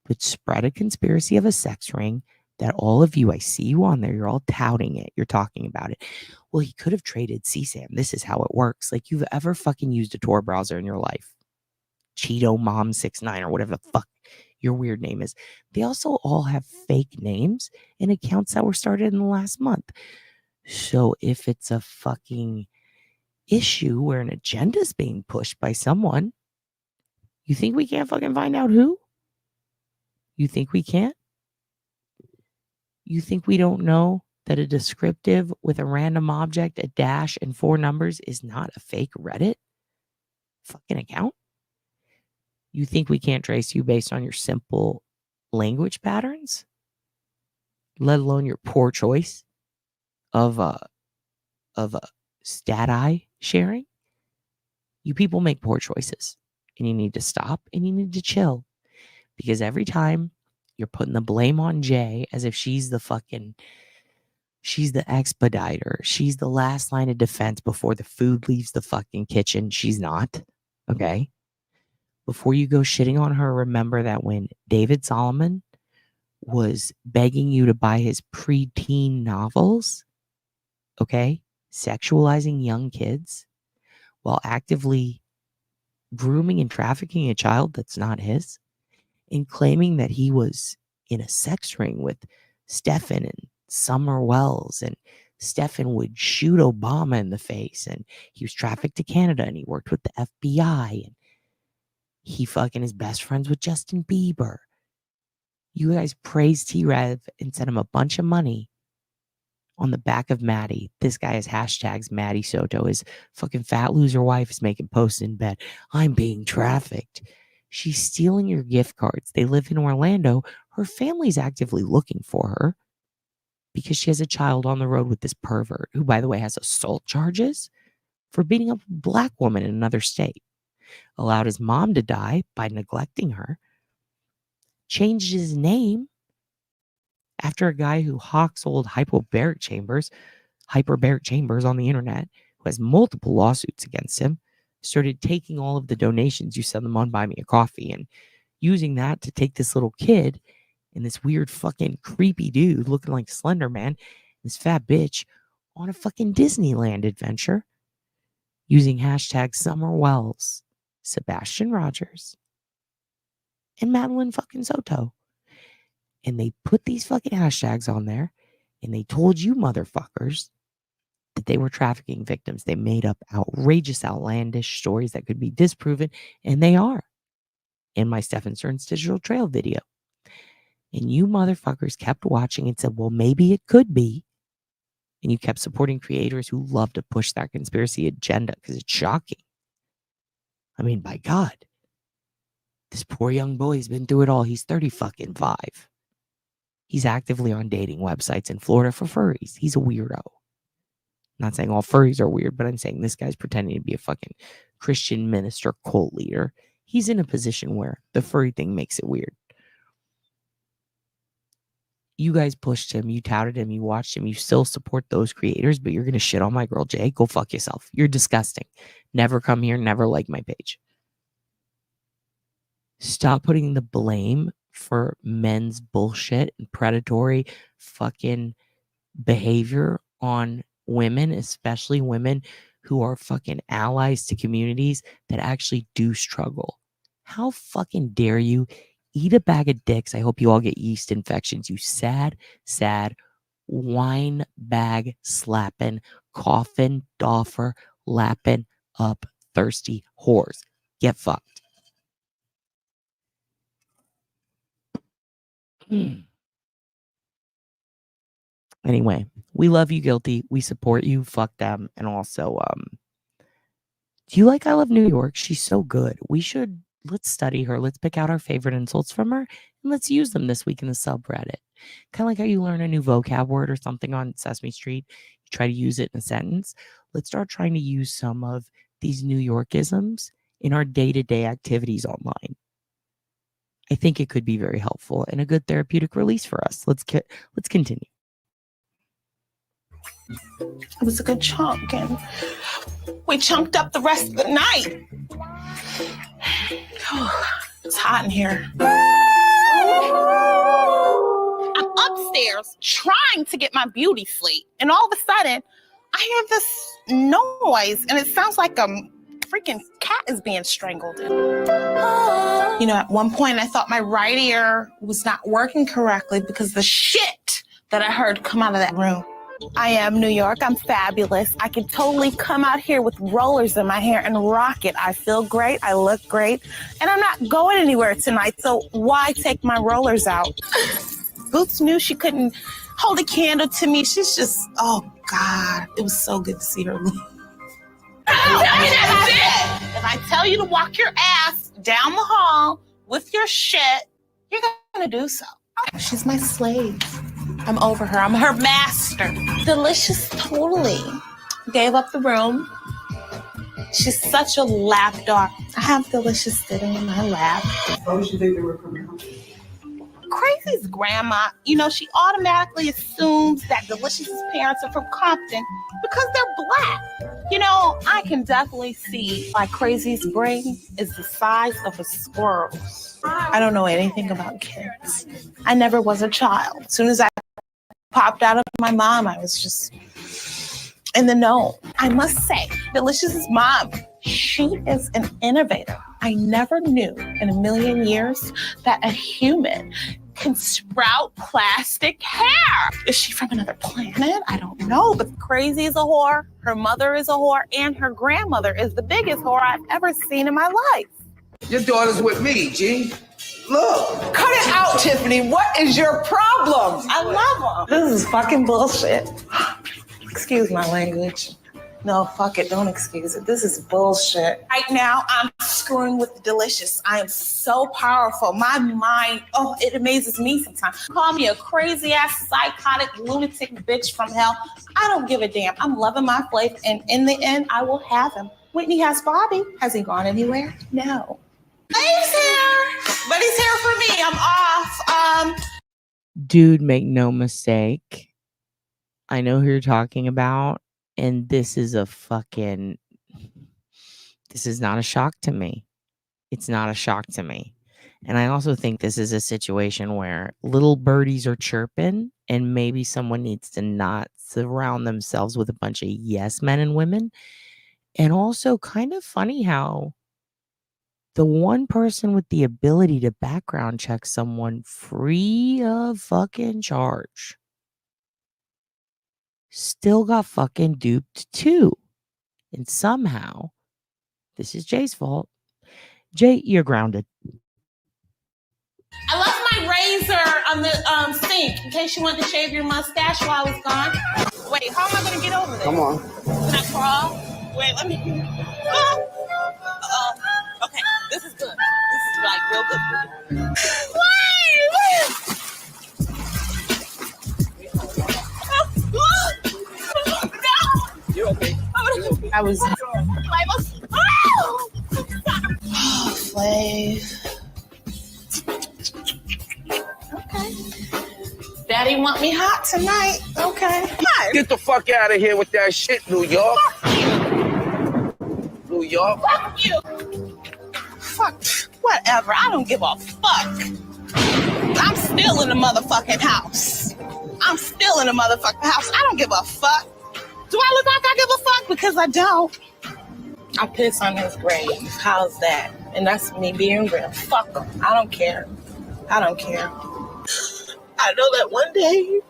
but spread a conspiracy of a sex ring that all of you, I see you on there, you're all touting it. You're talking about it. Well, he could have traded CSAM. This is how it works. Like, you've ever fucking used a Tor browser in your life. Cheeto Mom 69 or whatever the fuck your weird name is. They also all have fake names and accounts that were started in the last month. So if it's a fucking issue where an agenda is being pushed by someone, you think we can't fucking find out who? You think we can't? You think we don't know that a descriptive with a random object, a dash, and 4 numbers is not a fake Reddit fucking account? You think we can't trace you based on your simple language patterns? Let alone your poor choice of a stat eye sharing? You people make poor choices, and you need to stop and you need to chill, because every time you're putting the blame on Jay as if she's the expediter, she's the last line of defense before the food leaves the fucking kitchen. She's not. Okay. Before you go shitting on her, remember that when David Solomon was begging you to buy his preteen novels, okay, sexualizing young kids while actively grooming and trafficking a child that's not his, and claiming that he was in a sex ring with Stefan and Summer Wells, and Stefan would shoot Obama in the face, and he was trafficked to Canada, and he worked with the FBI, and he fucking is best friends with Justin Bieber. You guys praised T-Rev and sent him a bunch of money on the back of Maddie. This guy has hashtags Maddie Soto. His fucking fat loser wife is making posts in bed. I'm being trafficked. She's stealing your gift cards. They live in Orlando. Her family's actively looking for her because she has a child on the road with this pervert who, by the way, has assault charges for beating up a black woman in another state. Allowed his mom to die by neglecting her. Changed his name after a guy who hawks old hyperbaric chambers on the internet, who has multiple lawsuits against him, started taking all of the donations you send them on Buy Me a Coffee and using that to take this little kid and this weird fucking creepy dude looking like Slender Man, this fat bitch, on a fucking Disneyland adventure using hashtag Summer Wells, Sebastian Rogers, and Madeline fucking Soto. And they put these fucking hashtags on there and they told you motherfuckers that they were trafficking victims. They made up outrageous, outlandish stories that could be disproven, and they are in my Stephen Stern's Digital Trail video. And you motherfuckers kept watching and said, well, maybe it could be. And you kept supporting creators who love to push that conspiracy agenda because it's shocking. I mean, by God, this poor young boy has been through it all. He's 35. He's actively on dating websites in Florida for furries. He's a weirdo. I'm not saying all furries are weird, but I'm saying this guy's pretending to be a fucking Christian minister cult leader. He's in a position where the furry thing makes it weird. You guys pushed him, you touted him, you watched him, you still support those creators, but you're going to shit on my girl Jay. Go fuck yourself. You're disgusting. Never come here, never like my page. Stop putting the blame for men's bullshit and predatory fucking behavior on women, especially women who are fucking allies to communities that actually do struggle. How fucking dare you eat a bag of dicks? I hope you all get yeast infections, you sad wine bag slapping, coffin doffer, lapping up thirsty whores. Get fucked. Anyway, we love you, Guilty. We support you. Fuck them. And also, do you like I Love New York? She's so good. Let's study her. Let's pick out our favorite insults from her and let's use them this week in the subreddit. Kind of like how you learn a new vocab word or something on Sesame Street. You try to use it in a sentence. Let's start trying to use some of these New Yorkisms in our day-to-day activities online. I think it could be very helpful and a good therapeutic release for us. Let's continue.
It was a good chunk, and we chunked up the rest of the night. It's hot in here. I'm upstairs trying to get my beauty sleep, and all of a sudden, I hear this noise, and it sounds like a freaking cat is being strangled. You know, at one point, I thought my right ear was not working correctly because of the shit that I heard come out of that room. I am New York. I'm fabulous. I can totally come out here with rollers in my hair and rock it. I feel great. I look great. And I'm not going anywhere tonight, so why take my rollers out? Boots knew she couldn't hold a candle to me. She's just, oh, God. It was so good to see her leave. If I tell you to walk your ass down the hall with your shit, you're going to do so. She's my slave. I'm over her. I'm her master. Delicious totally gave up the room. She's such a lap dog. I have Delicious sitting in my lap.
Why would you think they were coming out?
Crazy's grandma, you know, she automatically assumes that Delicious's parents are from Compton because they're black. You know, I can definitely see why Crazy's brain is the size of a squirrel. I don't know anything about kids. I never was a child. As soon as I popped out of my mom, I was just in the know. I must say, Delicious's mom, she is an innovator. I never knew in a million years that a human can sprout plastic hair. Is she from another planet? I don't know, but Crazy is a whore, her mother is a whore, and her grandmother is the biggest whore I've ever seen in my life.
Your daughter's with me, G.
Look, cut it out, Tiffany. What is your problem? I love them. This is fucking bullshit. Excuse my language. No, fuck it. Don't excuse it. This is bullshit. Right now, I'm screwing with the delicious. I am so powerful. My mind, it amazes me sometimes. Call me a crazy ass, psychotic, lunatic bitch from hell. I don't give a damn. I'm loving my life, and in the end, I will have him. Whitney has Bobby. Has he gone anywhere? No. He's here, but he's here for me. I'm off.
Dude, make no mistake. I know who you're talking about, and this is not a shock to me. It's not a shock to me. And I also think this is a situation where little birdies are chirping, and maybe someone needs to not surround themselves with a bunch of yes men and women. And also kind of funny how the one person with the ability to background check someone free of fucking charge still got fucking duped too. And somehow, this is Jay's fault. Jay, you're grounded.
I left my razor on the sink in case you wanted to shave your mustache while I was gone. Wait, how am I going to get over there?
Come on.
Can I crawl? Wait, let me. Okay, this is good. This is like real good. Wait! No!
You okay?
I was. Slave. Okay. Daddy want me hot tonight. Okay.
Get the fuck out of here with that shit, New York. New York.
Fuck you. Fuck. Whatever. I don't give a fuck. I'm still in the motherfucking house. I don't give a fuck. Do I look like I give a fuck? Because I don't. I piss on his grave. How's that? And that's me being real. Fuck him. I don't care. I know that one day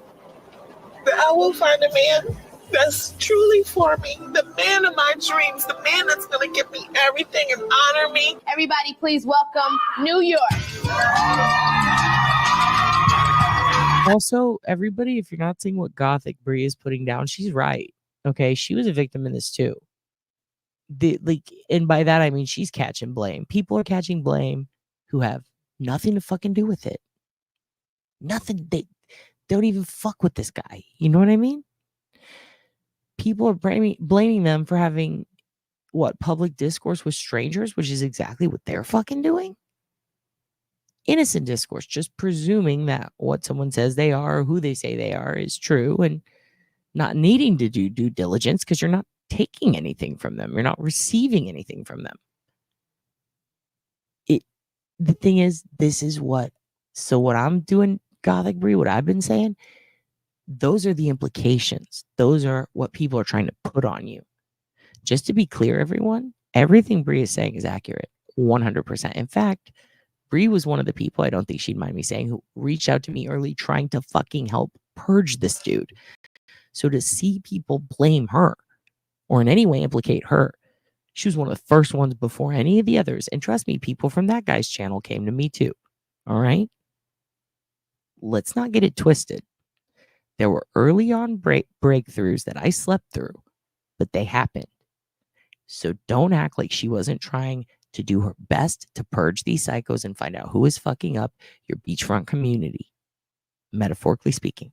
that I will find a man that's truly for me. The man of my dreams. The man that's going to give me everything and honor me.
Everybody, please welcome New York.
Also, everybody, if you're not seeing what Gothic Bree is putting down, she's right. Okay, she was a victim in this too. And by that I mean she's catching blame. People are catching blame who have nothing to fucking do with it. Nothing. They don't even fuck with this guy. You know what I mean? People are blaming them for having public discourse with strangers, which is exactly what they're fucking doing. Innocent discourse, just presuming that what someone says they are or who they say they are is true, and not needing to do due diligence because you're not taking anything from them. You're not receiving anything from them. The thing is, so what I'm doing, Gothic Bree, what I've been saying, those are the implications. Those are what people are trying to put on you. Just to be clear, everyone, everything Bree is saying is accurate, 100%. In fact, Bree was one of the people, I don't think she'd mind me saying, who reached out to me early trying to fucking help purge this dude. So to see people blame her or in any way implicate her, she was one of the first ones before any of the others. And trust me, people from that guy's channel came to me too. All right? Let's not get it twisted. There were early on breakthroughs that I slept through, but they happened. So don't act like she wasn't trying to do her best to purge these psychos and find out who is fucking up your beachfront community, metaphorically speaking.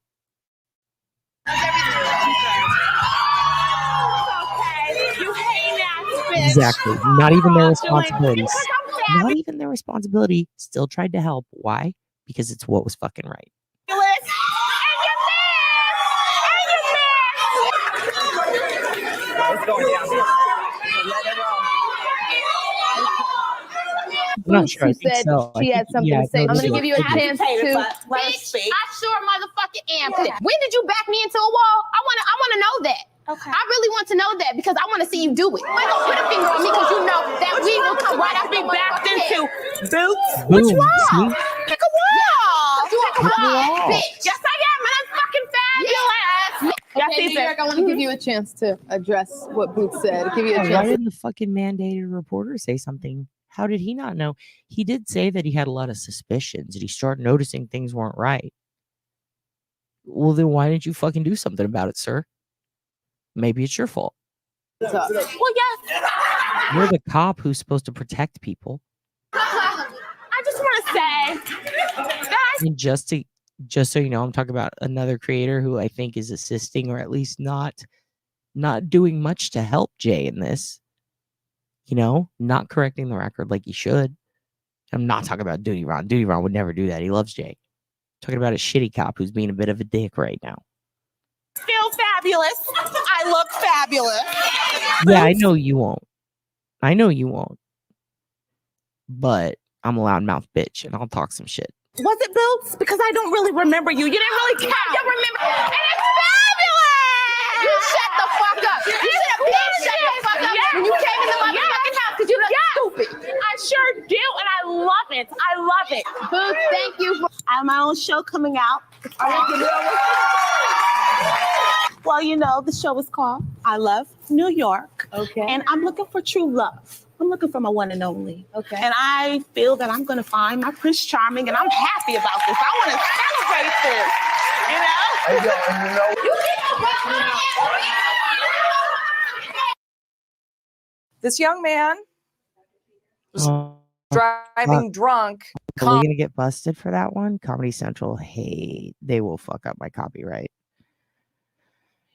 Exactly. Not even their responsibilities. Not even their responsibility. Still tried to help. Why? Because it's what was fucking right. I'm not sure.
She said she had something to say. I'm going to give you a chance to.
Bitch,
I sure motherfucking am. When did you back me into a wall? I want to know that. Okay. I really want to know that because I want to see you do it. I don't put a finger on me because you know that we will come right after backed into boots. Which wall? Pick a wall. Pick a wall, bitch. Yes, I am, and I'm fucking fabulous. Okay, New York, I want to give you a chance to address what Boots said. Give you a chance.
Why didn't the fucking mandated reporter say something? How did he not know? He did say that he had a lot of suspicions and he started noticing things weren't right. Well, then why didn't you fucking do something about it, sir? Maybe it's your fault.
Well, yes.
You're the cop who's supposed to protect people.
I just want to say that
And just so you know, I'm talking about another creator who I think is assisting or at least not doing much to help Jay in this. You know, not correcting the record like he should. I'm not talking about Duty Ron. Duty Ron would never do that. He loves Jay. I'm talking about a shitty cop who's being a bit of a dick right now.
feel fabulous. I look fabulous.
Yeah, I know you won't. I know you won't. But I'm a loudmouth bitch and I'll talk some shit.
Was it Bills? Because I don't really remember you. You didn't really count. You remember? And it's fabulous! You shut the fuck up. You should have been shut the fuck up when you came in the motherfucking house because you look stupid. I sure do, and I love it. I love it. Boo, thank you. I have my own show coming out. Well, you know, the show is called I Love New York. Okay. And I'm looking for true love. I'm looking for my one and only. Okay. And I feel that I'm going to find my Prince Charming, and I'm happy about this. I want to celebrate this.
This young man was driving drunk.
Are we gonna get busted for that one? Comedy Central, hey, they will fuck up my copyright.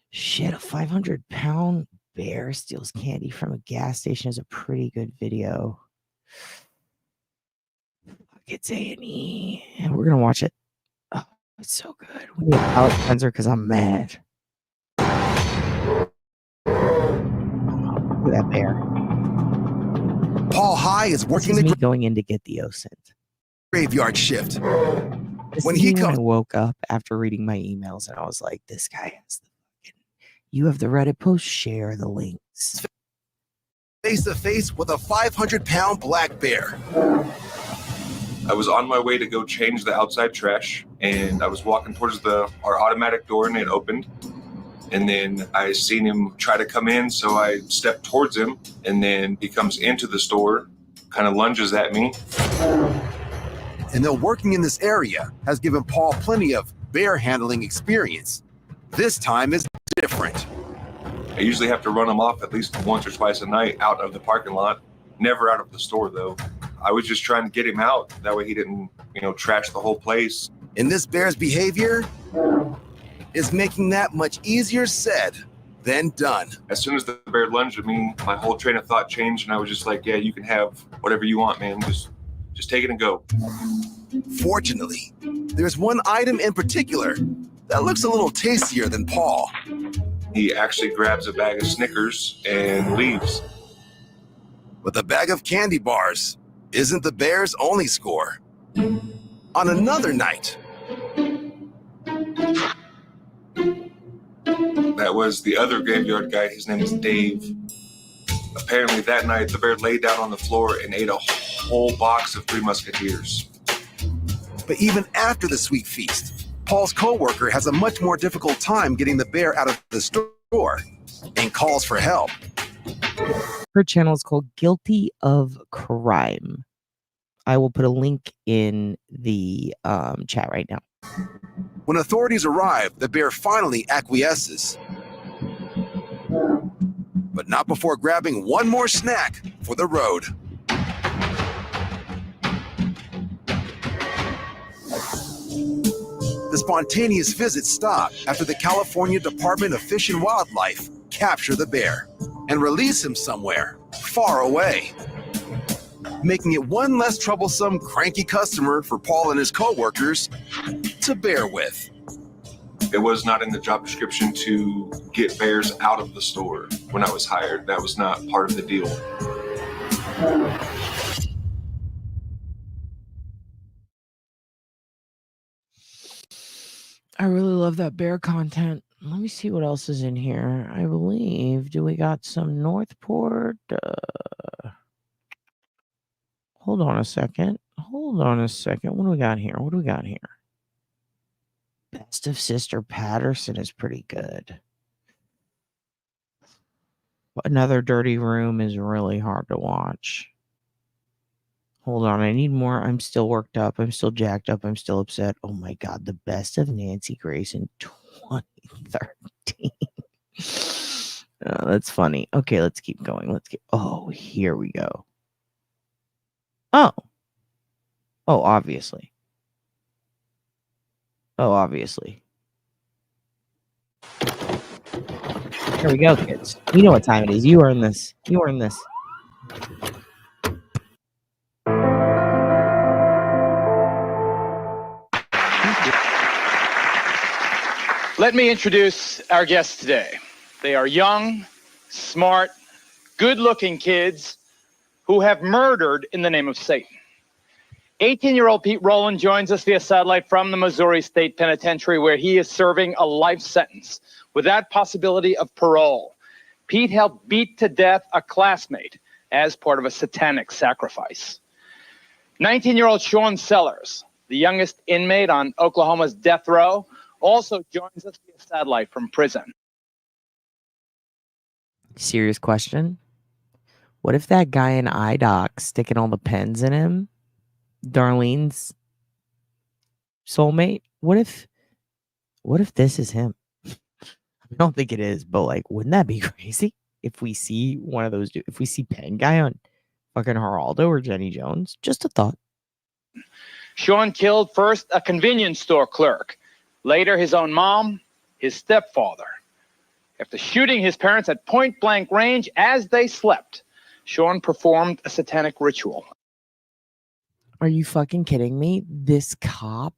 Shit, a 500-pound bear steals candy from a gas station is a pretty good video. It's A&E, and we're gonna watch it. Oh, it's so good. We need a palate cleanser because I'm mad. Oh, look at that bear.
Paul High is working
the going in to get the OSINT.
Graveyard shift.
When I woke up after reading my emails and I was like, this guy has the fucking, you have the Reddit post, share the links.
Face to face with a 500-pound black bear.
I was on my way to go change the outside trash, and I was walking towards our automatic door, and it opened. And then I seen him try to come in, so I stepped towards him, and then he comes into the store, kind of lunges at me.
And though working in this area has given Paul plenty of bear handling experience, this time is different.
I usually have to run him off at least once or twice a night out of the parking lot, never out of the store though. I was just trying to get him out. That way he didn't, trash the whole place.
And this bear's behavior is making that much easier said than done.
As soon as the bear lunged at me, my whole train of thought changed, and I was just like, yeah, you can have whatever you want, man. Just take it and go.
Fortunately, there's one item in particular that looks a little tastier than Paul.
He actually grabs a bag of Snickers and leaves.
But the bag of candy bars isn't the bear's only score. On another night,
that was the other graveyard guy. His name is Dave. Apparently that night, the bear laid down on the floor and ate a whole box of Three Musketeers.
But even after the sweet feast, Paul's co-worker has a much more difficult time getting the bear out of the store and calls for help.
Her channel is called Guilty of Crime. I will put a link in the chat right now.
When authorities arrive, the bear finally acquiesces. But not before grabbing one more snack for the road. The spontaneous visit stopped after the California Department of Fish and Wildlife capture the bear and release him somewhere far away, making it one less troublesome, cranky customer for Paul and his co-workers to bear with.
It was not in the job description to get bears out of the store when I was hired. That was not part of the deal.
I really love that bear content. Let me see what else is in here. I believe, do we got some Northport? Hold on a second. Hold on a second. What do we got here? What do we got here? Best of Sister Patterson is pretty good. Another Dirty Room is really hard to watch. Hold on, I need more. I'm still worked up. I'm still jacked up. I'm still upset. Oh my God, the best of Nancy Grace in 2013. That's funny. Okay, let's keep going. Oh, here we go. Oh, obviously. Here we go, kids. You know what time it is. You earn this.
Let me introduce our guests today. They are young, smart, good-looking kids who have murdered in the name of Satan. 18-year-old Pete Rowland joins us via satellite from the Missouri State Penitentiary, where he is serving a life sentence without possibility of parole. Pete helped beat to death a classmate as part of a satanic sacrifice. 19-year-old Sean Sellers, the youngest inmate on Oklahoma's death row, also joins us via satellite from prison.
Serious question. What if that guy in IDOC sticking all the pens in him, Darlene's soulmate? What if this is him? I don't think it is, but like, wouldn't that be crazy if we see one of those? If we see Pen Guy on fucking Geraldo or Jenny Jones? Just a thought.
Sean killed first a convenience store clerk, later his own mom, his stepfather. After shooting his parents at point-blank range as they slept, Sean performed a satanic ritual.
Are you fucking kidding me? This cop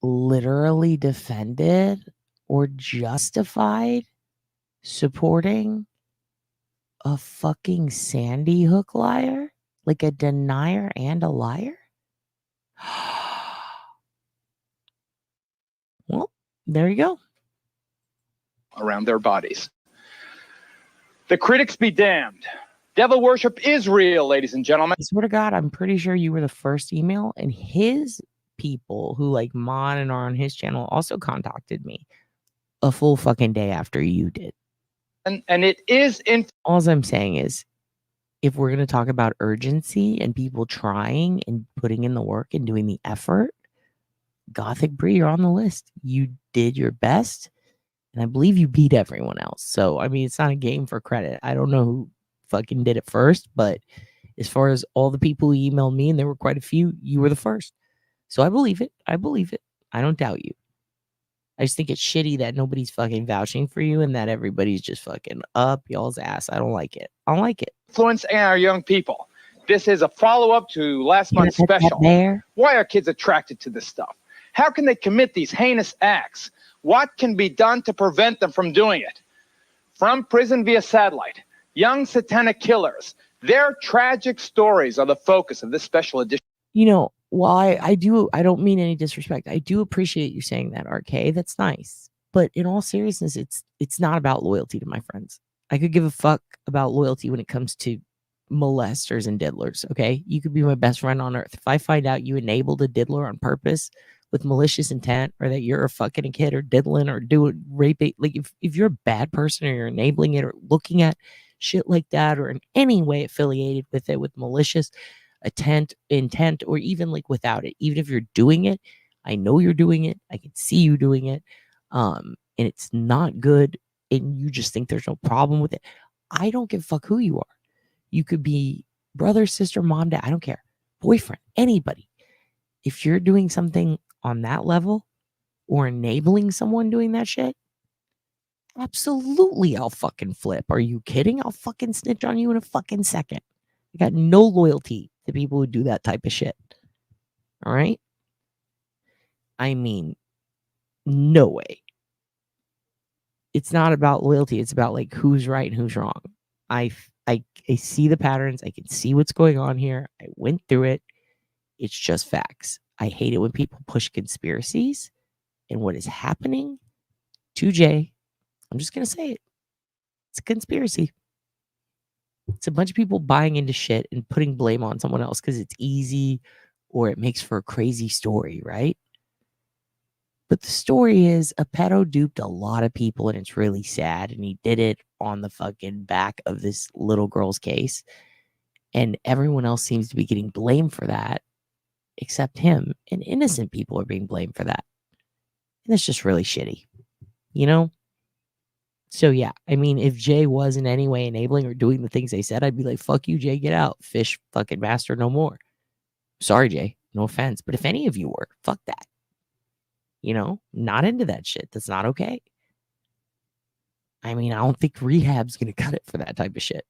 literally defended or justified supporting a fucking Sandy Hook liar? Like a denier and a liar? Well, there you go.
Around their bodies. The critics be damned. Devil worship is real, ladies and gentlemen.
I swear to God, I'm pretty sure you were the first email, and his people who like mod and are on his channel also contacted me a full fucking day after you did.
And it is in.
All I'm saying is, if we're going to talk about urgency and people trying and putting in the work and doing the effort, Gothic Bree, you're on the list. You did your best, and I believe you beat everyone else. So, I mean, it's not a game for credit. I don't know who fucking did it first, but as far as all the people who emailed me, and there were quite a few, you were the first. So I believe it. I don't doubt you. I just think it's shitty that nobody's fucking vouching for you and that everybody's just fucking up y'all's ass. I don't like it.
Influence our young people. This is a follow-up to last month's special. Why are kids attracted to this stuff? How can they commit these heinous acts? What can be done to prevent them from doing it? From prison via satellite, young satanic killers. Their tragic stories are the focus of this special edition.
You know, while I don't mean any disrespect. I do appreciate you saying that, RK. That's nice. But in all seriousness, it's not about loyalty to my friends. I could give a fuck about loyalty when it comes to molesters and diddlers, okay? You could be my best friend on earth. If I find out you enabled a diddler on purpose with malicious intent, or that you're a fucking a kid or diddling or doing raping, like if you're a bad person or you're enabling it or looking at shit like that or in any way affiliated with it with malicious intent, or even like without it, even if you're doing it, I know you're doing it, I can see you doing it, and it's not good, and you just think there's no problem with it. I don't give a fuck who you are. You could be brother, sister, mom, dad, I don't care, boyfriend, anybody. If you're doing something on that level or enabling someone doing that shit, absolutely I'll fucking flip. Are you kidding? I'll fucking snitch on you in a fucking second. I got no loyalty to people who do that type of shit. All right? I mean, no way. It's not about loyalty. It's about like who's right and who's wrong. I see the patterns. I can see what's going on here. I went through it. It's just facts. I hate it when people push conspiracies, and what is happening to Jay, I'm just going to say it. It's a conspiracy. It's a bunch of people buying into shit and putting blame on someone else because it's easy or it makes for a crazy story, right? But the story is a pedo duped a lot of people, and it's really sad. And he did it on the fucking back of this little girl's case. And everyone else seems to be getting blamed for that, except him. And innocent people are being blamed for that. And it's just really shitty, you know? So, yeah, I mean, if Jay was in any way enabling or doing the things they said, I'd be like, fuck you, Jay, get out. Fish fucking master no more. Sorry, Jay. No offense. But if any of you were, fuck that. You know, not into that shit. That's not okay. I mean, I don't think rehab's going to cut it for that type of shit.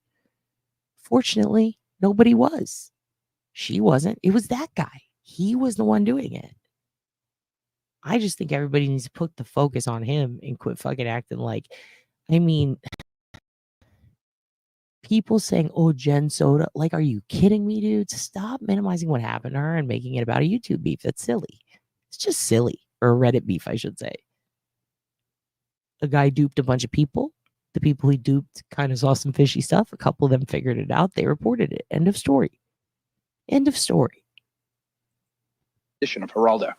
Fortunately, nobody was. She wasn't. It was that guy. He was the one doing it. I just think everybody needs to put the focus on him and quit fucking acting like, I mean, people saying, oh, Jen Soda, like, are you kidding me, dude? Stop minimizing what happened to her and making it about a YouTube beef. That's silly. It's just silly. Or a Reddit beef, I should say. A guy duped a bunch of people. The people he duped kind of saw some fishy stuff. A couple of them figured it out. They reported it. End of story. End of story.
Edition of Geraldo.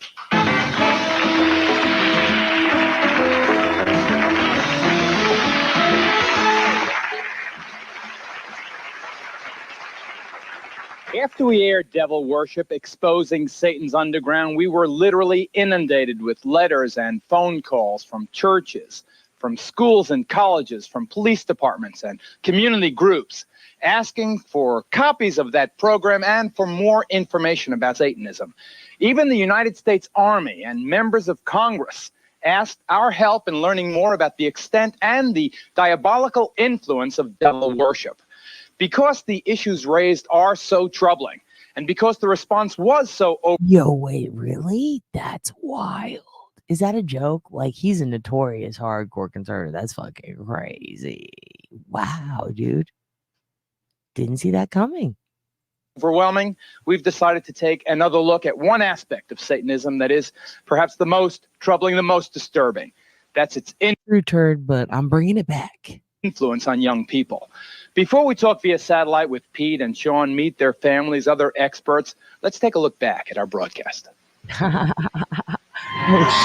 After we aired Devil Worship exposing Satan's underground, we were literally inundated with letters and phone calls from churches, from schools and colleges, from police departments and community groups, asking for copies of that program and for more information about Satanism. Even the United States Army and members of Congress asked our help in learning more about the extent and the diabolical influence of devil worship. Because the issues raised are so troubling, and because the response was so
Yo, wait, really? That's wild. Is that a joke? Like, he's a notorious hardcore conservative. That's fucking crazy. Wow, dude. Didn't see that coming.
overwhelming, we've decided to take another look at one aspect of Satanism that is perhaps the most troubling, the most disturbing. That's its
True turd, but I'm bringing it back.
Influence on young people. Before we talk via satellite with Pete and Sean, meet their families, other experts, let's take a look back at our broadcast.
Oh,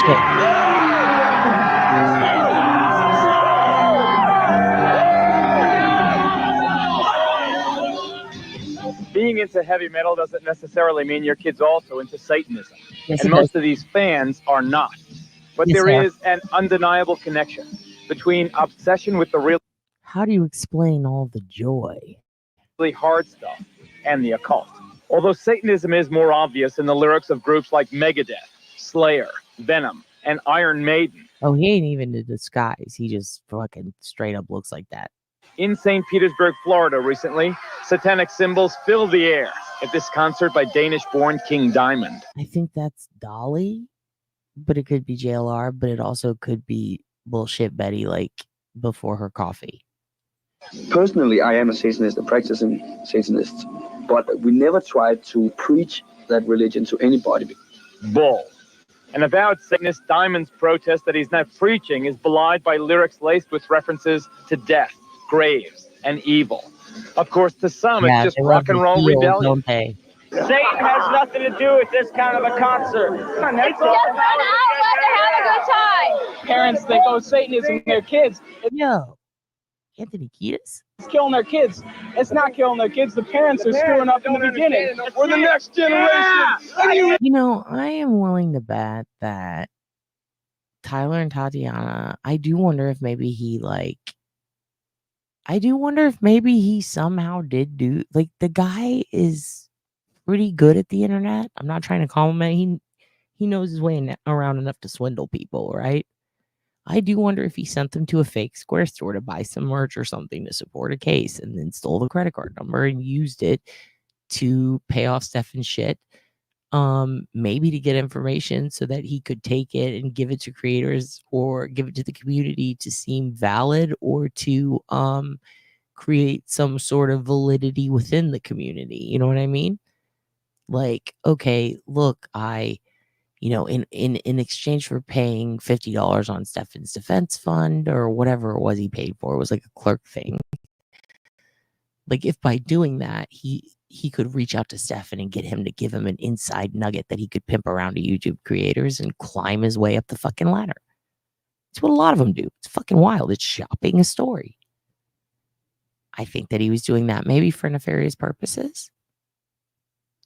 shit.
Being into heavy metal doesn't necessarily mean your kid's also into Satanism.
Yes,
and most of these fans are not. But
Yes,
there
they are.
is an undeniable connection between obsession with the really
How do you explain all the joy?
hard stuff and the occult. Although Satanism is more obvious in the lyrics of groups like Megadeth, Slayer, Venom, and Iron Maiden.
Oh, he ain't even in disguise. He just fucking straight up looks like that.
In St. Petersburg, Florida recently, satanic symbols filled the air at this concert by Danish-born King Diamond.
I think that's Dolly, but it could be JLR, but it also could be bullshit Betty, like before her coffee.
Personally, I am a Satanist, a practicing Satanist, but we never tried to preach that religion to anybody.
Bull. An avowed Satanist, Diamond's protest that he's not preaching is belied by lyrics laced with references to death, graves, and evil. Of course, to some, it's just
they love
rock and
the
roll
feel,
rebellion.
don't they?
Satan has nothing to do with this kind of a concert.
It's just an outlet to have a good time.
Parents think, oh, Satanism, their kids.
Yo, Anthony Kiedis?
It's killing their kids. It's not killing their kids. The parents are screwing up in the beginning. We're the next generation.
You know, I am willing to bet that Tyler and Tatiana, I do wonder if maybe he somehow did do, like, the guy is pretty good at the internet. I'm not trying to compliment. He knows his way around enough to swindle people, right? I do wonder if he sent them to a fake Square store to buy some merch or something to support a case and then stole the credit card number and used it to pay off Stefan's shit. Maybe to get information so that he could take it and give it to creators or give it to the community to seem valid or to create some sort of validity within the community. You know what I mean? Like, okay, look, in exchange for paying $50 on Stefan's defense fund or whatever it was he paid for, it was like a clerk thing. Like, if by doing that, he could reach out to Stefan and get him to give him an inside nugget that he could pimp around to YouTube creators and climb his way up the fucking ladder. It's what a lot of them do. It's fucking wild. It's shopping a story. I think that he was doing that maybe for nefarious purposes.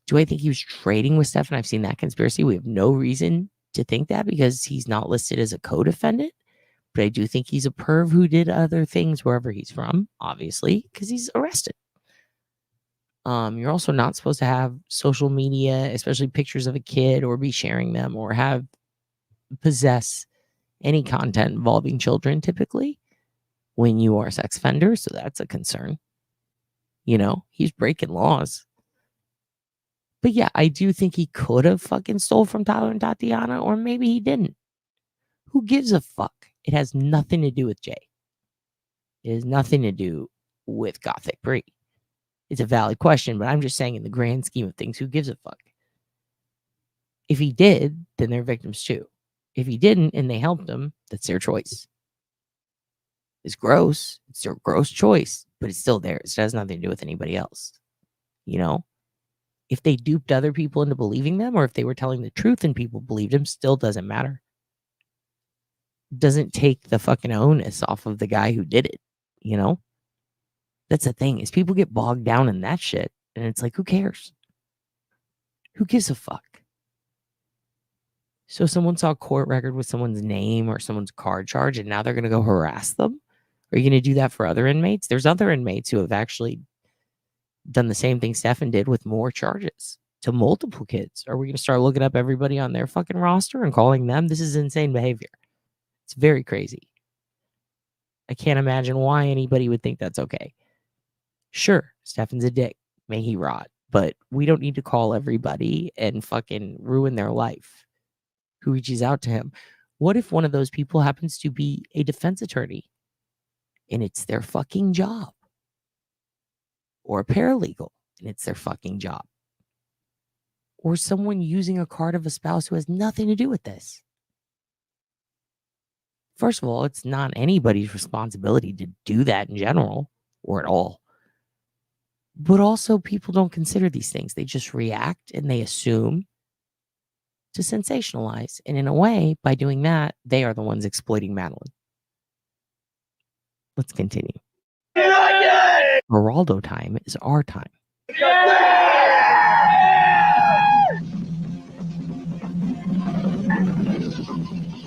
Do I think he was trading with Stefan? I've seen that conspiracy. We have no reason to think that because he's not listed as a co-defendant. But I do think he's a perv who did other things wherever he's from, obviously, because he's arrested. You're also not supposed to have social media, especially pictures of a kid, or be sharing them, or possess any content involving children, typically, when you are a sex offender. So that's a concern. You know, he's breaking laws. But yeah, I do think he could have fucking stole from Tyler and Tatiana, or maybe he didn't. Who gives a fuck? It has nothing to do with Jay. It has nothing to do with Gothic Brie. It's a valid question, but I'm just saying in the grand scheme of things, who gives a fuck? If he did, then they're victims too. If he didn't and they helped him, that's their choice. It's gross. It's their gross choice, but it's still theirs. It has nothing to do with anybody else. You know? If they duped other people into believing them, or if they were telling the truth and people believed him, still doesn't matter. Doesn't take the fucking onus off of the guy who did it, you know? That's the thing, is people get bogged down in that shit, and it's like, who cares? Who gives a fuck? So someone saw a court record with someone's name or someone's card charge, and now they're going to go harass them? Are you going to do that for other inmates? There's other inmates who have actually done the same thing Stefan did with more charges to multiple kids. Are we going to start looking up everybody on their fucking roster and calling them? This is insane behavior. It's very crazy. I can't imagine why anybody would think that's okay. Sure, Stefan's a dick. May he rot. But we don't need to call everybody and fucking ruin their life who reaches out to him. What if one of those people happens to be a defense attorney and it's their fucking job? Or a paralegal and it's their fucking job? Or someone using a card of a spouse who has nothing to do with this? First of all, it's not anybody's responsibility to do that in general or at all. But also, people don't consider these things. They just react and they assume to sensationalize. And in a way, by doing that, they are the ones exploiting Madeline. Let's continue. Geraldo time is our time.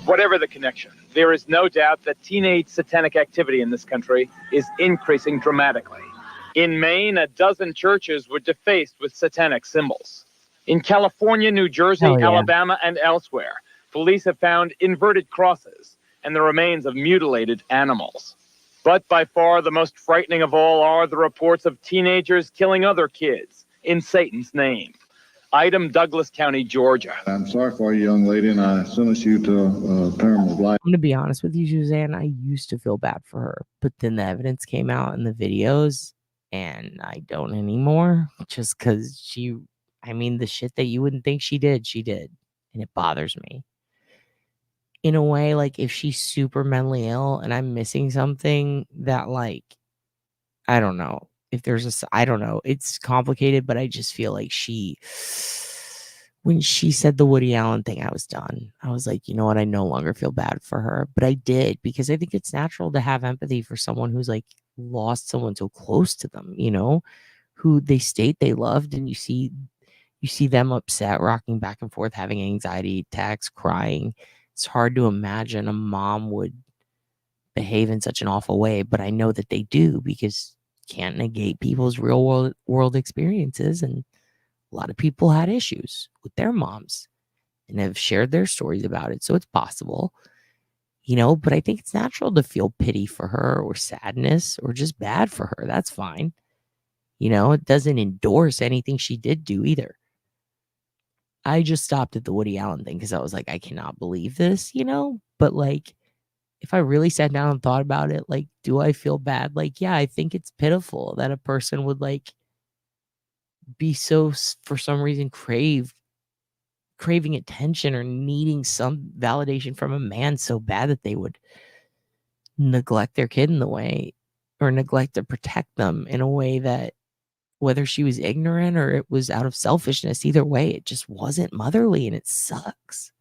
Whatever the connection, there is no doubt that teenage satanic activity in this country is increasing dramatically. In Maine, a dozen churches were defaced with satanic symbols. In California, New Jersey, Alabama, and elsewhere, police have found inverted crosses and the remains of mutilated animals. But by far the most frightening of all are the reports of teenagers killing other kids in Satan's name. Item, Douglas County, Georgia.
I'm sorry for you, young lady, and I sentence you to a term of life.
I'm going to be honest with you, Suzanne. I used to feel bad for her, but then the evidence came out in the videos, and I don't anymore. Just because the shit that you wouldn't think she did, and it bothers me. In a way, like, if she's super mentally ill and I'm missing something that, like, I don't know. If there's I don't know. It's complicated, but I just feel like when she said the Woody Allen thing, I was done. I was like, you know what? I no longer feel bad for her, but I did, because I think it's natural to have empathy for someone who's like lost someone so close to them, you know, who they state they loved, and you see them upset, rocking back and forth, having anxiety attacks, crying. It's hard to imagine a mom would behave in such an awful way, but I know that they do, because can't negate people's real world experiences, and a lot of people had issues with their moms and have shared their stories about it, so it's possible, you know. But I think it's natural to feel pity for her, or sadness, or just bad for her. That's fine, you know. It doesn't endorse anything she did do either. I just stopped at the Woody Allen thing because I was like, I cannot believe this, you know. But like, if I really sat down and thought about it, like, do I feel bad? Like, yeah, I think it's pitiful that a person would like be so, for some reason, craving attention or needing some validation from a man so bad that they would neglect their kid in the way, or neglect to protect them in a way that, whether she was ignorant or it was out of selfishness, either way, it just wasn't motherly, and it sucks.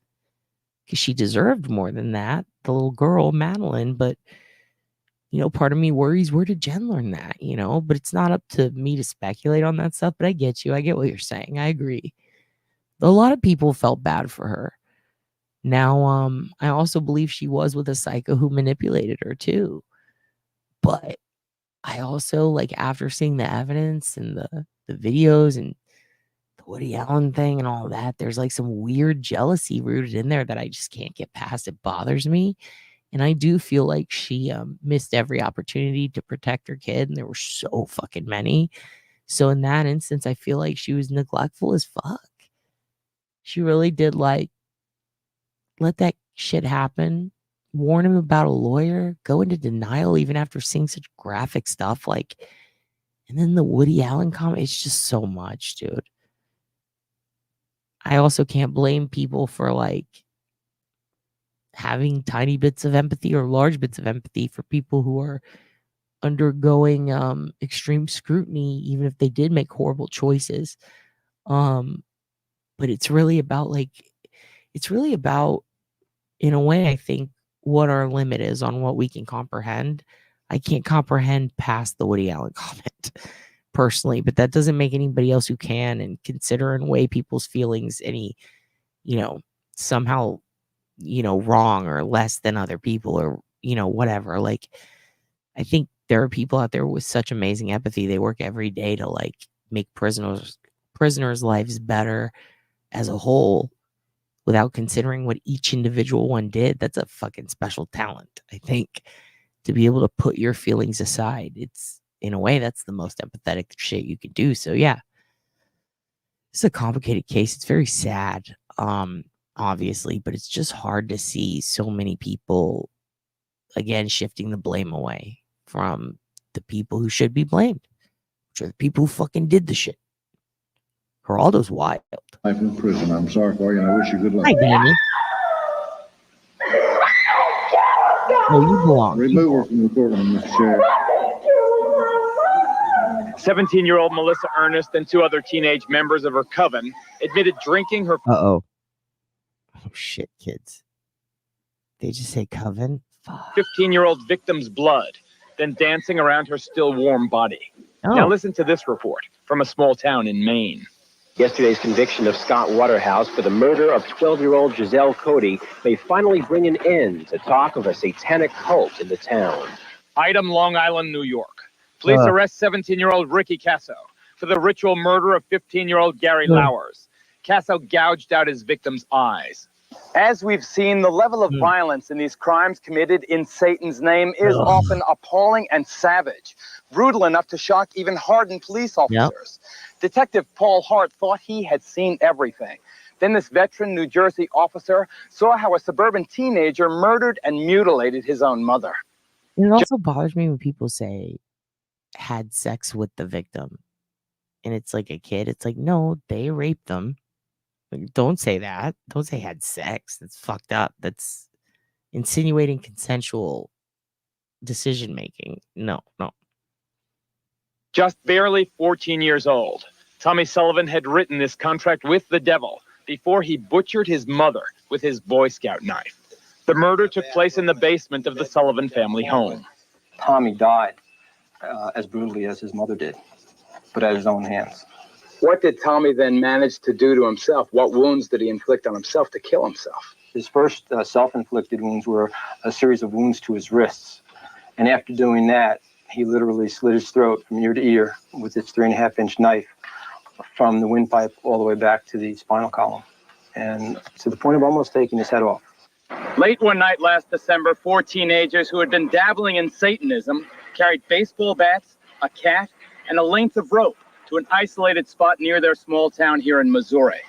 Because she deserved more than that, the little girl, Madeline. But, part of me worries, where did Jen learn that, but it's not up to me to speculate on that stuff. But I get you. I get what you're saying. I agree. A lot of people felt bad for her. Now, I also believe she was with a psycho who manipulated her too. But I also, like, after seeing the evidence and the videos and the Woody Allen thing and all that, there's like some weird jealousy rooted in there that I just can't get past. It bothers me. And I do feel like she missed every opportunity to protect her kid. And there were so fucking many. So in that instance, I feel like she was neglectful as fuck. She really did, like, let that shit happen. Warn him about a lawyer. Go into denial even after seeing such graphic stuff. Like, and then the Woody Allen comment. It's just so much, dude. I also can't blame people for, like, having tiny bits of empathy or large bits of empathy for people who are undergoing extreme scrutiny, even if they did make horrible choices. But it's really about, in a way, I think, what our limit is on what we can comprehend. I can't comprehend past the Woody Allen comment personally, but that doesn't make anybody else who can and consider and weigh people's feelings any, somehow, wrong or less than other people or, whatever. Like, I think there are people out there with such amazing empathy. They work every day to, like, make prisoners' lives better as a whole without considering what each individual one did. That's a fucking special talent, I think, to be able to put your feelings aside. It's, in a way, that's the most empathetic shit you can do. So yeah, it's a complicated case. It's very sad, obviously, but it's just hard to see so many people, again, shifting the blame away from the people who should be blamed, which are the people who fucking did the shit. Geraldo's wild.
Life in prison. I'm sorry for you, and I wish you good luck.
Hi, Danny. Oh, you belong.
Remove her from the courtroom, Mr. Sheriff.
17-year-old Melissa Ernest and two other teenage members of her coven admitted drinking her...
Oh, shit, kids. They just say coven?
15-year-old victim's blood, then dancing around her still warm body.
Oh.
Now listen to this report from a small town in Maine.
Yesterday's conviction of Scott Waterhouse for the murder of 12-year-old Giselle Cody may finally bring an end to talk of a satanic cult in the town.
Item, Long Island, New York. Police arrest 17-year-old Ricky Casso for the ritual murder of 15-year-old Gary Lowers. Casso gouged out his victim's eyes. As we've seen, the level of violence in these crimes committed in Satan's name is often appalling and savage, brutal enough to shock even hardened police officers. Detective Paul Hart thought he had seen everything. Then this veteran New Jersey officer saw how a suburban teenager murdered and mutilated his own mother.
It also bothers me when people say had sex with the victim and it's like a kid. It's like, no, they raped them. Like, don't say that. Don't say had sex. That's fucked up. That's insinuating consensual decision making. No.
Just barely 14 years old, Tommy Sullivan had written this contract with the devil before he butchered his mother with his Boy Scout knife. The murder took place in the basement of the Sullivan family home.
Tommy died as brutally as his mother did, but at his own hands.
What did Tommy then manage to do to himself? What wounds did he inflict on himself to kill himself?
His first self-inflicted wounds were a series of wounds to his wrists. And after doing that, he literally slit his throat from ear to ear with his 3.5-inch knife from the windpipe all the way back to the spinal column, and to the point of almost taking his head off.
Late one night last December, 4 teenagers who had been dabbling in Satanism carried baseball bats, a cat, and a length of rope to an isolated spot near their small town here in Missouri.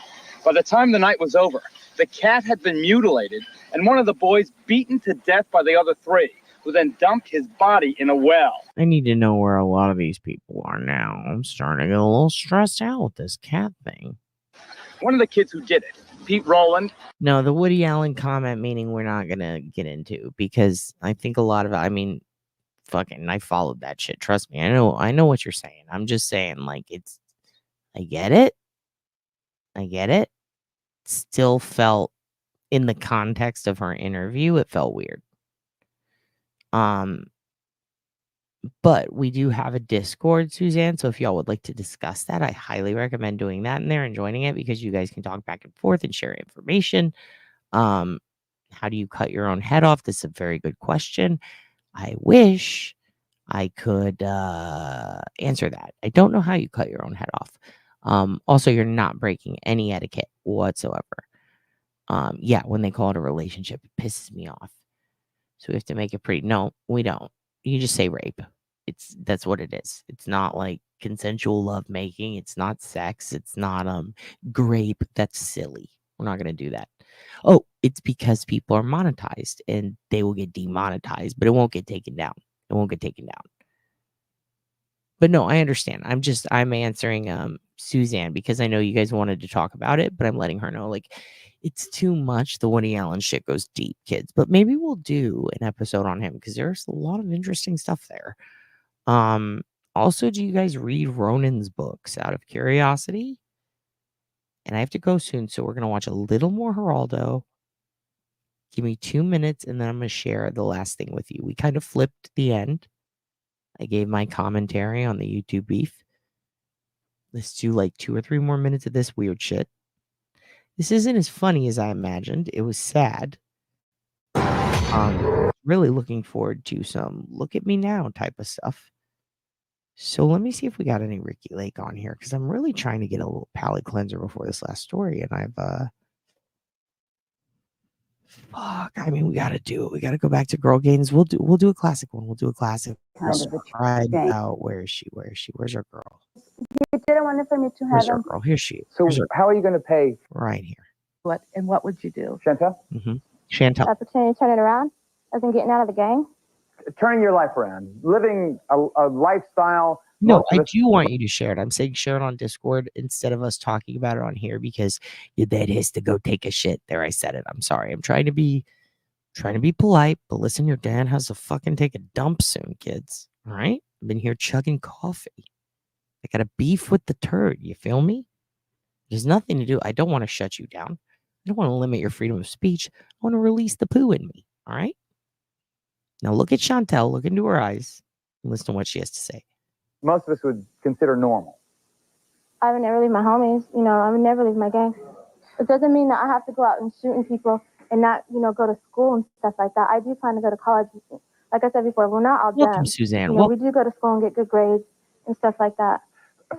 By the time the night was over, the cat had been mutilated and one of the boys beaten to death by the other 3, who then dumped his body in a well.
I need to know where a lot of these people are now. I'm starting to get a little stressed out with this cat thing.
One of the kids who did it, Pete Rowland.
No, the Woody Allen comment meaning we're not going to get into, because I think a lot of it, I mean, fucking, I followed that shit. Trust me. I know what you're saying. I'm just saying, like, I get it. Still felt, in the context of her interview, it felt weird. But we do have a Discord, Suzanne. So if y'all would like to discuss that, I highly recommend doing that in there and joining it because you guys can talk back and forth and share information. How do you cut your own head off? This is a very good question. I wish I could answer that. I don't know how you cut your own head off. Also, you're not breaking any etiquette whatsoever. Yeah, when they call it a relationship, it pisses me off. So we have to make it pretty. No, we don't. You just say rape. That's what it is. It's not like consensual lovemaking. It's not sex. It's not grape. That's silly. We're not gonna do that. Oh, it's because people are monetized and they will get demonetized, but it won't get taken down. It won't get taken down. But no, I understand. I'm answering Suzanne because I know you guys wanted to talk about it, but I'm letting her know like it's too much. The Woody Allen shit goes deep, kids. But maybe we'll do an episode on him because there's a lot of interesting stuff there. Also, do you guys read Ronan's books out of curiosity? And I have to go soon, so we're gonna watch a little more Geraldo. Give me 2 minutes, and then I'm gonna share the last thing with you. We kind of flipped the end. I gave my commentary on the YouTube beef. Let's do like 2 or 3 more minutes of this weird shit. This isn't as funny as I imagined. It was sad. Really looking forward to some look at me now type of stuff. So let me see if we got any Ricky Lake on here because I'm really trying to get a little palate cleanser before this last story, and I've fuck. I mean, we gotta do it. We gotta go back to Girl Games. We'll do a classic one. We'll do a classic. Right out. Where is she? Where's our girl?
You didn't want it for me to have
Where's our
them.
girl? Here she is.
So
how are you going to pay?
Right here.
What and what would you do?
Chantel?
Chantel.
Opportunity to turn it around as in getting out of the gang.
Turning your life around, living a lifestyle.
No, I do want you to share it. I'm saying share it on Discord instead of us talking about it on here because your dad has to go take a shit. There, I said it. I'm sorry. I'm trying to be polite, but listen, your dad has to fucking take a dump soon, kids. All right? I've been here chugging coffee. I got a beef with the turd. You feel me? There's nothing to do. I don't want to shut you down. I don't want to limit your freedom of speech. I want to release the poo in me. All right? Now look at Chantel. Look into her eyes and listen to what she has to say.
Most of us would consider normal.
I would never leave my homies. I would never leave my gang. It doesn't mean that I have to go out and shooting people and not, go to school and stuff like that. I do plan to go to college. Like I said before, we're not all done.
Welcome, Suzanne.
We do go to school and get good grades and stuff like that.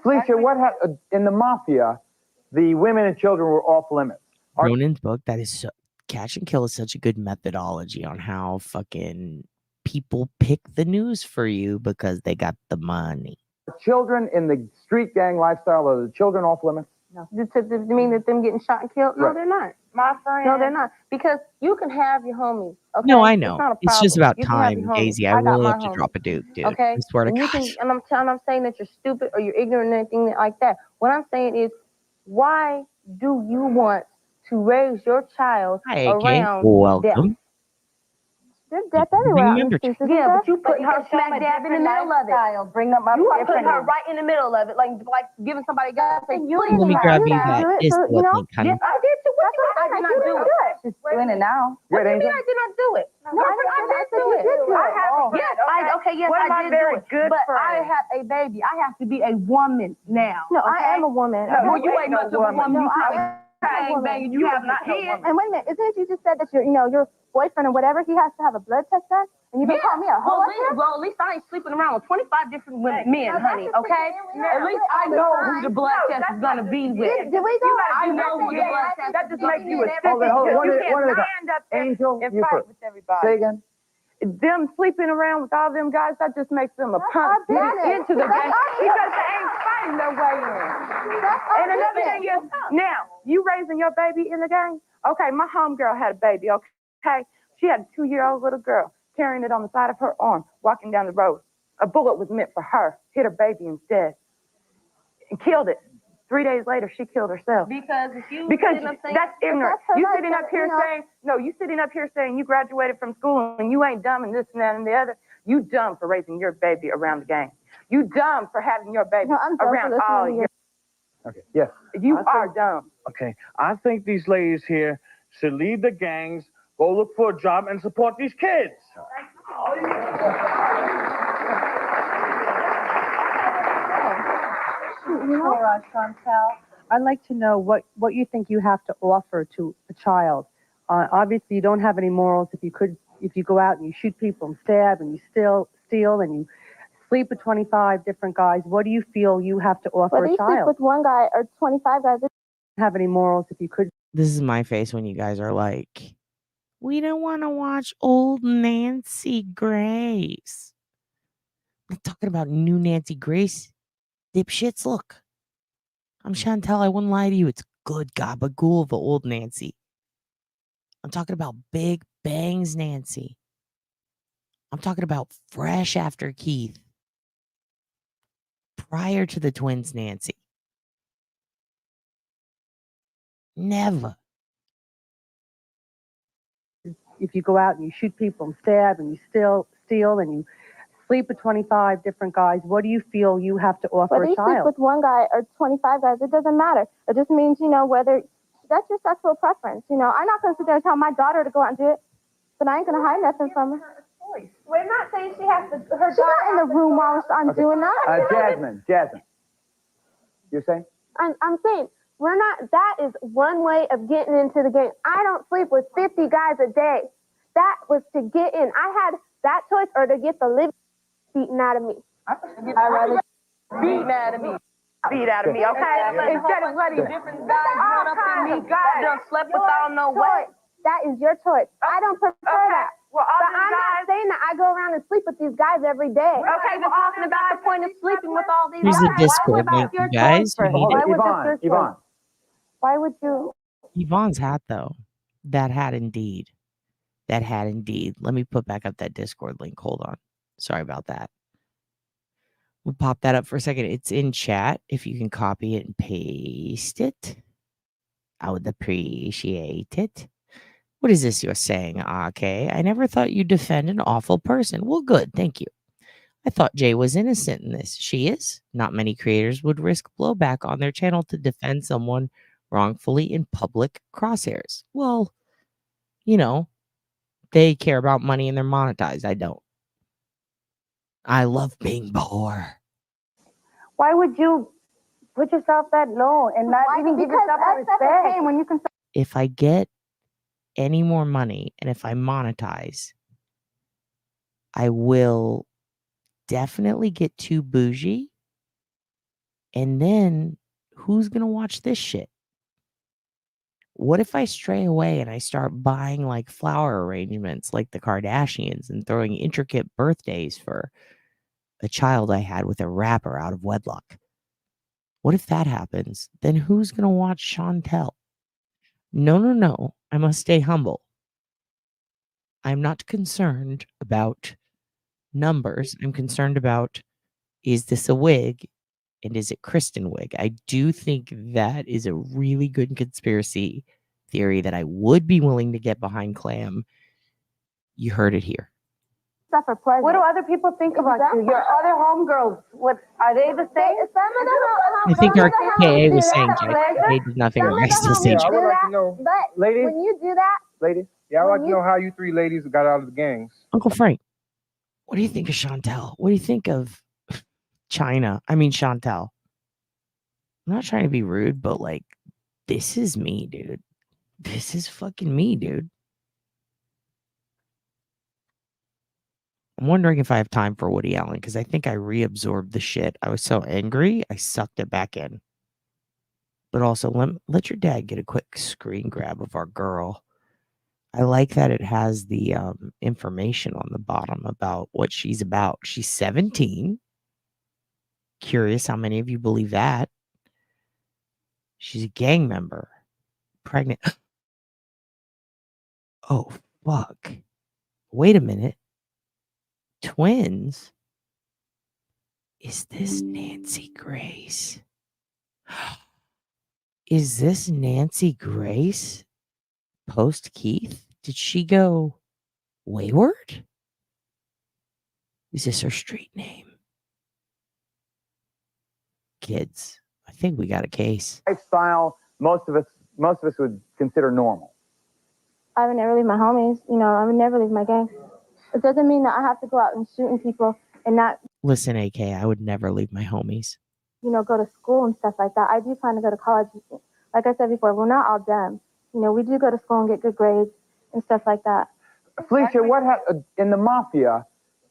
Felicia, what happened in the mafia? The women and children were off limits.
Ronan's book, that is so, Catch and Kill is such a good methodology on how fucking people pick the news for you because they got the money.
Children in the street gang lifestyle, are the children off limits?
No. You mean that them getting shot and killed? No,
Right.
they're not. My friend. No, they're not. Because you can have your homies. Okay?
No, I
It's
know.
not a
It's just
problem.
about
You can have
time,
your homies.
Daisy. I
got
really
my
have to
homies.
drop a dude, dude.
Okay.
I swear to
And
God.
I'm not saying that you're stupid or you're ignorant or anything like that. What I'm saying is, why do you want to raise your child
Hi,
around
welcome.
death? There's death everywhere.
Member to-
Yeah, but you put her smack dab in the middle of it.
Bring them up.
You are putting her right in the middle of it, like giving somebody gas. Say,
Let me grab you that is what link, honey.
Yes, I did too. I did not do it.
She's doing it now.
What do you
Angel.
mean I did not do it? No, I did do it. Yes, I did do it. But I have a baby. I have to be a woman now. No, I am a woman.
No,
you ain't much of a woman.
No,
You
I
have banging. You have not had. And wait a minute, isn't it you just said that your boyfriend or whatever, he has to have a blood test done? And you gonna call me a hoe? Well, at least I ain't sleeping around with 25 different men, honey. Okay? At least I know who the blood test is gonna be with. Did we go? I know who the blood test. That just makes you a stupid. You can't stand up there
Angel,
and
you
fight
first.
with everybody.
Say again.
Them sleeping around with all them guys, that just makes them a punk into the game because they ain't fighting their way in. And another thing is, now, you raising your baby in the gang? Okay, my homegirl had a baby, okay? She had a 2-year-old little girl carrying it on the side of her arm, walking down the road. A bullet was meant for her, hit her baby instead, and killed it. 3 days later, she killed herself. Because that's ignorant. You sitting up here saying you graduated from school and you ain't dumb and this and that and the other. You dumb for raising your baby around the gang. You dumb for having your baby around all your.
Okay. Yes.
You are dumb.
Okay. I think these ladies here should leave the gangs, go look for a job, and support these kids.
Chantel. I'd like to know what you think you have to offer to a child. Obviously, you don't have any morals. If you go out and you shoot people and stab and you steal and you sleep with 25 different guys, what do you feel you have to offer
Whether
a
you sleep
child?
with one guy or 25 guys,
Have any morals if you could?
This is my face when you guys are like, we don't want to watch old Nancy Grace. I'm talking about new Nancy Grace. Dipshits, look. I'm Chantel. I wouldn't lie to you. It's good gabagool, the old Nancy. I'm talking about Big Bangs Nancy. I'm talking about fresh after Keith. Prior to the twins Nancy. Never.
If you go out and you shoot people and stab and you steal and you sleep with 25 different guys, what do you feel you have to offer
whether
a
you sleep
child?
with one guy or 25 guys, it doesn't matter. It just means, whether that's your sexual preference. I'm not going to sit there and tell my daughter to go out and do it, but I ain't going to hide nothing from her.
We're not saying she has to.
She's not in the room while I'm doing that.
Jasmine, you're saying?
I'm saying that is one way of getting into the game. I don't sleep with 50 guys a day. That was to get in. I had that choice or to get the living beaten out of me.
I'd rather beaten out of me. Beat out of me, okay? Instead of letting different guys run up in me, God done slept without no way.
That is your choice. I don't prefer that.
Well,
but I'm not saying that I go around and sleep with these guys every day.
Okay, we're talking about the point of sleeping with all these
Here's
guys.
the Discord link, you guys. You need it.
Yvonne.
Why would you?
Yvonne's hat, though. That hat indeed. That hat indeed. Let me put back up that Discord link. Hold on. Sorry about that. We'll pop that up for a second. It's in chat. If you can copy it and paste it, I would appreciate it. What is this you're saying, okay? I never thought you'd defend an awful person. Well, good. Thank you. I thought Jay was innocent in this. She is. Not many creators would risk blowback on their channel to defend someone wrongfully in public crosshairs. Well, they care about money and they're monetized. I don't. I love being poor.
Why would you put yourself that low and not even give yourself that respect?
When you can.
If I get any more money and if I monetize, I will definitely get too bougie. And then who's going to watch this shit? What if I stray away and I start buying like flower arrangements like the Kardashians and throwing intricate birthdays for a child I had with a rapper out of wedlock? What if that happens? Then who's going to watch Chantel? No. I must stay humble. I'm not concerned about numbers. I'm concerned about, is this a wig? And is it Kristen Wiig? I do think that is a really good conspiracy theory that I would be willing to get behind, Clam. You heard it here.
Stuff for pleasure.
What do other people think about you? Your other homegirls, what are they the same?
I think our KA was saying Jay did nothing wrong. I still say
I
Jay.
would like to know,
But
ladies,
when you do that,
ladies, I would like to know how you three ladies got out of the gangs.
Uncle Frank, what do you think of Chantel? What do you think of Chantel? I'm not trying to be rude, but like, this is me, dude. This is fucking me, dude. I'm wondering if I have time for Woody Allen because I think I reabsorbed the shit. I was so angry, I sucked it back in. But also, let your dad get a quick screen grab of our girl. I like that it has the information on the bottom about what she's about. She's 17. Curious how many of you believe that. She's a gang member. Pregnant. Oh, fuck. Wait a minute. Twins? Is this Nancy Grace? Is this Nancy Grace post Keith? Did she go wayward? Is this her street name? Kids, I think we got a case.
Lifestyle, most of us would consider normal.
I would never leave my homies. I would never leave my gang. It doesn't mean that I have to go out and shooting people and not.
Listen, AK, I would never leave my homies.
go to school and stuff like that. I do plan to go to college. Like I said before, we're not all dumb. We do go to school and get good grades and stuff like that.
Felicia, in the mafia,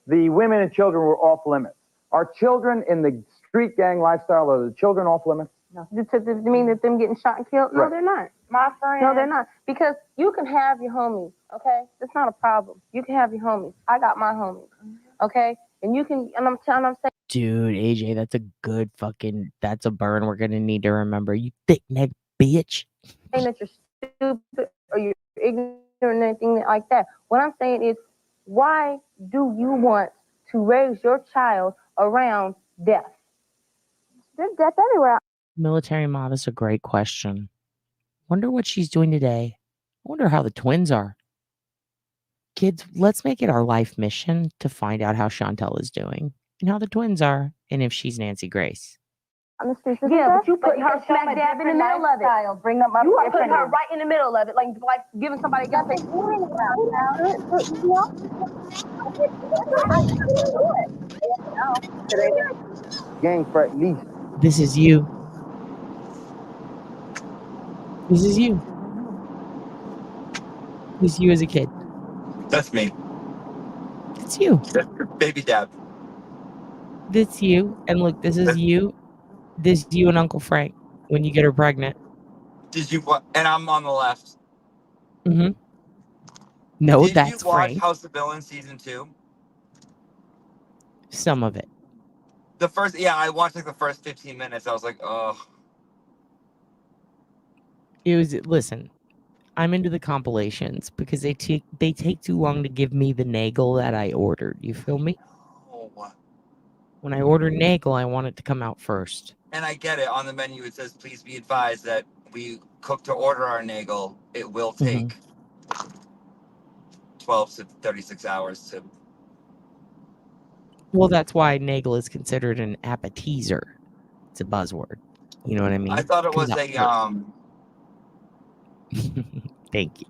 the women and children were off limits. Are children in the street gang lifestyle, are the children off limits?
No. You mean that them getting shot and killed? No,
Right.
they're not. My friend. No, they're not. Because you can have your homies, okay? It's not a problem. You can have your homies. I got my homies, okay? And you can, and I'm saying.
Dude, AJ, that's a burn we're gonna need to remember. You thick neck bitch.
Saying that you're stupid or you're ignorant or anything like that. What I'm saying is, why do you want to raise your child around death?
There's death everywhere.
Military mom, that's a great question. Wonder what she's doing today. I wonder how the twins are. Kids, let's make it our life mission to find out how Chantel is doing and how the twins are and if she's Nancy Grace.
On the streets of
Yeah,
the
but you put her smack dab in the middle of it.
Bring them up.
You are putting her right in the middle of it, like giving somebody a gun.
Gang for at least.
This is you. This is you. This is you as a kid.
That's me.
It's you.
Baby dab.
This you. And look, this is you. This is you and Uncle Frank when you get her pregnant.
Did you watch? And I'm on the left.
Mm-hmm. No,
Did
that's
you watch
Frank.
House of Villains season 2?
Some of it.
I watched like the first 15 minutes. I was like, oh.
Listen, I'm into the compilations because they take too long to give me the nagel that I ordered. You feel me?
Oh, what?
When I order nagel, I want it to come out first.
And I get it. On the menu, it says, please be advised that we cook to order our nagel. It will take 12 to 36 hours to.
Well, that's why nagel is considered an appetizer. It's a buzzword. You know what I mean?
I thought it was a
Thank you.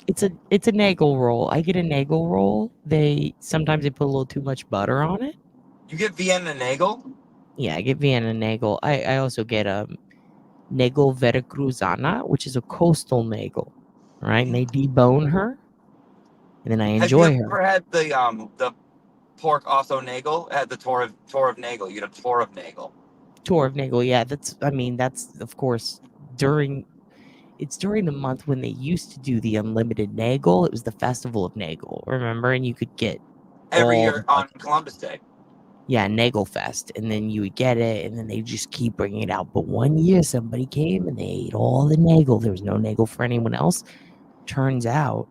It's a nagel roll. I get a nagel roll. Sometimes they put a little too much butter on it.
You get Vienna nagel?
Yeah, I get Vienna nagel. I also get a nagel veracruzana, which is a coastal nagel. Right? And they debone her. And then I enjoy
Have you
her.
ever had the pork also nagel? It had the tour of nagel. You get a tour of nagel.
Tour of nagel, yeah. That's of course during the month when they used to do the unlimited nagel. It was the festival of nagel, remember? And you could get
Every year on Columbus Day.
Yeah, Nagel Fest. And then you would get it, and then they just keep bringing it out. But one year somebody came and they ate all the nagel. There was no nagel for anyone else. Turns out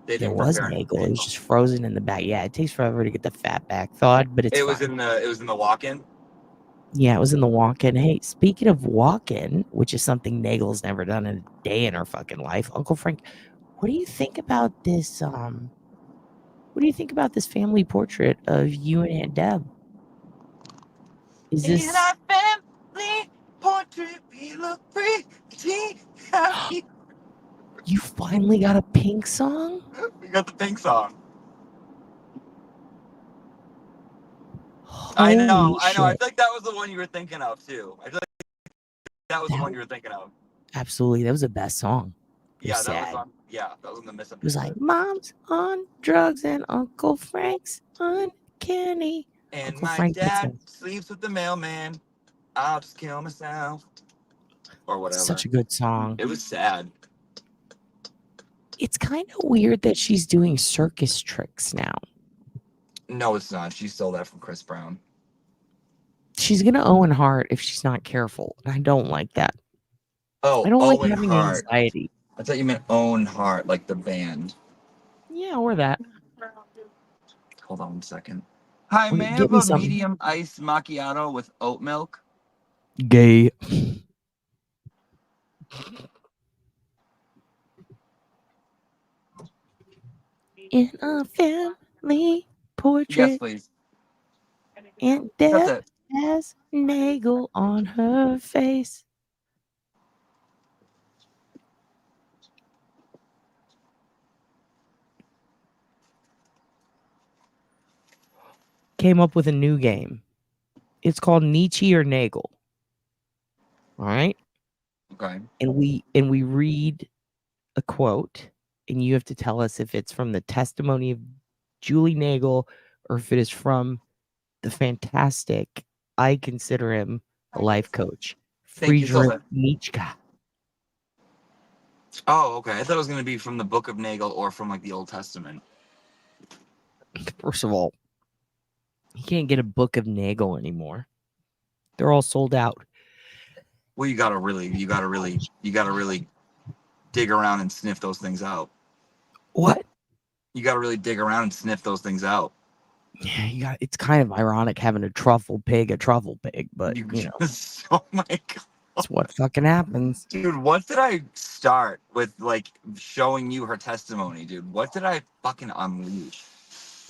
there was nagel. It was just frozen in the back. Yeah, it takes forever to get the fat back thawed, but it's fine.
It was in the walk-in.
Yeah, it was in the walk-in. Hey, speaking of walk-in, which is something Nagel's never done in a day in her fucking life, Uncle Frank, what do you think about this? What do you think about this family portrait of you and Aunt Deb? Is this?
In our family portrait, we look pretty happy.
You finally got a Pink song?
We got the Pink song.
Holy
I know.
shit.
I feel like that was the one you were thinking of too. I feel like that was the one you were thinking of.
Absolutely, that was the best song. It was
That
sad.
was on. Yeah, that was on the miss.
It was like Mom's on drugs and Uncle Frank's uncanny.
And
Uncle
my
Frank
dad sleeps with the mailman. I'll just kill myself. Or whatever.
Such a good song.
It was sad.
It's kind of weird that she's doing circus tricks now.
No, it's not. She stole that from Chris Brown.
She's gonna Owen Hart if she's not careful. I don't like that.
Oh,
I don't
Owen
like having
Hart.
anxiety.
I thought you meant Owen Hart, like the band.
Yeah, or that.
Hold on 1 second. Hi, may I
Give
have
me
a
some.
medium iced macchiato with oat milk?
Gay. In a family portrait.
Yes, please.
Aunt Deb has nagel on her face. Came up with a new game. It's called Nietzsche or Nagel. All right.
Okay.
And we read a quote, and you have to tell us if it's from the testimony of Julie Nagel or if it is from the fantastic, I consider him a life coach,
Thank you so
Friedrich
much.
Nietzsche.
Oh, okay. I thought it was going to be from the Book of Nagel or from like the Old Testament.
First of all, you can't get a book of Nagel anymore. They're all sold out.
Well, you gotta really dig around and sniff those things out.
What?
You gotta really dig around and sniff those things out.
Yeah, it's kind of ironic having a truffle pig, but you know,
oh my god,
it's what fucking happens.
dude. What did I start with, like showing you her testimony, dude? What did I fucking unleash?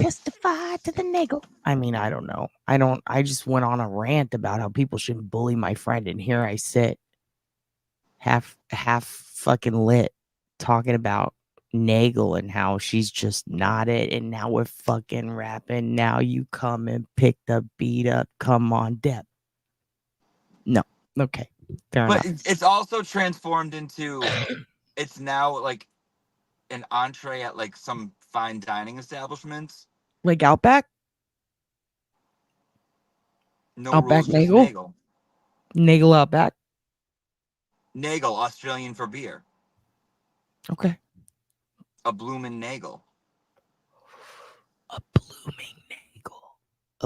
Testify to the Nagel. I mean, I don't know. I just went on a rant about how people shouldn't bully my friend, and here I sit, half fucking lit, talking about Nagel and how she's just not it, and now we're fucking rapping. Now you come and pick the beat up. Come on, Deb. No, okay, fair
But
enough.
it's also transformed into, it's now like an entree at like some fine dining establishments.
Like Outback.
No
Outback
rules, just
Nagel.
Nagel.
Nagel Outback.
Nagel, Australian for beer.
Okay.
A bloomin' Nagel.
A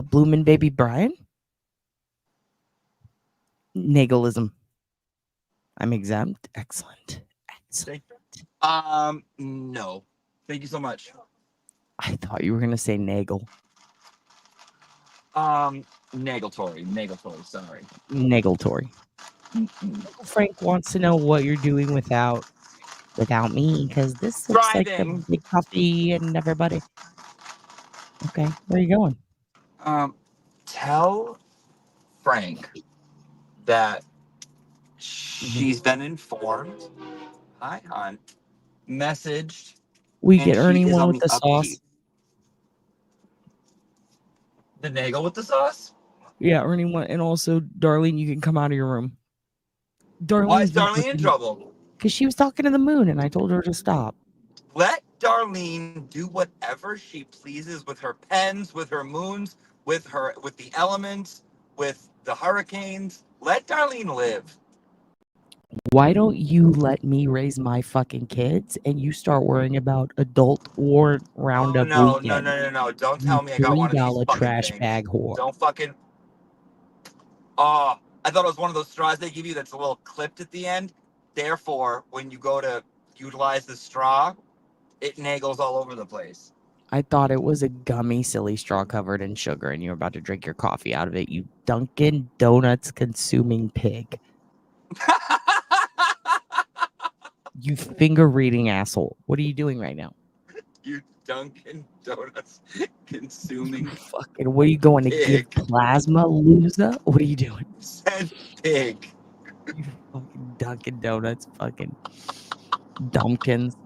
bloomin' baby Brian. Nagelism. I'm exempt. Excellent.
No. Thank you so much.
I thought you were gonna say Nagel.
Nageltory, sorry.
Nageltory. Frank wants to know what you're doing without me, because this looks like the
Driving.
big coffee and everybody. Okay, where are you going?
Tell Frank that she's been informed. Hi, hon. Messaged.
We
and
get
she
Ernie
is
one
on
with the
upkeep.
sauce.
The Nagel with the sauce?
Yeah, Ernie one, and also Darlene, you can come out of your room.
Why is Darlene in trouble?
Because she was talking to the moon, and I told her to stop.
Let Darlene do whatever she pleases with her pens, with her moons, with the elements, with the hurricanes. Let Darlene live.
Why don't you let me raise my fucking kids, and you start worrying about adult or roundup
No.
weekend?
Don't tell me I got one of these
$3
fucking
trash
things.
bag whore.
Don't fucking. Oh, I thought it was one of those straws they give you that's a little clipped at the end. Therefore, when you go to utilize the straw, it nagels all over the place.
I thought it was a gummy, silly straw covered in sugar, and you're about to drink your coffee out of it, you Dunkin' Donuts consuming pig. You finger reading asshole. What are you doing right now?
You Dunkin' Donuts consuming.
Fucking, what are you going to give plasma, loser? What are you doing?
Said pig.
You fucking Dunkin' Donuts, fucking dumpkins.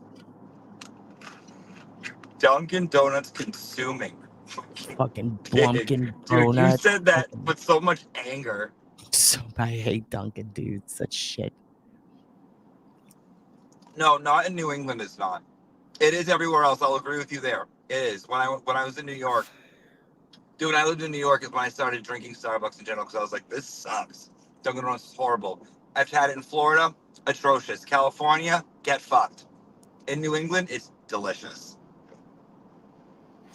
Dunkin' Donuts consuming.
Fucking
Pig.
Blumpkin
Dude, you
Donuts.
said that with so much anger.
So I hate Dunkin', dude. Such shit.
No, not in New England. It's not. It is everywhere else. I'll agree with you there. It is. When I was in New York, dude, when I lived in New York is when I started drinking Starbucks in general because I was like, this sucks. Dunkin' Donuts is horrible. I've had it in Florida, atrocious. California, get fucked. In New England, it's delicious.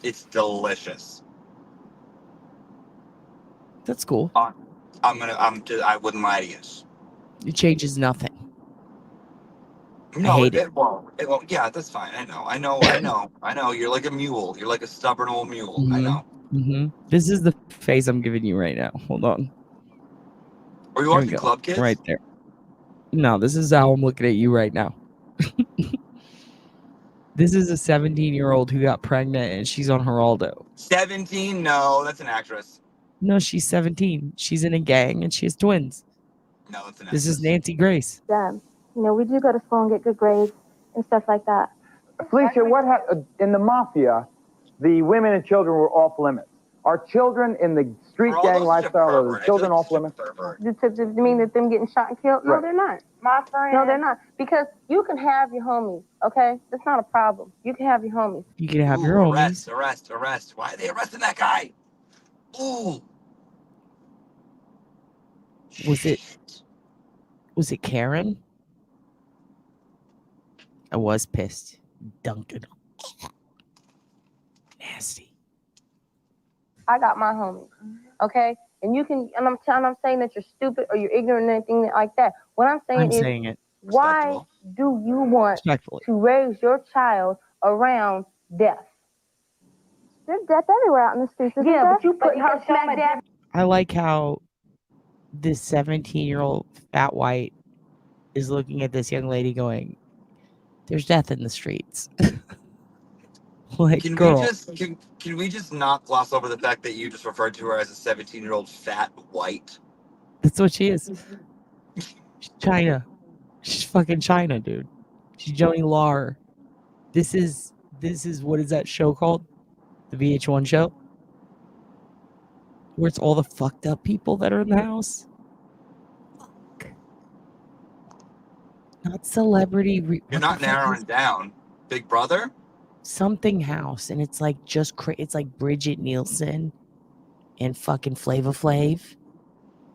It's delicious.
That's cool.
I wouldn't lie to you.
It changes nothing.
No,
I hate
it won't. It won't. Yeah, that's fine. I know. You're like a mule. You're like a stubborn old mule. I know.
Mm-hmm. This is the face I'm giving you right now. Hold on.
Are you
Here we
watching
go.
Club Kids?
Right there. No, this is how I'm looking at you right now. This is a 17-year-old who got pregnant and she's on Geraldo.
17? No, that's an actress.
No, she's 17. She's in a gang and she has twins.
No, that's an
This is Nancy Grace.
You know, we do go to school and get good grades and stuff like that.
Felicia, what happened in the mafia? The women and children were off limits. Our children in the street street gang lifestyle of the children off limits.
Does it mean that them getting shot and killed? No,
Right.
they're not. My friend. No, they're not. Because you can have your homies, okay? That's not a problem. You can have your homies.
You can have your homies.
Arrest. Why are they arresting that guy? Ooh.
Was it Karen? I was pissed. Duncan. Nasty.
I got my homies, okay? And you can, and I'm saying that you're stupid or you're ignorant or anything like that. What I'm saying is, why do you want to raise your child around death? There's death everywhere out in the streets.
Yeah, but you put her smack dab.
I like how this 17-year-old fat white is looking at this young lady going, there's death in the streets. Like,
Can
girl.
we just not gloss over the fact that you just referred to her as a 17-year-old fat white?
That's what she is. She's China. She's fucking China, dude. She's Joni Lar. This is what is that show called? The VH1 show? Where it's all the fucked up people that are in the house. Fuck. Not celebrity.
You're not narrowing down. Big Brother?
Something house, and it's like it's like Bridget Nielsen and fucking Flava Flav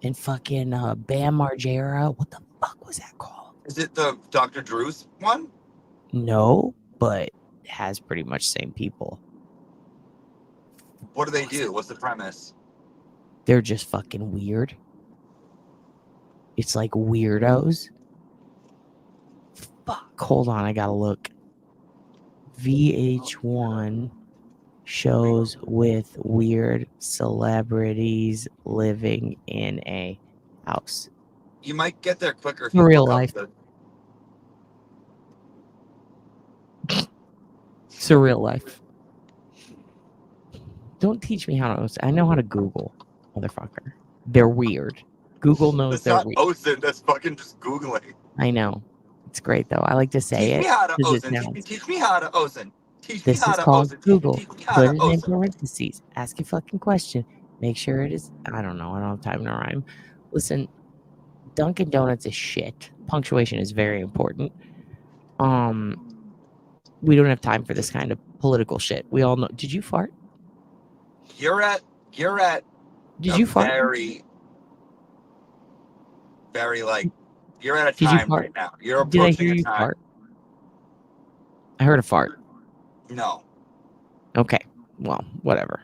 and fucking Bam Margera. What the fuck was that called?
Is it the Dr. Drew's one?
No, but it has pretty much same people.
What do they do? What's the premise?
They're just fucking weird. It's like weirdos. Fuck, hold on, I gotta look. VH1 shows with weird celebrities living in a house.
You might get there quicker if
In
you
real
look up
life.
the-
Surreal life. Don't teach me how to. I know how to Google, motherfucker. They're weird. Google knows
It's
they're
not
weird.
OSIN, that's fucking just Googling.
I know. It's great though. I like to say
Teach
it.
me how to
'cause it
OSIN.
sounds-
Teach me how to OSIN. Teach me
This
how
is
to
called
OSIN.
Google.
Teach me how
Put
to
it in
OSIN.
parentheses. Ask a fucking question. Make sure it is. I don't know. I don't have time to rhyme. Listen, Dunkin' Donuts is shit. Punctuation is very important. We don't have time for this kind of political shit. We all know. Did you fart?
You're at
Did
a
you fart?
very like you're at a
Did you
time
fart?
right now. You're
Did I
approaching
hear
a
you
time.
fart? I heard a fart.
No.
Okay. Well, whatever.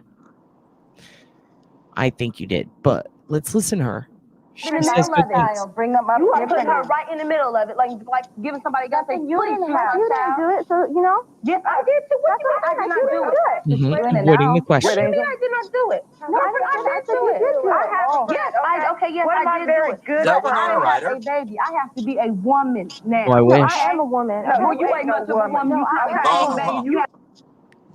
I think you did, but let's listen to her. She
In the
says
middle
good
of
things.
it, bring up my. You are putting her right in the middle of it, like giving somebody got to say,
You
please,
didn't do it, so you know.
Yes, I did too. What you
I did not do it.
Mhm, avoiding the
What
question.
do you mean I did not do it?
No, I did do it.
I have.
Yes,
yes,
what am
I
I
did
very
do it.
good
That
at?
one on a
I
rider?
have a baby. I have to be a woman now.
Oh, I wish.
I am a woman.
No, you ain't much of a woman.
No,
You
I
have
Oh.
a baby. You have.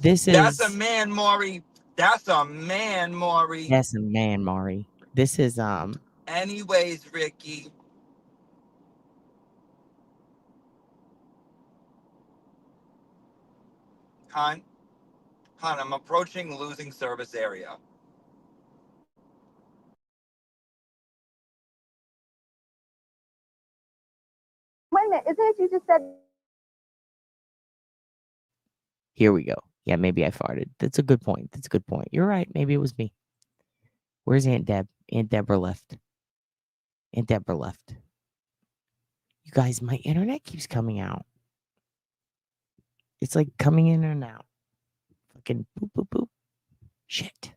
This
That's a
is
man, Maury. That's a man, Maury.
yes, a man, Maury. This is
Anyways, Ricky. Hon, I'm approaching losing service area.
Wait a minute, isn't it you just said?
here we go. Yeah, maybe I farted. That's a good point. That's a good point. You're right. Maybe it was me. Where's Aunt Deb? Aunt Deborah left. Aunt Deborah left. You guys, my internet keeps coming out. It's like coming in and out. Fucking boop, boop, boop. Shit.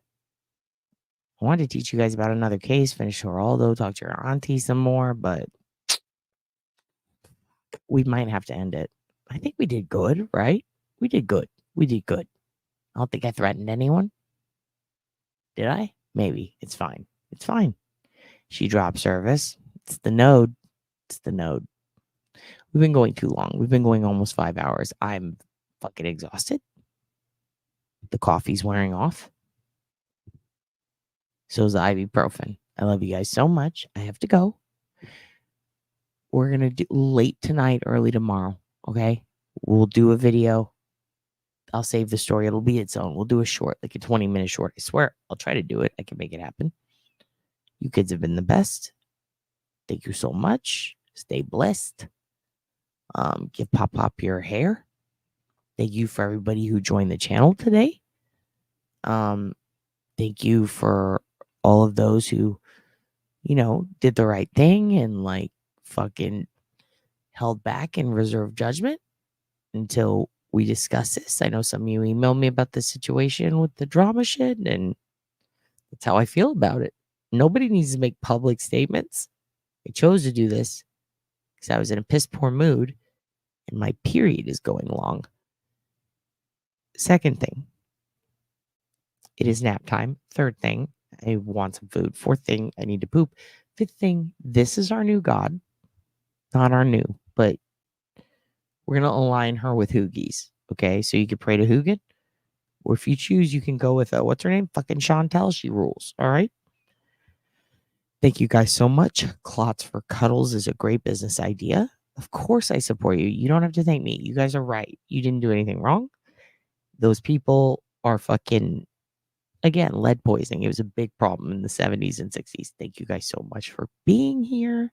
I wanted to teach you guys about another case, finish Geraldo, talk to your auntie some more, but we might have to end it. I think we did good, right? We did good. We did good. I don't think I threatened anyone. Did I? Maybe. It's fine. It's fine. She dropped service. It's the node. It's the node. We've been going too long. We've been going almost 5 hours. I'm fucking exhausted. The coffee's wearing off. So's the ibuprofen. I love you guys so much. I have to go. We're going to do late tonight, early tomorrow. Okay? We'll do a video. I'll save the story. It'll be its own. We'll do a short, like a 20-minute short. I swear, I'll try to do it. I can make it happen. You kids have been the best. Thank you so much. Stay blessed. Give Pop your hair. Thank you for everybody who joined the channel today. Thank you for all of those who, did the right thing and like fucking held back and reserved judgment until we discuss this. I know some of you emailed me about the situation with the drama shit, and that's how I feel about it. Nobody needs to make public statements. I chose to do this because I was in a piss poor mood and my period is going long. Second thing, it is nap time. Third thing, I want some food. Fourth thing, I need to poop. Fifth thing, this is our new god. Not our new, but we're going to align her with Hoogie's. Okay, so you can pray to Hugin. Or if you choose, you can go with, what's her name? Fucking Chantel. She rules. All right. Thank you guys so much. Clots for Cuddles is a great business idea. Of course I support you. You don't have to thank me. You guys are right. You didn't do anything wrong. Those people are fucking, again, lead poisoning. It was a big problem in the 70s and 60s. Thank you guys so much for being here.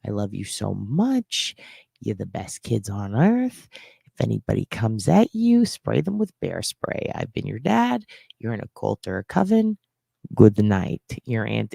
I love you so much. You're the best kids on earth. If anybody comes at you, spray them with bear spray. I've been your dad. You're in a cult or a coven. Good night. Your aunt